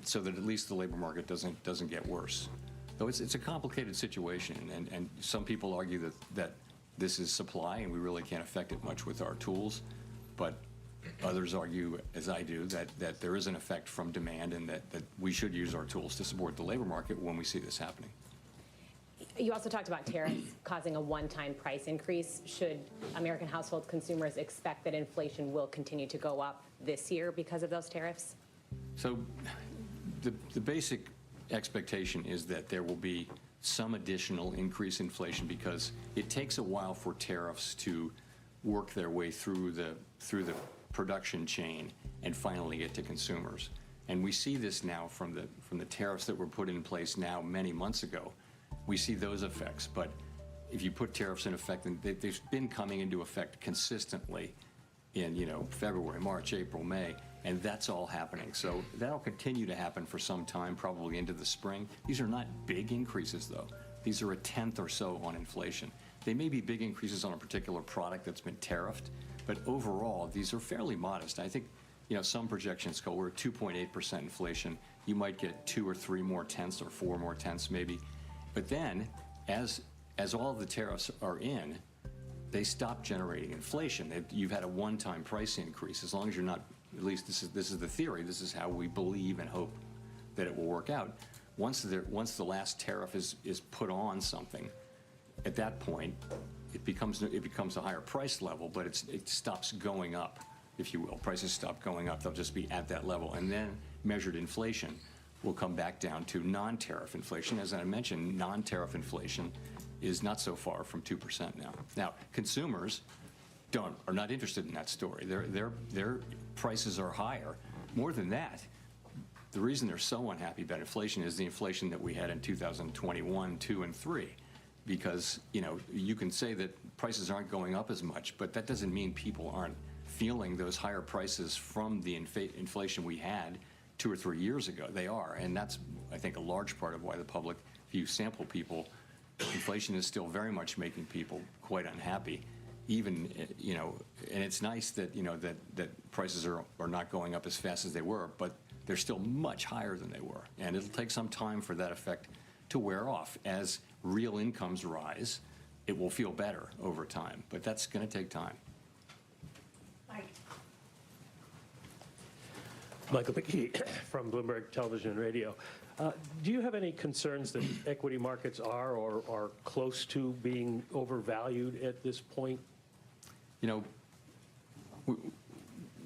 so that at least the labor market doesn't get worse. Though it's a complicated situation, and some people argue that this is supply and we really can't affect it much with our tools. But others argue, as I do, that there is an effect from demand and that we should use our tools to support the labor market when we see this happening. You also talked about tariffs causing a one-time price increase. Should American household consumers expect that inflation will continue to go up this year because of those tariffs? So the basic expectation is that there will be some additional increase in inflation because it takes a while for tariffs to work their way through the production chain and finally get to consumers. And we see this now from the tariffs that were put in place now many months ago. We see those effects, but if you put tariffs in effect, and they've been coming into effect consistently in February, March, April, May, and that's all happening. So that'll continue to happen for some time, probably into the spring. These are not big increases, though. These are a tenth or so on inflation. They may be big increases on a particular product that's been tariffed, but overall, these are fairly modest. I think some projections go, we're at 2.8% inflation. You might get 2 or 3 more tenths or 4 more tenths maybe. But then, as all of the tariffs are in, they stop generating inflation. You've had a one-time price increase. As long as you're not, at least this is the theory. This is how we believe and hope that it will work out. Once the last tariff is put on something, at that point, it becomes a higher price level, but it stops going up, if you will. Prices stop going up. They'll just be at that level, and then measured inflation will come back down to non-tariff inflation. As I mentioned, non-tariff inflation is not so far from 2% now. Now, consumers are not interested in that story. Their prices are higher. More than that, the reason they're so unhappy about inflation is the inflation that we had in 2021, 2, and 3. Because you can say that prices aren't going up as much, but that doesn't mean people aren't feeling those higher prices from the inflation we had 2 or 3 years ago. They are, and that's, I think, a large part of why the public, if you sample people, inflation is still very much making people quite unhappy. Even, and it's nice that, that prices are not going up as fast as they were, but they're still much higher than they were. And it'll take some time for that effect to wear off. As real incomes rise, it will feel better over time, but that's going to take time. Michael Pickey from Bloomberg Television and Radio. Do you have any concerns that equity markets are or are close to being overvalued at this point?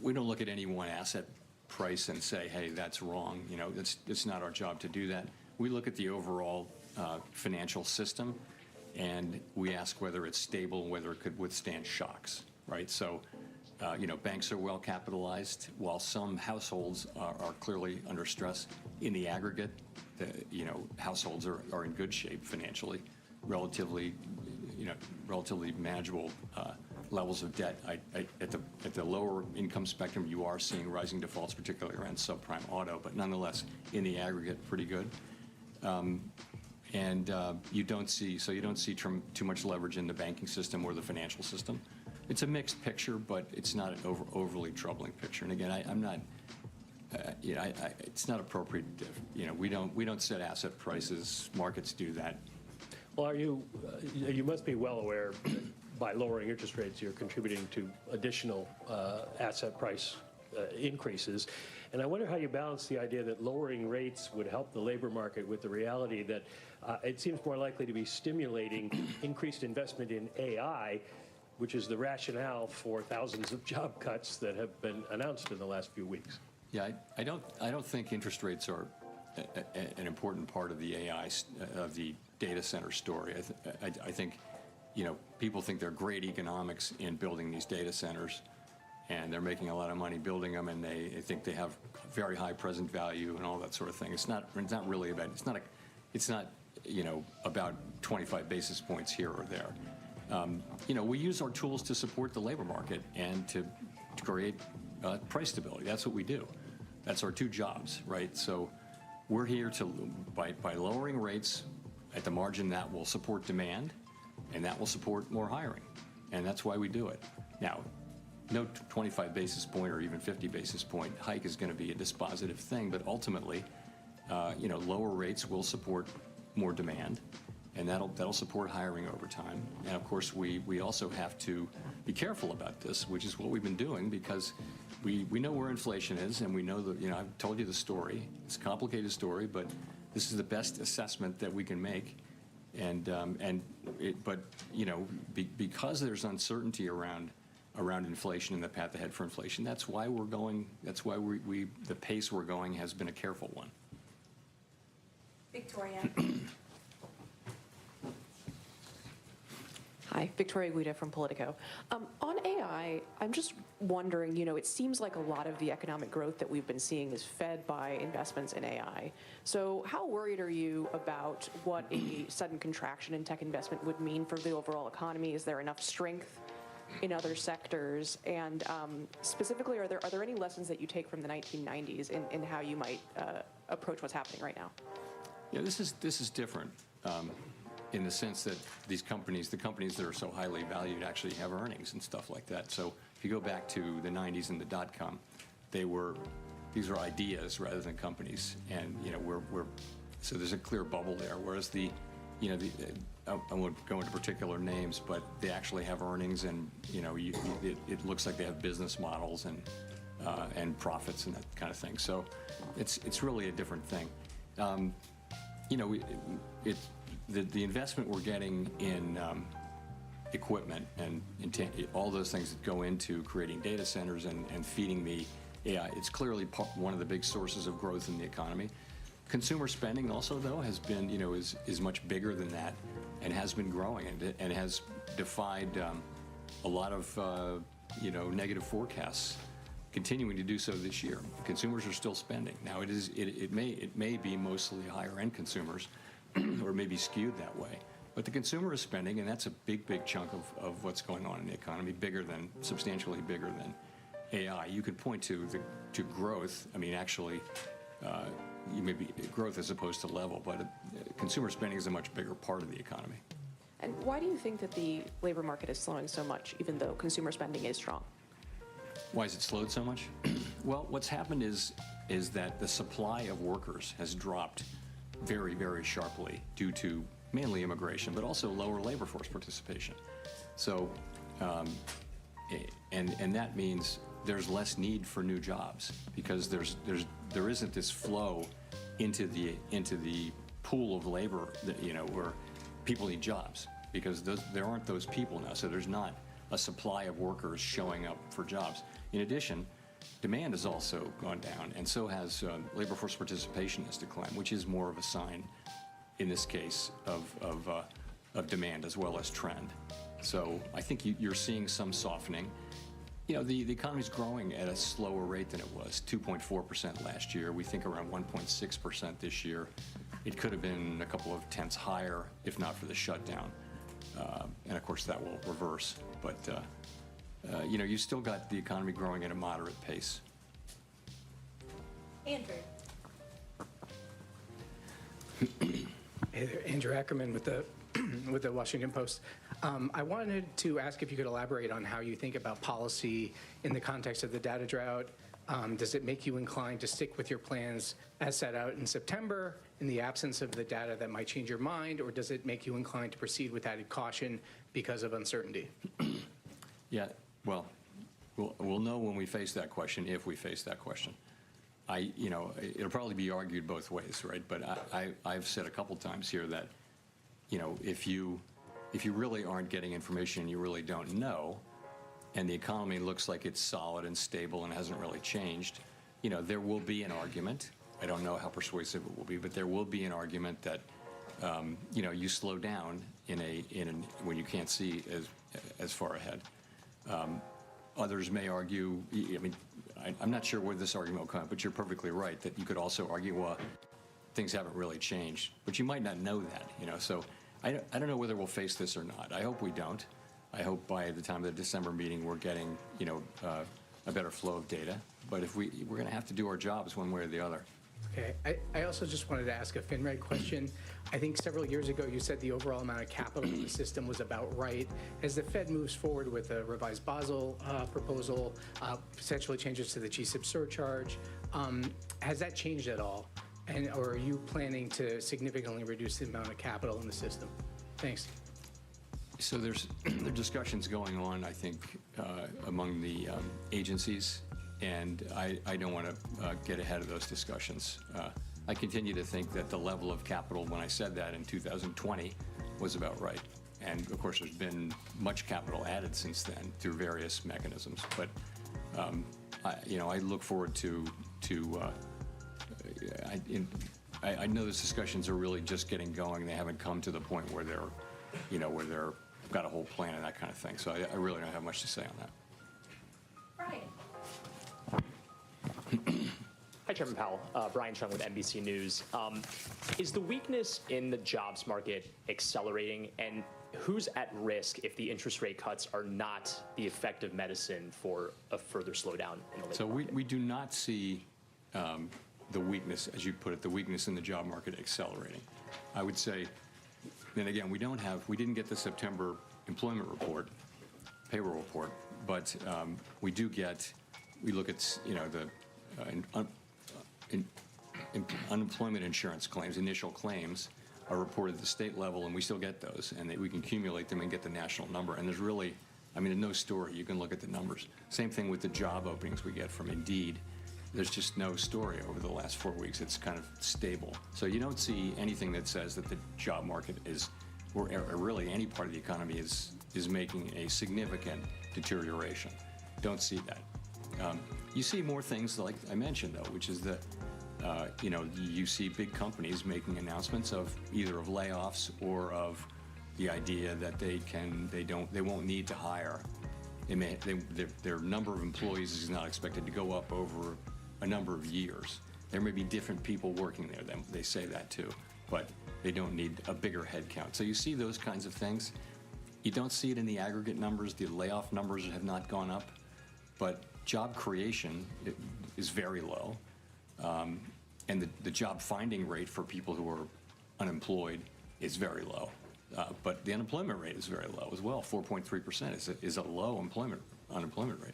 We don't look at any one asset price and say, hey, that's wrong. It's not our job to do that. We look at the overall financial system, and we ask whether it's stable, whether it could withstand shocks, right? So, banks are well capitalized, while some households are clearly under stress. In the aggregate, households are in good shape financially, relatively manageable levels of debt. At the lower income spectrum, you are seeing rising defaults, particularly around subprime auto, but nonetheless, in the aggregate, pretty good. You don't see too much leverage in the banking system or the financial system. It's a mixed picture, but it's not an overly troubling picture. And again, I'm not. It's not appropriate. We don't set asset prices. Markets do that. Well, you must be well aware by lowering interest rates, you're contributing to additional asset price increases. And I wonder how you balance the idea that lowering rates would help the labor market with the reality that it seems more likely to be stimulating increased investment in AI, which is the rationale for thousands of job cuts that have been announced in the last few weeks. Yeah, I don't think interest rates are an important part of the AI, of the data center story. I think, you know, people think they're great economics in building these data centers, and they're making a lot of money building them, and they think they have very high present value and all that sort of thing. It's not really about, it's not, you know, about 25 basis points here or there. You know, we use our tools to support the labor market and to create price stability. That's what we do. That's our two jobs, right? So we're here to, by lowering rates at the margin, that will support demand, and that will support more hiring. And that's why we do it. Now, no 25 basis point or even 50 basis point hike is going to be a dispositive thing, but ultimately, you know, lower rates will support more demand, and that'll support hiring over time. And of course, we also have to be careful about this, which is what we've been doing, because we know where inflation is, and we know that, you know, I've told you the story. It's a complicated story, but this is the best assessment that we can make. But you know, because there's uncertainty around inflation and the path ahead for inflation, that's why we're going. That's why the pace we're going has been a careful one. Victoria. Hi, Victoria Guida from Politico. On AI, I'm just wondering, you know, it seems like a lot of the economic growth that we've been seeing is fed by investments in AI. So how worried are you about what a sudden contraction in tech investment would mean for the overall economy? Is there enough strength in other sectors? And specifically, are there any lessons that you take from the 1990s in how you might approach what's happening right now? Yeah, this is different. In the sense that these companies, the companies that are so highly valued, actually have earnings and stuff like that. So if you go back to the 90s and the dot-com, these are ideas rather than companies, and you know so there's a clear bubble there. Whereas I won't go into particular names, but they actually have earnings, and you know it looks like they have business models and profits and that kind of thing. So it's really a different thing. You know, the investment we're getting in equipment and all those things that go into creating data centers and feeding the AI, it's clearly one of the big sources of growth in the economy. Consumer spending also, though, has been, you know, is much bigger than that and has been growing and has defied a lot of, you know, negative forecasts, continuing to do so this year. Consumers are still spending. Now, it may be mostly higher-end consumers, or maybe skewed that way. But the consumer is spending, and that's a big chunk of what's going on in the economy, substantially bigger than AI. You could point to growth. I mean, actually, maybe growth as opposed to level, but consumer spending is a much bigger part of the economy. And why do you think that the labor market is slowing so much, even though consumer spending is strong? Why has it slowed so much? Well, what's happened is that the supply of workers has dropped very, very sharply due to mainly immigration, but also lower labor force participation. So, and that means there's less need for new jobs because there isn't this flow into the pool of labor that, you know, where people need jobs, because there aren't those people now. So there's not a supply of workers showing up for jobs. In addition, demand has also gone down, and so has labor force participation has declined, which is more of a sign, in this case, of demand as well as trend. So I think you're seeing some softening. You know, the economy's growing at a slower rate than it was, 2.4% last year. We think around 1.6% this year. It could have been a couple of tenths higher if not for the shutdown. And of course, that will reverse. But you know, you still got the economy growing at a moderate pace. Andrew. Hey there, Andrew Ackerman with the Washington Post. I wanted to ask if you could elaborate on how you think about policy in the context of the data drought. Does it make you inclined to stick with your plans as set out in September in the absence of the data that might change your mind, or does it make you inclined to proceed with added caution because of uncertainty? Yeah, well, we'll know when we face that question, if we face that question. It'll probably be argued both ways, right? But I've said a couple times here that, if you really aren't getting information you really don't know, and the economy looks like it's solid and stable and hasn't really changed, there will be an argument. I don't know how persuasive it will be, but there will be an argument that, you slow down when you can't see as far ahead. Others may argue, I'm not sure where this argument will come, but you're perfectly right that you could also argue, well, things haven't really changed, but you might not know that, So I don't know whether we'll face this or not. I hope we don't. I hope by the time of the December meeting we're getting, a better flow of data. But if we're going to have to do our jobs one way or the other. Okay. I also just wanted to ask a FinReg question. I think several years ago you said the overall amount of capital in the system was about right. As the Fed moves forward with a revised Basel proposal, potentially changes to the GSIB surcharge, has that changed at all? Or are you planning to significantly reduce the amount of capital in the system? Thanks. So there are discussions going on, I think, among the agencies, and I don't want to get ahead of those discussions. I continue to think that the level of capital, when I said that in 2020, was about right. And of course, there's been much capital added since then through various mechanisms. But I look forward to. I know those discussions are really just getting going. They haven't come to the point where they're got a whole plan and that kind of thing. So I really don't have much to say on that. Brian. Hi, Chairman Powell. Brian Chung with NBC News. Is the weakness in the jobs market accelerating, and who's at risk if the interest rate cuts are not the effective medicine for a further slowdown in the labor market? We do not see the weakness, as you put it, the weakness in the job market accelerating. I would say, and again, we didn't get the September employment report, payroll report, but we look at, the unemployment insurance claims, initial claims are reported at the state level, and we still get those, and we can accumulate them and get the national number. And there's really, no story. You can look at the numbers. Same thing with the job openings we get from Indeed. There's just no story over the last 4 weeks. It's kind of stable. So you don't see anything that says that the job market is, or really any part of the economy is making a significant deterioration. Don't see that. You see more things like I mentioned, though, which is that, you see big companies making announcements of either of layoffs or of the idea that they won't need to hire. Their number of employees is not expected to go up over a number of years. There may be different people working there. They say that too, but they don't need a bigger head count. So you see those kinds of things. You don't see it in the aggregate numbers. The layoff numbers have not gone up, but job creation is very low. And the job finding rate for people who are unemployed is very low. But the unemployment rate is very low as well. 4.3% is a low unemployment rate.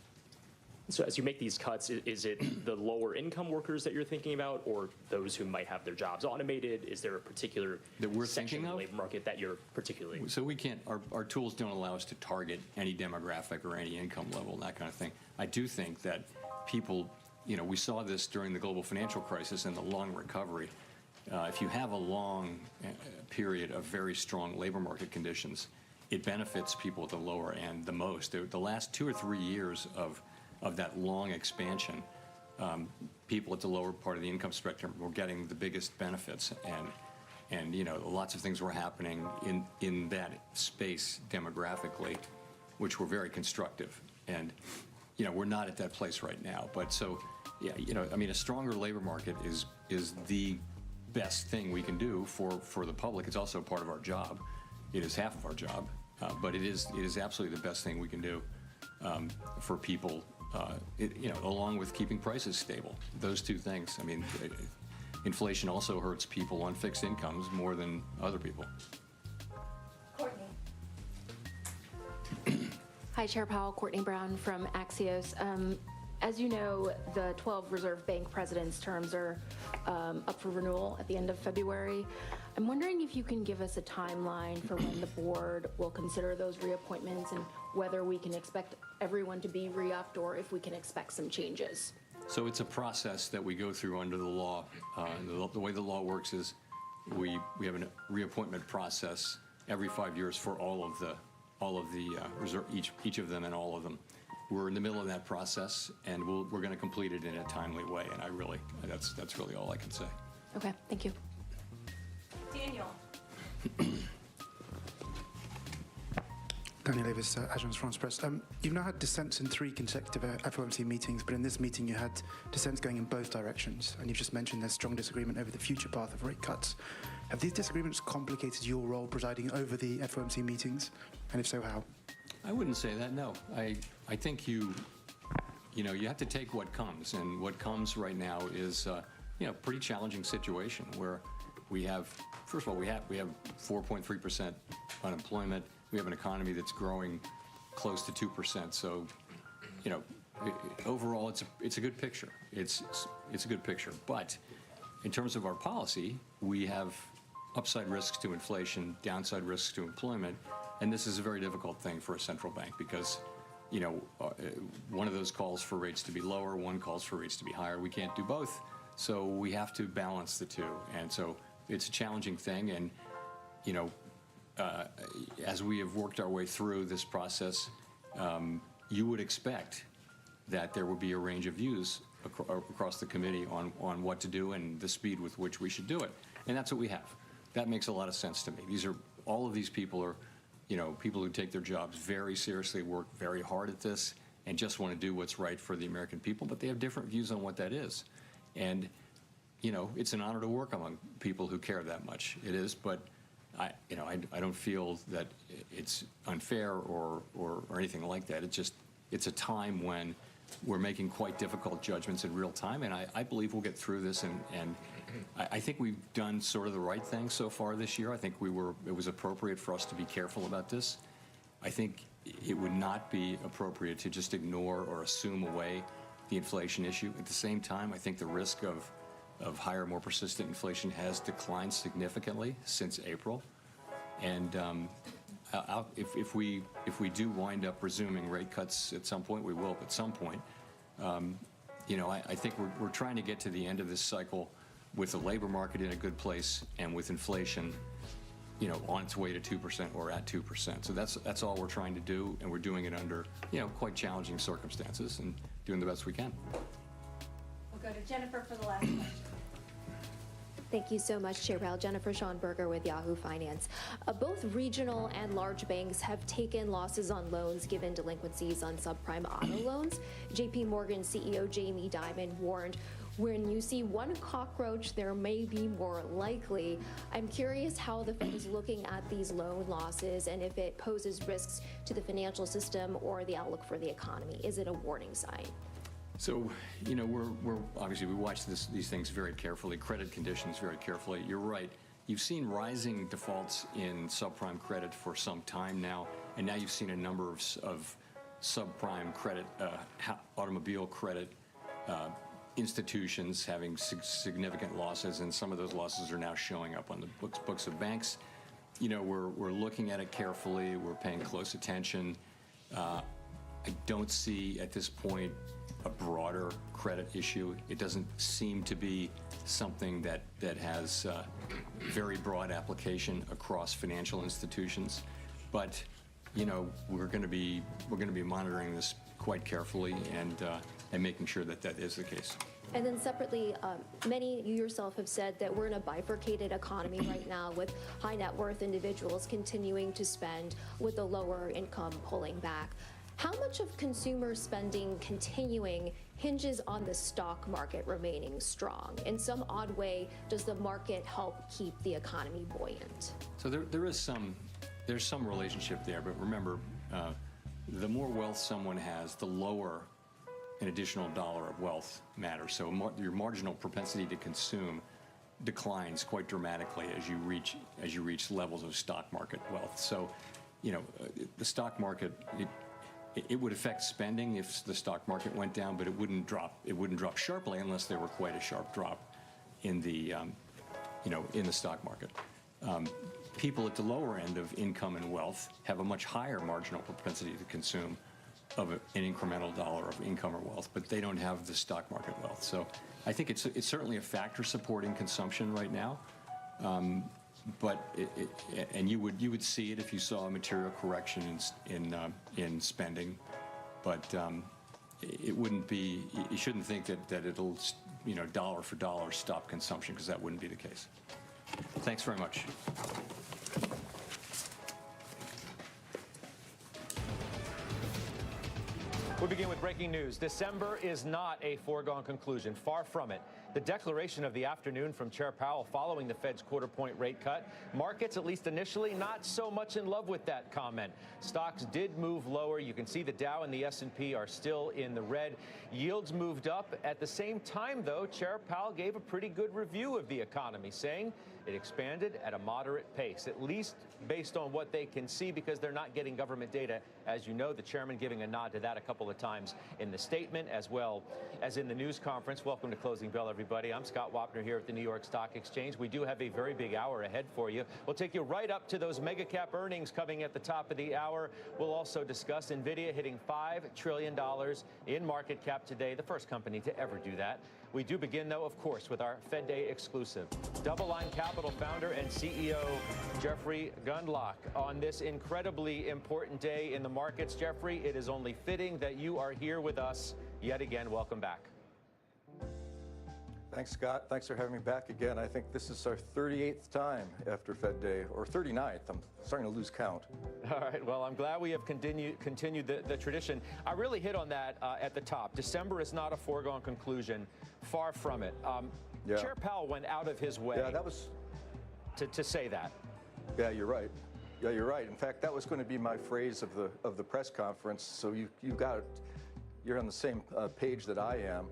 So as you make these cuts, is it the lower income workers that you're thinking about, or those who might have their jobs automated? Is there a particular section of the labor market that you're particularly? So we can't, our tools don't allow us to target any demographic or any income level and that kind of thing. I do think that people, we saw this during the global financial crisis and the long recovery. If you have a long period of very strong labor market conditions, it benefits people at the lower end the most. The last 2 or 3 years of that long expansion, people at the lower part of the income spectrum were getting the biggest benefits, and lots of things were happening in that space demographically, which were very constructive. And we're not at that place right now. But so, yeah, a stronger labor market is the best thing we can do for the public. It's also part of our job. It is half of our job, but it is absolutely the best thing we can do for people. Along with keeping prices stable. Those two things. Inflation also hurts people on fixed incomes more than other people. Courtney. Hi, Chair Powell. Courtney Brown from Axios. As you know, the 12 Reserve Bank presidents' terms are up for renewal at the end of February. I'm wondering if you can give us a timeline for when the board will consider those reappointments and whether we can expect everyone to be re-upped or if we can expect some changes. So it's a process that we go through under the law. The way the law works is we have a reappointment process every 5 years for all of the reserve, each of them and all of them. We're in the middle of that process, and we're going to complete it in a timely way. And that's really all I can say. Okay, thank you. Daniel. Daniel Davis, Agence France Presse. You've now had dissents in 3 consecutive FOMC meetings, but in this meeting you had dissents going in both directions, and you've just mentioned there's strong disagreement over the future path of rate cuts. Have these disagreements complicated your role presiding over the FOMC meetings, and if so, how? I wouldn't say that, no. I think you have to take what comes, and what comes right now is a pretty challenging situation where we have, first of all, we have 4.3% unemployment. We have an economy that's growing close to 2%. So, overall, it's a good picture. It's a good picture. But in terms of our policy, we have upside risks to inflation, downside risks to employment, and this is a very difficult thing for a central bank because, one of those calls for rates to be lower, one calls for rates to be higher. We can't do both, so we have to balance the two. And so it's a challenging thing, and as we have worked our way through this process, you would expect that there would be a range of views across the committee on what to do and the speed with which we should do it. And that's what we have. That makes a lot of sense to me. All of these people are, people who take their jobs very seriously, work very hard at this, and just want to do what's right for the American people, but they have different views on what that is. And, it's an honor to work among people who care that much. It is, but I don't feel that it's unfair or anything like that. It's a time when we're making quite difficult judgments in real time, and I believe we'll get through this. And I think we've done sort of the right thing so far this year. I think it was appropriate for us to be careful about this. I think it would not be appropriate to just ignore or assume away the inflation issue. At the same time, I think the risk of higher, more persistent inflation has declined significantly since April. And if we do wind up resuming rate cuts at some point, we will at some point. I think we're trying to get to the end of this cycle with the labor market in a good place and with inflation, on its way to 2% or at 2%. So that's all we're trying to do, and we're doing it under, quite challenging circumstances and doing the best we can. We'll go to Jennifer for the last question. Thank you so much, Chair Powell. Jennifer Schonberger with Yahoo Finance. Both regional and large banks have taken losses on loans given delinquencies on subprime auto loans. JP Morgan CEO Jamie Dimon warned, when you see one cockroach, there may be more likely. I'm curious how the Fed is looking at these loan losses and if it poses risks to the financial system or the outlook for the economy. Is it a warning sign? So, we're obviously we watch these things very carefully, credit conditions very carefully. You're right. You've seen rising defaults in subprime credit for some time now, and now you've seen a number of subprime credit, automobile credit institutions having significant losses, and some of those losses are now showing up on the books of banks. We're looking at it carefully. We're paying close attention. I don't see at this point a broader credit issue. It doesn't seem to be something that has very broad application across financial institutions. But we're going to be monitoring this quite carefully and making sure that is the case. And then separately, many, you yourself have said that we're in a bifurcated economy right now with high net worth individuals continuing to spend with the lower income pulling back. How much of consumer spending continuing hinges on the stock market remaining strong? In some odd way, does the market help keep the economy buoyant? So there's some relationship there, but remember, the more wealth someone has, the lower an additional dollar of wealth matters. So your marginal propensity to consume declines quite dramatically as you reach levels of stock market wealth. So, the stock market. It would affect spending if the stock market went down, but it wouldn't drop sharply unless there were quite a sharp drop. in the in the stock market. People at the lower end of income and wealth have a much higher marginal propensity to consume of an incremental dollar of income or wealth, but they don't have the stock market wealth. So I think it's certainly a factor supporting consumption right now. And you would see it if you saw a material correction in spending, but it wouldn't be. You shouldn't think that it'll dollar for dollar stop consumption, because that wouldn't be the case. Thanks very much. We begin with breaking news. December is not a foregone conclusion. Far from it. The declaration of the afternoon from Chair Powell following the Fed's quarter-point rate cut. Markets, at least initially, not so much in love with that comment. Stocks did move lower. You can see the Dow and the S&P are still in the red. Yields moved up. At the same time, though, Chair Powell gave a pretty good review of the economy, saying it expanded at a moderate pace, at least based on what they can see, because they're not getting government data. As you know, the chairman giving a nod to that a couple of times in the statement as well as in the news conference. Welcome to Closing Bell, everybody. I'm Scott Wapner here at the New York Stock Exchange. We do have a very big hour ahead for you. We'll take you right up to those mega cap earnings coming at the top of the hour. We'll also discuss NVIDIA hitting $5 trillion in market cap today, the first company to ever do that. We do begin, though, of course, with our Fed Day exclusive. DoubleLine Capital founder and CEO Jeffrey Gundlach on this incredibly important day in the markets. Jeffrey, it is only fitting that you are here with us yet again. Welcome back. Thanks, Scott. Thanks for having me back again. I think this is our 38th time after Fed Day, or 39th. I'm starting to lose count. All right. Well, I'm glad we have continued the tradition. I really hit on that at the top. December is not a foregone conclusion. Far from it. Chair Powell went out of his way to say that. Yeah, you're right. Yeah, you're right. In fact, that was going to be my phrase of the press conference. So you got it. You're on the same page that I am.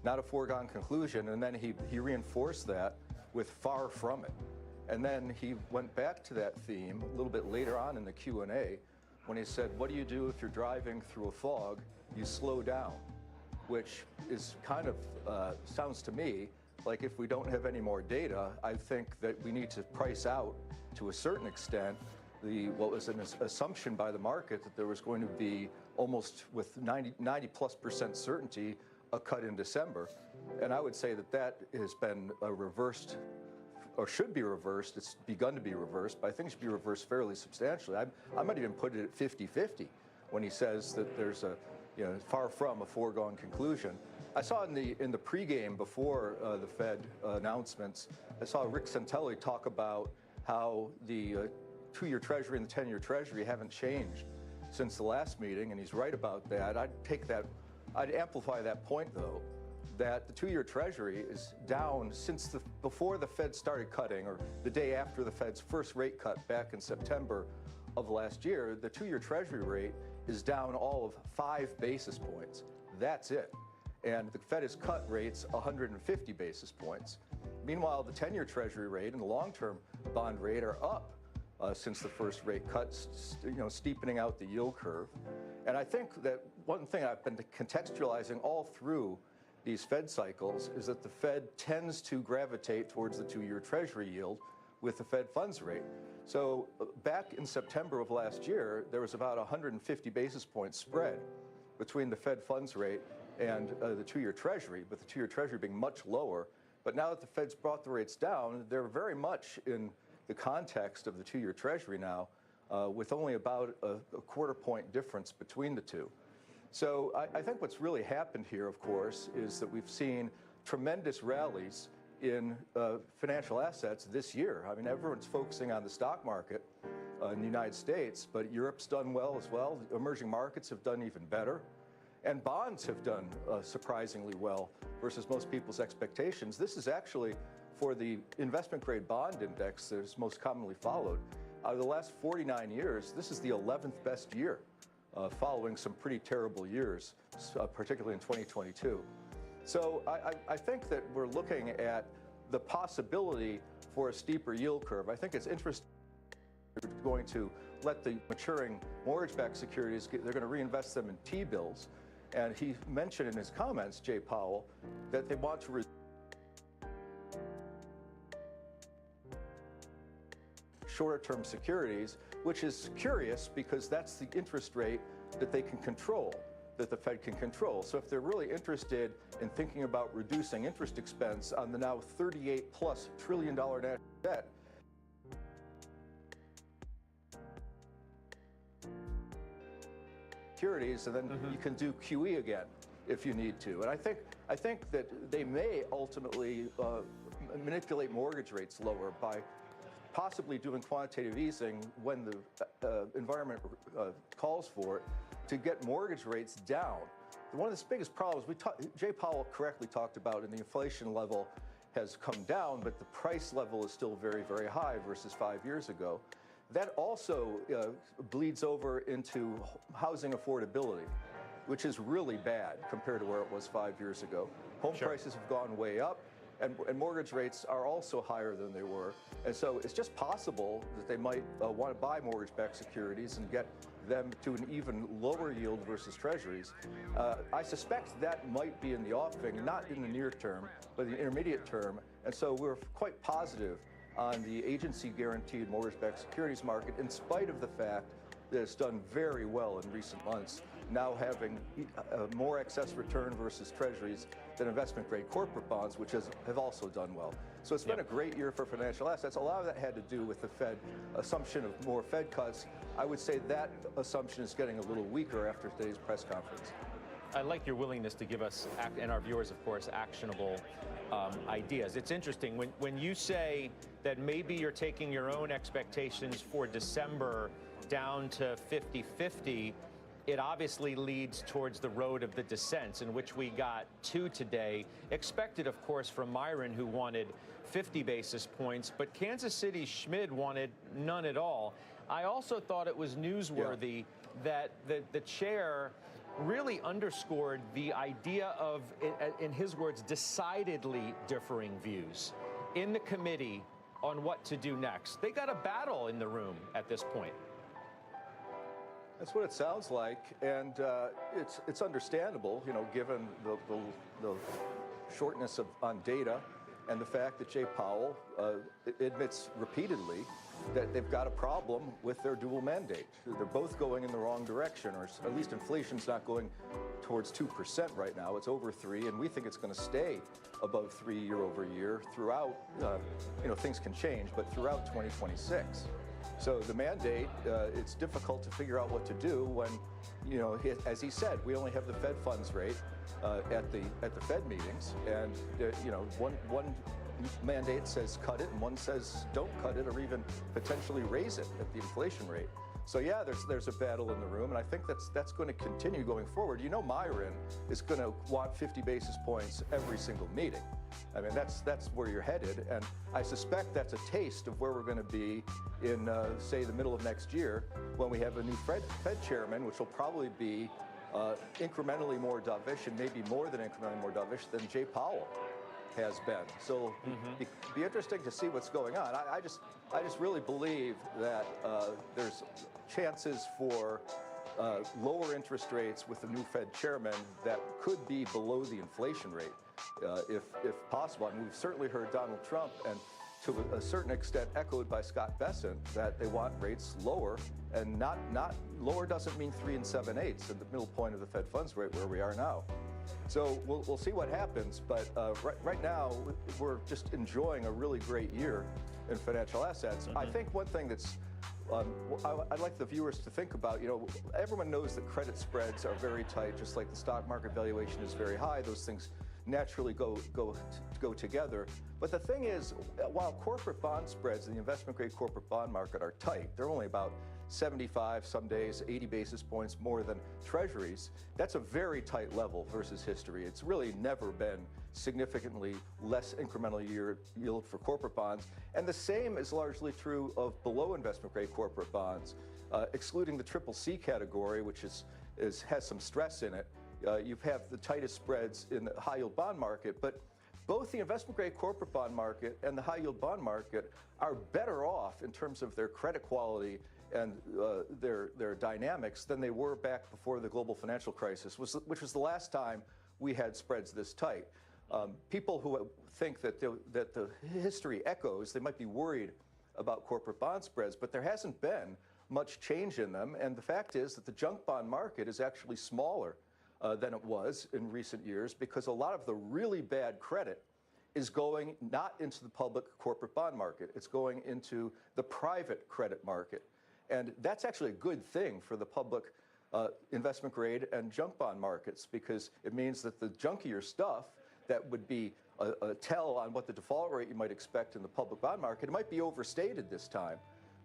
Not a foregone conclusion. And then he reinforced that with far from it. And then he went back to that theme a little bit later on in the Q&A when he said, what do you do if you're driving through a fog? You slow down, which is kind of sounds to me like if we don't have any more data, I think that we need to price out to a certain extent what was an assumption by the market that there was going to be almost with 90+% certainty a cut in December. And I would say that has been reversed, or should be reversed. It's begun to be reversed, but I think it should be reversed fairly substantially. I might even put it at 50-50 when he says that there's far from a foregone conclusion. I saw in the pregame before the Fed announcements, I saw Rick Santelli talk about how the 2-year Treasury and the 10-year Treasury haven't changed since the last meeting, and he's right about that. I'd amplify that point, though, that the 2-year Treasury is down since before the Fed started cutting, or the day after the Fed's first rate cut back in September of last year. The 2-year Treasury rate is down all of 5 basis points. That's it. And the Fed has cut rates 150 basis points. Meanwhile, the 10-year Treasury rate and the long-term bond rate are up since the first rate cut, steepening out the yield curve. And I think that one thing I've been contextualizing all through these Fed cycles is that the Fed tends to gravitate towards the 2-year Treasury yield with the Fed funds rate. So back in September of last year, there was about 150 basis points spread between the Fed funds rate and the 2-year Treasury, with the 2-year Treasury being much lower. But now that the Fed's brought the rates down, they're very much in the context of the 2-year Treasury now, with only about a quarter point difference between the two. So I think what's really happened here, of course, is that we've seen tremendous rallies in financial assets this year. I mean, everyone's focusing on the stock market in the United States, but Europe's done well as well. Emerging markets have done even better. And bonds have done surprisingly well versus most people's expectations. This is actually, for the investment grade bond index that is most commonly followed, out of the last 49 years, this is the 11th best year, following some pretty terrible years, particularly in 2022. So I think that we're looking at the possibility for a steeper yield curve. I think it's interesting. They're going to let the maturing mortgage-backed securities, they're going to reinvest them in T-bills. And he mentioned in his comments, Jay Powell, that they want to shorter-term securities, which is curious because that's the interest rate that they can control, that the Fed can control. So if they're really interested in thinking about reducing interest expense on the now $38+ trillion national debt, securities, and then you can do QE again if you need to. And I think that they may ultimately manipulate mortgage rates lower by possibly doing quantitative easing when the environment calls for it to get mortgage rates down. One of the biggest problems Jay Powell correctly talked about, and the inflation level has come down, but the price level is still very, very high versus 5 years ago. That also bleeds over into housing affordability, which is really bad compared to where it was 5 years ago. Home prices have gone way up, and mortgage rates are also higher than they were. And so it's just possible that they might want to buy mortgage-backed securities and get them to an even lower yield versus treasuries. I suspect that might be in the offing, not in the near term, but the intermediate term. And so we're quite positive on the agency-guaranteed mortgage-backed securities market, in spite of the fact that it's done very well in recent months, now having more excess return versus treasuries than investment-grade corporate bonds, which have also done well. So it's been a great year for financial assets. A lot of that had to do with the Fed assumption of more Fed cuts. I would say that assumption is getting a little weaker after today's press conference. I like your willingness to give us, and our viewers, of course, actionable ideas. It's interesting when you say that maybe you're taking your own expectations for December down to 50-50, it obviously leads towards the road of the dissents, in which we got 2 today. Expected, of course, from Myron, who wanted 50 basis points, but Kansas City Schmid wanted none at all. I also thought it was newsworthy that the chair really underscored the idea of, in his words, decidedly differing views in the committee on what to do next. They got a battle in the room at this point. That's what it sounds like, and it's understandable, you know, given the shortness on data and the fact that Jay Powell admits repeatedly that they've got a problem with their dual mandate. They're both going in the wrong direction, or at least inflation's not going towards 2% right now. It's over 3%, and we think it's going to stay above 3% year over year throughout, you know, things can change, but throughout 2026. So the mandate, it's difficult to figure out what to do when, you know, as he said, we only have the Fed funds rate at the Fed meetings, and you know, one mandate says cut it, and one says don't cut it, or even potentially raise it at the inflation rate. So yeah, there's a battle in the room, and I think that's going to continue going forward. You know, Myron is going to want 50 basis points every single meeting. I mean, that's where you're headed, and I suspect that's a taste of where we're going to be in, say, the middle of next year, when we have a new Fed chairman, which will probably be incrementally more dovish, and maybe more than incrementally more dovish than Jay Powell has been. So be interesting to see what's going on. I just really believe that there's chances for lower interest rates with the new Fed chairman that could be below the inflation rate, if possible. I mean, we've certainly heard Donald Trump, and to a certain extent echoed by Scott Bessent, that they want rates lower, and not lower doesn't mean 3 7/8 in the middle point of the Fed funds rate where we are now. So we'll see what happens, but right now we're just enjoying a really great year in financial assets. I think one thing that's I'd like the viewers to think about, you know, everyone knows that credit spreads are very tight, just like the stock market valuation is very high. Those things naturally go together. But the thing is, while corporate bond spreads in the investment-grade corporate bond market are tight, they're only about 75, some days 80 basis points more than treasuries. That's a very tight level versus history. It's really never been significantly less incremental yield for corporate bonds. And the same is largely true of below investment-grade corporate bonds, excluding the CCC category, which has some stress in it. You have the tightest spreads in the high-yield bond market, but both the investment-grade corporate bond market and the high-yield bond market are better off in terms of their credit quality and their dynamics than they were back before the global financial crisis, which was the last time we had spreads this tight. People who think that the history echoes, they might be worried about corporate bond spreads, but there hasn't been much change in them. And the fact is that the junk bond market is actually smaller than it was in recent years because a lot of the really bad credit is going not into the public corporate bond market. It's going into the private credit market. And that's actually a good thing for the public investment grade and junk bond markets because it means that the junkier stuff that would be a tell on what the default rate you might expect in the public bond market, it might be overstated this time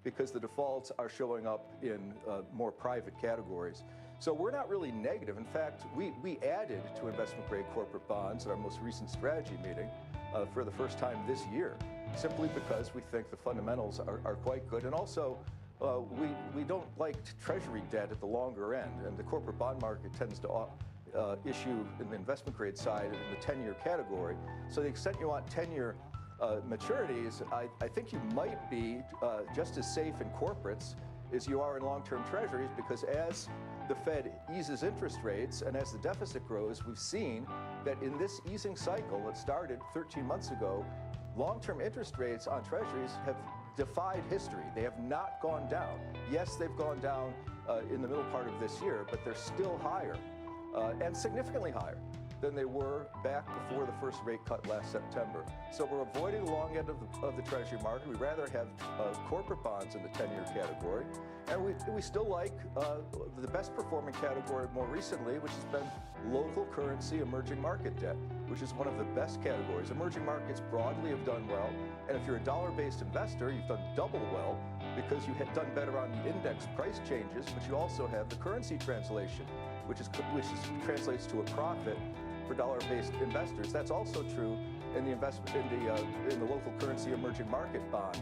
because the defaults are showing up in more private categories. So we're not really negative. In fact, we added to investment grade corporate bonds at our most recent strategy meeting for the first time this year, simply because we think the fundamentals are quite good. And also, we don't like treasury debt at the longer end, and the corporate bond market tends to issue in the investment grade side in the 10-year category. So to the extent you want 10-year maturities, I think you might be just as safe in corporates as you are in long-term treasuries, because as the Fed eases interest rates and as the deficit grows, we've seen that in this easing cycle that started 13 months ago, long-term interest rates on treasuries have defied history. They have not gone down. Yes, they've gone down in the middle part of this year, but they're still higher and significantly higher than they were back before the first rate cut last September. So we're avoiding the long end of the treasury market. We'd rather have corporate bonds in the 10-year category. And we still like the best performing category more recently, which has been local currency emerging market debt, which is one of the best categories. Emerging markets broadly have done well. And if you're a dollar-based investor, you've done double well because you had done better on the index price changes, but you also have the currency translation, which translates to a profit for dollar-based investors. That's also true in the in the local currency emerging market bond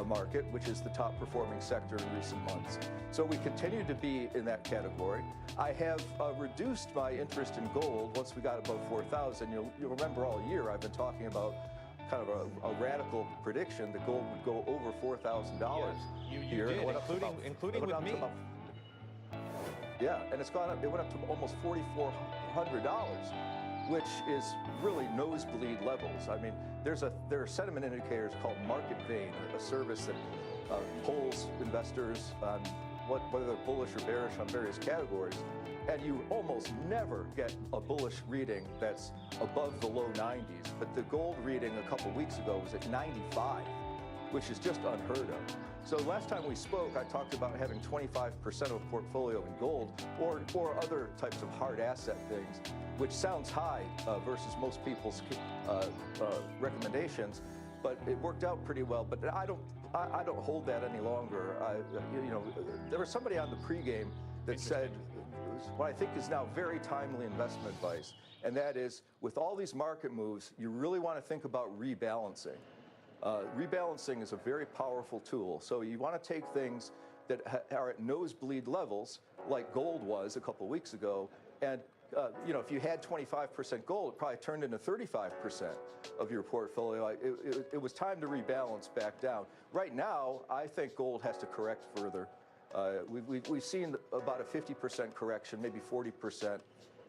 market, which is the top performing sector in recent months. So we continue to be in that category. I have reduced my interest in gold once we got above 4,000. You'll remember all year I've been talking about kind of a radical prediction that gold would go over $4,000 You did, including with me. Yeah, and it's gone up. It went up to almost $4,400, which is really nosebleed levels. I mean, there are sentiment indicators called Market Vane, a service that polls investors on whether they're bullish or bearish on various categories, and you almost never get a bullish reading that's above the low 90s. But the gold reading a couple weeks ago was at 95, which is just unheard of. So last time we spoke, I talked about having 25% of a portfolio in gold or other types of hard asset things, which sounds high versus most people's recommendations, but it worked out pretty well. But I don't hold that any longer. There was somebody on the pregame that said what I think is now very timely investment advice, and that is, with all these market moves, you really want to think about rebalancing. Rebalancing is a very powerful tool. So you want to take things that are at nosebleed levels, like gold was a couple weeks ago, and if you had 25% gold, it probably turned into 35% of your portfolio. It was time to rebalance back down. Right now, I think gold has to correct further. We've seen about a 50% correction, maybe 40%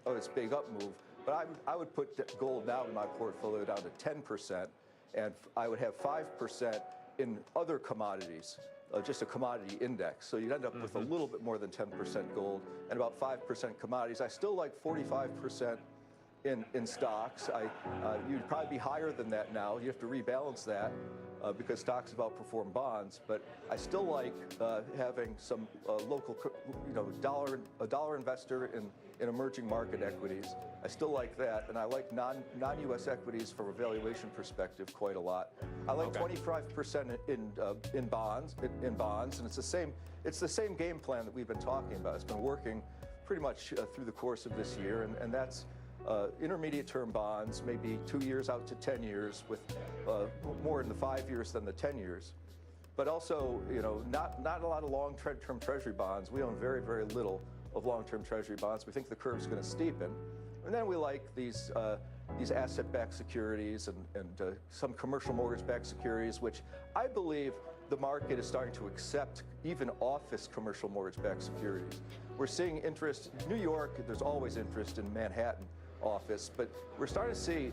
of its big up move. But I would put gold now in my portfolio down to 10%. And I would have 5% in other commodities, just a commodity index. So you'd end up with a little bit more than 10% gold and about 5% commodities. I still like 45% in stocks. You'd probably be higher than that now. You have to rebalance that because stocks have outperformed bonds. But I still like having some local, a dollar investor in emerging market equities. I still like that, and I like non-U.S. equities from a valuation perspective quite a lot. I like 25% in bonds, and it's the same game plan that we've been talking about. It's been working pretty much through the course of this year, and that's intermediate term bonds, maybe 2 years out to 10 years, with more in the 5 years than the 10 years. But also, not a lot of long-term treasury bonds. We own very, very little of long-term treasury bonds. We think the curve's going to steepen. And then we like these asset-backed securities and some commercial mortgage-backed securities, which I believe the market is starting to accept even office commercial mortgage-backed securities. We're seeing interest. New York, there's always interest in Manhattan office, but we're starting to see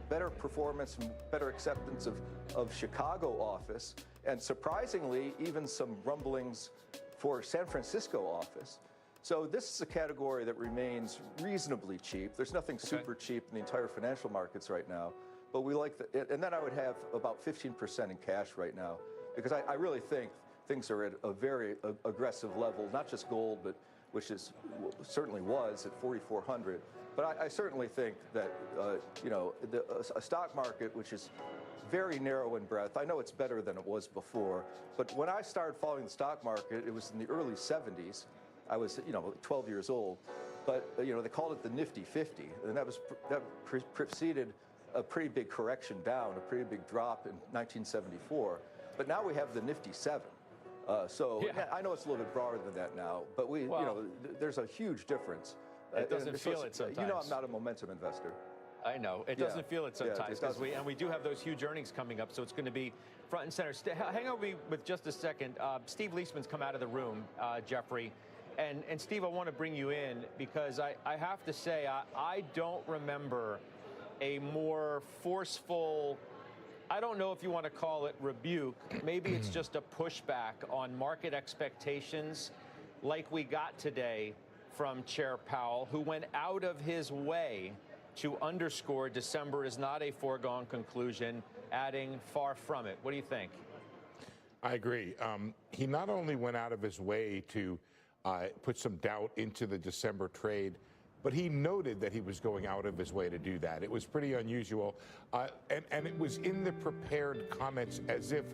better performance and better acceptance of Chicago office, and surprisingly, even some rumblings for San Francisco office. So this is a category that remains reasonably cheap. There's nothing super cheap in the entire financial markets right now, but we like and then I would have about 15% in cash right now, because I really think things are at a very aggressive level, not just gold, but which is certainly was at 4,400. But I certainly think that a stock market which is very narrow in breadth. I know it's better than it was before, but when I started following the stock market, it was in the early 70s. I was 12 years old, but they called it the Nifty 50, and that preceded a pretty big correction down, a pretty big drop in 1974. But now we have the Nifty 7. I know it's a little bit broader than that now, but there's a huge difference. It doesn't feel it sometimes. I'm not a momentum investor. I know. It doesn't feel it sometimes, because we do have those huge earnings coming up, so it's going to be front and center. Hang on with just a second. Steve Leisman's come out of the room, Jeffrey. And Steve, I want to bring you in, because I have to say, I don't remember a more forceful, I don't know if you want to call it rebuke, maybe it's just a pushback on market expectations like we got today from Chair Powell, who went out of his way to underscore December is not a foregone conclusion, adding far from it. What do you think? I agree. He not only went out of his way to put some doubt into the December trade, but he noted that he was going out of his way to do that. It was pretty unusual. And it was in the prepared comments as if,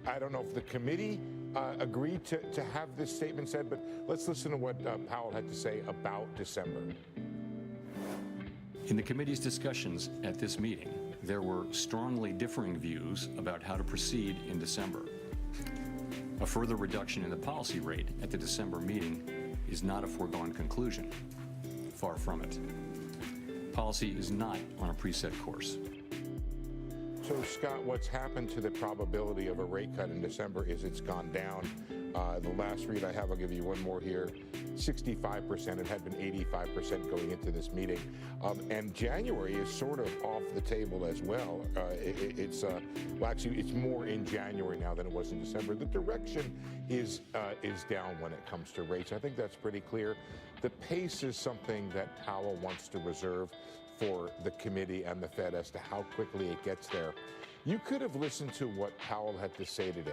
I don't know if the committee agreed to have this statement said, but let's listen to what Powell had to say about December. In the committee's discussions at this meeting, there were strongly differing views about how to proceed in December. A further reduction in the policy rate at the December meeting is not a foregone conclusion. Far from it. Policy is not on a preset course. So, Scott, what's happened to the probability of a rate cut in December is it's gone down. The last read I have, I'll give you one more here, 65%. It had been 85% going into this meeting. And January is sort of off the table as well. Actually, it's more in January now than it was in December. The direction is down when it comes to rates. I think that's pretty clear. The pace is something that Powell wants to reserve for the committee and the Fed as to how quickly it gets there. You could have listened to what Powell had to say today.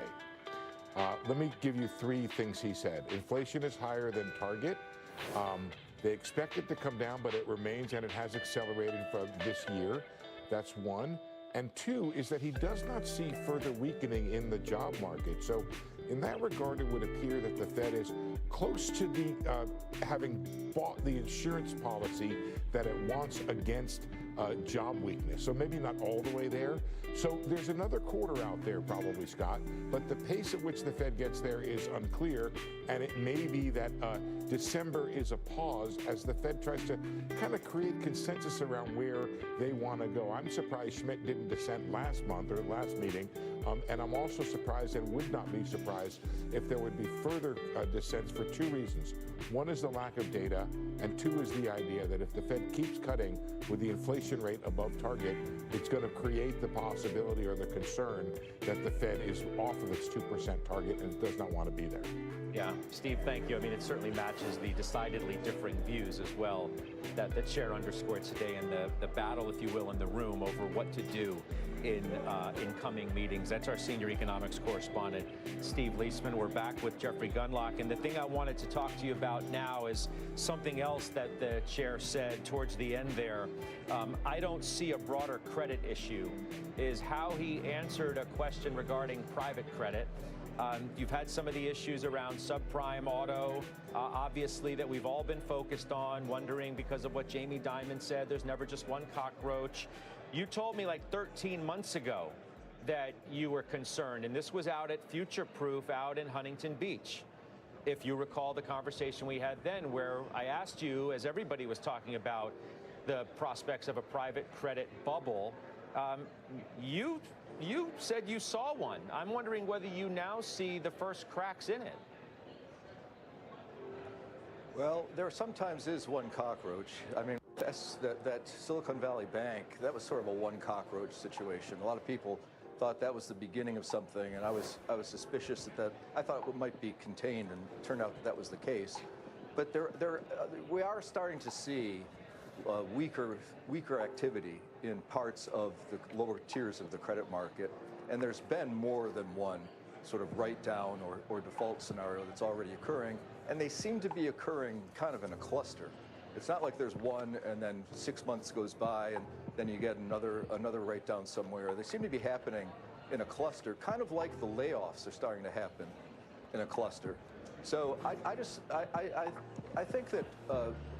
Let me give you three things he said. Inflation is higher than target. They expect it to come down, but it remains, and it has accelerated for this year. That's one. And two is that he does not see further weakening in the job market. So in that regard, it would appear that the Fed is close to having bought the insurance policy that it wants against job weakness. So maybe not all the way there. So there's another quarter out there probably, Scott, but the pace at which the Fed gets there is unclear, and it may be that December is a pause as the Fed tries to kind of create consensus around where they want to go. I'm surprised Schmidt didn't dissent last month or last meeting, and I'm also surprised and would not be surprised if there would be further dissents for two reasons. One is the lack of data, and two is the idea that if the Fed keeps cutting with the inflation rate above target, it's going to create the possibility or the concern that the Fed is off of its 2% target and does not want to be there. Yeah, Steve, thank you. I mean, it certainly matches the decidedly differing views as well that the chair underscored today in the battle, if you will, in the room over what to do in coming meetings. That's our senior economics correspondent, Steve Leisman. We're back with Jeffrey Gundlach. And the thing I wanted to talk to you about now is something else that the chair said towards the end there. I don't see a broader credit issue, is how he answered a question regarding private credit. You've had some of the issues around subprime auto, obviously, that we've all been focused on, wondering because of what Jamie Dimon said, there's never just one cockroach. You told me like 13 months ago that you were concerned, and this was out at Future Proof out in Huntington Beach. If you recall the conversation we had then, where I asked you, as everybody was talking about the prospects of a private credit bubble, you said you saw one. I'm wondering whether you now see the first cracks in it. Well, there sometimes is one cockroach. I mean, that Silicon Valley Bank, that was sort of a one cockroach situation. A lot of people thought that was the beginning of something, and I was suspicious that I thought it might be contained, and it turned out that was the case. But we are starting to see weaker activity in parts of the lower tiers of the credit market, and there's been more than one sort of write-down or default scenario that's already occurring, and they seem to be occurring kind of in a cluster. It's not like there's one and then 6 months goes by and then you get another write-down somewhere. They seem to be happening in a cluster, kind of like the layoffs are starting to happen in a cluster. So I think that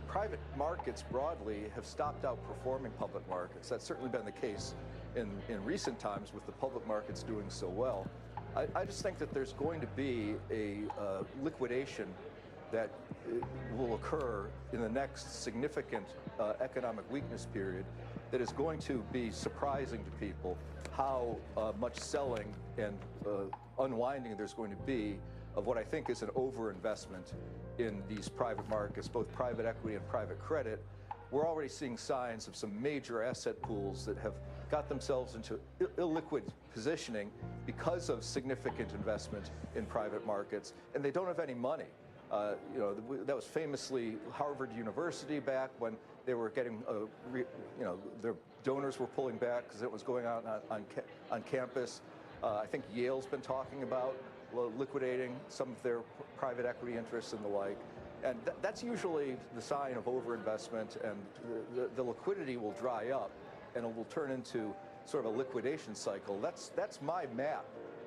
private markets broadly have stopped outperforming public markets. That's certainly been the case in recent times with the public markets doing so well. I just think that there's going to be a liquidation that will occur in the next significant economic weakness period that is going to be surprising to people how much selling and unwinding there's going to be of what I think is an overinvestment in these private markets, both private equity and private credit. We're already seeing signs of some major asset pools that have got themselves into illiquid positioning because of significant investment in private markets, and they don't have any money. That was famously Harvard University back when they were getting, their donors were pulling back because it was going on campus. I think Yale's been talking about liquidating some of their private equity interests and the like. And that's usually the sign of overinvestment, and the liquidity will dry up and it will turn into sort of a liquidation cycle. That's my map.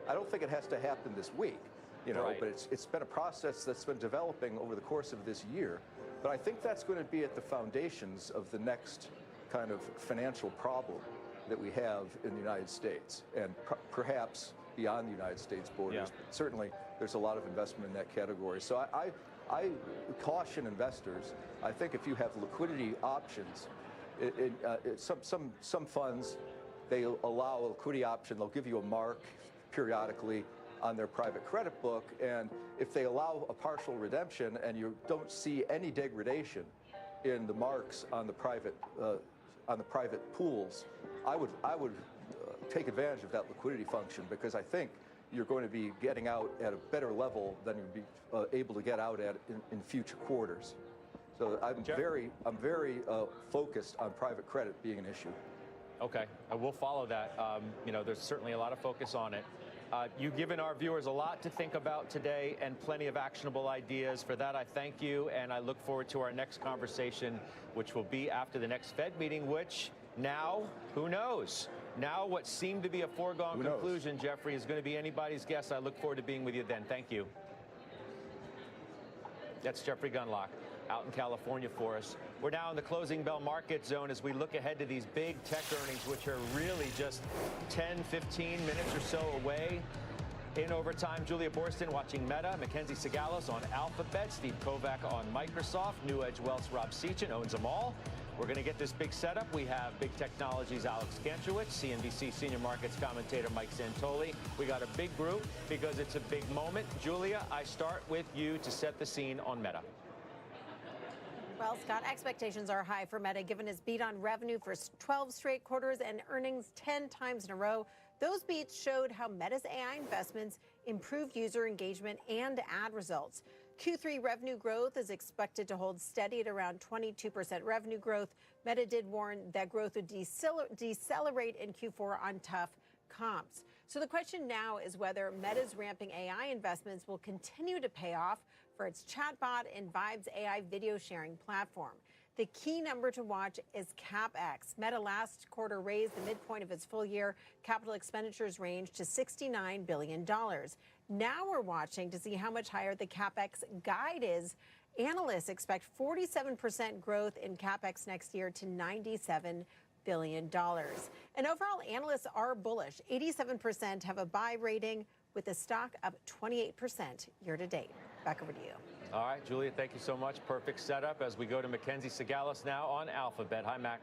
I don't think it has to happen this week. Right. But it's been a process that's been developing over the course of this year. But I think that's going to be at the foundations of the next kind of financial problem that we have in the United States, and perhaps beyond the United States borders. Yeah. But certainly, there's a lot of investment in that category. So I caution investors. I think if you have liquidity options, some funds, they allow a liquidity option. They'll give you a mark periodically on their private credit book, and if they allow a partial redemption and you don't see any degradation in the marks on the private pools, I would take advantage of that liquidity function, because I think you're going to be getting out at a better level than you'd be able to get out at in future quarters. So I'm very focused on private credit being an issue. Okay, we'll follow that. There's certainly a lot of focus on it. You've given our viewers a lot to think about today and plenty of actionable ideas. For that, I thank you, and I look forward to our next conversation, which will be after the next Fed meeting, which now, who knows? Now what seemed to be a foregone conclusion, Jeffrey, is going to be anybody's guess. I look forward to being with you then. Thank you. That's Jeffrey Gundlach out in California for us. We're now in the closing bell market zone as we look ahead to these big tech earnings, which are really just 10, 15 minutes or so away. In overtime, Julia Boorstin watching Meta, Mackenzie Sigalos on Alphabet, Steve Kovac on Microsoft, New Edge Wealth's Rob Sechin owns them all. We're going to get this big setup. We have Big Technology's Alex Kantrowitz, CNBC Senior Markets Commentator Mike Santoli. We got a big group because it's a big moment. Julia, I start with you to set the scene on Meta. Well, Scott, expectations are high for Meta, given its beat on revenue for 12 straight quarters and earnings 10 times in a row. Those beats showed how Meta's AI investments improved user engagement and ad results. Q3 revenue growth is expected to hold steady at around 22% revenue growth. Meta did warn that growth would decelerate in Q4 on tough comps. So the question now is whether Meta's ramping AI investments will continue to pay off for its chatbot and Vibes AI video sharing platform. The key number to watch is CapEx. Meta last quarter raised the midpoint of its full-year capital expenditures range to $69 billion. Now we're watching to see how much higher the CapEx guide is. Analysts expect 47% growth in CapEx next year to $97 billion. And overall, analysts are bullish. 87% have a buy rating, with the stock up 28% year to date. Back over to you. All right, Julia, thank you so much. Perfect setup as we go to Mackenzie Sigalos now on Alphabet. Hi, Mac.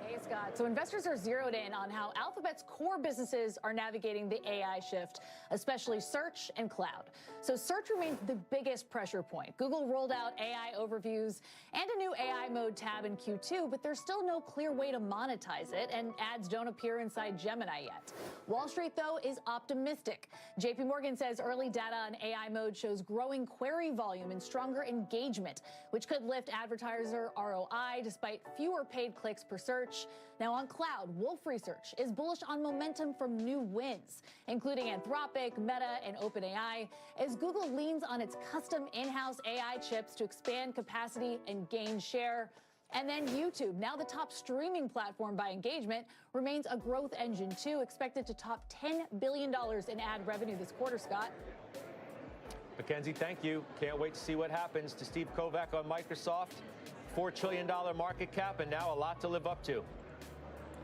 Hey, Scott. So investors are zeroed in on how Alphabet's core businesses are navigating the AI shift, especially search and cloud. So search remains the biggest pressure point. Google rolled out AI overviews and a new AI mode tab in Q2, but there's still no clear way to monetize it, and ads don't appear inside Gemini yet. Wall Street, though, is optimistic. JP Morgan says early data on AI mode shows growing query volume and stronger engagement, which could lift advertiser ROI despite fewer paid clicks per search. Now on cloud, Wolf Research is bullish on momentum from new wins, including Anthropic, Meta, and OpenAI, as Google leans on its custom in-house AI chips to expand capacity and gain share. And then YouTube, now the top streaming platform by engagement, remains a growth engine too, expected to top $10 billion in ad revenue this quarter, Scott. Mackenzie, thank you. Can't wait to see what happens to Steve Kovac on Microsoft. $4 trillion market cap, and now a lot to live up to.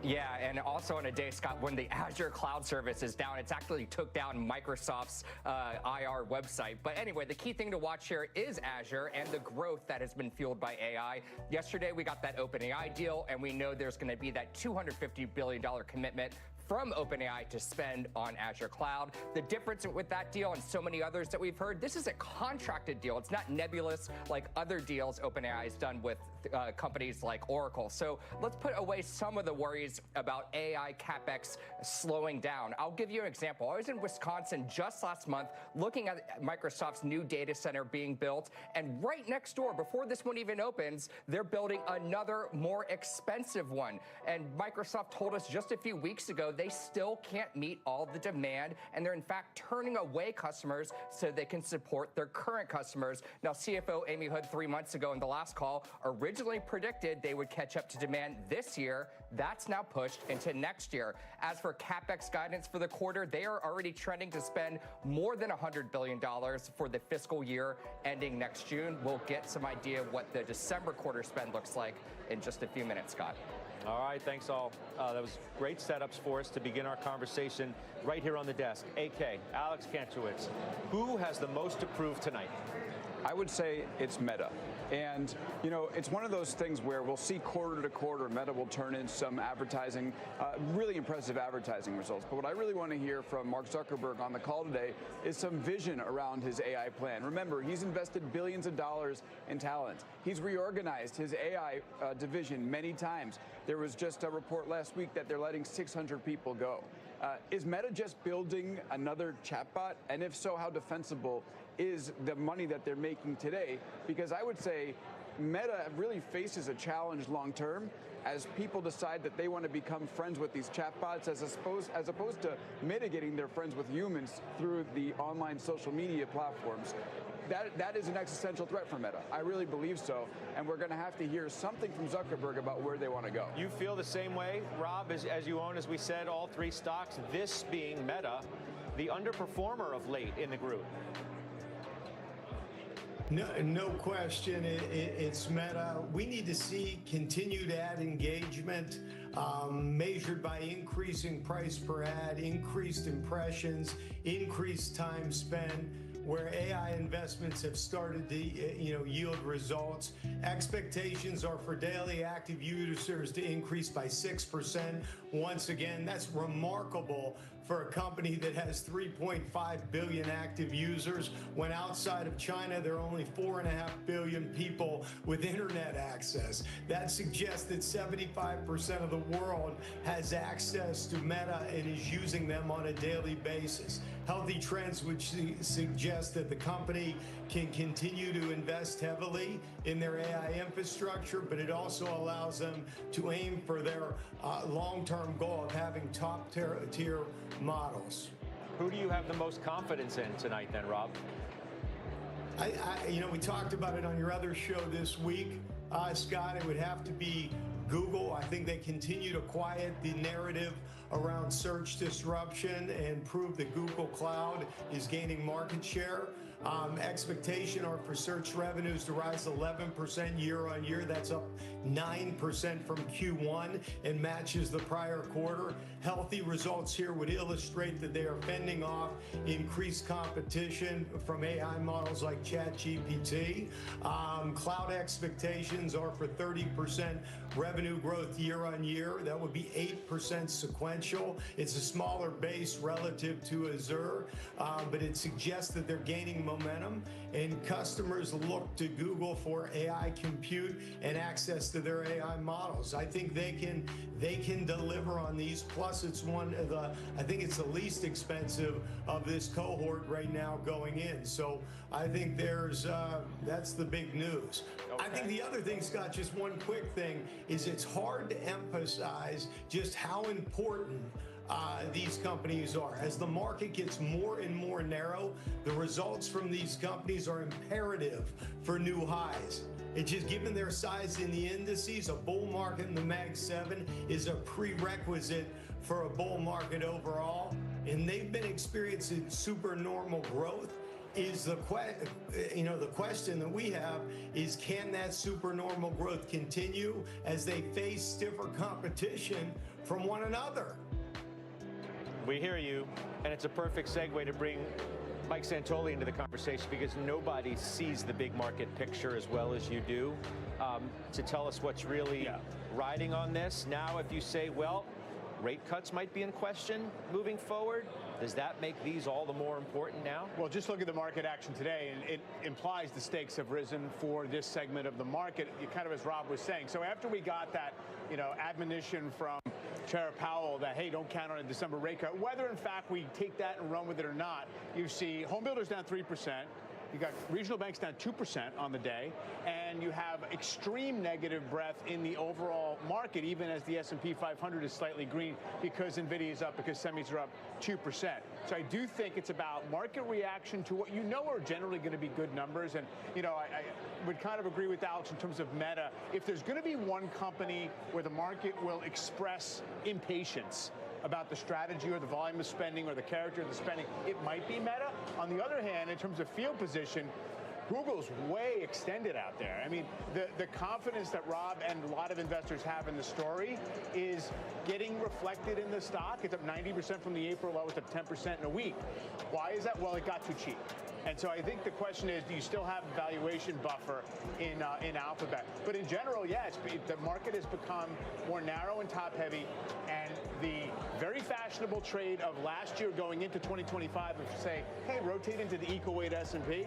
Yeah, and also on a day, Scott, when the Azure cloud service is down, it's actually took down Microsoft's IR website. But anyway, the key thing to watch here is Azure and the growth that has been fueled by AI. Yesterday, we got that OpenAI deal, and we know there's going to be that $250 billion commitment from OpenAI to spend on Azure Cloud. The difference with that deal and so many others that we've heard, this is a contracted deal. It's not nebulous like other deals OpenAI has done with companies like Oracle. So let's put away some of the worries about AI CapEx slowing down. I'll give you an example. I was in Wisconsin just last month looking at Microsoft's new data center being built, and right next door, before this one even opens, they're building another more expensive one. And Microsoft told us just a few weeks ago they still can't meet all the demand, and they're in fact turning away customers so they can support their current customers. Now, CFO Amy Hood 3 months ago in the last call originally predicted they would catch up to demand this year. That's now pushed into next year. As for CapEx guidance for the quarter, they are already trending to spend more than $100 billion for the fiscal year ending next June. We'll get some idea of what the December quarter spend looks like in just a few minutes, Scott. All right, thanks all. That was great setups for us to begin our conversation right here on the desk. AK, Alex Kantrowitz, who has the most to prove tonight? I would say it's Meta. And, you know, it's one of those things where we'll see quarter to quarter, Meta will turn in some advertising, really impressive advertising results. But what I really want to hear from Mark Zuckerberg on the call today is some vision around his AI plan. Remember, he's invested billions of dollars in talent. He's reorganized his AI division many times. There was just a report last week that they're letting 600 people go. Is Meta just building another chatbot? And if so, how defensible is the money that they're making today? Because I would say Meta really faces a challenge long term as people decide that they want to become friends with these chatbots as opposed to mitigating their friends with humans through the online social media platforms. That is an existential threat for Meta. I really believe so. And we're going to have to hear something from Zuckerberg about where they want to go. You feel the same way, Rob, as you own, as we said, all three stocks, this being Meta, the underperformer of late in the group. No question, it's Meta. We need to see continued ad engagement measured by increasing price per ad, increased impressions, increased time spent, where AI investments have started to yield results. Expectations are for daily active users to increase by 6%. Once again, that's remarkable for a company that has 3.5 billion active users, when outside of China, there are only 4.5 billion people with internet access. That suggests that 75% of the world has access to Meta and is using them on a daily basis. Healthy trends which suggest that the company can continue to invest heavily in their AI infrastructure, but it also allows them to aim for their long-term goal of having top-tier models. Who do you have the most confidence in tonight then, Rob? We talked about it on your other show this week, Scott. It would have to be Google. I think they continue to quiet the narrative around search disruption and prove that Google Cloud is gaining market share. Expectation are for search revenues to rise 11% year on year. That's up 9% from Q1 and matches the prior quarter. Healthy results here would illustrate that they are fending off increased competition from AI models like ChatGPT. Cloud expectations are for 30% revenue growth year on year. That would be 8% sequential. It's a smaller base relative to Azure, but it suggests that they're gaining momentum, and customers look to Google for AI compute and access to their AI models. I think they can deliver on these. Plus, it's I think it's the least expensive of this cohort right now going in. So I think that's the big news. Okay. I think the other thing, Scott, just one quick thing, is it's hard to emphasize just how important these companies are. As the market gets more and more narrow, the results from these companies are imperative for new highs. It's just given their size in the indices, a bull market in the Mag 7 is a prerequisite for a bull market overall, and they've been experiencing supernormal growth. Is the question that we have is, can that supernormal growth continue as they face stiffer competition from one another? We hear you, and it's a perfect segue to bring Mike Santoli into the conversation, because nobody sees the big market picture as well as you do, to tell us what's really riding on this. Now, if you say, well, rate cuts might be in question moving forward, does that make these all the more important now? Well, just look at the market action today, and it implies the stakes have risen for this segment of the market, kind of as Rob was saying. So after we got that, admonition from Chair Powell that, hey, don't count on a December rate cut, whether in fact we take that and run with it or not, you see home builders down 3%. You got regional banks down 2% on the day, and you have extreme negative breadth in the overall market, even as the S&P 500 is slightly green because NVIDIA is up, because semis are up 2%. So I do think it's about market reaction to what are generally going to be good numbers. And, I would kind of agree with Alex in terms of Meta. If there's going to be one company where the market will express impatience about the strategy or the volume of spending or the character of the spending, it might be Meta. On the other hand, in terms of field position, Google's way extended out there. I mean, the confidence that Rob and a lot of investors have in the story is getting reflected in the stock. It's up 90% from the April low. It's up 10% in a week. Why is that? Well, it got too cheap. And so I think the question is, do you still have a valuation buffer in Alphabet? But in general, yes, the market has become more narrow and top-heavy, and the very fashionable trade of last year going into 2025 of say, hey, rotate into the equal-weight S&P,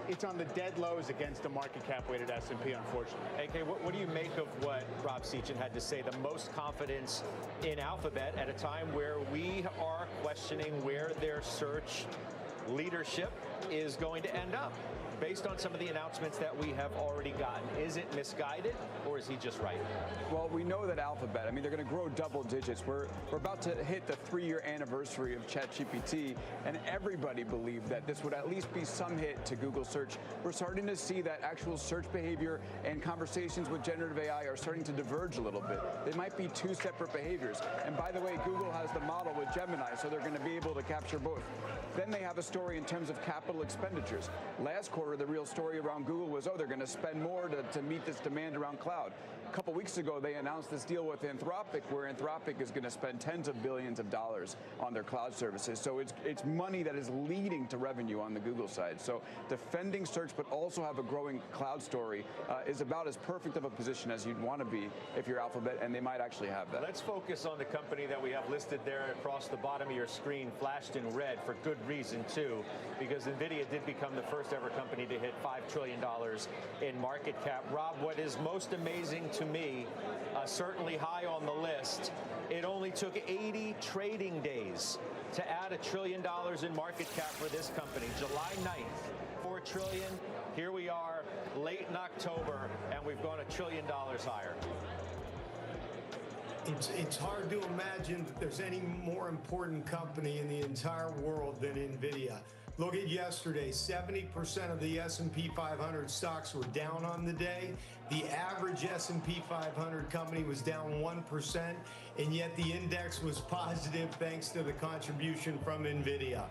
it's on the dead lows against the market cap-weighted S&P, unfortunately. AK, what do you make of what Rob Sechan had to say, the most confidence in Alphabet at a time where we are questioning where their search leadership is going to end up based on some of the announcements that we have already gotten? Is it misguided, or is he just right? Well, we know that Alphabet, they're going to grow double digits. We're about to hit the 3-year anniversary of ChatGPT, and everybody believed that this would at least be some hit to Google search. We're starting to see that actual search behavior and conversations with generative AI are starting to diverge a little bit. They might be two separate behaviors. And by the way, Google has the model with Gemini, so they're going to be able to capture both. Then they have a story in terms of capital expenditures. Last quarter, the real story around Google was, they're going to spend more to meet this demand around cloud. A couple weeks ago, they announced this deal with Anthropic, where Anthropic is going to spend tens of billions of dollars on their cloud services. So it's money that is leading to revenue on the Google side. So defending search, but also have a growing cloud story, is about as perfect of a position as you'd want to be if you're Alphabet, and they might actually have that. Let's focus on the company that we have listed there across the bottom of your screen, flashed in red, for good reason, too, because NVIDIA did become the first ever company to hit $5 trillion in market cap. Rob, what is most amazing to me, certainly high on the list, it only took 80 trading days to add $1 trillion in market cap for this company. July 9th, $4 trillion. Here we are late in October, and we've gone $1 trillion higher. It's hard to imagine that there's any more important company in the entire world than NVIDIA. Look at yesterday, 70% of the S&P 500 stocks were down on the day. The average S&P 500 company was down 1%, and yet the index was positive thanks to the contribution from NVIDIA.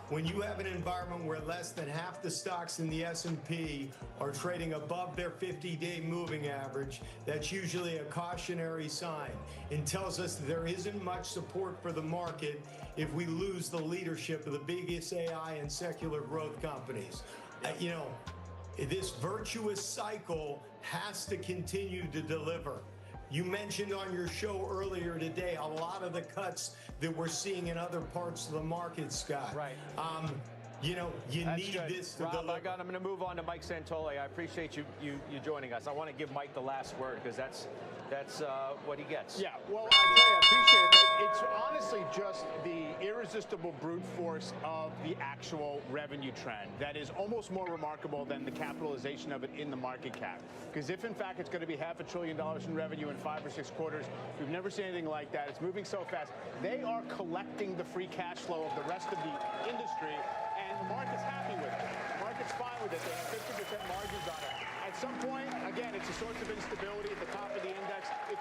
when you have an environment where less than half the stocks in the S&P are trading above their 50-day moving average, that's usually a cautionary sign and tells us that there isn't much support for the market if we lose the leadership of the biggest AI and secular growth companies. You know, this virtuous cycle has to continue to deliver. You mentioned on your show earlier today a lot of the cuts that we're seeing in other parts of the market, Scott. Right. You know, you That's need good. this to Rob, deliver. I'm going to move on to Mike Santoli. I appreciate you joining us. I want to give Mike the last word because that's what he gets. Yeah, well, I tell you, I appreciate it, but it's honestly just the irresistible brute force of the actual revenue trend that is almost more remarkable than the capitalization of it in the market cap. Because if, in fact, it's going to be $500 billion in revenue in 5 or 6 quarters, we've never seen anything like that. It's moving so fast. They are collecting the free cash flow of the rest of the industry, and the market's happy with it. The market's fine with it. They have 50% margins on it. At some point, again, it's a source of instability at the top of the index.